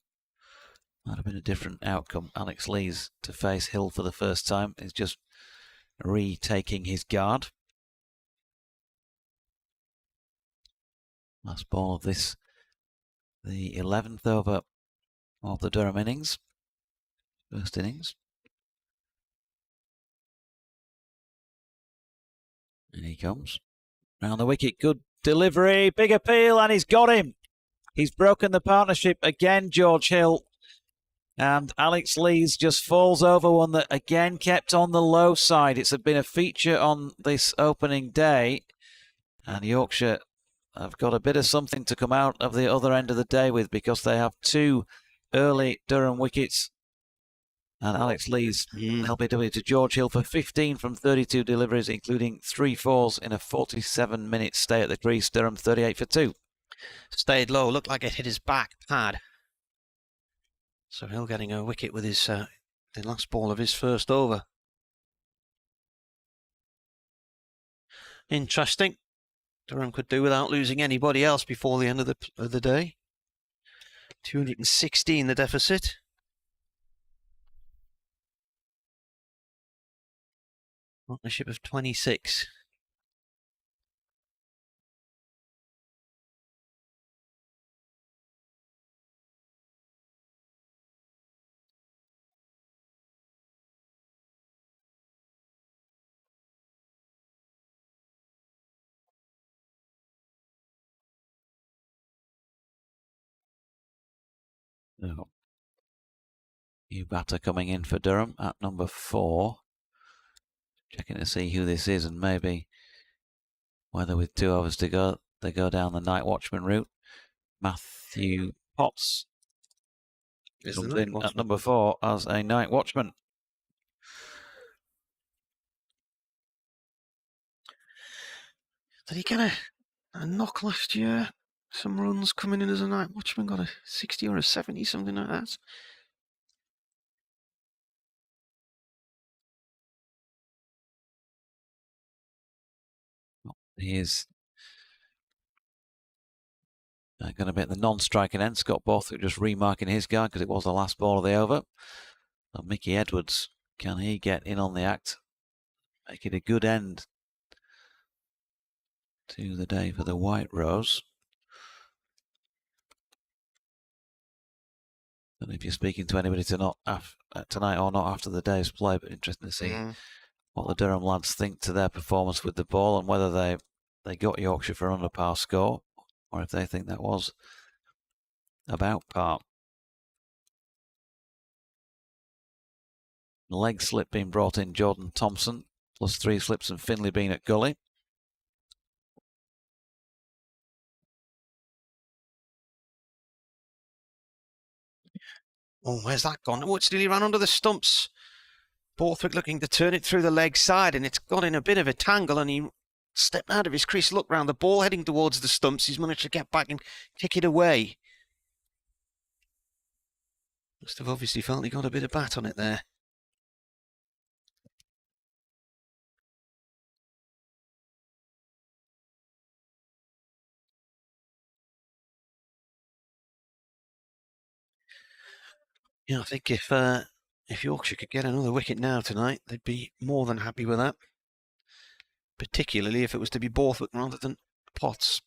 might have been a different outcome. Alex Lees to face Hill for the first time is just retaking his guard. Last ball of this, the 11th over of the Durham innings. First innings. And he comes. Round the wicket, good delivery, big appeal, and he's got him. He's broken the partnership again, George Hill. And Alex Lees just falls over one that again kept on the low side. It's been a feature on this opening day. And Yorkshire have got a bit of something to come out of the other end of the day with, because they have 2 early Durham wickets. And Alex Lees LBW to George Hill for 15 from 32 deliveries, including 3 fours in a 47-minute stay at the crease. Durham 38 for 2. Stayed low, looked like it hit his back pad. So Hill getting a wicket with his the last ball of his first over. Interesting. Durham could do without losing anybody else before the end of the day. 216 the deficit. Partnership of 26. No. New batter coming in for Durham at number 4. Checking to see who this is and maybe whether with 2 overs to go, they go down the night watchman route. Matthew Potts comes in at number 4 as a night watchman. Did he get a knock last year? Some runs coming in as a night watchman, got a 60 or a 70, something like that. He is going to be at the non-striking end. Scott Borthwick just remarking his guy because it was the last ball of the over. So Mickey Edwards, can he get in on the act? Make it a good end to the day for the White Rose. And if you're speaking to anybody tonight or not after the day's play, but interesting to see what the Durham lads think to their performance with the ball and whether they got Yorkshire for an under par score or if they think that was about par. Leg slip being brought in, Jordan Thompson, plus 3 slips and Finlay being at gully. Oh, where's that gone? Oh, it's nearly ran under the stumps. Borthwick looking to turn it through the leg side, and it's got in a bit of a tangle, and he stepped out of his crease, looked round the ball, heading towards the stumps. He's managed to get back and kick it away. Must have obviously felt he got a bit of bat on it there. Yeah, I think if Yorkshire could get another wicket now tonight, they'd be more than happy with that. Particularly if it was to be Borthwick rather than Potts.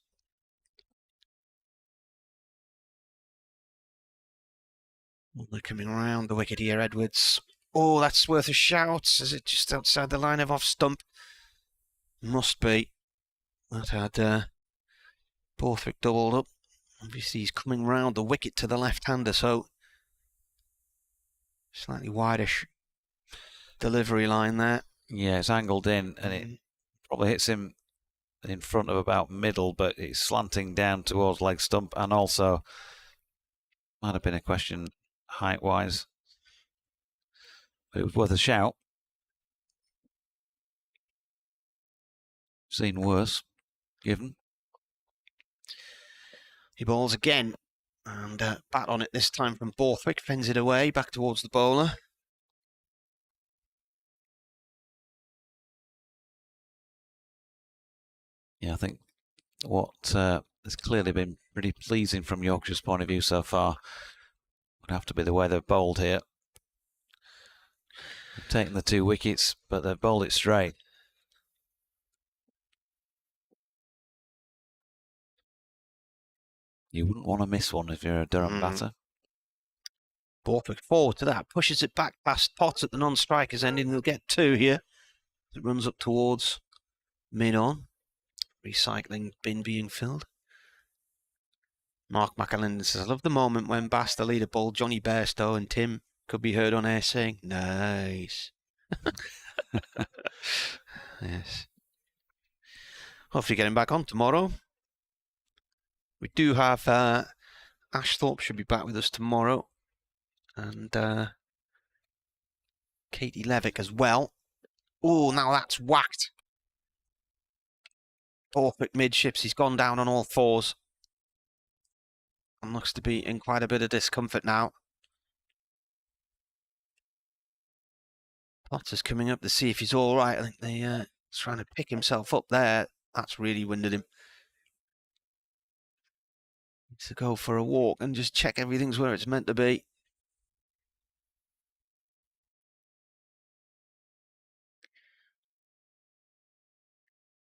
Well, they're coming around the wicket here, Edwards. Oh, that's worth a shout. Is it just outside the line of off stump? Must be. That had Borthwick doubled up. Obviously, he's coming round the wicket to the left-hander, so slightly wideish delivery line there. Yeah, it's angled in, and it probably hits him in front of about middle, but it's slanting down towards leg stump, and also might have been a question height-wise. But it was worth a shout. Seen worse, given. He bowls again, and bat on it this time from Borthwick, fends it away, back towards the bowler. Yeah, I think what has clearly been pretty pleasing from Yorkshire's point of view so far would have to be the way they've bowled here. They've taken the 2 wickets, but they've bowled it straight. You wouldn't want to miss one if you're a Durham batter. Borthwick forward to that, pushes it back past Potts at the non-strikers end, and he'll get 2 here. It runs up towards mid-on. Recycling bin being filled. Mark McAlinden says, I love the moment when Bass, the leader, bowled Johnny Bairstow and Tim could be heard on air saying, nice. Yes. Hopefully getting back on tomorrow. We do have Ash Thorpe should be back with us tomorrow. And Katie Levick as well. Oh, now that's whacked. Borthwick midships. He's gone down on all 4s. And looks to be in quite a bit of discomfort now. Potter's coming up to see if he's all right. I think he's trying to pick himself up there. That's really winded him. Needs to go for a walk and just check everything's where it's meant to be.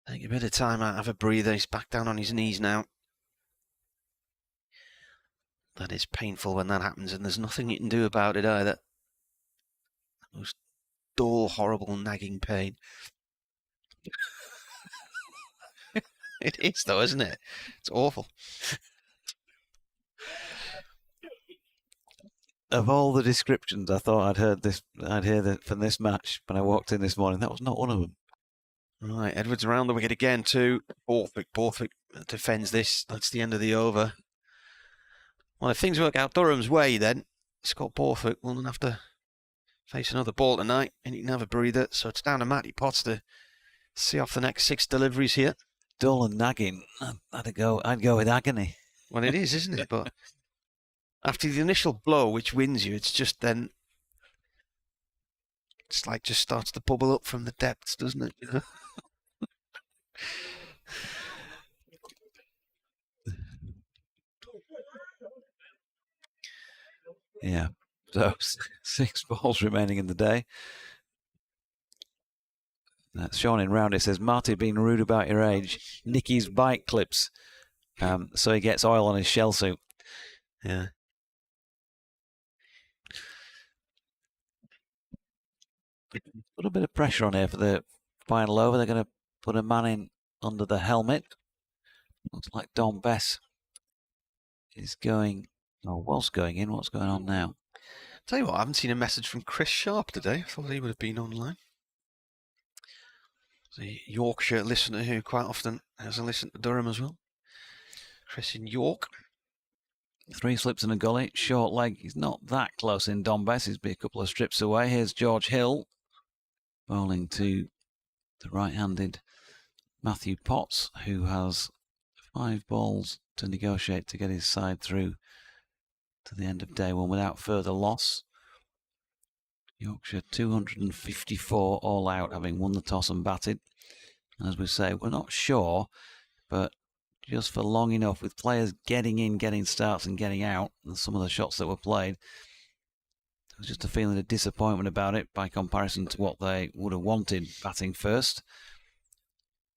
Take a bit of time out, have a breather. He's back down on his knees now. That is painful when that happens, and there's nothing you can do about it either. Most dull, horrible, nagging pain. It is though, isn't it? It's awful. Of all the descriptions I thought I'd hear that from this match when I walked in this morning, that was not one of them. Right, Edwards around the wicket again to Borthwick. Borthwick defends this. That's the end of the over. Well, if things work out Durham's way, then Scott Borthwick will then have to face another ball tonight, and he can have a breather. So it's down to Matty Potts to see off the next 6 deliveries here. Dull and nagging. I'd go with agony. Well, it is, isn't it? But after the initial blow, which wins you, it's just then. It's like just starts to bubble up from the depths, doesn't it? You know? Yeah. So 6 balls remaining in the day. Sean in Roundy says, Marty being rude about your age. Nicky's bike clips. So he gets oil on his shell suit. Yeah. Put a bit of pressure on here for the final over. They're going to put a man in under the helmet. Looks like Don Bess is going, or was going in. What's going on now? Tell you what, I haven't seen a message from Chris Sharp today. I thought he would have been online. The Yorkshire listener who quite often has a listen to Durham as well. Chris in York. 3 slips and a gully. Short leg. He's not that close in Don Bess. He's be a couple of strips away. Here's George Hill bowling to the right-handed Matthew Potts, who has 5 balls to negotiate to get his side through to the end of day 1 without further loss. Yorkshire 254 all out, having won the toss and batted. And as we say, we're not sure, but just for long enough, with players getting in, getting starts and getting out, and some of the shots that were played, there was just a feeling of disappointment about it by comparison to what they would have wanted batting first.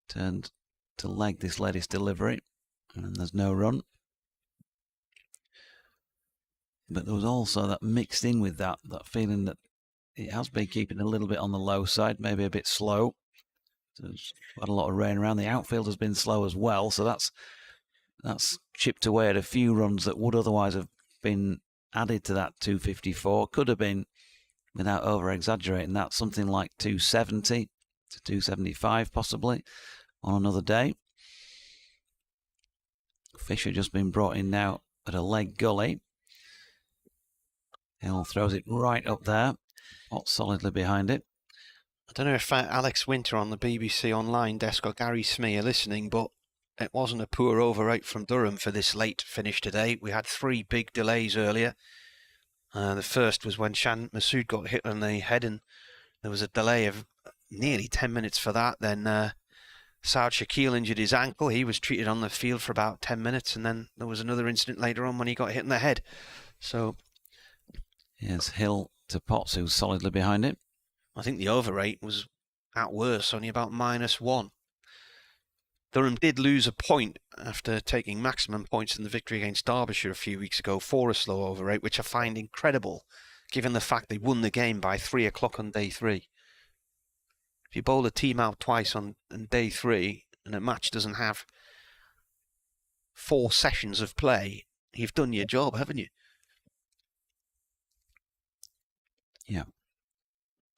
Turned to leg this latest delivery, and there's no run. But there was also that mixed in with that feeling that it has been keeping a little bit on the low side, maybe a bit slow. There's quite a lot of rain around. The outfield has been slow as well, so that's chipped away at a few runs that would otherwise have been added to that 254. Could have been, without over-exaggerating, that something like 270 to 275 possibly on another day. Fisher just been brought in now at a leg gully. Hill throws it right up there, not solidly behind it. I don't know if Alex Winter on the BBC Online desk or Gary Smee are listening, but it wasn't a poor over 8 from Durham for this late finish today. We had 3 big delays earlier. The first was when Shan Masood got hit on the head, and there was a delay of nearly 10 minutes for that. Then Saad Shakil injured his ankle. He was treated on the field for about 10 minutes, and then there was another incident later on when he got hit in the head. So here's Hill to Potts, who's solidly behind it. I think the over 8 was at worst only about -1. Durham did lose a point after taking maximum points in the victory against Derbyshire a few weeks ago for a slow over 8, which I find incredible given the fact they won the game by 3 o'clock on day 3. If you bowl a team out twice on day 3 and a match doesn't have 4 sessions of play, you've done your job, haven't you? Yeah.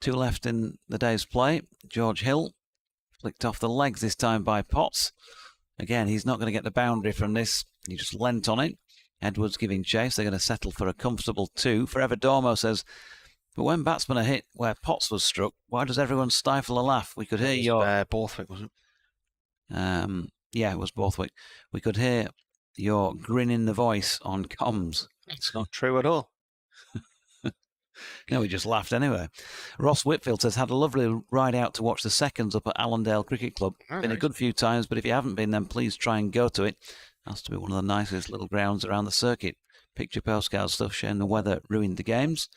2 left in the day's play. George Hill flicked off the legs this time by Potts. Again, he's not going to get the boundary from this. He just leant on it. Edwards giving chase. They're going to settle for a comfortable 2. Forever Dormo says, but when batsmen are hit where Potts was struck, why does everyone stifle a laugh? We could hear your... Borthwick, wasn't it? Yeah, it was Borthwick. We could hear your grin in the voice on comms. It's not true at all. No, we just laughed anyway. Ross Whitfield says, had a lovely ride out to watch the seconds up at Allendale Cricket Club. Been a good few times, but if you haven't been, then please try and go to it. Has to be one of the nicest little grounds around the circuit. Picture postcard stuff showing the weather ruined the games.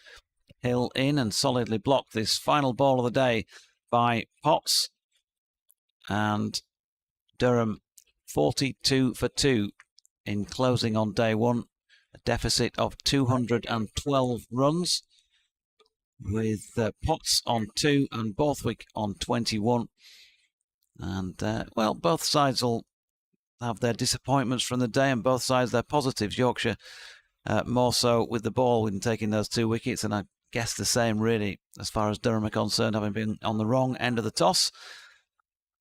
Hill in and solidly blocked this final ball of the day by Potts. And Durham 42 for 2 in closing on day 1. A deficit of 212 runs. With Potts on 2 and Borthwick on 21. And, well, both sides will have their disappointments from the day and both sides their positives. Yorkshire more so with the ball in taking those 2 wickets, and I guess the same really as far as Durham are concerned, having been on the wrong end of the toss.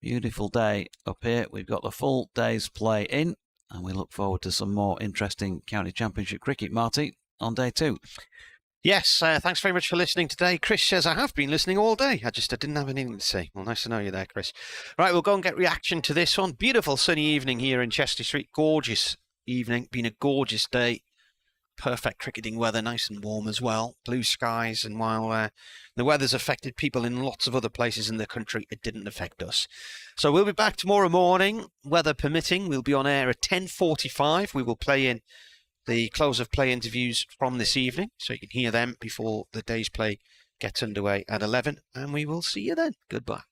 Beautiful day up here. We've got the full day's play in, and we look forward to some more interesting County Championship cricket, Marty, on day 2. Yes, thanks very much for listening today. Chris says, I have been listening all day. I didn't have anything to say. Well, nice to know you there, Chris. Right, we'll go and get reaction to this one. Beautiful sunny evening here in Chester Street. Gorgeous evening. Been a gorgeous day. Perfect cricketing weather, nice and warm as well. Blue skies, and while the weather's affected people in lots of other places in the country, it didn't affect us. So we'll be back tomorrow morning, weather permitting. We'll be on air at 10:45. We will play in the close of play interviews from this evening, so you can hear them before the day's play gets underway at 11, and we will see you then. Goodbye.